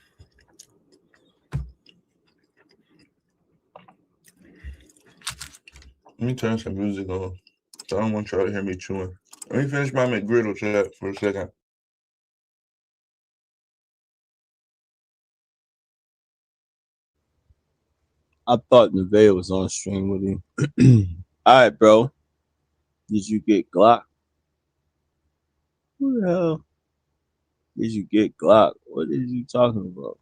S12: Let me turn some music on. So I don't want y'all to hear me chewing. Let me finish my McGriddle chat for a second.
S1: I thought Nevaeh was on stream with him. All right, bro. Did you get Glock? Who the hell did you get Glock? What is you talking about?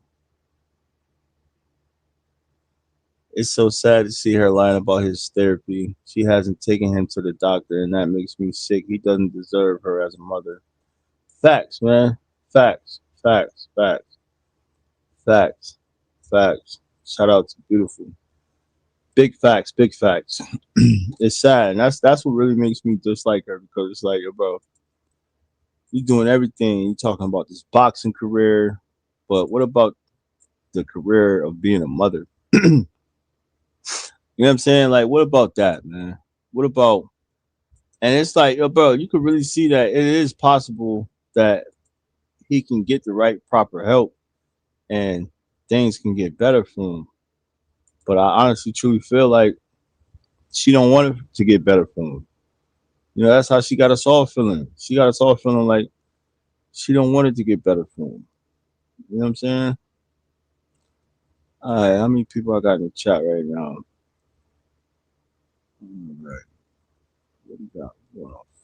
S1: It's so sad to see her lying about his therapy. She hasn't taken him to the doctor, and that makes me sick. He doesn't deserve her as a mother. Facts, man. Facts. Facts. Facts. Facts. Facts. Shout out to Beautiful. Big facts. Big facts. It's sad, and that's what really makes me dislike her because it's like, yo, bro, you doing everything. You talking about this boxing career, but what about the career of being a mother? You know what I'm saying? Like, what about that, man? What about? And it's like, yo, bro, you could really see that it is possible that he can get the right proper help and things can get better for him. But I honestly, truly feel like she don't want it to get better for him. You know, that's how she got us all feeling. She got us all feeling like she don't want it to get better for him. You know what I'm saying? All right, how many people I got in the chat right now? All right. What do we got?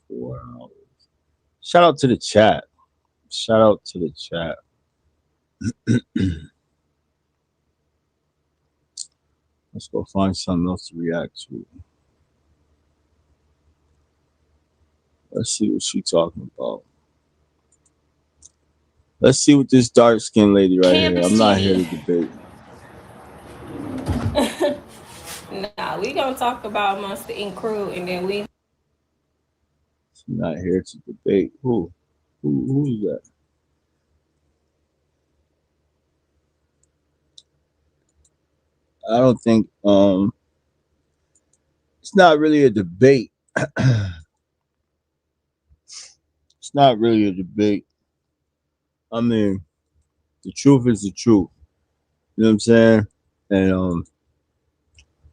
S1: 4 hours. Shout out to the chat. Shout out to the chat. Let's go find something else to react to. Let's see what she's talking about. Let's see what this dark skinned lady right here. I'm not here to debate.
S14: Nah, we gonna talk about Monster Inc. crew, and then we.
S1: She's not here to debate. Who's that? I don't think it's not really a debate. It's not really a debate. I mean, the truth is the truth. You know what I'm saying? And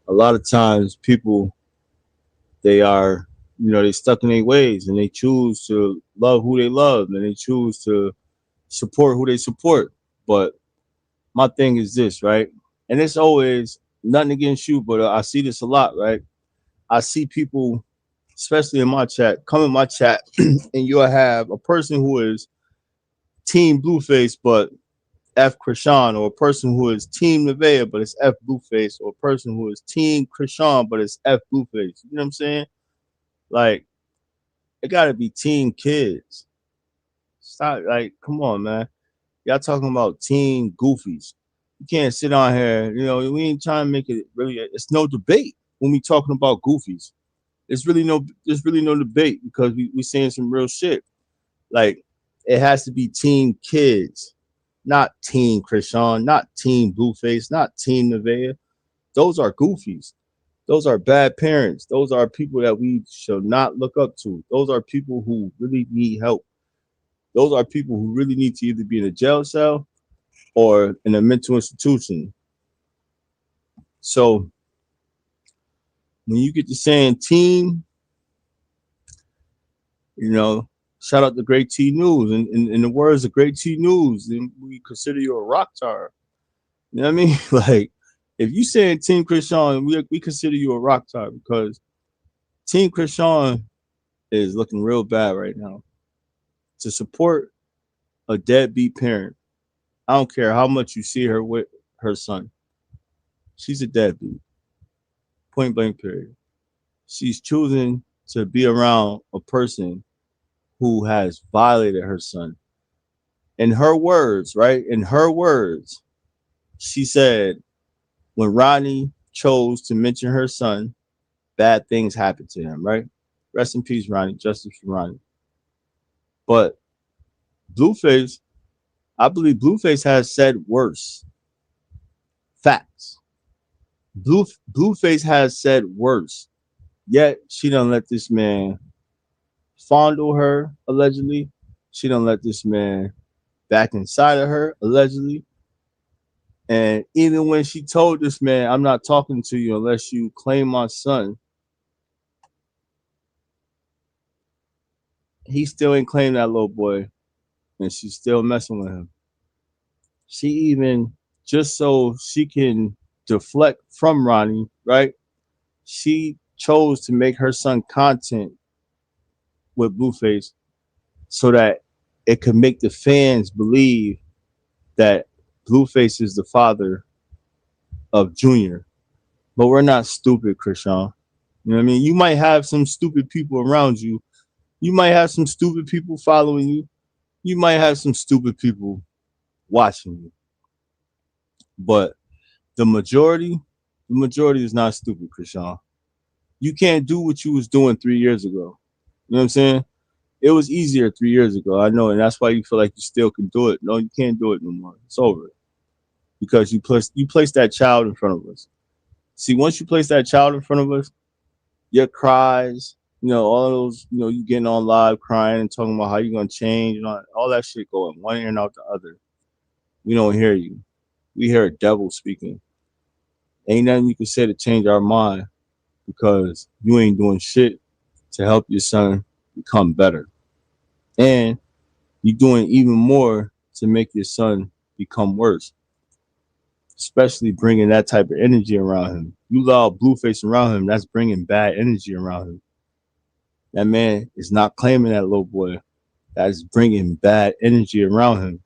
S1: a lot of times people, they are, you know, they stuck in their ways and they choose to love who they love and they choose to support who they support. But my thing is this, right? And it's always nothing against you, but I see this a lot, right? I see people, especially in my chat, come in my chat and you'll have a person who is Team Blueface, but F Krishan, or a person who is Team Nevaeh but it's F Blueface, or a person who is Team Krishan but it's F Blueface. You know what I'm saying? Like, it gotta be Team Kids. Stop, like, come on, man. Y'all talking about Team Goofies. You can't sit on here, we ain't trying to make it really, it's no debate when we talking about Goofies. There's really no debate because we saying some real shit. Like, it has to be Team Kids, not Team Krishan, not Team Blueface, not Team Nevaeh. Those are goofies. Those are bad parents. Those are people that we should not look up to. Those are people who really need help. Those are people who really need to either be in a jail cell or in a mental institution. So when you get to saying team, shout out to Great T News. And in the words of Great T News, then we consider you a rock star. You know what I mean? Like, if you saying Team Krishan, we consider you a rock star because Team Krishan is looking real bad right now. To support a deadbeat parent, I don't care how much you see her with her son. She's a deadbeat. Point blank period. She's choosing to be around a person who has violated her son. In her words, right? In her words, she said when Ronnie chose to mention her son, bad things happened to him, right? Rest in peace, Ronnie. Justice for Ronnie. But Blueface, I believe Blueface has said worse. Facts. Blueface has said worse. Yet she don't let this man fondle her, allegedly. She don't let this man back inside of her, allegedly. And even when she told this man, I'm not talking to you unless you claim my son, he still ain't claimed that little boy. And she's still messing with him. She even, just so she can deflect from Ronnie, right? She chose to make her son content with Blueface so that it could make the fans believe that Blueface is the father of Junior. But we're not stupid, Krishan. You know what I mean? You might have some stupid people around you. You might have some stupid people following you. You might have some stupid people watching you. But the majority is not stupid, Krishan. You can't do what you was doing 3 years ago. You know what I'm saying? It was easier 3 years ago. I know, and that's why you feel like you still can do it. No, you can't do it no more. It's over. Because you placed that child in front of us. See, once you place that child in front of us, your cries, all of those, you getting on live crying and talking about how you're gonna change and all that shit going one ear and out the other. We don't hear you. We hear a devil speaking. Ain't nothing you can say to change our mind because you ain't doing shit to help your son become better. And you're doing even more to make your son become worse. Especially bringing that type of energy around him. You allow Blueface around him, that's bringing bad energy around him. That man is not claiming that little boy. That's bringing bad energy around him.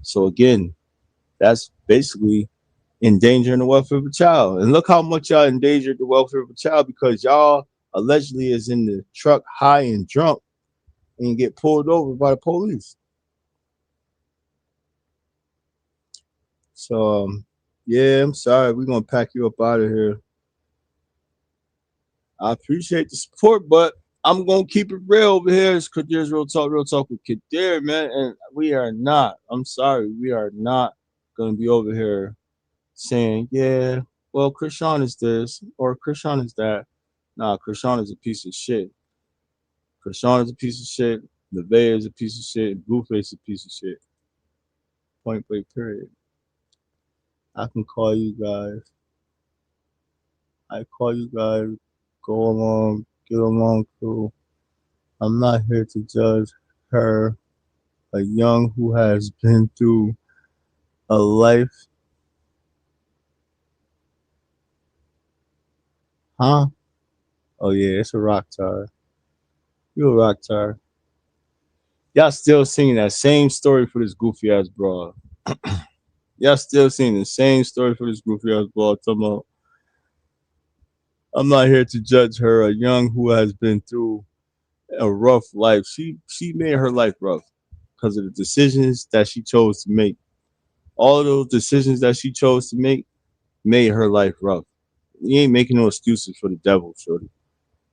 S1: So again, that's basically endangering the welfare of a child. And look how much y'all endangered the welfare of a child because y'all allegedly is in the truck high and drunk and get pulled over by the police. So yeah, I'm sorry. We're gonna pack you up out of here. I appreciate the support, but I'm gonna keep it real over here. It's Kadir's Real Talk with Kadir, man. And we are not, I'm sorry, we are not gonna be over here saying, yeah, well, Krishan is this or Krishan is that. Nah, Krishan is a piece of shit. Krishan is a piece of shit. Nevaeh is a piece of shit. Blueface is a piece of shit. Point blank, period. I can call you guys. I call you guys. Go along, get along through. I'm not here to judge her, a young who has been through a life. Huh? Oh yeah, it's a rock tar. You a rock tar. Y'all still singing that same story for this goofy ass broad. Y'all still seeing the same story for this goofy ass ball. Talking about, I'm not here to judge her, a young who has been through a rough life. She made her life rough because of the decisions that she chose to make. All of those decisions that she chose to make made her life rough. You ain't making no excuses for the devil, shorty.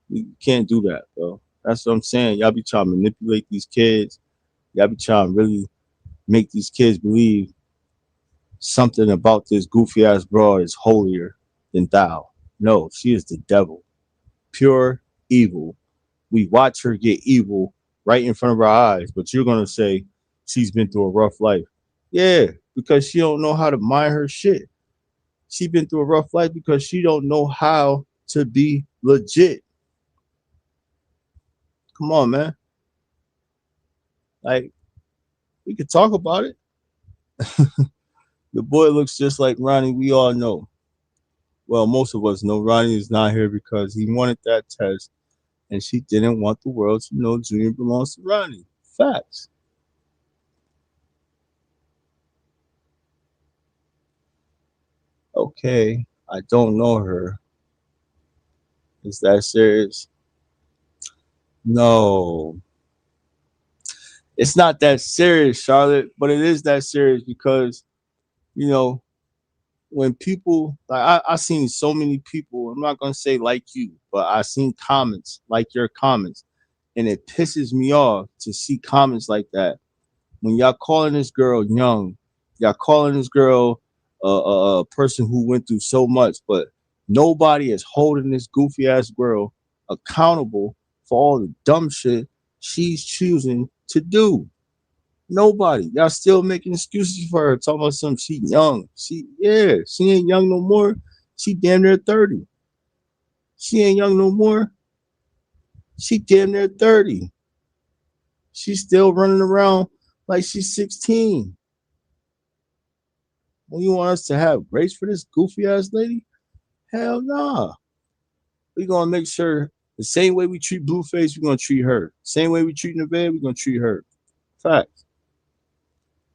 S1: You can't do that, bro. That's what I'm saying. Y'all be trying to manipulate these kids. Y'all be trying to really make these kids believe something about this goofy ass broad is holier than thou. No, she is the devil. Pure evil. We watch her get evil right in front of our eyes, but you're gonna say she's been through a rough life. Yeah, because she don't know how to mind her shit. She been through a rough life because she don't know how to be legit. Come on, man. Like, we could talk about it. The boy looks just like Ronnie, we all know. Well, most of us know Ronnie is not here because he wanted that test and she didn't want the world to know Junior belongs to Ronnie. Facts. Okay, I don't know her. Is that serious? No. It's not that serious, Charlotte, but it is that serious because, you know, when people like I seen so many people, I'm not gonna say like you, but I seen comments like your comments, and it pisses me off to see comments like that. When y'all calling this girl young, y'all calling this girl a person who went through so much, but nobody is holding this goofy ass girl accountable for all the dumb shit she's choosing to do. Nobody. Y'all still making excuses for her. Talking about some she young. She ain't young no more. She damn near 30. She ain't young no more. She damn near 30. She's still running around like she's 16. When you want us to have grace for this goofy ass lady? Hell nah. We gonna make sure the same way we treat Blueface, we're gonna treat her. Same way we treat Nevaeh, we're gonna treat her. Facts.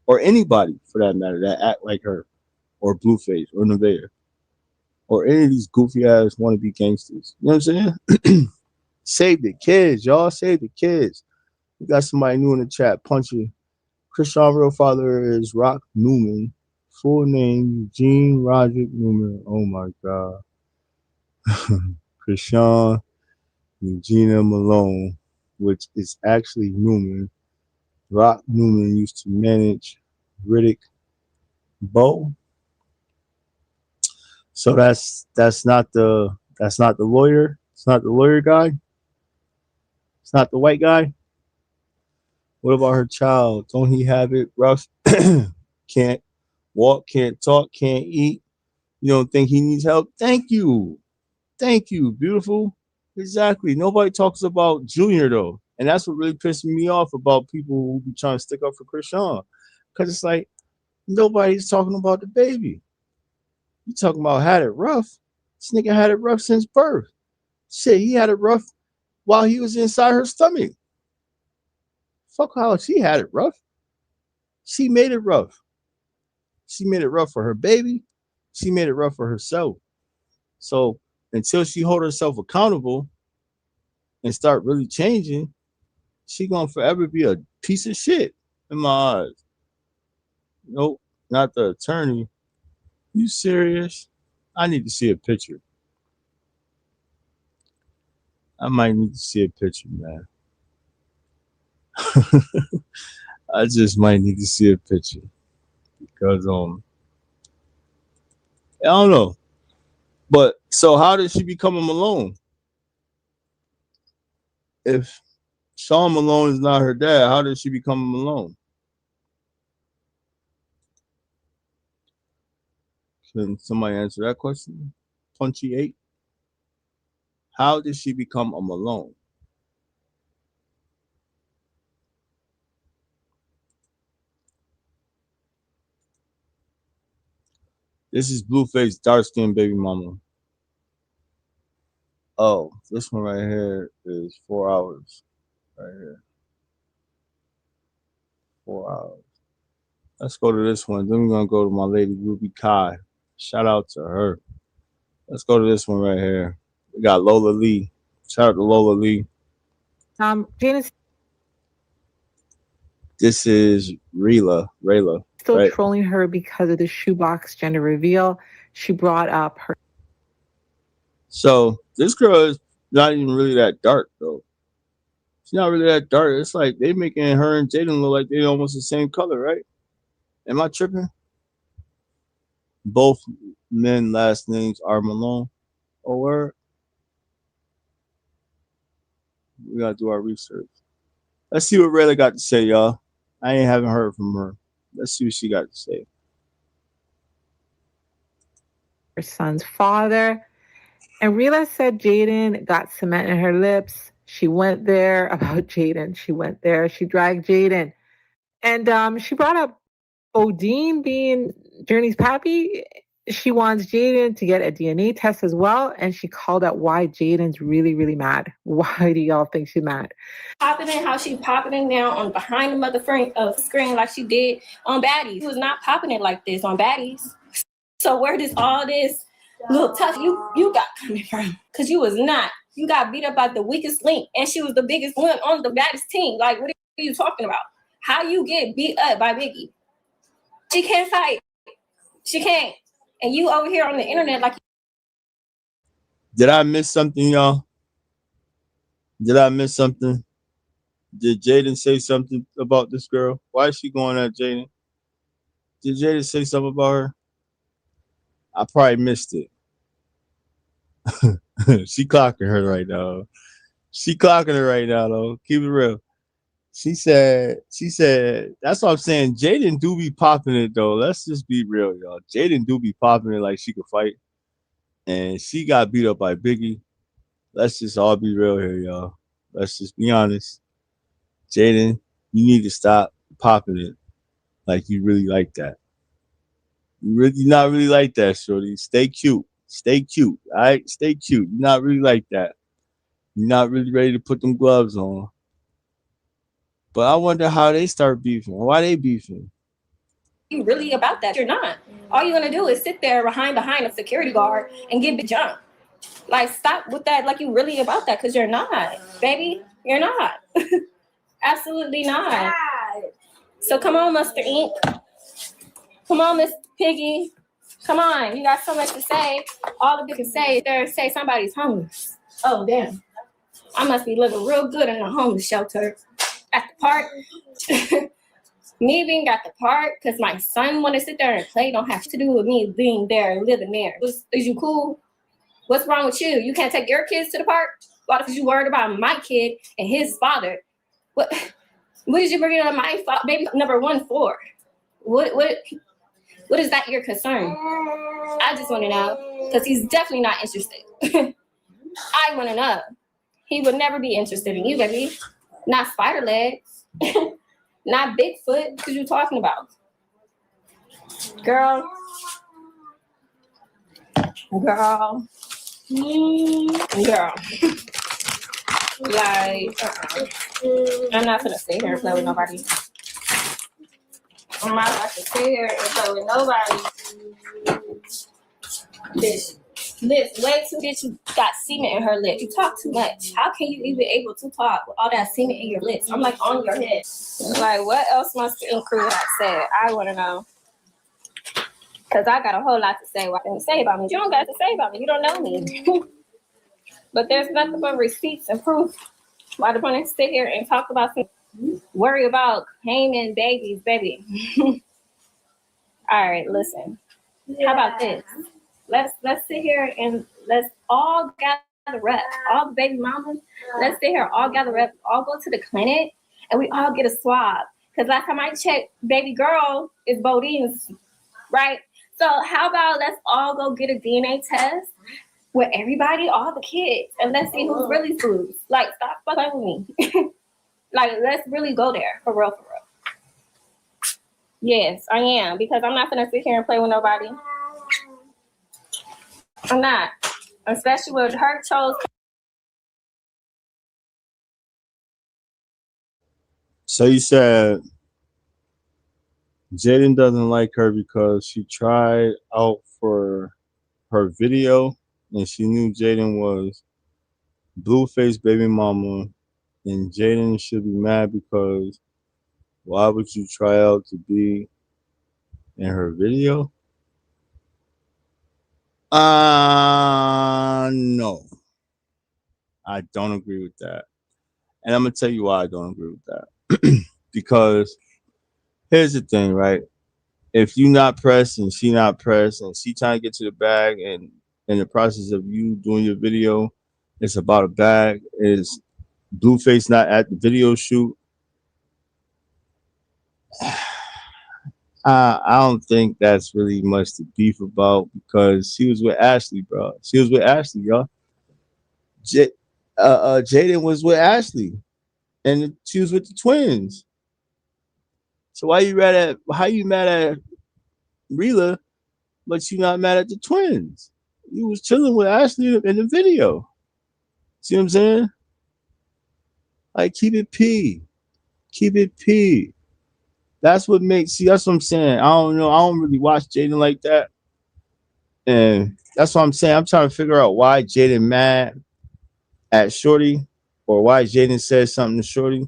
S1: Or anybody for that matter that act like her, or Blueface, or Nevaeh, or any of these goofy ass wannabe gangsters. You know what I'm saying? Save the kids, y'all. Save the kids. We got somebody new in the chat. Punchy. Krishan real father is Rock Newman. Full name Eugene Roderick Newman. Oh my god. Krishan Eugenia Malone, which is actually Newman. Rock Newman used to manage Riddick Bowe. So that's not the lawyer. It's not the lawyer guy. It's not the white guy. What about her child? Don't he have it rough? Can't walk, can't talk, can't eat. You don't think he needs help? Thank you. Thank you, beautiful. Exactly. Nobody talks about Junior though. And that's what really pisses me off about people who be trying to stick up for Krishan. Because it's like nobody's talking about the baby. You talking about had it rough. This nigga had it rough since birth. Shit, he had it rough while he was inside her stomach. Fuck how she had it rough. She made it rough. She made it rough for her baby. She made it rough for herself. So until she hold herself accountable and start really changing, she gonna forever be a piece of shit in my eyes. Nope, not the attorney. You serious? I need to see a picture. I might need to see a picture, man. I just might need to see a picture because I don't know. But so how did she become a Malone? If Sean Malone is not her dad, how did she become a Malone? Can somebody answer that question? Punchy 8. How did she become a Malone? This is Blueface dark skin baby mama. Oh, this one right here is 4 hours. Right here. 4 hours. Let's go to this one. Then we're gonna go to my lady Ruby Kai. Shout out to her. Let's go to this one right here. We got Lola Lee. Shout out to Lola Lee.
S15: Jaden's
S1: This is Rayla,
S15: still
S1: right?
S15: trolling her because of the shoebox gender reveal. She brought up her.
S1: So this girl is not even really that dark though. She's not really that dark. It's like they making her and Jaden look like they're almost the same color, right? Am I tripping? Both men last names are Malone. Oh word. We gotta do our research. Let's see what Rayla got to say, y'all. I haven't heard from her. Let's see what she got to say.
S15: Her son's father. And Rila said Jaden got cement in her lips. She went there about Jaden. She went there. She dragged Jaden. And she brought up Odin being Journey's pappy. She wants Jaden to get a DNA test as well. And she called out why Jaden's really, really mad. Why do y'all think she's mad?
S14: Popping in how she popping it down on behind the mother screen like she did on Baddies. She was not popping it like this on Baddies. So where does all this little tough you got coming from? Because you was not. You got beat up by the weakest link, and she was the biggest one on the baddest team. Like, what are you talking about? How you get beat up by Biggie? She can't fight. She can't. And you over here on the internet like.
S1: Did I miss something, y'all? Did I miss something? Did Jaden say something about this girl? Why is she going at Jaden? Did Jaden say something about her? I probably missed it. She clocking her right now. She clocking her right now, though. Keep it real. She said, that's what I'm saying. Jaden do be popping it, though. Let's just be real, y'all. Jaden do be popping it like she could fight. And she got beat up by Biggie. Let's just all be real here, y'all. Let's just be honest. Jaden, you need to stop popping it like you really like that. You not really like that, shorty. Stay cute. Stay cute. All right? Stay cute. You're not really like that. You're not really ready to put them gloves on. But I wonder how they start beefing. Why they beefing?
S14: You really about that? You're not. All you're gonna do is sit there behind a security guard and get big jump. Like, stop with that. Like, you really about that? Because you're not, baby. You're not. Absolutely not. So come on, Mustard Ink. Come on, Miss Piggy. Come on. You got so much to say. All the you can say is there say somebody's homeless. Oh, damn. I must be living real good in a homeless shelter. At the park. Me being at the park because my son want to sit there and play don't have to do with me being there and living there. Is you cool? What's wrong with you? You can't take your kids to the park? Why? Because you worried about my kid and his father. What did you bring up my baby number 1 for? What is that your concern? I just want to know because he's definitely not interested. I want to know. He would never be interested in you, baby. Not spider legs. Not Bigfoot. What are you talking about? Girl. Like, I'm not gonna sit here and play with nobody. I'm not about to sit here and play with nobody. Bitch, lips way too. Bitch, you got semen in her lip. You talk too much. How can you even able to talk with all that semen in your lips? I'm like on your head. Like, what else must the crew have said? I want to know. Because I got a whole lot to say. What can you say about me? You don't got to say about me. You don't know me. But there's nothing but receipts and proof. Why do you want to sit here and talk about some worry about claiming babies, baby? All right, listen. How about this? Let's sit here and let's all gather up. All the baby mamas, let's sit here, all gather up, all go to the clinic, and we all get a swab. Because last time I checked, baby girl is Bodine's, right? So how about let's all go get a DNA test with everybody, all the kids, and let's see who's really fools. Like, stop fucking with me. Like, let's really go there, for real, for real. Yes, I am, because I'm not gonna sit here and play with nobody. I'm not. Especially with her chose.
S1: So you said Jaden doesn't like her because she tried out for her video and she knew Jaden was Blueface baby mama, and Jaden should be mad because why would you try out to be in her video? No, I don't agree with that, and I'm gonna tell you why I don't agree with that. Because here's the thing, right? If you not pressed and she not pressed and she trying to get to the bag, and in the process of you doing your video, it's about a bag. Is Blueface not at the video shoot? I don't think that's really much to beef about because she was with Ashley, bro. She was with Ashley, y'all. Jaden was with Ashley, and she was with the twins. So why you mad at? How you mad at Rila, but you not mad at the twins? You was chilling with Ashley in the video. See what I'm saying? Like keep it P, keep it P. That's what makes. See, that's what I'm saying. I don't know. I don't really watch Jaden like that. And that's what I'm saying. I'm trying to figure out why Jaden mad at Shorty, or why Jaden said something to Shorty.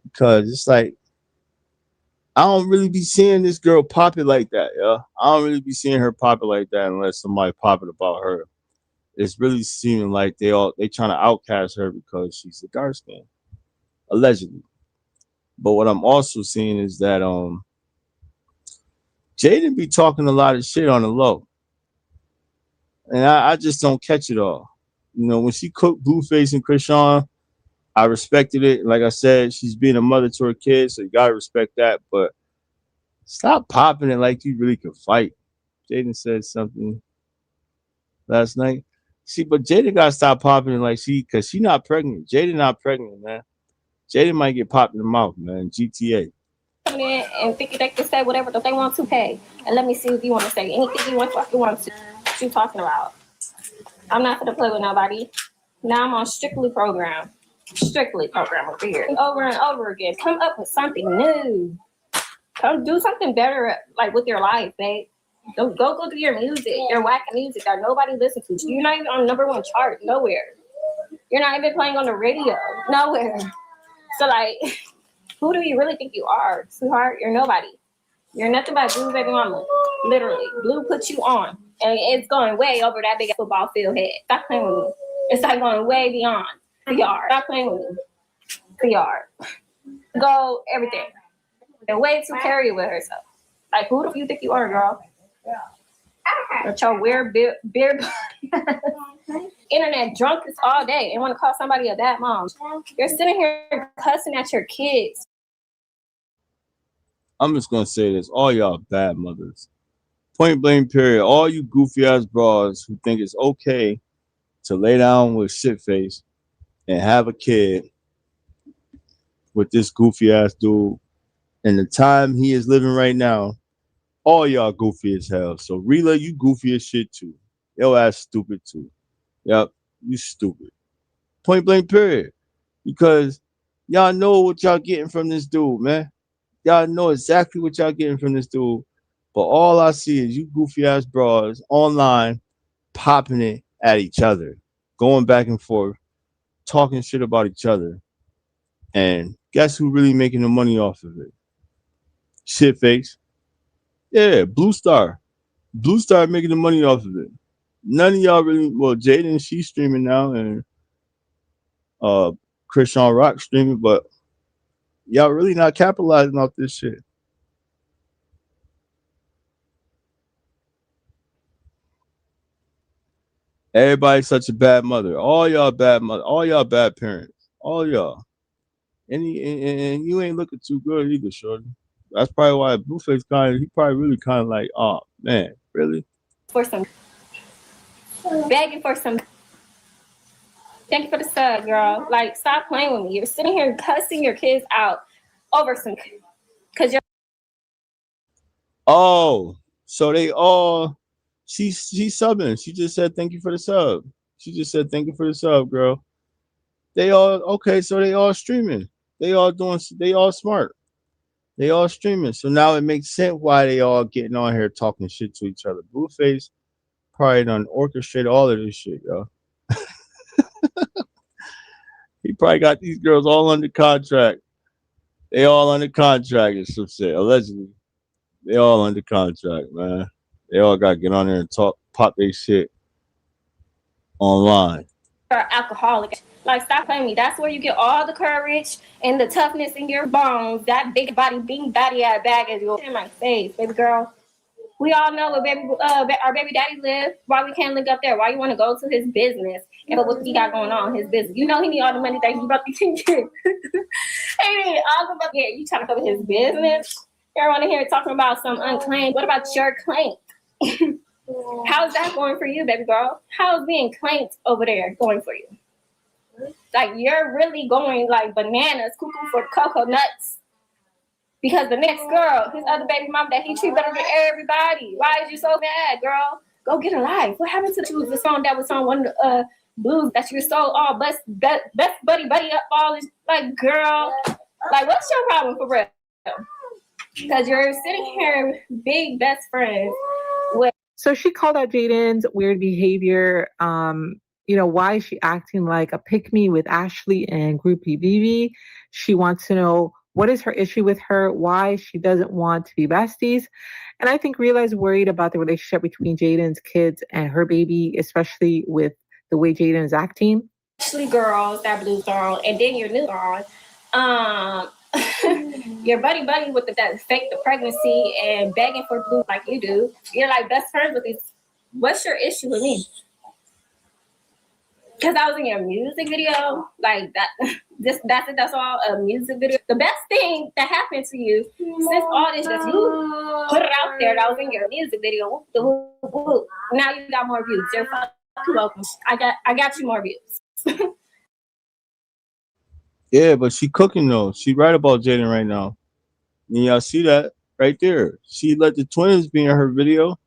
S1: Because it's like I don't really be seeing this girl pop it like that, yeah. I don't really be seeing her pop it like that unless somebody pop it about her. It's really seeming like they trying to outcast her because she's a dark skin, allegedly. But what I'm also seeing is that Jaden be talking a lot of shit on the low. And I just don't catch it all. You know, when she cooked Blueface and Krishan, I respected it. Like I said, she's being a mother to her kids, so you gotta respect that. But stop popping it like you really could fight. Jaden said something last night. See, but Jaden gotta stop popping it like because she not pregnant. Jaden not pregnant, man. Jaden might get popped in the mouth, man. GTA.
S14: Come in and think they can say whatever that they want to pay. And let me see if you want to say anything you want to. What you talking about? I'm not gonna play with nobody. Now I'm on strictly program over here. Over and over again. Come up with something new. Come do something better, like with your life, babe. Go do your music, your whack music that nobody listens to. You're not even on #1 chart, nowhere. You're not even playing on the radio, nowhere. So like, who do you really think you are, sweetheart? You're nobody. You're nothing but Blue baby mama. Literally, Blue put you on, and it's going way over that big football field head. Stop playing with me. It's like going way beyond PR. Stop playing with me. PR. Go everything. And way too carry with herself. Like, who do you think you are, girl? With your weird beer internet drunk is all day and want to call somebody a bad mom. You're sitting here cussing at your kids.
S1: I'm just gonna say this: all y'all bad mothers. Point blank period. All you goofy ass bras who think it's okay to lay down with shitface and have a kid with this goofy ass dude, and the time he is living right now, all y'all goofy as hell. So Rila, you goofy as shit too. Your ass stupid too. Yep, you stupid. Point blank period. Because y'all know what y'all getting from this dude, man. Y'all know exactly what y'all getting from this dude. But all I see is you goofy ass bras online popping it at each other, going back and forth, talking shit about each other. And guess who really making the money off of it? Shitface. Yeah, Blue Star. Blue Star making the money off of it. None of y'all really. Well, Jaden, she's streaming now, and Krishan Rock streaming, but y'all really not capitalizing off this shit. Everybody's such a bad mother. All y'all bad mother. All y'all bad parents. All y'all. And you ain't looking too good either, shorty. That's probably why Blueface he probably really kind of like, oh man, really?
S14: For some, begging for some. Thank you for the sub, girl. Like, stop playing with me. You're sitting here cussing your kids out over some, because you're.
S1: Oh, so they all. She's subbing. She just said thank you for the sub. She just said thank you for the sub, girl. They all okay. So they all streaming. They all doing. They all smart. They all streaming. So now it makes sense why they all getting on here talking shit to each other. Blueface probably done orchestrate all of this shit, yo. He probably got these girls all under contract. They all under contract and some shit. Allegedly. They all under contract, man. They all got to get on there and talk, pop their shit online.
S14: Alcoholic. Like, stop playing me. That's where you get all the courage and the toughness in your bones. That big body, being body out bag as you in my face, baby girl. We all know where our baby daddy live. Why we can't link up there? Why you want to go to his business and what he got going on in his business? You know he need all the money that he about to get. He need all the money. Yeah, you trying to cover his business? Everyone in here talking about some unclaimed. What about your claim? How's that going for you, baby girl? How's being claimed over there going for you? Like, you're really going like bananas, cuckoo for cocoa nuts. Because the next girl, his other baby mom that he treat better than everybody. Why is you so mad, girl? Go get a life. What happened to the song that was on one of the blues that you're so all best buddy up all this? Like, girl, like, what's your problem for real? Because you're sitting here big best friends with.
S15: So she called out Jaden's weird behavior. Why is she acting like a pick-me with Ashley and Groupie BB? She wants to know what is her issue with her, why she doesn't want to be besties. And I think Rila is worried about the relationship between Jaden's kids and her baby, especially with the way Jaden is acting.
S14: Ashley girls, that blue song, and then your new song. Your buddy with that fake the pregnancy and begging for blue like you do. You're like best friends with these. What's your issue with me? Because I was in your music video, like that. That's all a music video. The best thing that happened to you since all this, that you put it out there, that was in your music video. Now you got more views. You're fucking welcome. I got you more views.
S1: Yeah, but she cooking though. She right about Jaden right now. And y'all see that right there. She let the twins be in her video.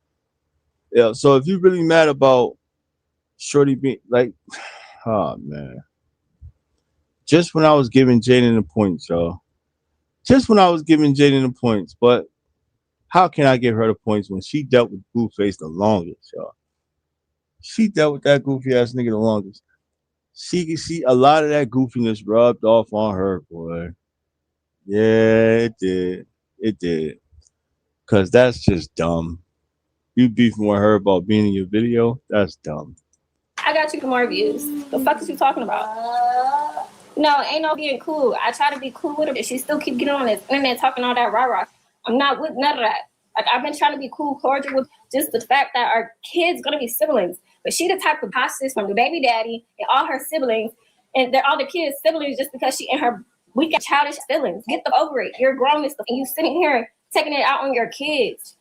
S1: Yeah, so if you really mad about Shorty being like, oh man. Just when I was giving Jaden the points, y'all. Just when I was giving Jaden the points, but how can I give her the points when she dealt with Blueface the longest, y'all? She dealt with that goofy ass nigga the longest. She can see a lot of that goofiness rubbed off on her, boy. Yeah, it did. It did. Cause that's just dumb. You beefing with her about being in your video? That's dumb.
S14: I got you more views. The fuck is you talking about? No, ain't no being cool. I try to be cool with her, but she still keep getting on this internet talking all that rah-rah. I'm not with none of that. Like, I've been trying to be cool, cordial with just the fact that our kids gonna be siblings. But she the type of hostage from the baby daddy and all her siblings, and they're all the kids' siblings just because she and her weak childish feelings. Get the over it. You're grown and stuff, and you sitting here taking it out on your kids.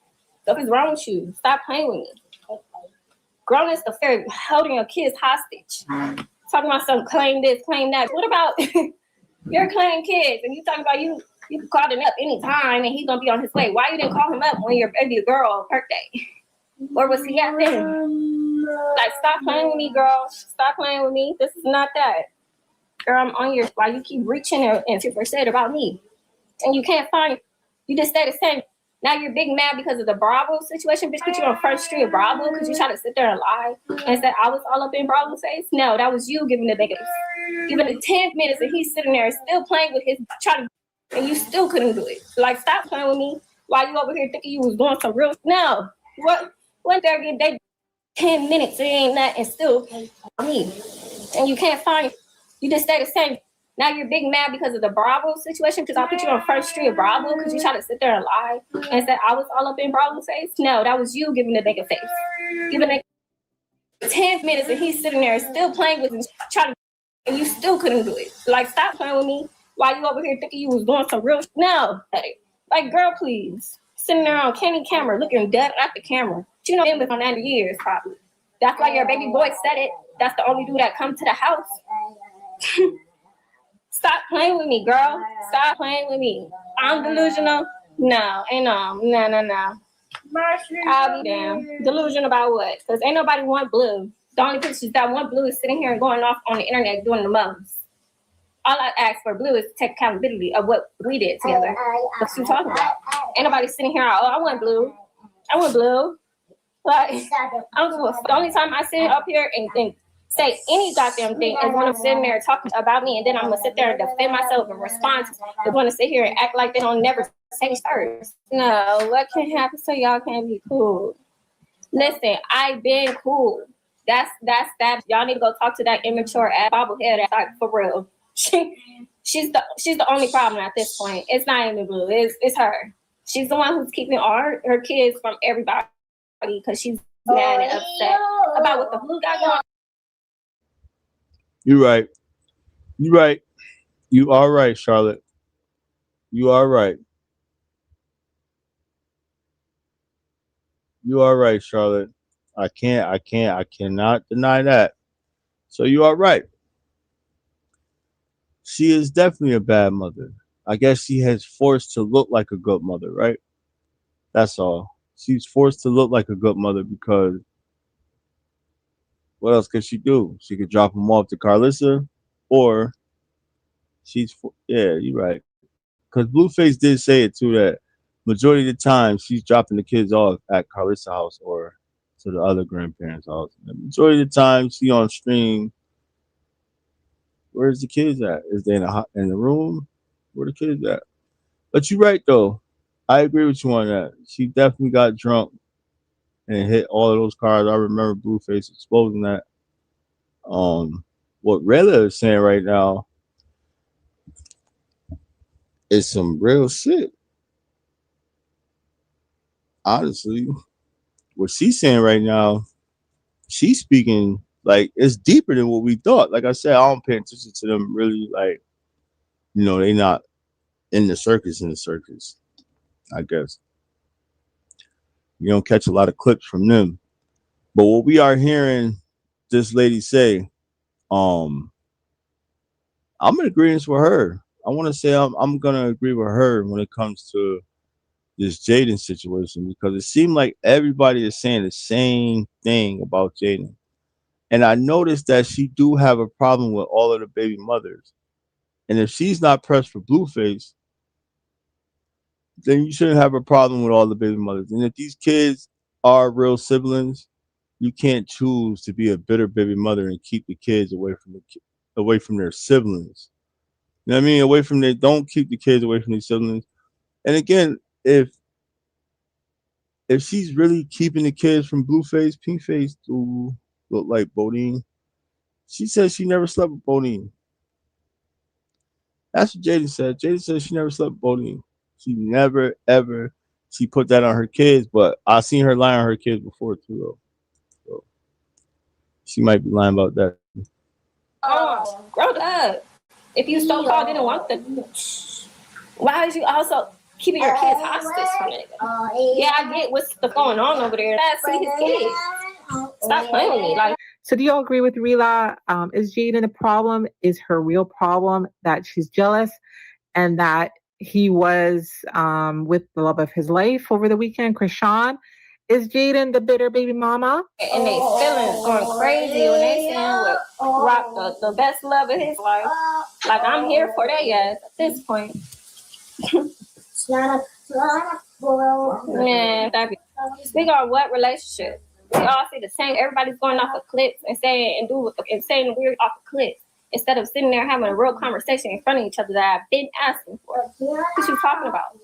S14: What is wrong with you? Stop playing with me. Grown and stuff, they're holding your kids hostage. Talking about some claim this, claim that. What about your claim kids? And you talking about you can call him up anytime and he's gonna be on his way. Why you didn't call him up when your baby girl birthday? Or was he at then? Like, stop playing with me, girl. Stop playing with me. This is not that. Girl, I'm on your, why you keep reaching and super said about me. And you can't find, you just stay the same. Now you're big mad because of the Bravo situation. Bitch put you on Front Street of Bravo because you try to sit there and lie and said I was all up in Bravo's face. No, that was you giving the niggas. Giving the 10 minutes and he's sitting there still playing with his, trying to, and you still couldn't do it. Like, stop playing with me while you over here thinking you was doing some real, no. What there get they 10 minutes, it ain't that, and still me. And you can't find, you just stay the same. Now you're big mad because of the Bravo situation because I put you on First Street of Bravo because you tried to sit there and lie and said I was all up in Bravo's face. No, that was you giving the nigga face. Giving the 10 minutes and he's sitting there still playing with his, trying to, and you still couldn't do it. Like, stop playing with me while you over here thinking you was doing some real, no. Like, girl, please. Sitting there on candy camera looking dead at the camera. You know, been with for 90 years probably. That's why your baby boy said it. That's the only dude that come to the house. Stop playing with me, girl. Stop playing with me. I'm delusional. No, ain't no. I'll be damn. Delusional about what? Because ain't nobody want blue. The only pictures that want blue is sitting here and going off on the internet doing the most. all I asked for Blue is to take accountability of what we did together. What you talking about? Ain't nobody sitting here, oh, I want Blue. I want Blue. Like, I don't give a fuck. The only time I sit up here and say any goddamn thing is when I'm sitting there talking about me, and then I'm gonna sit there and defend myself and respond. They're gonna sit here and act like they don't never say first. No, what can happen so y'all can't be cool? Listen, I've been cool. That's that. Y'all need to go talk to that immature ass bobblehead ass, like, for real. She's the only problem at this point. It's not even Blue. It's her. She's the one who's keeping all her kids from everybody because she's mad and upset about what the Blue got going on.
S1: You're right. You're right. You are right, Charlotte. You are right. You are right, Charlotte. I cannot deny that. So you are right. She is definitely a bad mother. I guess she has forced to look like a good mother, right? That's all. She's forced to look like a good mother because what else could she do? She could drop them off to Carlissa, or yeah, you're right. Because Blueface did say it too, that majority of the time she's dropping the kids off at Carlissa's house or to the other grandparents' house. The majority of the time she on stream. Where's the kids at? Is they in the room? Where the kids at? But you're right though. I agree with you on that. She definitely got drunk and hit all of those cars. I remember Blueface exposing that. What Rayla is saying right now is some real shit. Honestly, what she's saying right now, she's speaking like it's deeper than what we thought. Like I said, I don't pay attention to them really. Like, they not in the circus. I guess you don't catch a lot of clips from them. But what we are hearing this lady say, I'm in agreement with her. I want to say I'm gonna agree with her when it comes to this Jaden situation, because it seemed like everybody is saying the same thing about Jaden. And I noticed that she do have a problem with all of the baby mothers. And if she's not pressed for Blueface, then you shouldn't have a problem with all the baby mothers. And if these kids are real siblings, you can't choose to be a bitter baby mother and keep the kids away from their siblings. You know what I mean? Don't keep the kids away from their siblings. And again, if she's really keeping the kids from Blueface, Pinkface do look like Bodine. She says she never slept with Bodine. That's what Jaden said. Jaden said she never slept with Bodine. She never, ever. She put that on her kids, but I've seen her lie on her kids before too, though. So she might be lying about that.
S14: Oh, grow up. If you so-called didn't want them, why is you also keeping your kids hostage from it? Yeah, I get what's going on over there. See his kids. Stop playing with me. Like.
S15: So do you all agree with Rila? Is Jaden a problem? Is her real problem that she's jealous and that he was with the love of his life over the weekend, Krishan? Is Jaden the bitter baby mama?
S14: And they feelings going crazy when they saying Rock the best love of his life. Like, I'm here for that, yes, at this point. Man, speak on what relationship? We all see the same. Everybody's going off of clips and saying weird off of clips instead of sitting there having a real conversation in front of each other that I've been asking for. What you talking about?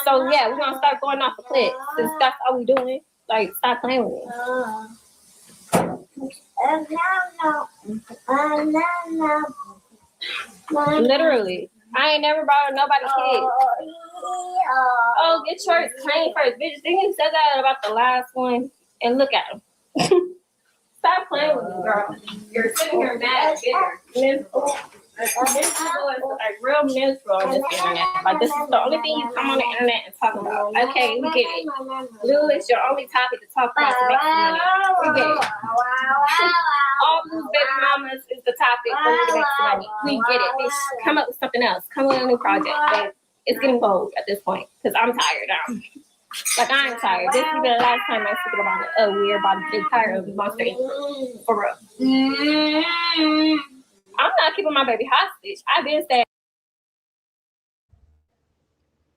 S14: So yeah, we're gonna start going off of clips since that's all we doing. Like, stop playing with me. Literally. I ain't never borrowed nobody's kids. Oh, get yours clean first. Bitch, didn't you say that about the last one? And look at him. Stop playing with me, girl. You're sitting here mad, bitter. This is like real miserable on this internet. Like, this is the only thing you come on the internet and talk about. Okay, we get it. Blue is your only topic to talk about to make some money. We get it. All Blue's baby mamas is the topic for you to make some money. We get it. Bitch, come up with something else. Come with a new project. But it's getting bold at this point because I'm tired now. Like, I'm tired. This will be the last time I speak about it. We're about to get tired of Monster Inc. For real. I'm not keeping my baby hostage. I've been saying.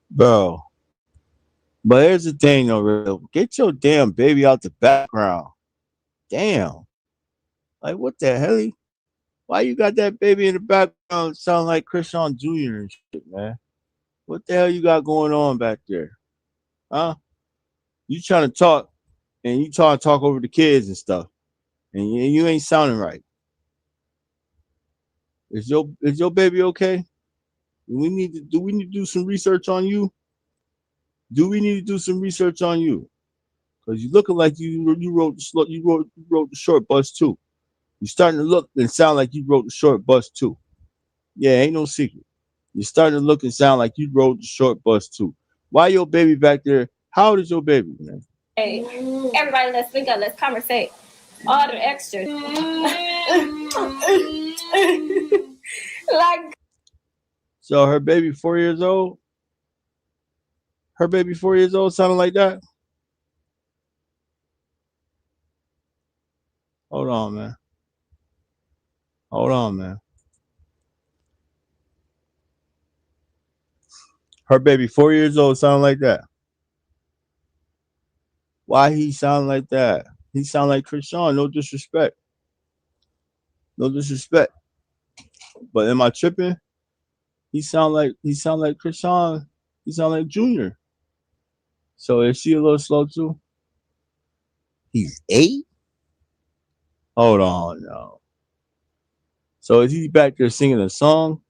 S1: Bro. But here's the thing, though, real. Get your damn baby out the background. Damn. Like, what the hell? Why you got that baby in the background sound like Krishan Jr. and shit, man? What the hell you got going on back there? Huh? You trying to talk and you trying to talk over the kids and stuff. And you ain't sounding right. Is your baby okay? Do we need to do some research on you? Do we need to do some research on you? Because you looking like you wrote the short bus too. You're starting to look and sound like you wrote the short bus too. Yeah, ain't no secret. You're starting to look and sound like you rode the short bus too. Why your baby back there? How old is your baby, man?
S14: Hey, everybody, let's think up, let's conversate. All the extras. Like.
S1: So her baby 4 years old? Her baby 4 years old sounding like that? Hold on, man. Hold on, man. Her baby 4 years old sound like that. Why he sound like that? He sound like Krishan. No disrespect. No disrespect. But am I tripping? He sound like Krishan. He sound like Junior. So is she a little slow too? He's 8? Hold on, no. So is he back there singing a song?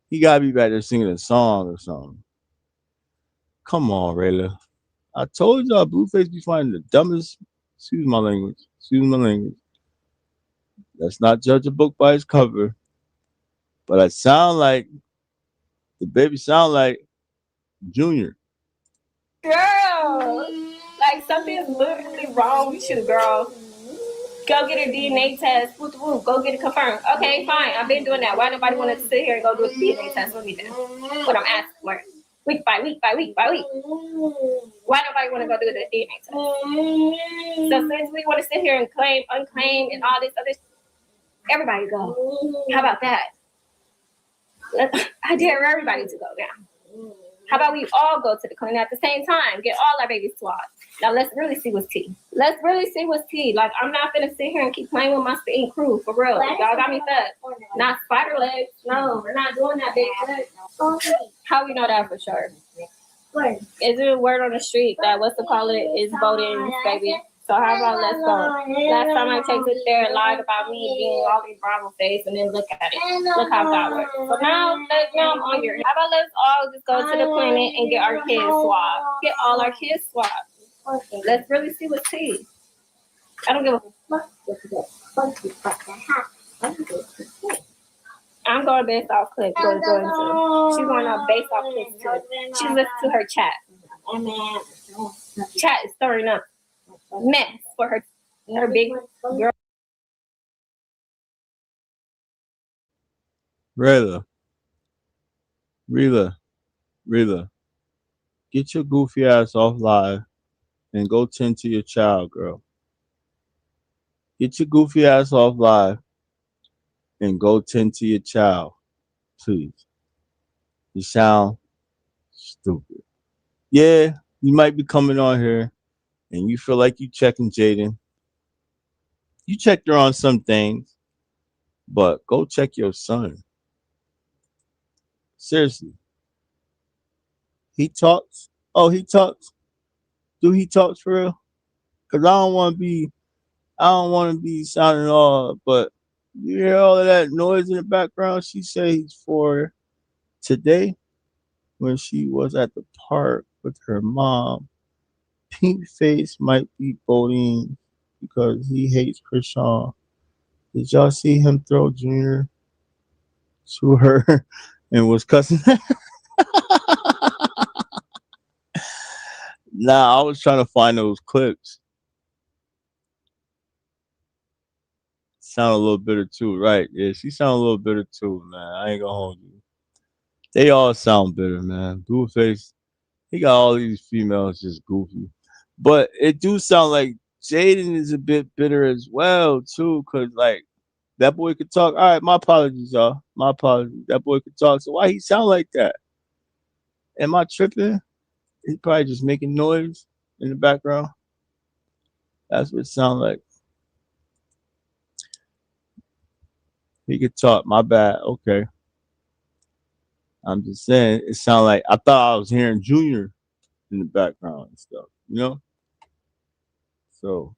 S1: He gotta be back there singing a song or something. Come on, Rayla. I told y'all Blueface be finding the dumbest. Excuse my language. Excuse my language. Let's not judge a book by its cover. But I sound like the baby sound like Junior.
S14: Girl, like something's literally wrong with you, girl. Go get a DNA test. Go get it confirmed. Okay, fine. I've been doing that. Why nobody want to sit here and go do a DNA test with me then? What I'm asking for. Week by week by week by week. Why nobody want to go do the DNA test? So since we want to sit here and claim, unclaim, and all this other, everybody go. How about that? I dare everybody to go now. How about we all go to the clinic at the same time, get all our babies swabbed. Now let's really see what's tea. Let's really see what's tea. Like, I'm not gonna sit here and keep playing with my spitting crew, for real. Y'all got me fed. Not spider legs. No, we're not doing that, big cut. How we know that for sure? Is it a word on the street that what's to call it is voting, baby? So how about let's go? Last time I checked it there, lied about me being all in Bravo face, and then look at it. Look how that works. So now I'm on your. How about let's all just go to the clinic and get our kids swabbed? Get all our kids swabbed. Let's really see what's tea. I don't give a fuck. I'm going based off clips. She's going off based off clips too. She listens to her chat. Chat is stirring up mess for her big girl.
S1: Rayla, get your goofy ass off live and go tend to your child, girl. Get your goofy ass off live and go tend to your child, please. You sound stupid. Yeah, you might be coming on here and you feel like you checking Jaden. You checked her on some things, but go check your son. Seriously. He talks? Oh, he talks? Do he talk for real? Cause I don't want to be sounding all, but you hear all of that noise in the background. She said he's 4 today when she was at the park with her mom. Pink Face might be voting because he hates Krishan. Did y'all see him throw Junior to her and was cussing? Nah, I was trying to find those clips. Sound a little bitter too, right? Yeah, she sound a little bitter too, man. I ain't gonna hold you. They all sound bitter, man. Blueface, he got all these females just goofy. But it do sound like Jaden is a bit bitter as well, too, because, like, That boy could talk. All right, my apologies, y'all. My apologies. That boy could talk. So why he sound like that? Am I tripping? He probably just making noise in the background. That's what it sound like. He could talk. My bad. Okay. I'm just saying. It sound like I thought I was hearing Junior in the background and stuff. You know. So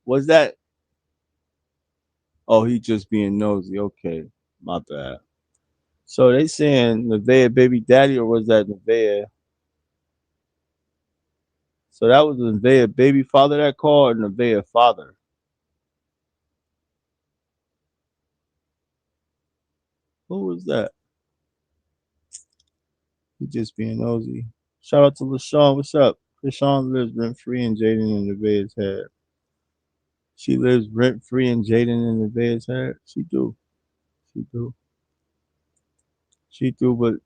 S1: was that? Oh, he just being nosy. Okay. My bad. So they saying Nevaeh baby daddy, or was that Nevaeh? So that was Nevaeh baby father that called, or Nevaeh father? Who was that? He just being nosy. Shout out to LaShawn. What's up? LaShawn lives rent free in Jaden and Nevaeh's head. She lives rent free in Jaden and Nevaeh's head. She do. She do. She do.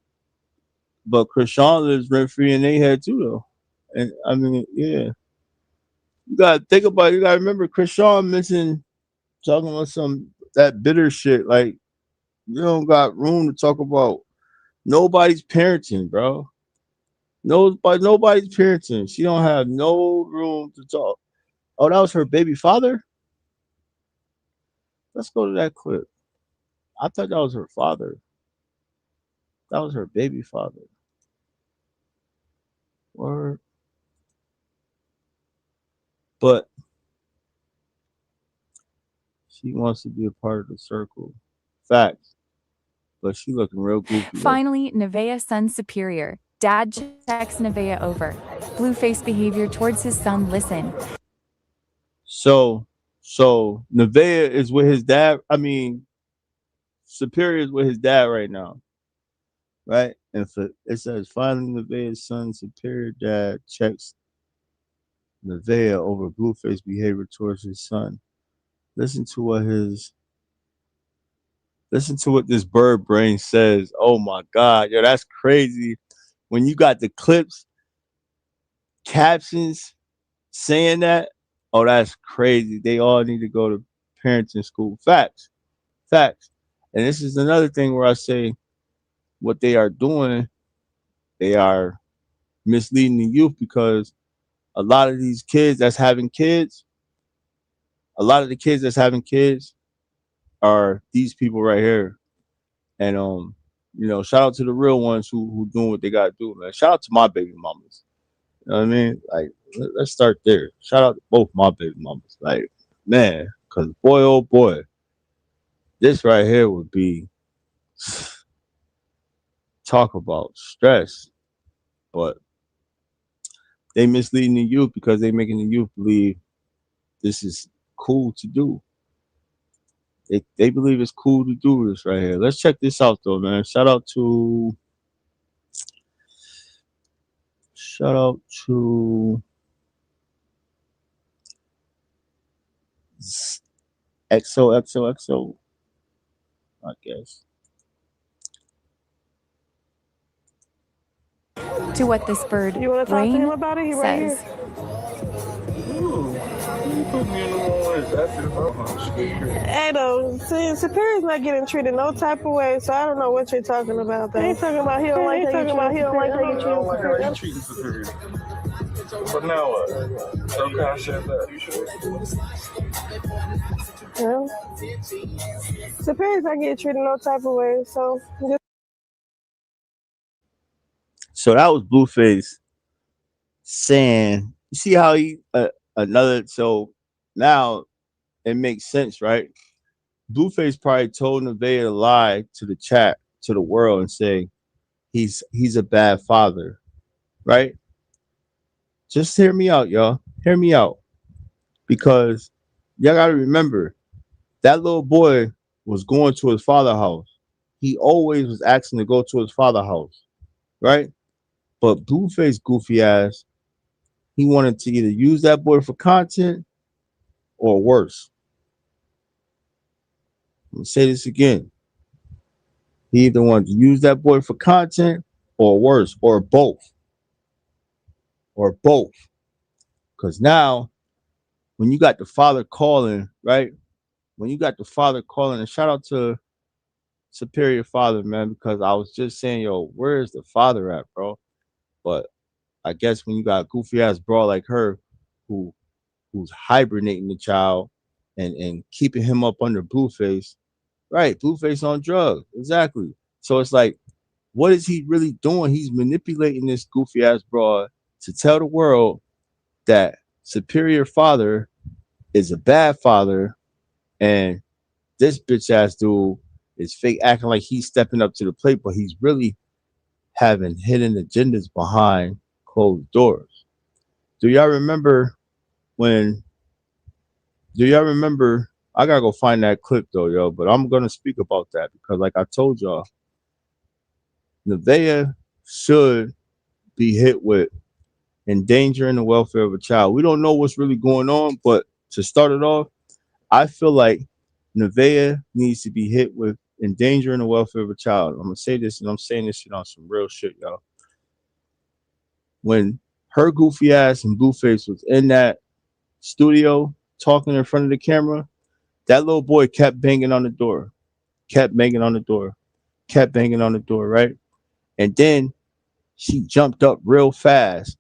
S1: But Krishan lives rent free in their head too, though. And I mean, yeah. You gotta think about it. You gotta remember Krishan mentioned talking about some that bitter shit. Like, you don't got room to talk about nobody's parenting, bro. Nobody's parenting. She don't have no room to talk. Oh, that was her baby father? Let's go to that clip. I thought that was her father. That was her baby father. Or but she wants to be a part of the circle. Facts. But she looking real goofy.
S16: Finally, Nevaeh's son superior. Dad checks Nevaeh over. Blueface behavior towards his son. Listen.
S1: So Nevaeh is with his dad. I mean, Superior is with his dad right now. Right? And it says finally Nevaeh's son superior dad checks Nevaeh over Blueface behavior towards his son. Listen to what this bird brain says. Oh my God, yo, that's crazy. When you got the clips, captions saying that, oh, that's crazy. They all need to go to parenting school. Facts. And this is another thing where I say what they are doing, they are misleading the youth, because a lot of these kids that's having kids, a lot of the kids that's having kids are these people right here. And shout out to the real ones who doing what they gotta do, man. Shout out to my baby mamas. You know what I mean? Like, let's start there. Shout out to both my baby mamas. Like, man, because boy, oh boy, this right here would be talk about stress. But they misleading the youth because they making the youth believe this is cool to do. They believe it's cool to do this right here. Let's check this out though, man. Shout out to XOXOXO, I guess.
S16: To what this bird
S5: You want to talk to him
S16: brain
S5: about it? He right
S16: says.
S5: here. Hey, though, see, Superior's not getting treated no type of way, so I don't know what you're talking about, though. He ain't talking about he don't like how you treat Superior.
S12: You treating Superior. But now what? Okay, I said that.
S5: Well, Superior's not getting treated no type of way, so just.
S1: So that was Blueface saying, you see how he another. So now it makes sense, right? Blueface probably told Nevaeh to lie to the chat, to the world, and say he's a bad father, right? Just hear me out, y'all. Hear me out, because y'all gotta remember that little boy was going to his father's house. He always was asking to go to his father's house, right? But Blueface goofy ass, he wanted to either use that boy for content or worse. Let me say this again. He either wanted to use that boy for content or worse, or both, or both. Because now, when you got the father calling, right? When you got the father calling, and shout out to Superior Father, man, because I was just saying, yo, where is the father at, bro? But I guess when you got a goofy ass bro like her, who who's hibernating the child and keeping him up under Blueface, right? Blueface on drugs, exactly. So it's like, what is he really doing? He's manipulating this goofy ass broad to tell the world that Superior Father is a bad father, and this bitch ass dude is fake acting like he's stepping up to the plate, but he's really having hidden agendas behind closed doors. Do y'all remember when? Do y'all remember? I gotta go find that clip though, yo. But I'm gonna speak about that because, like I told y'all, Nevaeh should be hit with endangering the welfare of a child. We don't know what's really going on, but to start it off, I feel like Nevaeh needs to be hit with endangering the welfare of a child. I'm gonna say this, and I'm saying this shit on some real shit, y'all. When her goofy ass and Blueface was in that studio talking in front of the camera, that little boy kept banging on the door, kept banging on the door, kept banging on the door, right? And then she jumped up real fast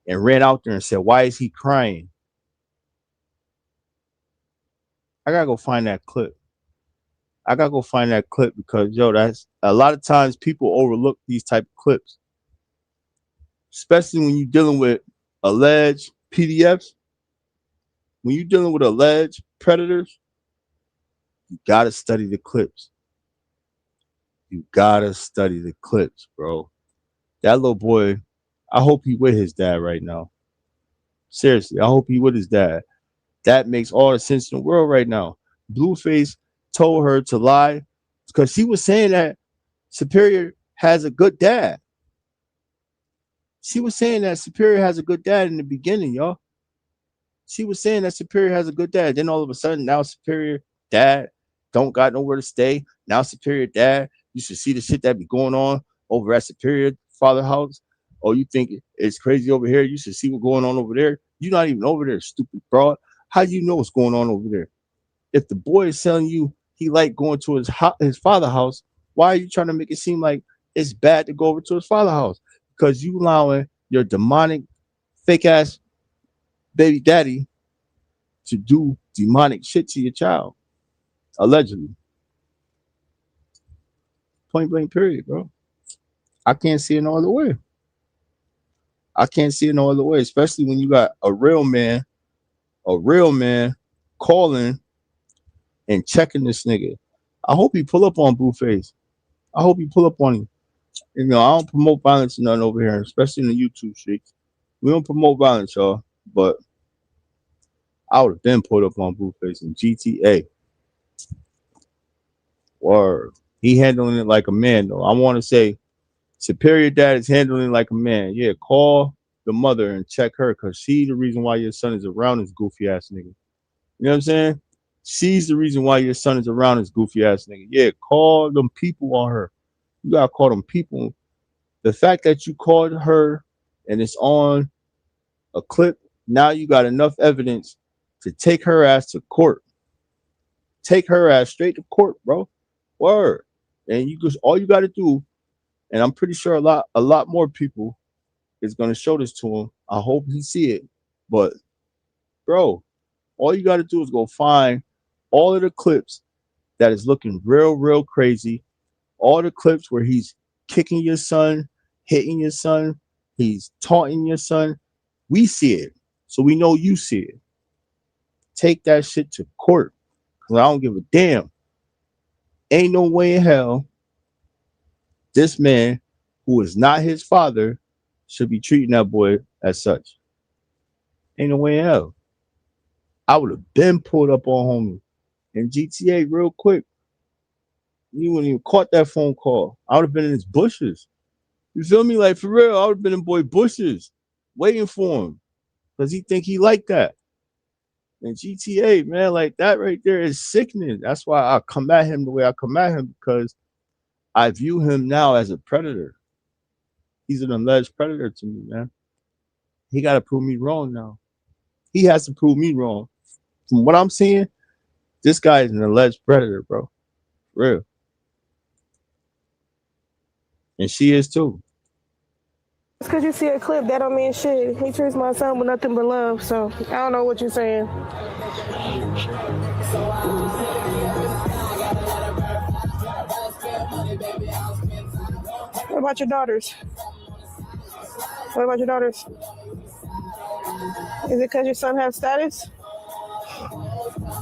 S1: and ran out there and said, "Why is he crying?" I gotta go find that clip. I gotta go find that clip because yo, that's a lot of times people overlook these type of clips, especially when you're dealing with alleged PDFs. When you're dealing with alleged predators, you gotta study the clips. You gotta study the clips, bro. That little boy, I hope he with his dad right now. Seriously, I hope he with his dad. That makes all the sense in the world right now. Blueface told her to lie because she was saying that Superior has a good dad. She was saying that Superior has a good dad in the beginning, y'all. She was saying that Superior has a good dad. Then all of a sudden, now Superior dad don't got nowhere to stay. Now Superior dad, you should see the shit that be going on over at Superior Father House. Oh, you think it's crazy over here? You should see what's going on over there. You're not even over there, stupid broad. How do you know what's going on over there? If the boy is telling you he like going to his father house, why are you trying to make it seem like it's bad to go over to his father house? Because you allowing your demonic, fake ass baby daddy to do demonic shit to your child, allegedly. Point blank, period, bro. I can't see it no other way. I can't see it no other way, especially when you got a real man calling and checking this nigga. I hope he pull up on Blueface. I hope he pull up on him. You know, I don't promote violence or nothing over here, especially in the YouTube streets. We don't promote violence, y'all. But I would have been pulled up on Blueface in GTA. Or he handling it like a man, though. I want to say Superior Dad is handling it like a man. Yeah, call the mother and check her because she's the reason why your son is around this goofy ass nigga. You know what I'm saying? She's the reason why your son is around this goofy ass nigga. Yeah, call them people on her. You gotta call them people. The fact that you called her and it's on a clip, now you got enough evidence to take her ass to court. Take her ass straight to court, bro. Word. And you just all you gotta do, and I'm pretty sure a lot more people is gonna show this to him. I hope he see it. But bro, all you gotta do is go find all of the clips that is looking real crazy. All the clips where he's kicking your son, hitting your son, he's taunting your son. We see it. So we know you see it. Take that shit to court. Cause I don't give a damn. Ain't no way in hell this man who is not his father should be treating that boy as such. Ain't no way in hell. I would have been pulled up on homie in GTA real quick. You wouldn't even caught that phone call. I would have been in his bushes. You feel me? Like for real, I would have been in boy bushes waiting for him. Because he think he like that. And GTA, man, like that right there is sickening. That's why I come at him the way I come at him because I view him now as a predator. He's an alleged predator to me, man. He got to prove me wrong now. He has to prove me wrong. From what I'm seeing, this guy is an alleged predator, bro. For real. And she is too.
S5: Just because you see a clip, that don't mean shit. He treats my son with nothing but love, so I don't know what you're saying. What about your daughters? What about your daughters? Is it because your son has status?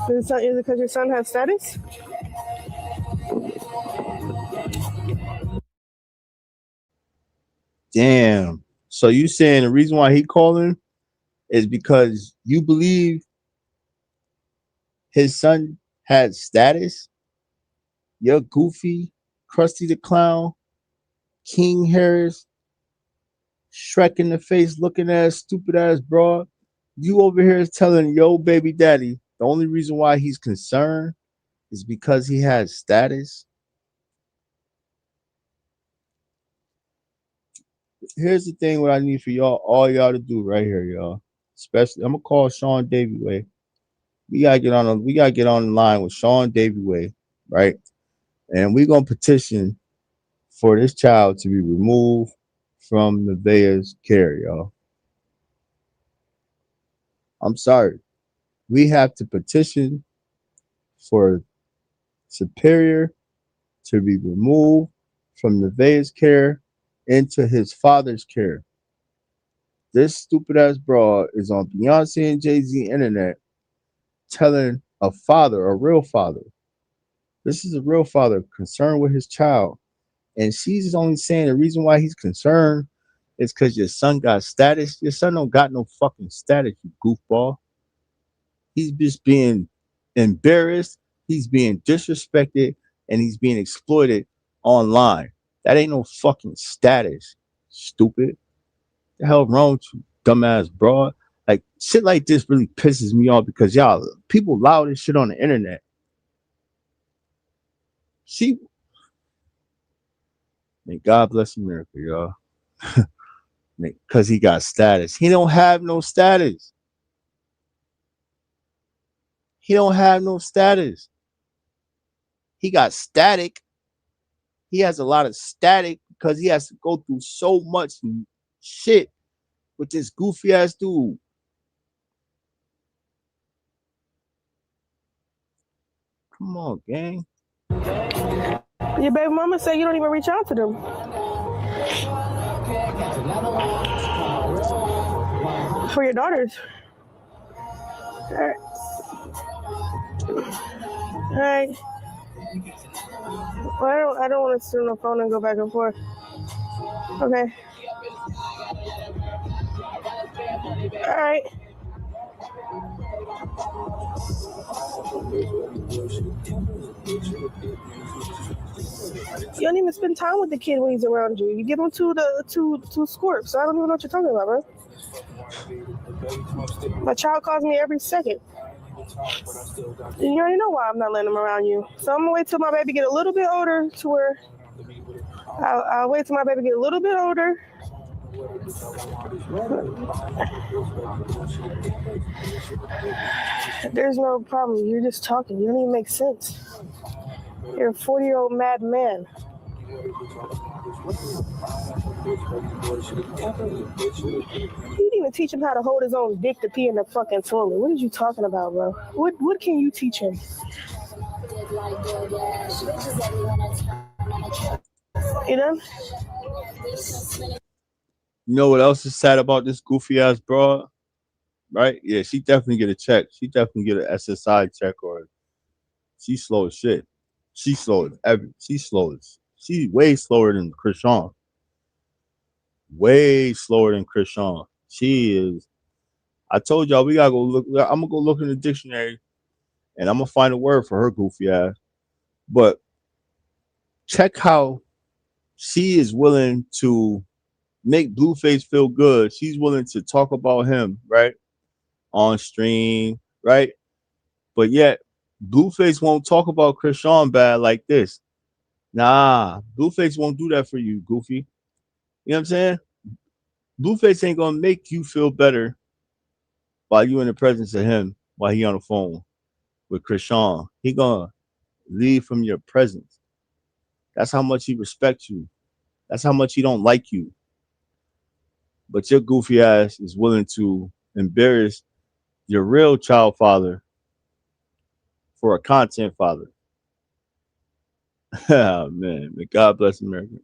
S5: Is it because your son has status?
S1: Damn. So you saying the reason why he calling is because you believe his son had status? You're Goofy, Krusty the Clown, King Harris, Shrek in the face looking ass, stupid ass broad. You over here is telling yo baby daddy the only reason why he's concerned is because he has status. Here's the thing what I need for y'all, all y'all to do right here, y'all. Especially I'm gonna call Sean Davy Way. We gotta get on the line with Sean Davy Way, right? And we're gonna petition for this child to be removed from Nevaeh's care, y'all. I'm sorry. We have to petition for Superior to be removed from Nevaeh's care into his father's care. This stupid ass broad is on Beyonce and Jay-Z internet telling a father, a real father. This is a real father concerned with his child. And she's only saying the reason why he's concerned is because your son got status. Your son don't got no fucking status, you goofball. He's just being embarrassed. He's being disrespected. And he's being exploited online. That ain't no fucking status, stupid. The hell wrong with you, dumbass broad? Like, shit like this really pisses me off because y'all, people allow this shit on the internet. May God bless America, y'all. Because he got status. He don't have no status. He don't have no status. He got static. He has a lot of static because he has to go through so much shit with this goofy ass dude. Come on, gang.
S5: Your baby mama said you don't even reach out to them. For your daughters. All right. All right. Well, I don't want to sit on the phone and go back and forth. Okay. All right. You don't even spend time with the kid when he's around you. You give him two squirts. I don't even know what you're talking about, bro. My child calls me every second. You already know why I'm not letting him around you. So I'm gonna wait till my baby get a little bit older to where I'll wait till my baby get a little bit older. There's no problem. You're just talking. You don't even make sense. You're a 40-year-old mad man. You didn't even teach him how to hold his own dick to pee in the fucking toilet. What are you talking about, bro? What can you teach him? You done?
S1: You know what else is sad about this goofy ass broad? Right? Yeah, she definitely get a check. She definitely get an SSI check, or she's slow as shit. She's slow as she's way slower than Krishan. Way slower than Krishan. She is. I told y'all we gotta go look. I'm gonna go look in the dictionary, and I'm gonna find a word for her goofy ass. But check how she is willing to make Blueface feel good. She's willing to talk about him, right? On stream, right? But yet, Blueface won't talk about Krishan bad like this. Nah, Blueface won't do that for you, Goofy. You know what I'm saying? Blueface ain't gonna make you feel better while you in the presence of him while he on the phone with Krishan. He gonna leave from your presence. That's how much he respects you. That's how much he don't like you. But your goofy ass is willing to embarrass your real child father for a content father. Oh man, may God bless America.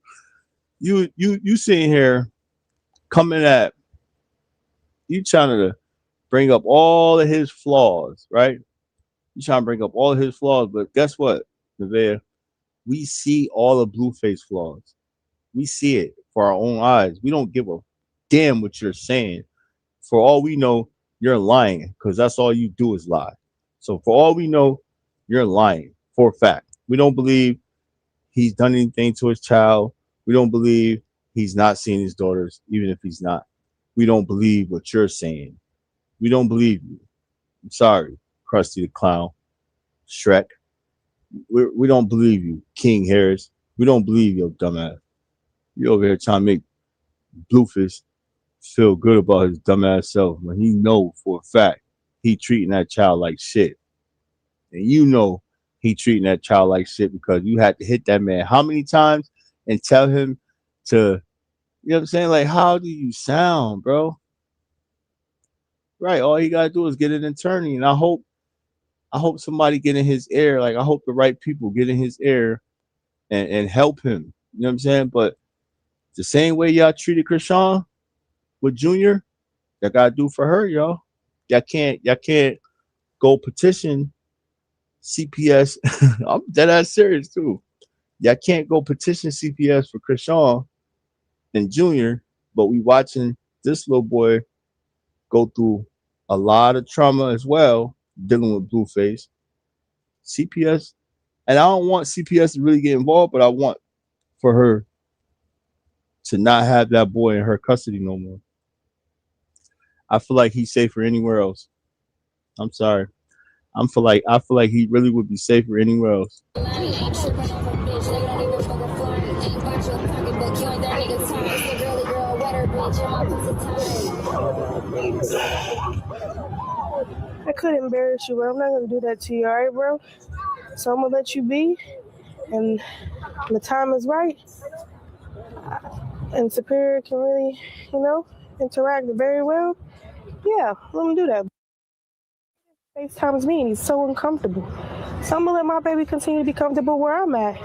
S1: You sitting here coming at you trying to bring up all of his flaws, right? You trying to bring up all of his flaws, but guess what, Nevaeh? We see all of Blueface flaws. We see it for our own eyes. We don't give a damn what you're saying. For all we know, you're lying because that's all you do is lie. So for all we know, you're lying for a fact. We don't believe he's done anything to his child. We don't believe he's not seeing his daughters, even if he's not. We don't believe what you're saying. We don't believe you. I'm sorry, Krusty the Clown, Shrek. We don't believe you, King Harris. We don't believe your dumbass. You over here trying to make Blueface feel good about his dumbass self when he know for a fact he treating that child like shit. And you know he treating that child like shit because you had to hit that man how many times and tell him to, you know what I'm saying? Like, how do you sound, bro? Right. All he gotta do is get an attorney. And I hope somebody get in his ear. Like I hope the right people get in his ear and help him. You know what I'm saying? But the same way y'all treated Krishan with Junior, y'all gotta do for her, y'all. Y'all can't go petition CPS. I'm dead ass serious too. Y'all can't go petition CPS for Krishan and Junior, but we watching this little boy go through a lot of trauma as well, dealing with Blueface. CPS, and I don't want CPS to really get involved, but I want for her to not have that boy in her custody no more. I feel like he's safer anywhere else. I'm sorry. I feel like he really would be safer anywhere else.
S5: I could embarrass you, but I'm not gonna do that to you, all right, bro? So I'm gonna let you be, and when the time is right, and Superior can really, interact very well. Yeah, let him do that. FaceTimes me, and he's so uncomfortable. So I'm gonna let my baby continue to be comfortable where I'm at.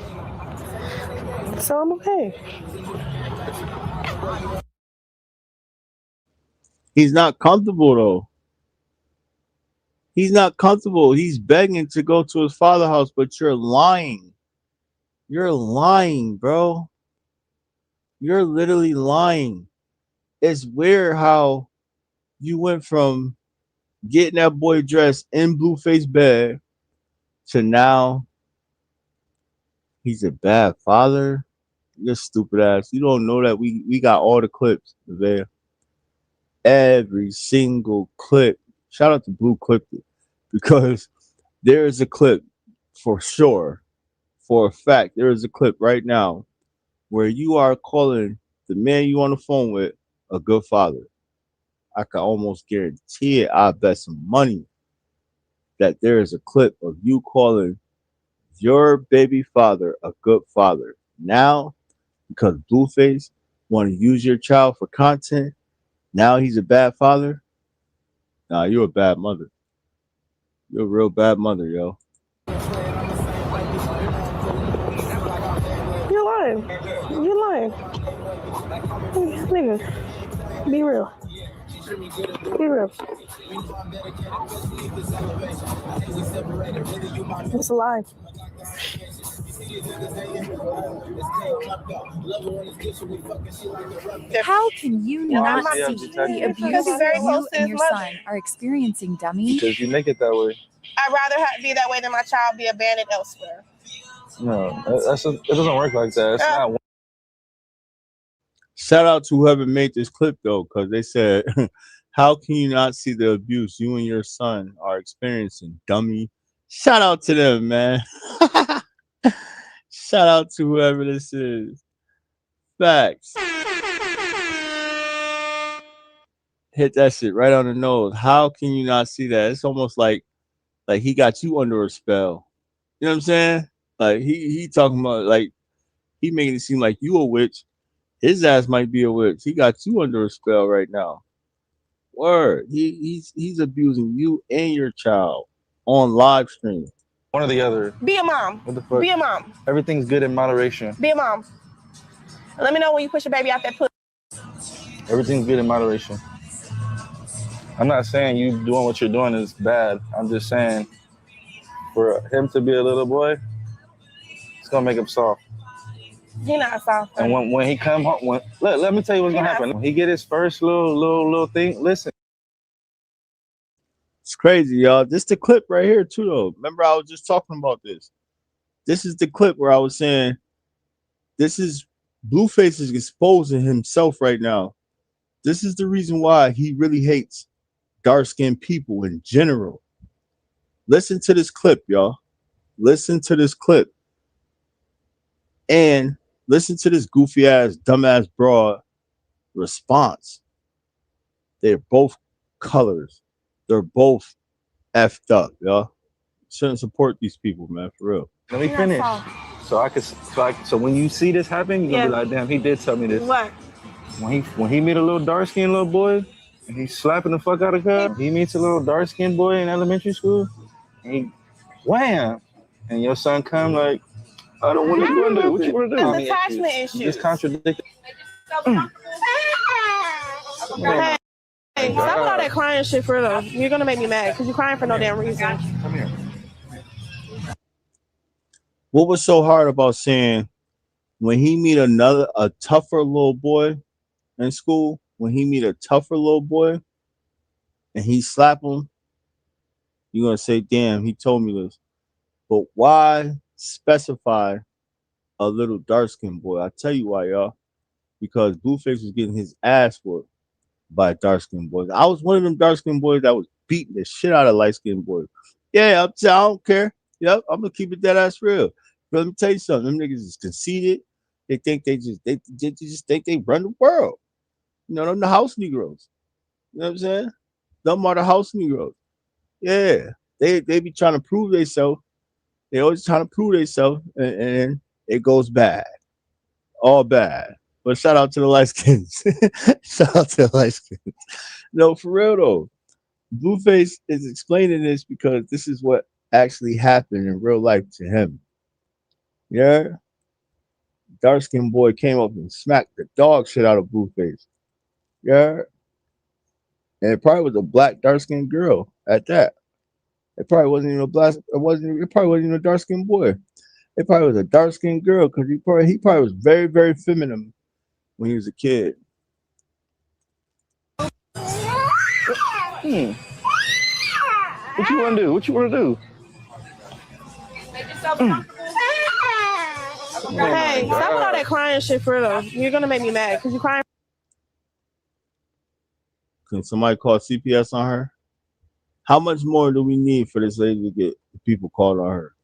S5: So I'm okay.
S1: He's not comfortable though. He's not comfortable. He's begging to go to his father's house, but you're lying. You're lying, bro. You're literally lying. It's weird how you went from getting that boy dressed in Blueface bed to now he's a bad father. You're stupid ass. You don't know that we got all the clips there. Every single clip. Shout out to Blue Clipped It because there is a clip for sure, for a fact. There is a clip right now where you are calling the man you on the phone with a good father. I can almost guarantee it. I bet some money that there is a clip of you calling your baby father a good father. Now, because Blueface want to use your child for content, now he's a bad father. Nah, you're a bad mother. You're a real bad mother, yo.
S5: You're lying. You're lying. Nigga, be real. Be real. It's a lie.
S16: How can you
S6: Why
S16: not
S6: does he have
S16: see
S6: to text
S16: the
S6: me?
S16: abuse
S5: He's very close
S16: you
S5: to
S16: and
S5: his
S16: your
S5: mother.
S16: son are experiencing, dummy?
S6: Because you make it that way.
S5: I'd rather be that way than my child be abandoned elsewhere.
S6: No, it doesn't work like that. It's not.
S1: Shout out to whoever made this clip though, because they said, "How can you not see the abuse you and your son are experiencing, dummy?" Shout out to them, man. Shout out to whoever this is. Facts. hit that shit right on the nose. How can you not see that? It's almost like he got you under a spell. You know what I'm saying? Like he talking about like he making it seem like you a witch. His ass might be a witch. He got you under a spell right now. Word. He's abusing you and your child on live stream.
S6: One or the other.
S5: Be a mom.
S6: What the fuck?
S5: Be a mom.
S6: Everything's good in moderation.
S5: Be a mom. Let me know when you push your baby out that pussy.
S6: Everything's good in moderation. I'm not saying you doing what you're doing is bad. I'm just saying for him to be a little boy, it's gonna make him soft.
S5: He not soft.
S6: And when he come home, let me tell you what's gonna happen. When he get his first little thing, listen.
S1: It's crazy, y'all. This the clip right here too, though. Remember, I was just talking about this. This is the clip where I was saying, this is Blueface is exposing himself right now. This is the reason why he really hates dark-skinned people in general. Listen to this clip, y'all. Listen to this clip. And listen to this goofy ass, dumbass broad response. They're both colors. They're both effed up, y'all. Shouldn't support these people, man, for real.
S6: Let me finish. So when you see this happen, you're gonna be like, damn, he did tell me this.
S5: What?
S6: When he meet a little dark-skinned little boy, and he's slapping the fuck out of her, he meets a little dark-skinned boy in elementary school, and he wham, and your son come like, I don't want to do what you want to do.
S5: It's attachment issues.
S6: Just contradicted.
S5: Hey, stop with all that crying shit for though. You're gonna make me mad because you're crying for no damn reason.
S6: Come here.
S1: What was so hard about saying when he meet a tougher little boy in school, when he meet a tougher little boy and he slap him, you're gonna say, damn, he told me this. But why specify a little dark-skinned boy? I'll tell you why, y'all. Because Blueface was getting his ass whooped by dark-skinned boys. I was one of them dark-skinned boys that was beating the shit out of light-skinned boys. Yeah, I don't care. Yep, I'm gonna keep it that ass real. But let me tell you something. Them niggas is conceited. They think they just think they run the world. You know, them the house Negroes. You know what I'm saying? Them are the house Negroes. Yeah, they be trying to prove themselves. They always trying to prove themselves, and it goes bad, all bad. But shout out to the light skins. Shout out to the light skins. No, for real though. Blueface is explaining this because this is what actually happened in real life to him. Yeah. Dark skinned boy came up and smacked the dog shit out of Blueface. Yeah. And it probably was a black dark skinned girl at that. It probably wasn't even a black. It probably wasn't even a dark skinned boy. It probably was a dark skinned girl because he probably was very, very feminine when he was a kid.
S6: What you want to do? What you want to do?
S5: Hey, stop with all that crying shit for though. You're gonna make me mad because you're crying.
S1: Can somebody call CPS on her? How much more do we need for this lady to get people called on her?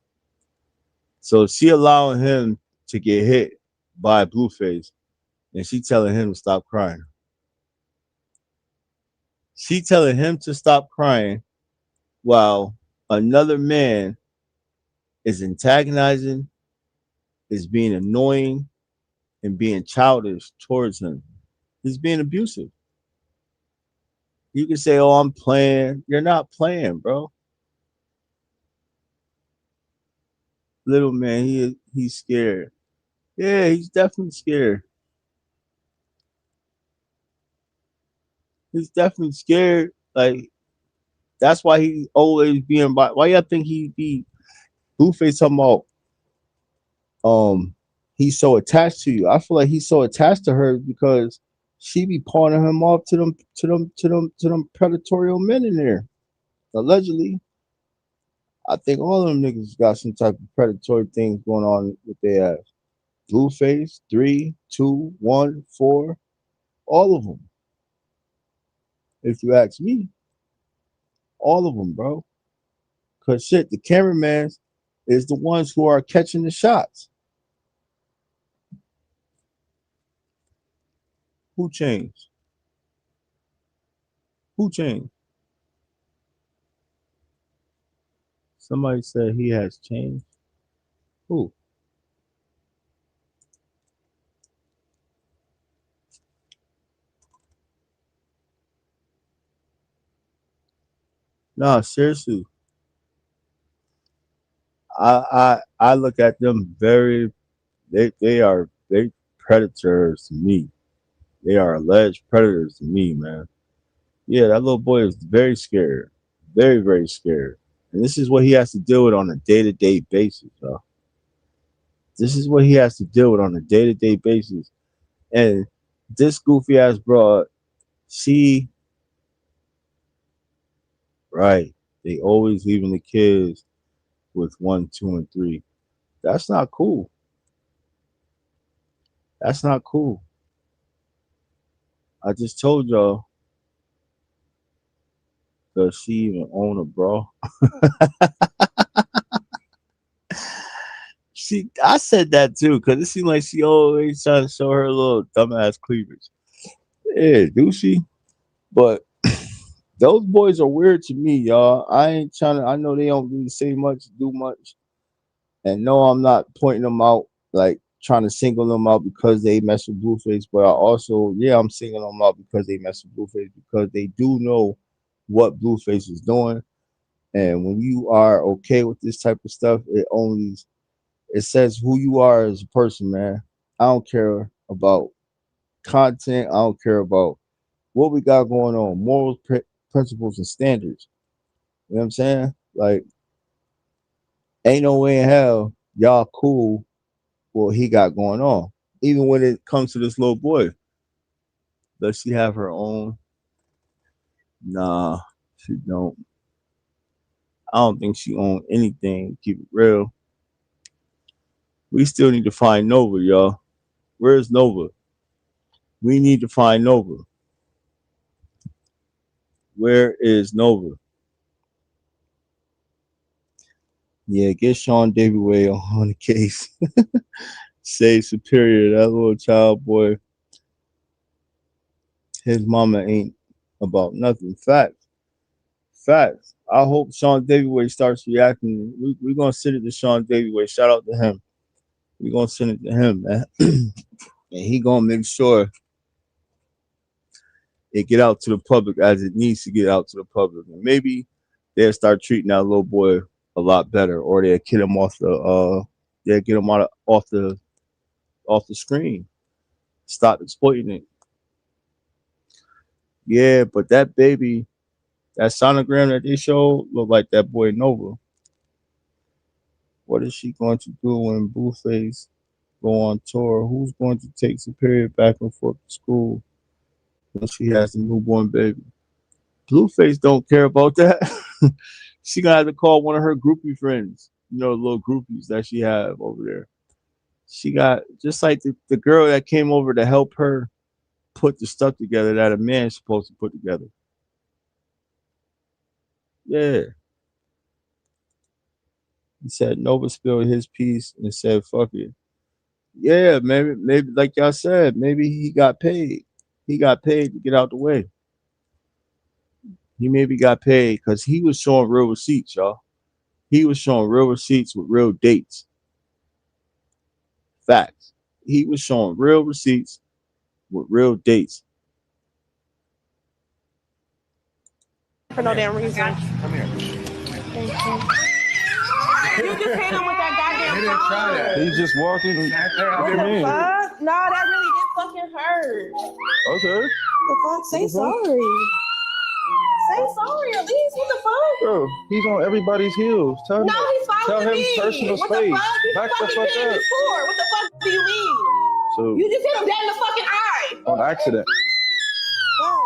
S1: So she allowing him to get hit by Blueface, and she telling him to stop crying. She telling him to stop crying while another man is antagonizing, is being annoying, and being childish towards him. He's being abusive. You can say, oh, I'm playing. You're not playing, bro. Little man, he's scared. Yeah, he's definitely scared. He's definitely scared. Like, that's why he's always being by. Why y'all think he be Blueface talking about he's so attached to you? I feel like he's so attached to her because she be pawning him off to them predatory men in there. Allegedly. I think all of them niggas got some type of predatory things going on with their ass. Blueface, 3, 2, 1, 4, all of them. If you ask me, all of them, bro. Cause shit, the cameraman is the ones who are catching the shots. Who changed? Who changed? Somebody said he has changed. Who? Nah, seriously. I look at them very they are predators to me. They are alleged predators to me, man. Yeah, that little boy is very scared. Very, very scared. And this is what he has to deal with on a day-to-day basis, bro. This is what he has to deal with on a day-to-day basis. And this goofy ass broad, she right. They always leaving the kids with 1, 2, and 3. That's not cool. That's not cool. I just told y'all, does she even own a bra? I said that too, because it seemed like she always trying to show her little dumbass cleavage. Yeah, do she? But those boys are weird to me, y'all. I ain't trying to. I know they don't really say much, do much, and no, I'm not pointing them out, like trying to single them out because they mess with Blueface. But I also, yeah, I'm singling them out because they mess with Blueface because they do know what Blueface is doing. And when you are okay with this type of stuff, it says who you are as a person, man. I don't care about content. I don't care about what we got going on, morals, principles, and standards. You know what I'm saying? Like, ain't no way in hell y'all cool what he got going on. Even when it comes to this little boy, does she have her own? Nah, she don't. I don't think she own anything. Keep it real. We still need to find Nova, y'all. Where's Nova? We need to find Nova. Where is Nova? Yeah, get Sean David Way on the case. Say Superior, that little child boy. His mama ain't about nothing. Facts. Facts. I hope Sean David Way starts reacting. We're gonna send it to Sean David Way. Shout out to him. We're gonna send it to him, man. And he gonna make sure it get out to the public as it needs to get out to the public. And maybe they'll start treating that little boy a lot better, or they'll get him off the they'll get him off the screen. Stop exploiting it. Yeah, but that baby, that sonogram that they showed looked like that boy Nova. What is she going to do when Blueface go on tour? Who's going to take Superior back and forth to school when she has a newborn baby? Blueface don't care about that. She gonna have to call one of her groupie friends, little groupies that she have over there. She got just like the girl that came over to help her put the stuff together that a man's supposed to put together. Yeah. He said Nova spilled his piece and said, fuck it. Yeah, maybe like y'all said, maybe he got paid. He got paid to get out the way. He maybe got paid because he was showing real receipts, y'all. He was showing real receipts with real dates. Facts. He was showing real receipts with real dates.
S5: For no damn reason.
S6: Come here.
S5: Thank you. You just hit him with that goddamn phone.
S6: He's just walking.
S5: What the fuck? Nah, that really did fucking hurt.
S6: Okay.
S5: The fuck? Say sorry. Say sorry at least. What the fuck?
S6: Bro, he's on everybody's heels. Tell him
S5: Following me.
S6: personal
S5: What
S6: space.
S5: the fuck? You
S6: Back the
S5: fucking
S6: fuck
S5: hit him
S6: up.
S5: before. What the fuck do you mean?
S6: So
S5: You just hit him dead in the fucking eye.
S6: on accident.
S5: God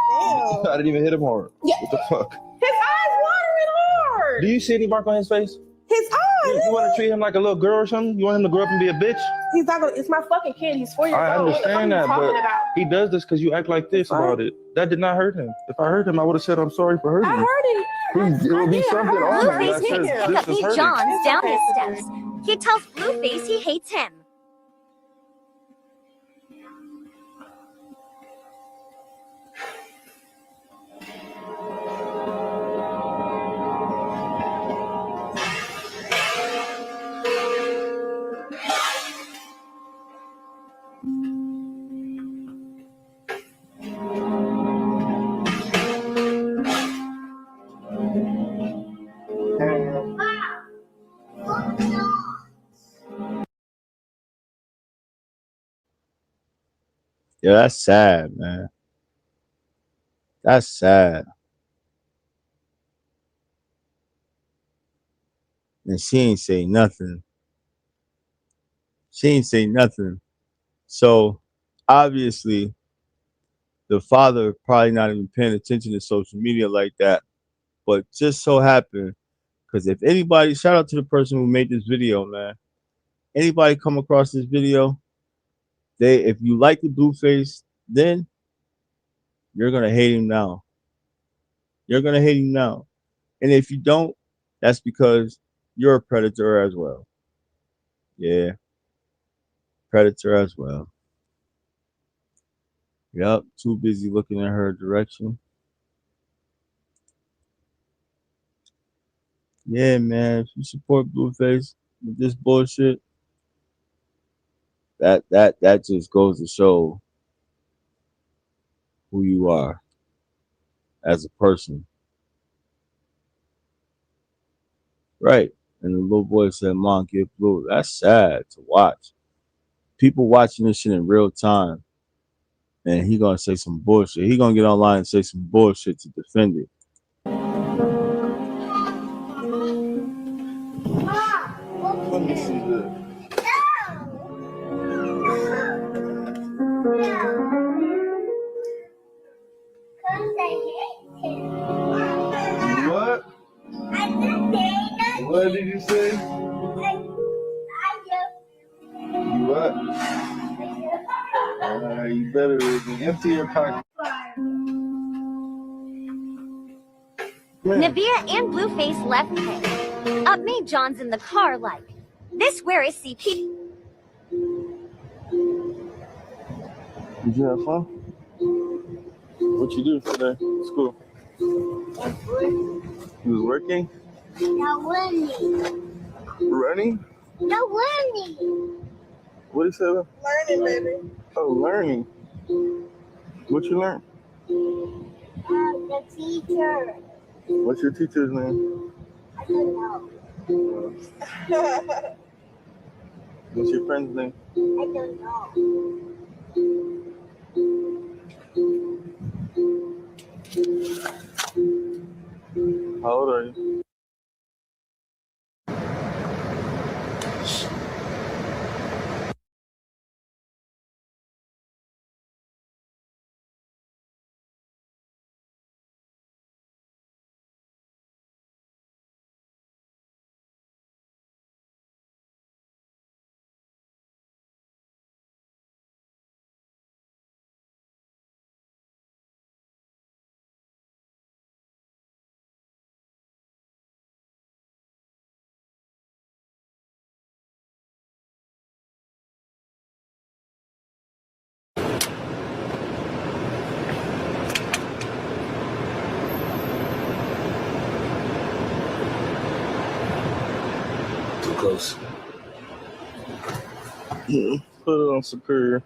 S5: damn.
S6: I didn't even hit him hard.
S5: Yeah.
S6: What the fuck?
S5: His eyes watering hard.
S6: Do you see any mark on his face?
S5: His eyes.
S6: You want to treat him like a little girl or something? You want him to grow up and be a bitch?
S5: He's not gonna. It's my fucking kid. He's 4 years old.
S6: I understand that, but he does this because you act like this about it. That did not hurt him. If I hurt him, I would have said I'm sorry for hurting him.
S5: I heard him.
S6: It would be something on him that says this is hurting.
S17: John's down his steps. He tells Blueface he hates him.
S1: Yeah, that's sad, man. That's sad. And she ain't say nothing. She ain't say nothing. So obviously, the father probably not even paying attention to social media like that. But just so happened, because if anybody, shout out to the person who made this video, man. Anybody come across this video, if you like the Blueface, then you're gonna hate him now. You're gonna hate him now. And if you don't, that's because you're a predator as well. Yeah, predator as well. Yep, too busy looking in her direction. Yeah, man. If you support Blueface with this bullshit, that just goes to show who you are as a person. Right. And the little boy said, Mom, get Blue. That's sad to watch. People watching this shit in real time. And he gonna say some bullshit. He gonna get online and say some bullshit to defend it.
S6: Let me see this. What? What did you say? You what? You better empty your pocket.
S17: Navir and Blueface left him. Up made John's in the car like, this where is CP?
S6: Did you have fun? What you do today? School. You was working?
S14: No running.
S6: Running?
S14: No running.
S6: What did you say?
S14: Learning, baby.
S6: Oh, learning. What you learn?
S14: The teacher.
S6: What's your teacher's name?
S14: I don't know.
S6: What's your friend's name?
S14: I don't know.
S6: How old are you?
S2: Too close.
S6: Put it on Superior.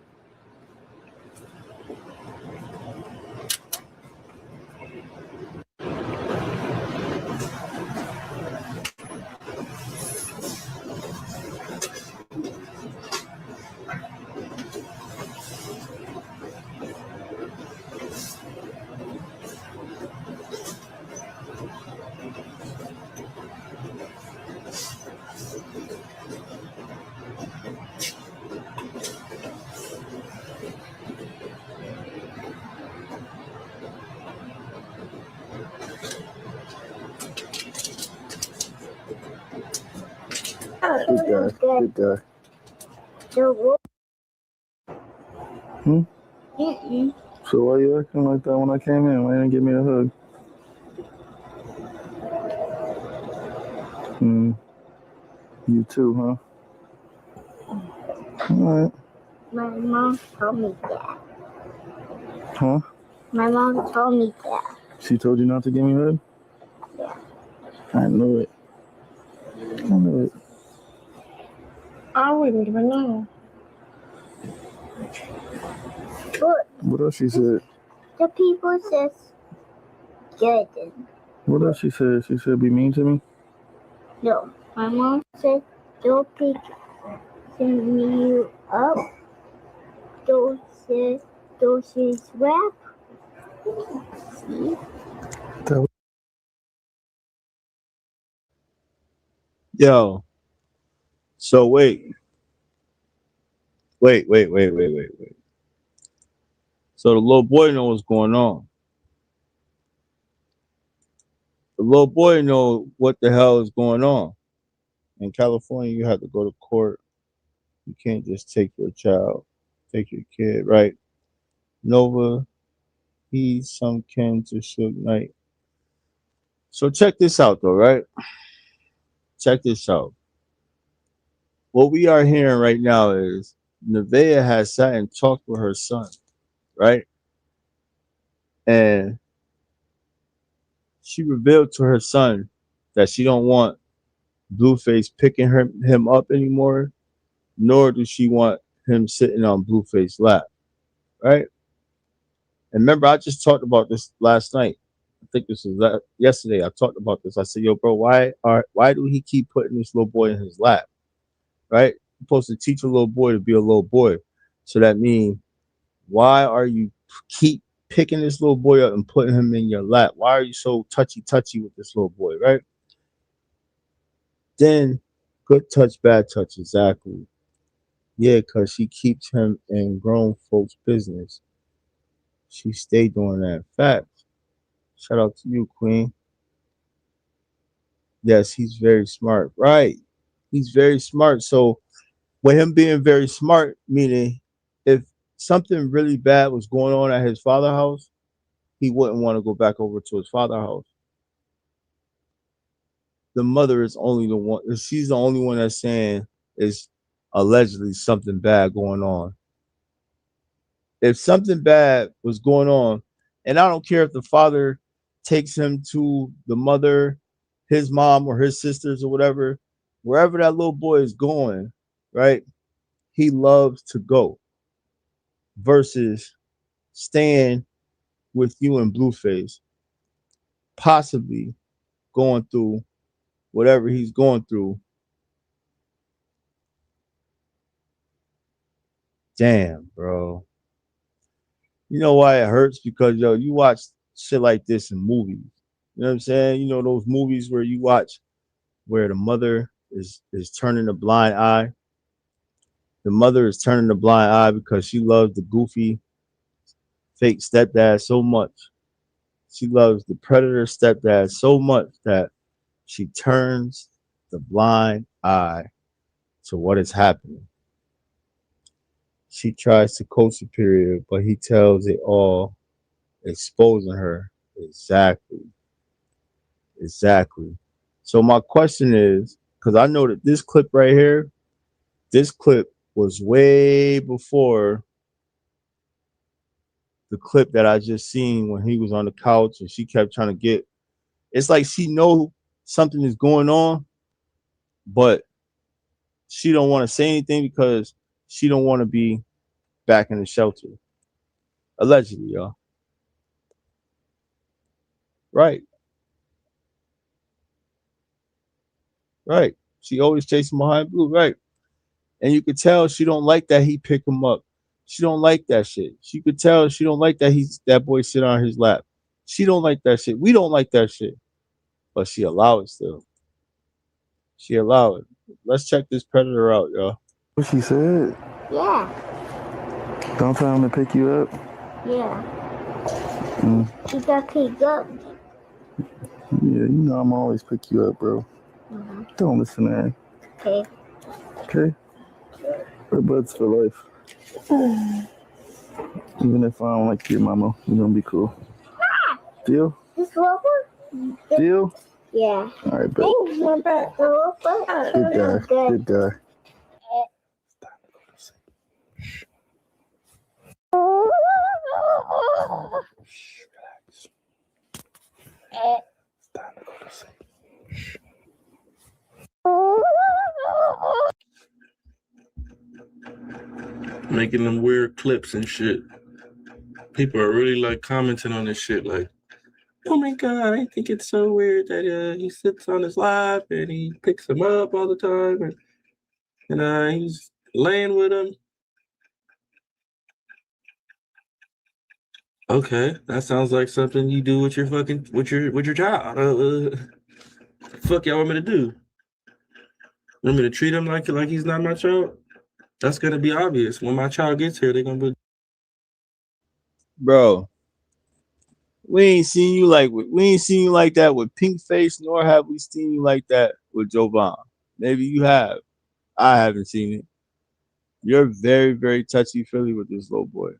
S6: Good guy. Good guy. So why you acting like that when I came in? Why you didn't give me a hug? You too, huh? Alright.
S14: My mom told me that.
S6: Huh?
S14: My mom told me that.
S6: She told you not to give me a hug?
S14: Yeah.
S6: I knew it. I knew it.
S5: I wouldn't even know.
S14: But
S6: What else she said?
S14: the people says good.
S6: What else she said? She said be mean to me?
S14: No. My mom said don't pick you up. Don't say Those is rap.
S1: Yo, so wait. So the little boy know what's going on. The little boy know what the hell is going on. In California, you have to go to court. You can't just take your child, take your kid, right? Nova, he's some kin to Suge Knight. So check this out, though, right? Check this out. What we are hearing right now is Nevaeh has sat and talked with her son, right? And she revealed to her son that she don't want Blueface picking him up anymore, nor does she want him sitting on Blueface's lap, right? And remember, I just talked about this last night. I think this was yesterday. I talked about this. I said, "Yo, bro, why do he keep putting this little boy in his lap?" Right? You're supposed to teach a little boy to be a little boy. So that means, why are you keep picking this little boy up and putting him in your lap? Why are you so touchy with this little boy, right? Then, good touch, bad touch, exactly. Yeah, because she keeps him in grown folks' business. She stayed doing that. Facts. Shout out to you, Queen. Yes, he's very smart. Right. He's very smart. So with him being very smart, meaning if something really bad was going on at his father's house, he wouldn't want to go back over to his father's house. The mother is only the one, she's the only one that's saying is allegedly something bad going on. If something bad was going on, and I don't care if the father takes him to the mother, his mom, or his sisters, or whatever, wherever that little boy is going, right? He loves to go versus staying with you and Blueface, possibly going through whatever he's going through. Damn, bro. You know why it hurts? Because yo, you watch shit like this in movies. You know what I'm saying? You know those movies where you watch where the mother is turning a blind eye. The mother is turning a blind eye because she loves the goofy fake stepdad so much. She loves the predator stepdad so much that she turns the blind eye to what is happening. She tries to co-superior, but he tells it all, exposing her. Exactly. So my question is, because I know that this clip right here, this clip was way before the clip that I just seen when he was on the couch and she kept trying to get. It's like she know something is going on, but she don't want to say anything because she don't want to be back in the shelter. Allegedly, y'all. Right. She always chasing behind Blue. Right. And you could tell she don't like that he pick him up. She don't like that shit. She could tell she don't like that that boy sit on his lap. She don't like that shit. We don't like that shit. But she allow it still. She allow it. Let's check this predator out, y'all.
S6: What she said?
S14: Yeah.
S6: Don't tell him to pick you up.
S14: Yeah. He got picked up.
S6: Yeah, you know I'm always pick you up, bro. Don't listen to her.
S14: Okay.
S6: Okay? We're buds for life. Even if I don't like your mama, we're gonna be cool. Deal?
S14: This rubber?
S6: Deal?
S14: Yeah.
S6: All right, bet.
S14: My back.
S6: Good guy. Good guy.
S12: Making them weird clips and shit. People are really like commenting on this shit like, oh my god, I think it's so weird that he sits on his lap and he picks him up all the time and he's laying with him. Okay, that sounds like something you do with your fucking with your child. Fuck y'all want me to do? Want me to treat him like he's not my child? That's gonna be obvious. When my child gets here, they're gonna be.
S1: Bro, we ain't seen you like that with Pink Face, nor have we seen you like that with Jovan. Maybe you have. I haven't seen it. You're very, very touchy feely with this little boy.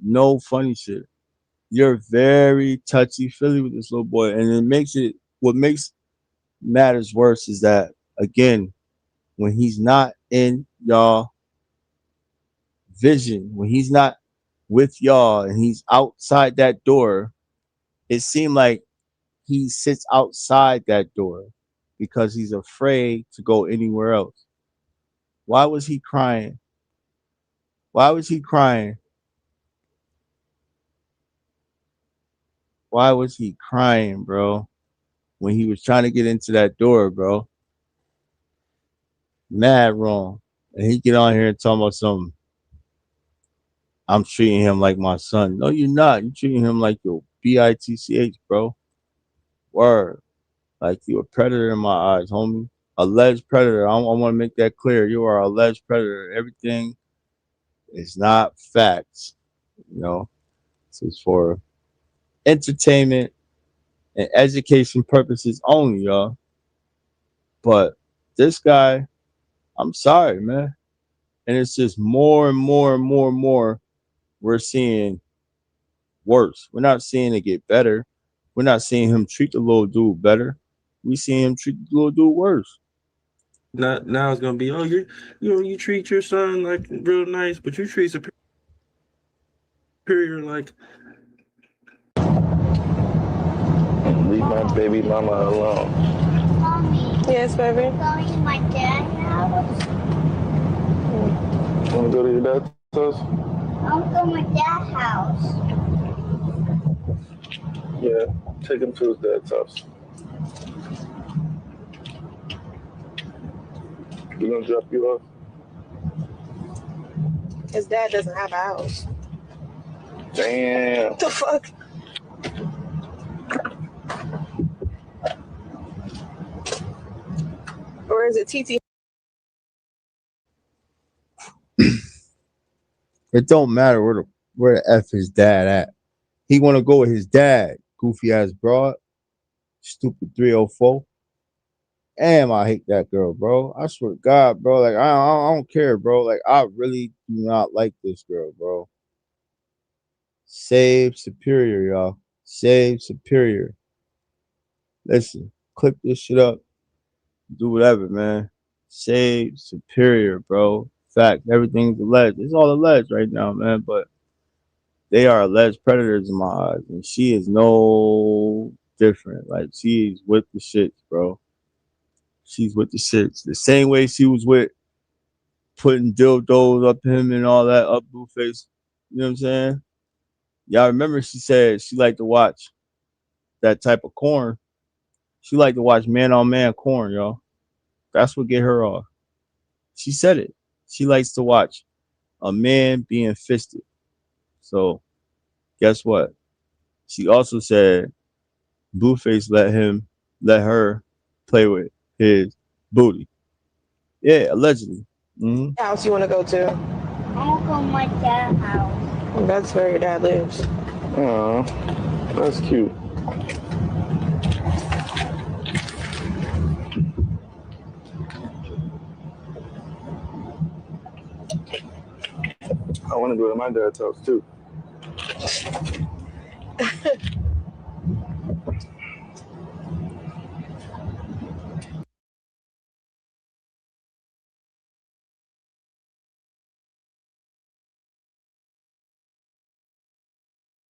S1: No funny shit. You're very touchy feely with this little boy, and what makes matters worse is that again, when he's not in y'all vision, when he's not with y'all and he's outside that door, it seemed like he sits outside that door because he's afraid to go anywhere else. Why was he crying? Why was he crying? Why was he crying, bro? When he was trying to get into that door, bro. Mad wrong. And he get on here and talk about something. I'm treating him like my son. No, you're not. You're treating him like your bitch, bro. Word. Like you a predator in my eyes, homie. Alleged predator. I want to make that clear. You are alleged predator. Everything is not facts. You know, this is for entertainment and education purposes only, y'all. But this guy, I'm sorry, man. And it's just more and more and more and more we're seeing worse. We're not seeing it get better. We're not seeing him treat the little dude better. We see him treat the little dude worse.
S12: Not now it's gonna be you treat your son like real nice, but you treat superior like.
S6: Leave my baby mama alone.
S5: Mommy. Yes, baby.
S14: Going to my dad's house.
S6: Want to go to your dad's house?
S14: I'm going to my dad's house.
S6: Yeah, take him to his dad's house. We gonna drop you off?
S5: His dad doesn't have a house.
S6: Damn.
S5: What the fuck? Or is it TT?
S1: It don't matter where the F his dad at. He want to go with his dad, goofy ass broad, stupid 304. Damn, I hate that girl, bro. I swear to God, bro. Like I don't care, bro. Like I really do not like this girl, bro. Save Superior, y'all. Save Superior. Listen, clip this shit up. Do whatever, man. Save Superior, bro. Fact, everything's alleged. It's all alleged right now, man. But they are alleged predators in my eyes, and she is no different. Like she's with the shits, bro. She's with the shits. The same way she was with putting dildos up him and all that up Blueface. You know what I'm saying? Y'all remember she said she liked to watch that type of corn. She liked to watch man on man corn, y'all. That's what get her off. She said it. She likes to watch a man being fisted. So guess what? She also said Blueface let her play with his booty. Yeah, allegedly. Mm-hmm.
S5: House you want to go to?
S14: I'm going to go to my dad's house.
S5: That's where your dad lives.
S6: Aw, that's cute. I want to go to my dad's house too.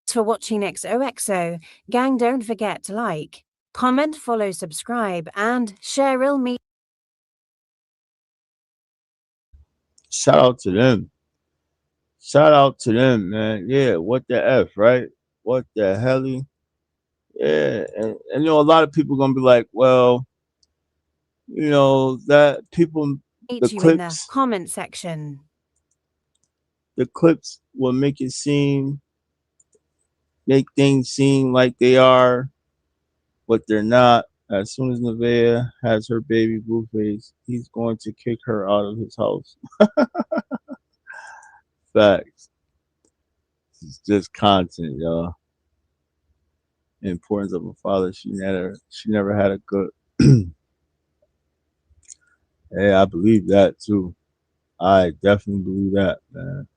S18: For watching XOXO. Gang, don't forget to like, comment, follow, subscribe, and share ill me.
S1: Shout out to them. Shout out to them, man. Yeah, what the F, right? What the hell? Yeah, and you know, a lot of people gonna be like, well, you know, that people the
S18: Meet you in the
S1: clips
S18: comment section.
S1: the clips will make it seem make things seem like they are, but they're not. As soon as Nevaeh has her baby Blueface, he's going to kick her out of his house. Facts. It's just content, y'all. Importance of a father. She never had a good. Hey, I believe that too. I definitely believe that, man.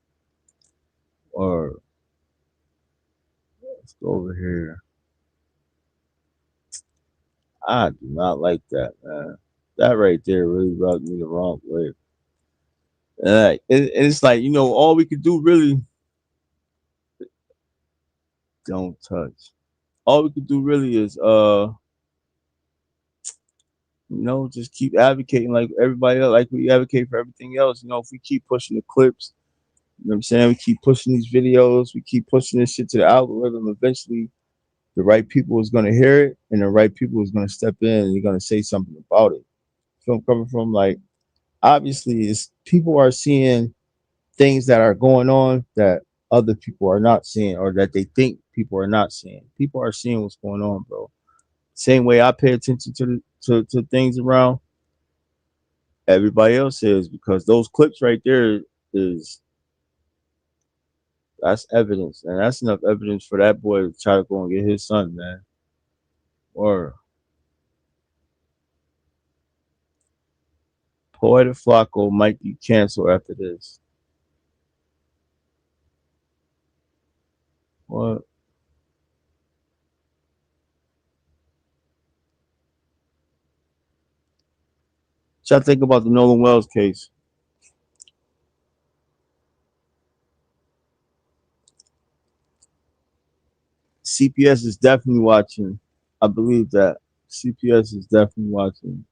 S1: Or let's go over here. I do not like that, man. That right there really rubbed me the wrong way. And it's like, all we could do really, don't touch. All we could do really is just keep advocating like everybody else, like we advocate for everything else. If we keep pushing the clips, you know what I'm saying? We keep pushing these videos, we keep pushing this shit to the algorithm. Eventually, the right people is going to hear it, and the right people is going to step in and you're going to say something about it. So I'm coming from, like, obviously, it's people are seeing things that are going on that other people are not seeing, or that they think people are not seeing. People are seeing what's going on, bro. Same way I pay attention to things around, everybody else is, because those clips right there is that's evidence, and that's enough evidence for that boy to try to go and get his son, man. Or Poetic Flacco might be canceled after this. What? What y'all think about the Nolan Wells case? CPS is definitely watching. I believe that. CPS is definitely watching.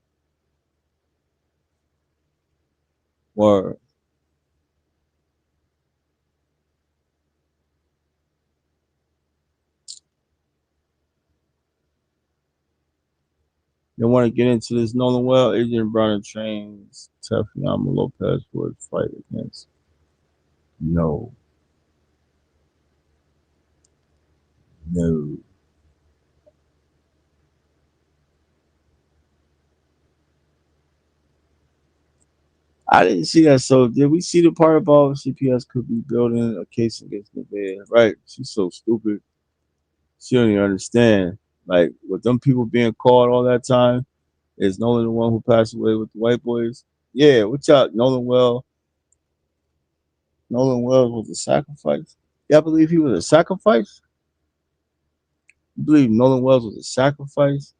S1: Or they want to get into this Nolan Well, Adrian Broner trains Teffiano Lopez for a fight against. No. No. I didn't see that. So did we see the part about CPS could be building a case against Nevaeh? Right. She's so stupid. She don't even understand. Like, with them people being called all that time, is Nolan the one who passed away with the white boys? Yeah, what's up? Nolan Wells was a sacrifice. Yeah, I believe he was a sacrifice. You believe Nolan Wells was a sacrifice?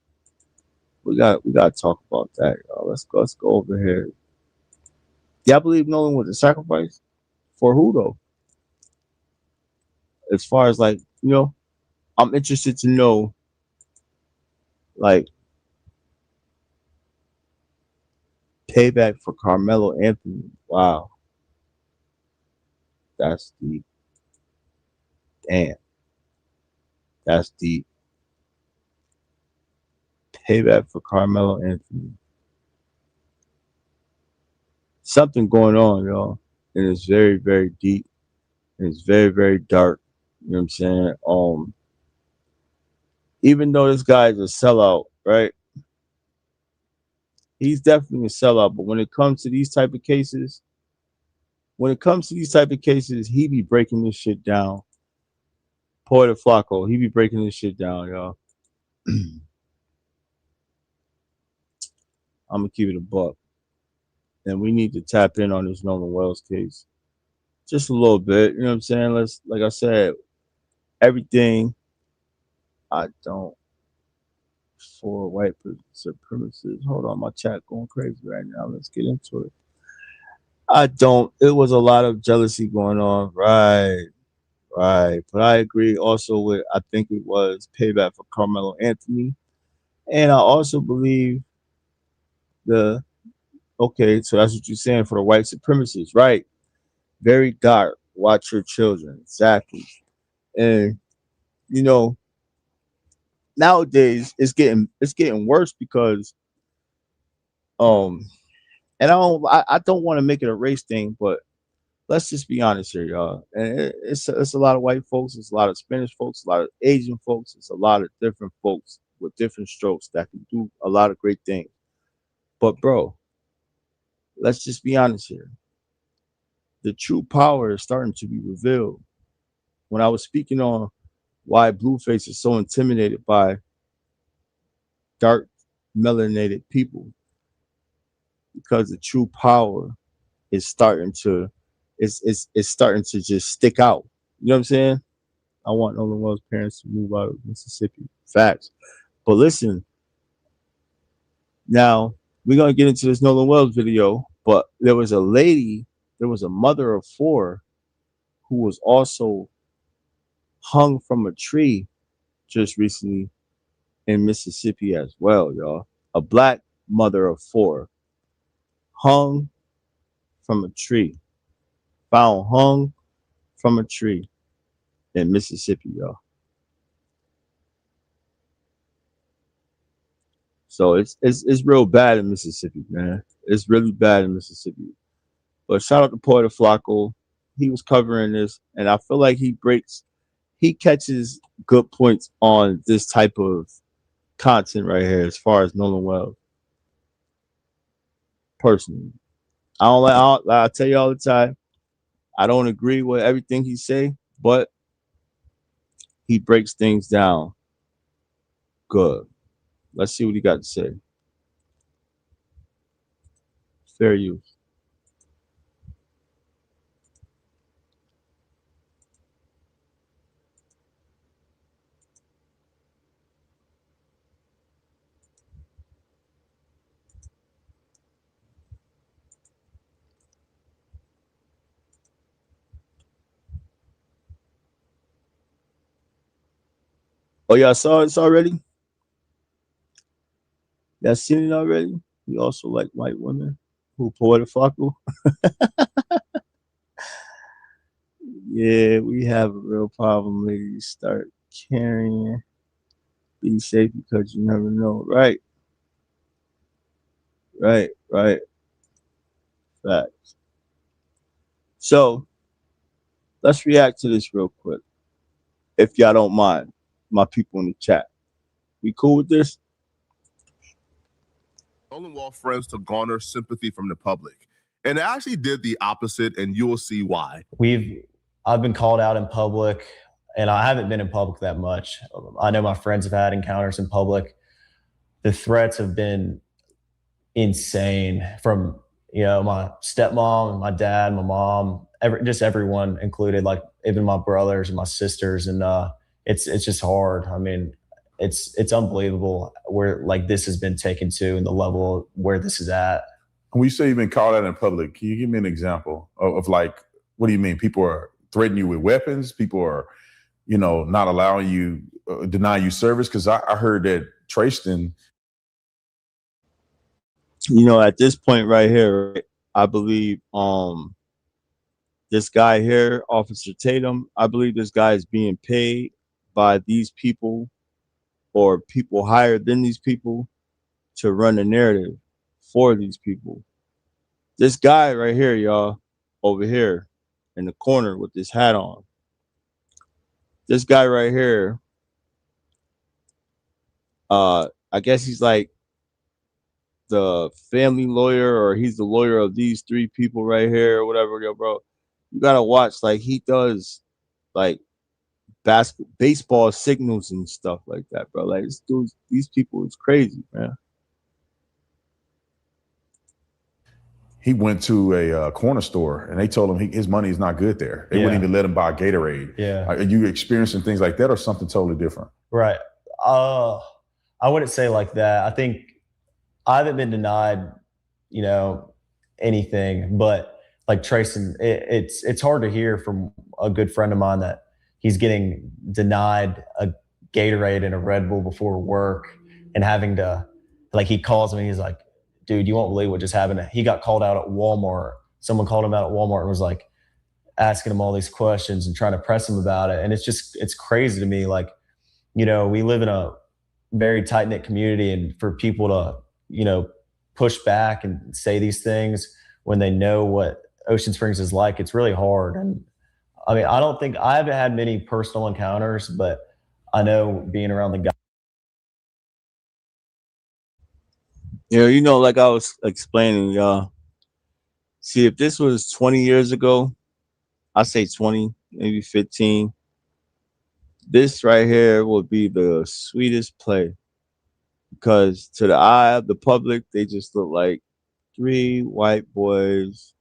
S1: We got to talk about that, y'all. Let's go over here. Yeah, I believe Nolan was a sacrifice. For who though? As far as, like, I'm interested to know, like, payback for Carmelo Anthony. Wow, that's deep. Damn, that's deep. Payback for Carmelo Anthony. Something going on, y'all, and it's very, very deep. And it's very, very dark. You know what I'm saying? Even though this guy is a sellout, right? He's definitely a sellout. But when it comes to these type of cases, he be breaking this shit down. Poetic Flacco, he be breaking this shit down, y'all. I'm gonna keep it a buck. And we need to tap in on this Nolan Wells case. Just a little bit. You know what I'm saying? Like I said, everything I don't for white supremacists. Hold on, my chat going crazy right now. Let's get into it. I don't. It was a lot of jealousy going on. Right. Right. But I agree also with, I think it was payback for Carmelo Anthony. And I also believe okay, so that's what you're saying for the white supremacists, right? Very dark. Watch your children. Exactly. And you know, nowadays it's getting worse because and I don't want to make it a race thing, but let's just be honest here, y'all. And it's a lot of white folks, it's a lot of Spanish folks, a lot of Asian folks, it's a lot of different folks with different strokes that can do a lot of great things. But bro, let's just be honest here. The true power is starting to be revealed. When I was speaking on why Blueface is so intimidated by dark melanated people, because the true power is starting to it's starting to just stick out. You know what I'm saying? I want Nolan Wells' parents to move out of Mississippi. Facts. But listen, now we're gonna get into this Nolan Wells video, but there was a lady, there was a mother of 4 who was also hung from a tree just recently in Mississippi as well, y'all. A black mother of 4 hung from a tree, found hung from a tree in Mississippi, y'all. So it's real bad in Mississippi, man. It's really bad in Mississippi. But shout out to Porter Flacco. He was covering this, and I feel like he catches good points on this type of content right here as far as Nolan Wells. Personally, I tell you all the time, I don't agree with everything he say, but he breaks things down good. Let's see what he got to say. Fair use. Oh, y'all saw it already? Y'all seen it already? We also like white women who Porter Flacco. Yeah, we have a real problem, ladies. Start carrying. Be safe because you never know. Right. Facts. So let's react to this real quick. If y'all don't mind, my people in the chat. We cool with this?
S19: Nolan Wall friends to garner sympathy from the public. And it actually did the opposite, and you will see why.
S20: I've been called out in public, and I haven't been in public that much. I know my friends have had encounters in public. The threats have been insane from, my stepmom and my dad, my mom, just everyone included, like even my brothers and my sisters. And it's just hard. I mean, it's unbelievable where like this has been taken to and the level where this is at.
S21: When you say you've been called out in public, can you give me an example of like, what do you mean? People are threatening you with weapons? People are, not allowing you, denying you service? Because I heard that Trayston.
S1: At this point right here, right, I believe this guy here, Officer Tatum, I believe this guy is being paid by these people or people higher than these people to run the narrative for these people. This guy right here, y'all, over here in the corner with this hat on. This guy right here, I guess he's like the family lawyer, or he's the lawyer of these 3 people right here or whatever. Yo, bro, you gotta watch, like he does like baseball signals and stuff like that, bro. Like these people is crazy, man.
S21: He went to a corner store and they told him his money is not good there. They wouldn't even let him buy Gatorade.
S20: Yeah.
S21: Are you experiencing things like that or something totally different?
S20: Right. I wouldn't say like that. I think I haven't been denied, anything, but like Trayson, it's hard to hear from a good friend of mine that he's getting denied a Gatorade and a Red Bull before work and having to, like, he calls me, he's like, dude, you won't believe what just happened. He got called out at Walmart. Someone called him out at Walmart and was like asking him all these questions and trying to press him about it. And it's crazy to me. Like, we live in a very tight-knit community, and for people to, push back and say these things when they know what Ocean Springs is like. It's really hard. And I mean, I haven't had many personal encounters, but I know being around the guy.
S1: Yeah, you know, like I was explaining, y'all. See, if this was 20 years ago, I say 20, maybe 15. This right here would be the sweetest play because to the eye of the public, they just look like three white boys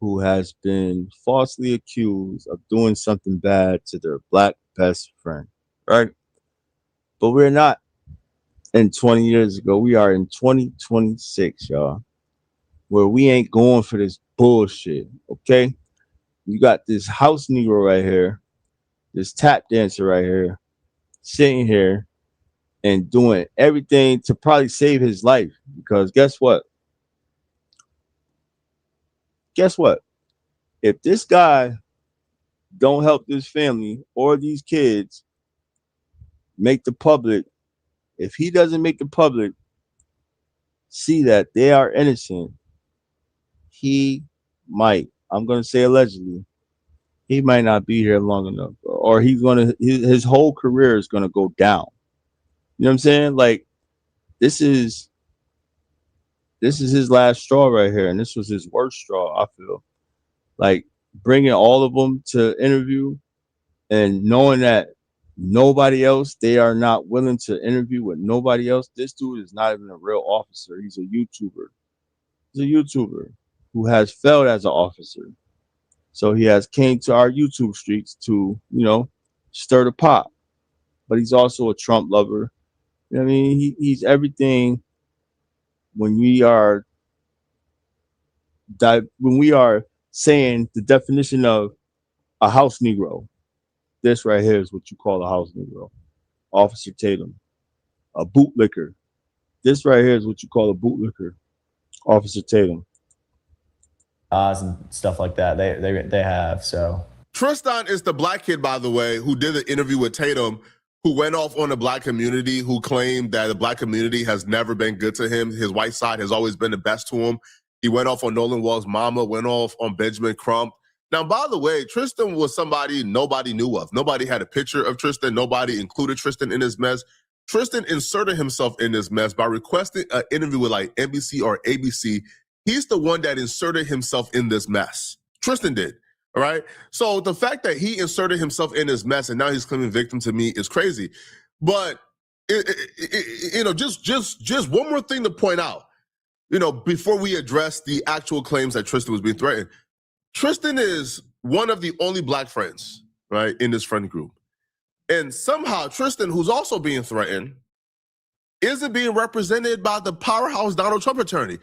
S1: who has been falsely accused of doing something bad to their black best friend, right? But we're not in 20 years ago. We are in 2026, y'all, where we ain't going for this bullshit, okay? You got this house Negro right here, this tap dancer right here, sitting here and doing everything to probably save his life. Because guess what? Guess what? If this guy don't help this family or these kids make the public, if he doesn't make the public see that they are innocent, he might, I'm going to say allegedly, he might not be here long enough, or he's going to, his whole career is going to go down. You know what I'm saying? Like, this is his last straw right here, and this was his worst straw. I feel like bringing all of them to interview and knowing that nobody else, they are not willing to interview with nobody else. This dude is not even a real officer. He's a YouTuber. He's a YouTuber who has failed as an officer. So he has came to our YouTube streets to, stir the pot. But he's also a Trump lover. You know what I mean? He's everything when we are saying the definition of a house Negro. This right here is what you call a house Negro. Officer Tatum. A bootlicker. This right here is what you call a bootlicker. Officer Tatum.
S20: And stuff like that. They have. So
S19: Tristan is the black kid, by the way, who did the interview with Tatum, who went off on the black community, who claimed that the black community has never been good to him. His white side has always been the best to him. He went off on Nolan Wall's mama, went off on Benjamin Crump. Now, by the way, Tristan was somebody nobody knew of. Nobody had a picture of Tristan. Nobody included Tristan in this mess. Tristan inserted himself in this mess by requesting an interview with like NBC or ABC. He's the one that inserted himself in this mess. Tristan did. All right. So the fact that he inserted himself in this mess and now he's claiming victim to me is crazy. But just one more thing to point out. Before we address the actual claims that Tristan was being threatened, Tristan is one of the only black friends, right, in this friend group. And somehow Tristan, who's also being threatened, isn't being represented by the powerhouse Donald Trump attorney.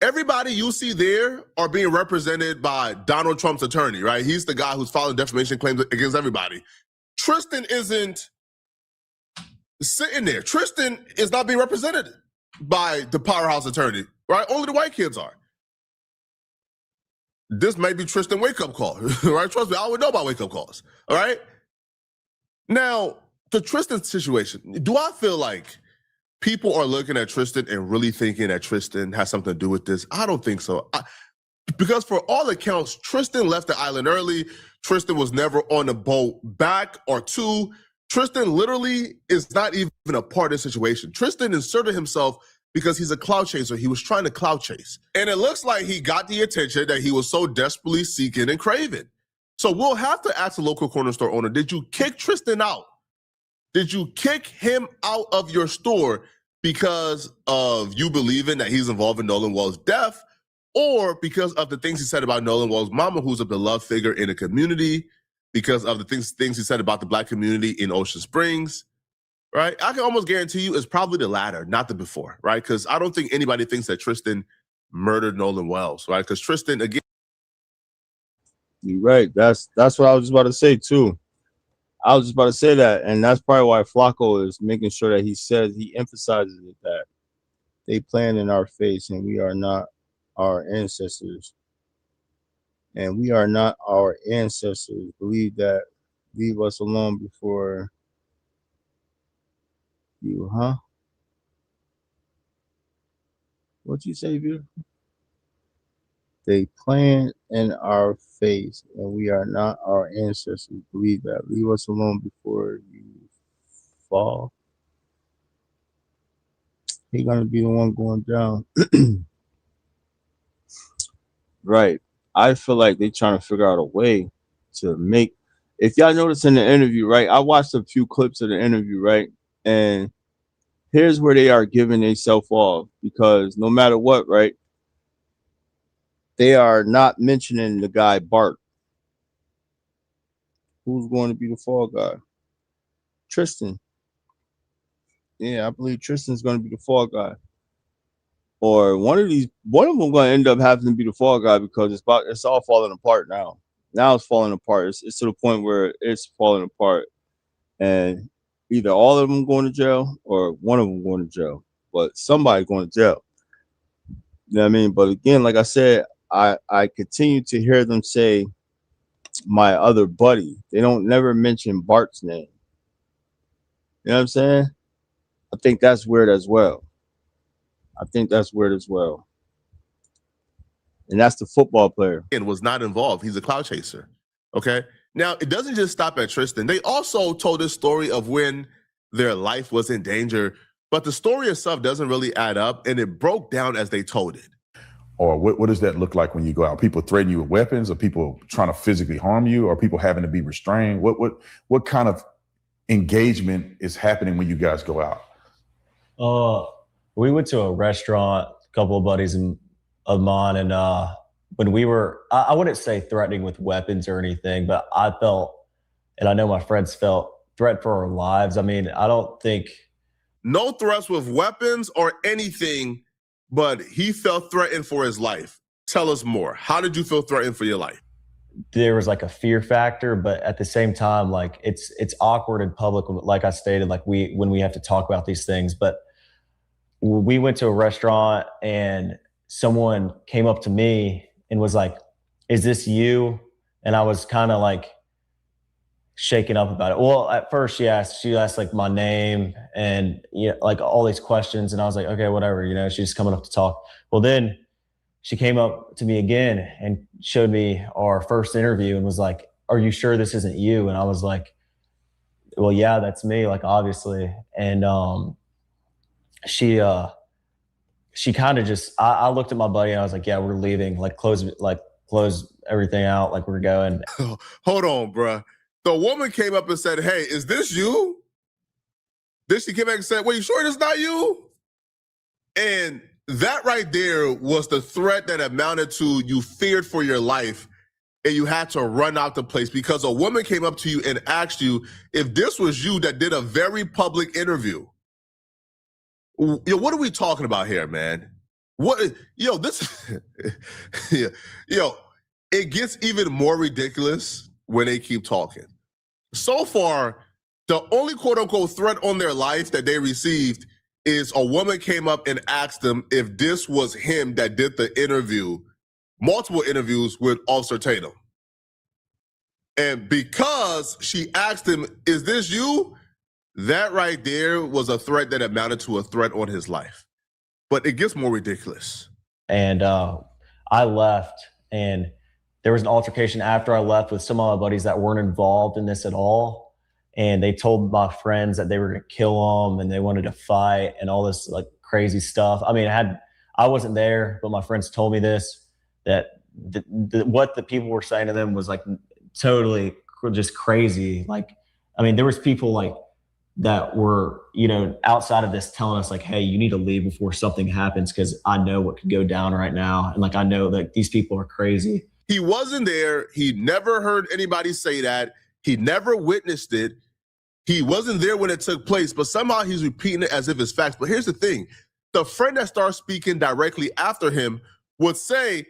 S19: Everybody you see there are being represented by Donald Trump's attorney, right? He's the guy who's filing defamation claims against everybody. Tristan isn't sitting there. Tristan is not being represented by the powerhouse attorney, right? Only the white kids are. This may be Tristan wake-up call, right? Trust me, I would know about wake-up calls, all right? Now, the Tristan situation, do I feel like people are looking at Tristan and really thinking that Tristan has something to do with this? I don't think so. Because for all accounts, Tristan left the island early. Tristan was never on a boat back or two. Tristan literally is not even a part of the situation. Tristan inserted himself because he's a clout chaser. He was trying to clout chase. And it looks like he got the attention that he was so desperately seeking and craving. So we'll have to ask the local corner store owner, did you kick Tristan out? Did you kick him out of your store because of you believing that he's involved in Nolan Wall's death, or because of the things he said about Nolan Wall's mama, who's a beloved figure in the community, because of the things he said about the black community in Ocean Springs, right? I can almost guarantee you it's probably the latter, not the before, right? Because I don't think anybody thinks that Tristan murdered Nolan Wells, right? Because Tristan, again.
S1: You're right. That's what I was just about to say too. I was just about to say that, and that's probably why Flacco is making sure that he emphasizes it, that they plan in our face and we are not our ancestors. And we are not our ancestors. Believe that. Leave us alone before you, huh? What'd you say, beautiful? They playing in our face, and we are not our ancestors. Believe that. Leave us alone before you fall. He's gonna be the one going down. Right. I feel like they trying to figure out a way to make. If y'all notice in the interview, right? I watched a few clips of the interview, right? And here's where they are giving themselves off, because no matter what, right? They are not mentioning the guy Bart. Who's going to be the fall guy? Tristan. Yeah, I believe Tristan's going to be the fall guy. Or one of them going to end up having to be the fall guy, because it's all falling apart now. Now it's falling apart. It's to the point where it's falling apart, and either all of them going to jail or one of them going to jail. But somebody going to jail. You know what I mean? But again, like I said, I continue to hear them say my other buddy. They don't never mention Bart's name. You know what I'm saying? I think that's weird as well. And that's the football player.
S19: And was not involved. He's a cloud chaser. Okay. Now, it doesn't just stop at Tristan. They also told this story of when their life was in danger, but the story itself doesn't really add up, and it broke down as they told it.
S21: Or what does that look like when you go out? People threaten you with weapons, or people trying to physically harm you, or people having to be restrained? What kind of engagement is happening when you guys go out?
S20: We went to a restaurant, a couple of buddies of mine, and when we were, I wouldn't say threatening with weapons or anything, but I felt, and I know my friends felt, threat for our lives. I mean, I don't think.
S19: No threats with weapons or anything, but he felt threatened for his life. Tell us more. How did you feel threatened for your life?
S20: There was like a fear factor, but at the same time, like it's awkward in public, like I stated, like when we have to talk about these things. But we went to a restaurant and someone came up to me and was like, "Is this you?" And I was kind of like shaken up about it. Well, at first she asked like my name and like all these questions, and I was like, okay, whatever, she's just coming up to talk. Well, then she came up to me again and showed me our first interview and was like, "Are you sure this isn't you?" And I was like, "Well, yeah, that's me, like obviously." And she kind of just, I looked at my buddy and I was like, "Yeah, we're leaving, like close everything out, like we're going."
S19: Hold on, bruh. The woman came up and said, "Hey, is this you?" Then she came back and said, "Well, you sure it's not you?" And that right there was the threat that amounted to you feared for your life, and you had to run out the place because a woman came up to you and asked you if this was you that did a very public interview. What are we talking about here, man? It gets even more ridiculous when they keep talking. So far, the only quote-unquote threat on their life that they received is a woman came up and asked them if this was him that did the interview, multiple interviews with Officer Tatum. And because she asked him, "Is this you?" that right there was a threat that amounted to a threat on his life. But it gets more ridiculous.
S20: And I left, and there was an altercation after I left with some of my buddies that weren't involved in this at all. And they told my friends that they were going to kill them and they wanted to fight and all this like crazy stuff. I mean, I wasn't there, but my friends told me this, that what the people were saying to them was like totally just crazy. Like, I mean, there was people like that were, outside of this telling us like, "Hey, you need to leave before something happens because I know what could go down right now. And like, I know that these people are crazy."
S19: He wasn't there. He never heard anybody say that. He never witnessed it. He wasn't there when it took place, but somehow he's repeating it as if it's facts. But here's the thing. The friend that starts speaking directly after him would say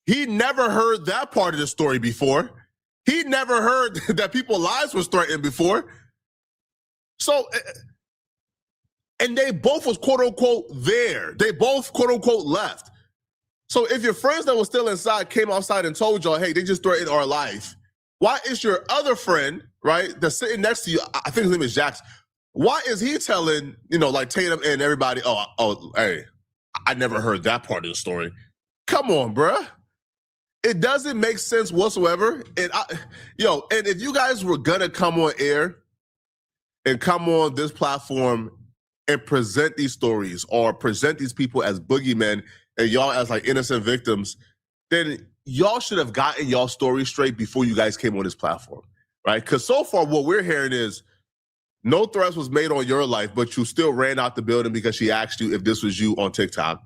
S19: he never heard that part of the story before. He never heard that people's lives was threatened before. So, and they both was quote unquote there. They both quote unquote left. So if your friends that were still inside came outside and told y'all, "Hey, they just threatened our life," why is your other friend, right, that's sitting next to you, I think his name is Jax, why is he telling, like Tatum and everybody, oh, hey, I never heard that part of the story? Come on, bruh. It doesn't make sense whatsoever. And and if you guys were gonna come on air and come on this platform and present these stories or present these people as boogeymen and y'all as like innocent victims, then y'all should have gotten y'all story straight before you guys came on this platform, right? Because so far what we're hearing is no threats was made on your life, but you still ran out the building because she asked you if this was you on TikTok.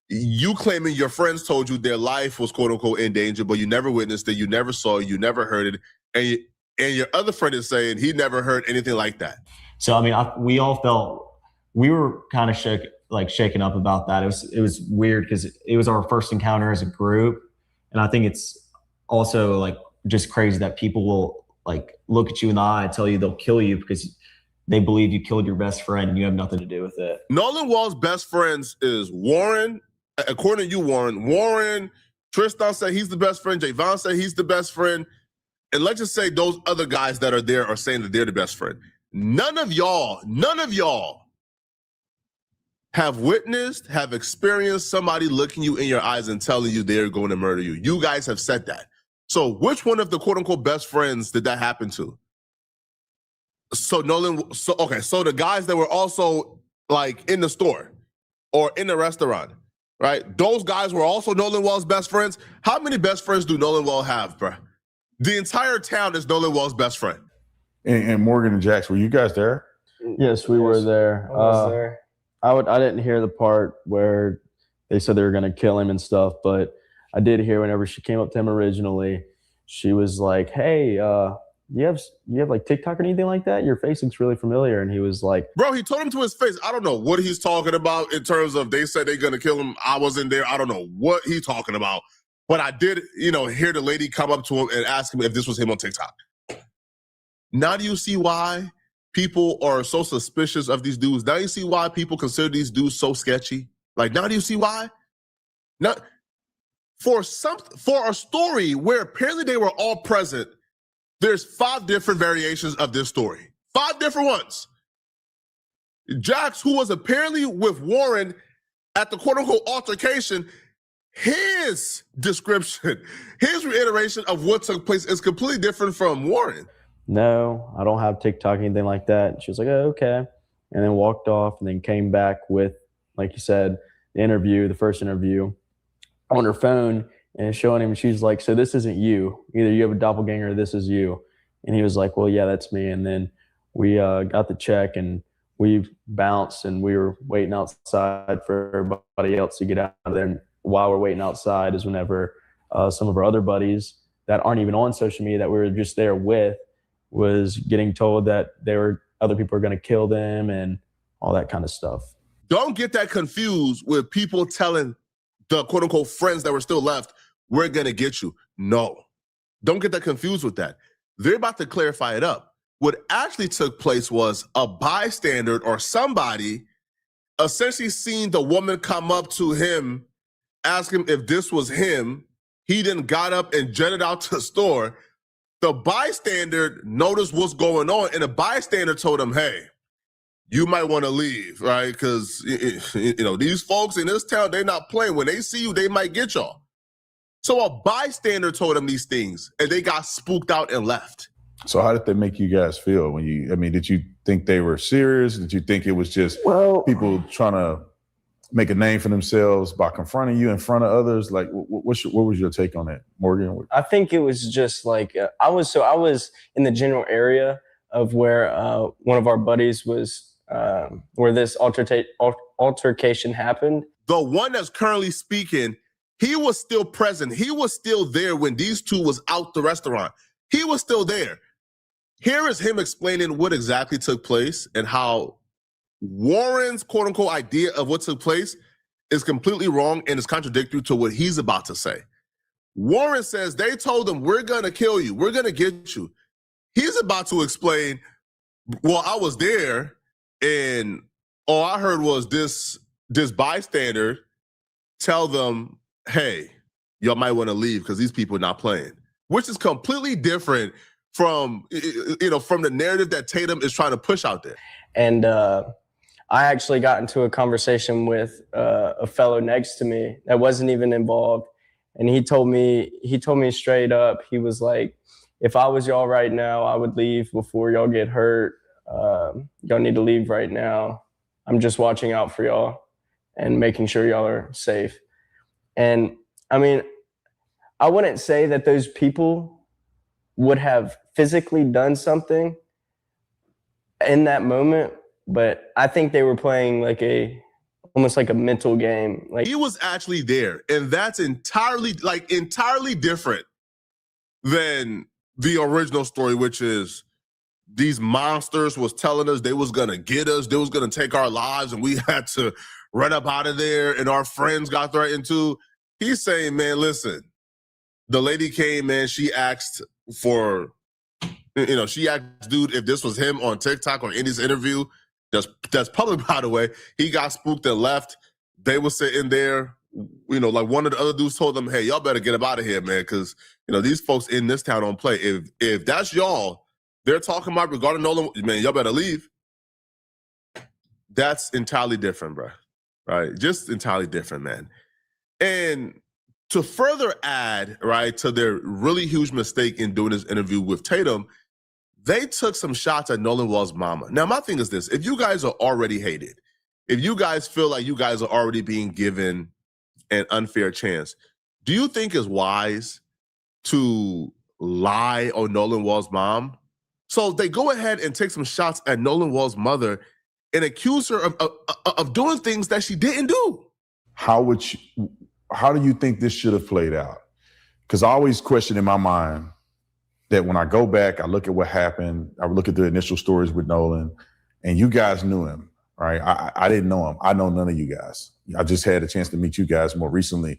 S19: You claiming your friends told you their life was quote unquote in danger, but you never witnessed it, you never saw it, you never heard it, and your other friend is saying he never heard anything like that.
S20: So I mean, we all felt we were kind of shaken up about that. It was weird because it was our first encounter as a group, and I think it's also like just crazy that people will like look at you in the eye and tell you they'll kill you because they believe you killed your best friend and you have nothing to do with it.
S19: Nolan Wall's best friends is Warren. According to you, Warren, Tristan said he's the best friend. Javon said he's the best friend. And let's just say those other guys that are there are saying that they're the best friend. None of y'all have witnessed, have experienced somebody looking you in your eyes and telling you they're going to murder you. You guys have said that. So which one of the quote unquote best friends did that happen to? So so the guys that were also like in the store or in the restaurant, right? Those guys were also Nolan Wall's best friends. How many best friends do Nolan Wall have, bro? The entire town is Nolan Wall's best friend.
S21: And Morgan and Jax, were you guys there?
S3: Yes, we were there. I was there. I didn't hear the part where they said they were going to kill him and stuff, but I did hear whenever she came up to him originally, she was like, "Hey, you have like TikTok or anything like that? Your face looks really familiar." And he was like,
S19: bro, he told him to his face. I don't know what he's talking about in terms of they said they're going to kill him. I wasn't there. I don't know what he's talking about. But I did, hear the lady come up to him and ask him if this was him on TikTok. Now do you see why people are so suspicious of these dudes? Now you see why people consider these dudes so sketchy? Like, now do you see why? Now, for a story where apparently they were all present, there's 5 different variations of this story. 5 different ones. Jax, who was apparently with Warren at the quote-unquote altercation, his description, his reiteration of what took place is completely different from Warren.
S3: "No, I don't have TikTok, anything like that." And she was like, "Oh, okay." And then walked off and then came back with, like you said, the first interview on her phone and showing him. She's like, "So this isn't you. Either you have a doppelganger or this is you." And he was like, "Well, yeah, that's me." And then we got the check and we bounced and we were waiting outside for everybody else to get out of there. And while we're waiting outside is whenever some of our other buddies that aren't even on social media that we were just there with was getting told that other people are going to kill them and all that kind of stuff.
S19: Don't get that confused with people telling the quote unquote friends that were still left, "We're going to get you." No, don't get that confused with that. They're about to clarify it up. What actually took place was a bystander or somebody essentially seen the woman come up to him, ask him if this was him. He then got up and jetted out to the store. The bystander noticed what's going on, and the bystander told him, "Hey, you might want to leave, right? Because these folks in this town, they're not playing. When they see you, they might get y'all." So a bystander told him these things, and they got spooked out and left.
S21: So how did they make you guys feel did you think they were serious? Did you think it was just people trying to make a name for themselves by confronting you in front of others? Like, what was your take on that, Morgan?
S3: I think it was just like, I was in the general area of where one of our buddies was, where this altercation happened.
S19: The one that's currently speaking, he was still present. He was still there when these two was out the restaurant. He was still there. Here is him explaining what exactly took place and how Warren's quote unquote idea of what took place is completely wrong and is contradictory to what he's about to say. Warren says they told him, "We're going to kill you. We're going to get you." He's about to explain, "Well, I was there and all I heard was this bystander tell them, 'Hey, y'all might want to leave because these people are not playing,'" which is completely different from the narrative that Tatum is trying to push out there.
S3: And I actually got into a conversation with a fellow next to me that wasn't even involved. And he told me straight up, he was like, if I was y'all right now, I would leave before y'all get hurt. Y'all need to leave right now. I'm just watching out for y'all and making sure y'all are safe. And I mean, I wouldn't say that those people would have physically done something in that moment, but I think they were playing like almost like a mental game. Like,
S19: he was actually there, and that's entirely different than the original story, which is these monsters was telling us they was gonna get us, they was gonna take our lives, and we had to run up out of there, and our friends got threatened too. He's saying, man, listen, the lady came, man, she asked for, she asked dude if this was him on TikTok or in his interview. That's public, by the way. He got spooked and left. They were sitting there, like one of the other dudes told them, hey, y'all better get up out of here, man, because, these folks in this town don't play. If that's y'all, they're talking about regarding Nolan, man, y'all better leave. That's entirely different, bro. Right? Just entirely different, man. And to further add, right, to their really huge mistake in doing this interview with Tatum, they took some shots at Nolan Wall's mama. Now, my thing is this. If you guys are already hated, if you guys feel like you guys are already being given an unfair chance, do you think it's wise to lie on Nolan Wall's mom? So they go ahead and take some shots at Nolan Wall's mother and accuse her of doing things that she didn't do.
S21: How do you think this should have played out? Because I always question in my mind that when I go back, I look at what happened, I look at the initial stories with Nolan, and you guys knew him, right? I didn't know him. I know none of you guys. I just had a chance to meet you guys more recently.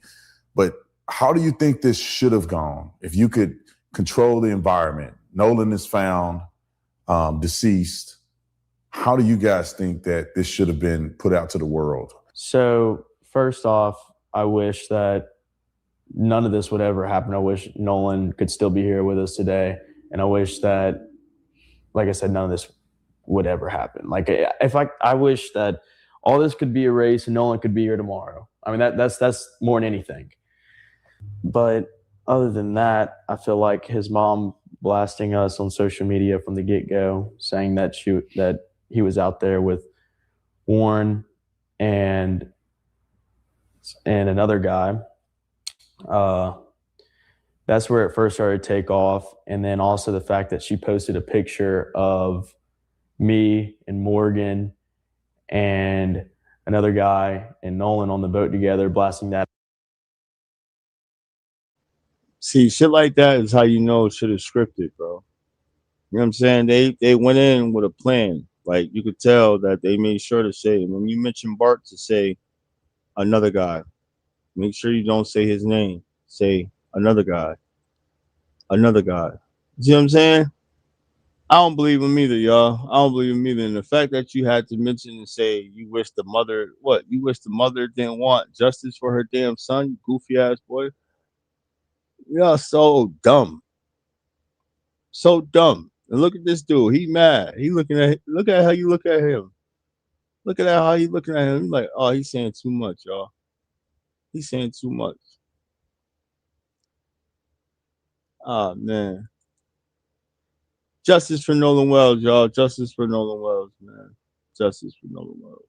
S21: But how do you think this should have gone if you could control the environment? Nolan is found deceased. How do you guys think that this should have been put out to the world?
S3: so first off, I wish that none of this would ever happen. I wish Nolan could still be here with us today. And I wish that, like I said, none of this would ever happen. Like, I wish that all this could be erased and Nolan could be here tomorrow. I mean, that's more than anything. But other than that, I feel like his mom blasting us on social media from the get-go, saying that he was out there with Warren and another guy. That's where it first started to take off. And then also the fact that she posted a picture of me and Morgan and another guy and Nolan on the boat together, blasting that.
S1: See, shit like that is how you know shit is scripted, bro. You know what I'm saying? They went in with a plan. Like, you could tell that they made sure to say, when you mention Bart, to say another guy. Make sure you don't say his name. Say another guy. Another guy. See what I'm saying? I don't believe him either, y'all. I don't believe him either. And the fact that you had to mention and say you wish the mother, you wish the mother didn't want justice for her damn son, you goofy ass boy. Y'all so dumb. So dumb. And look at this dude. He mad. Look at how you look at him. Look at how you looking at him. He's like, oh, he's saying too much, y'all. He's saying too much. Oh, man. Justice for Nolan Wells, y'all. Justice for Nolan Wells, man. Justice for Nolan Wells.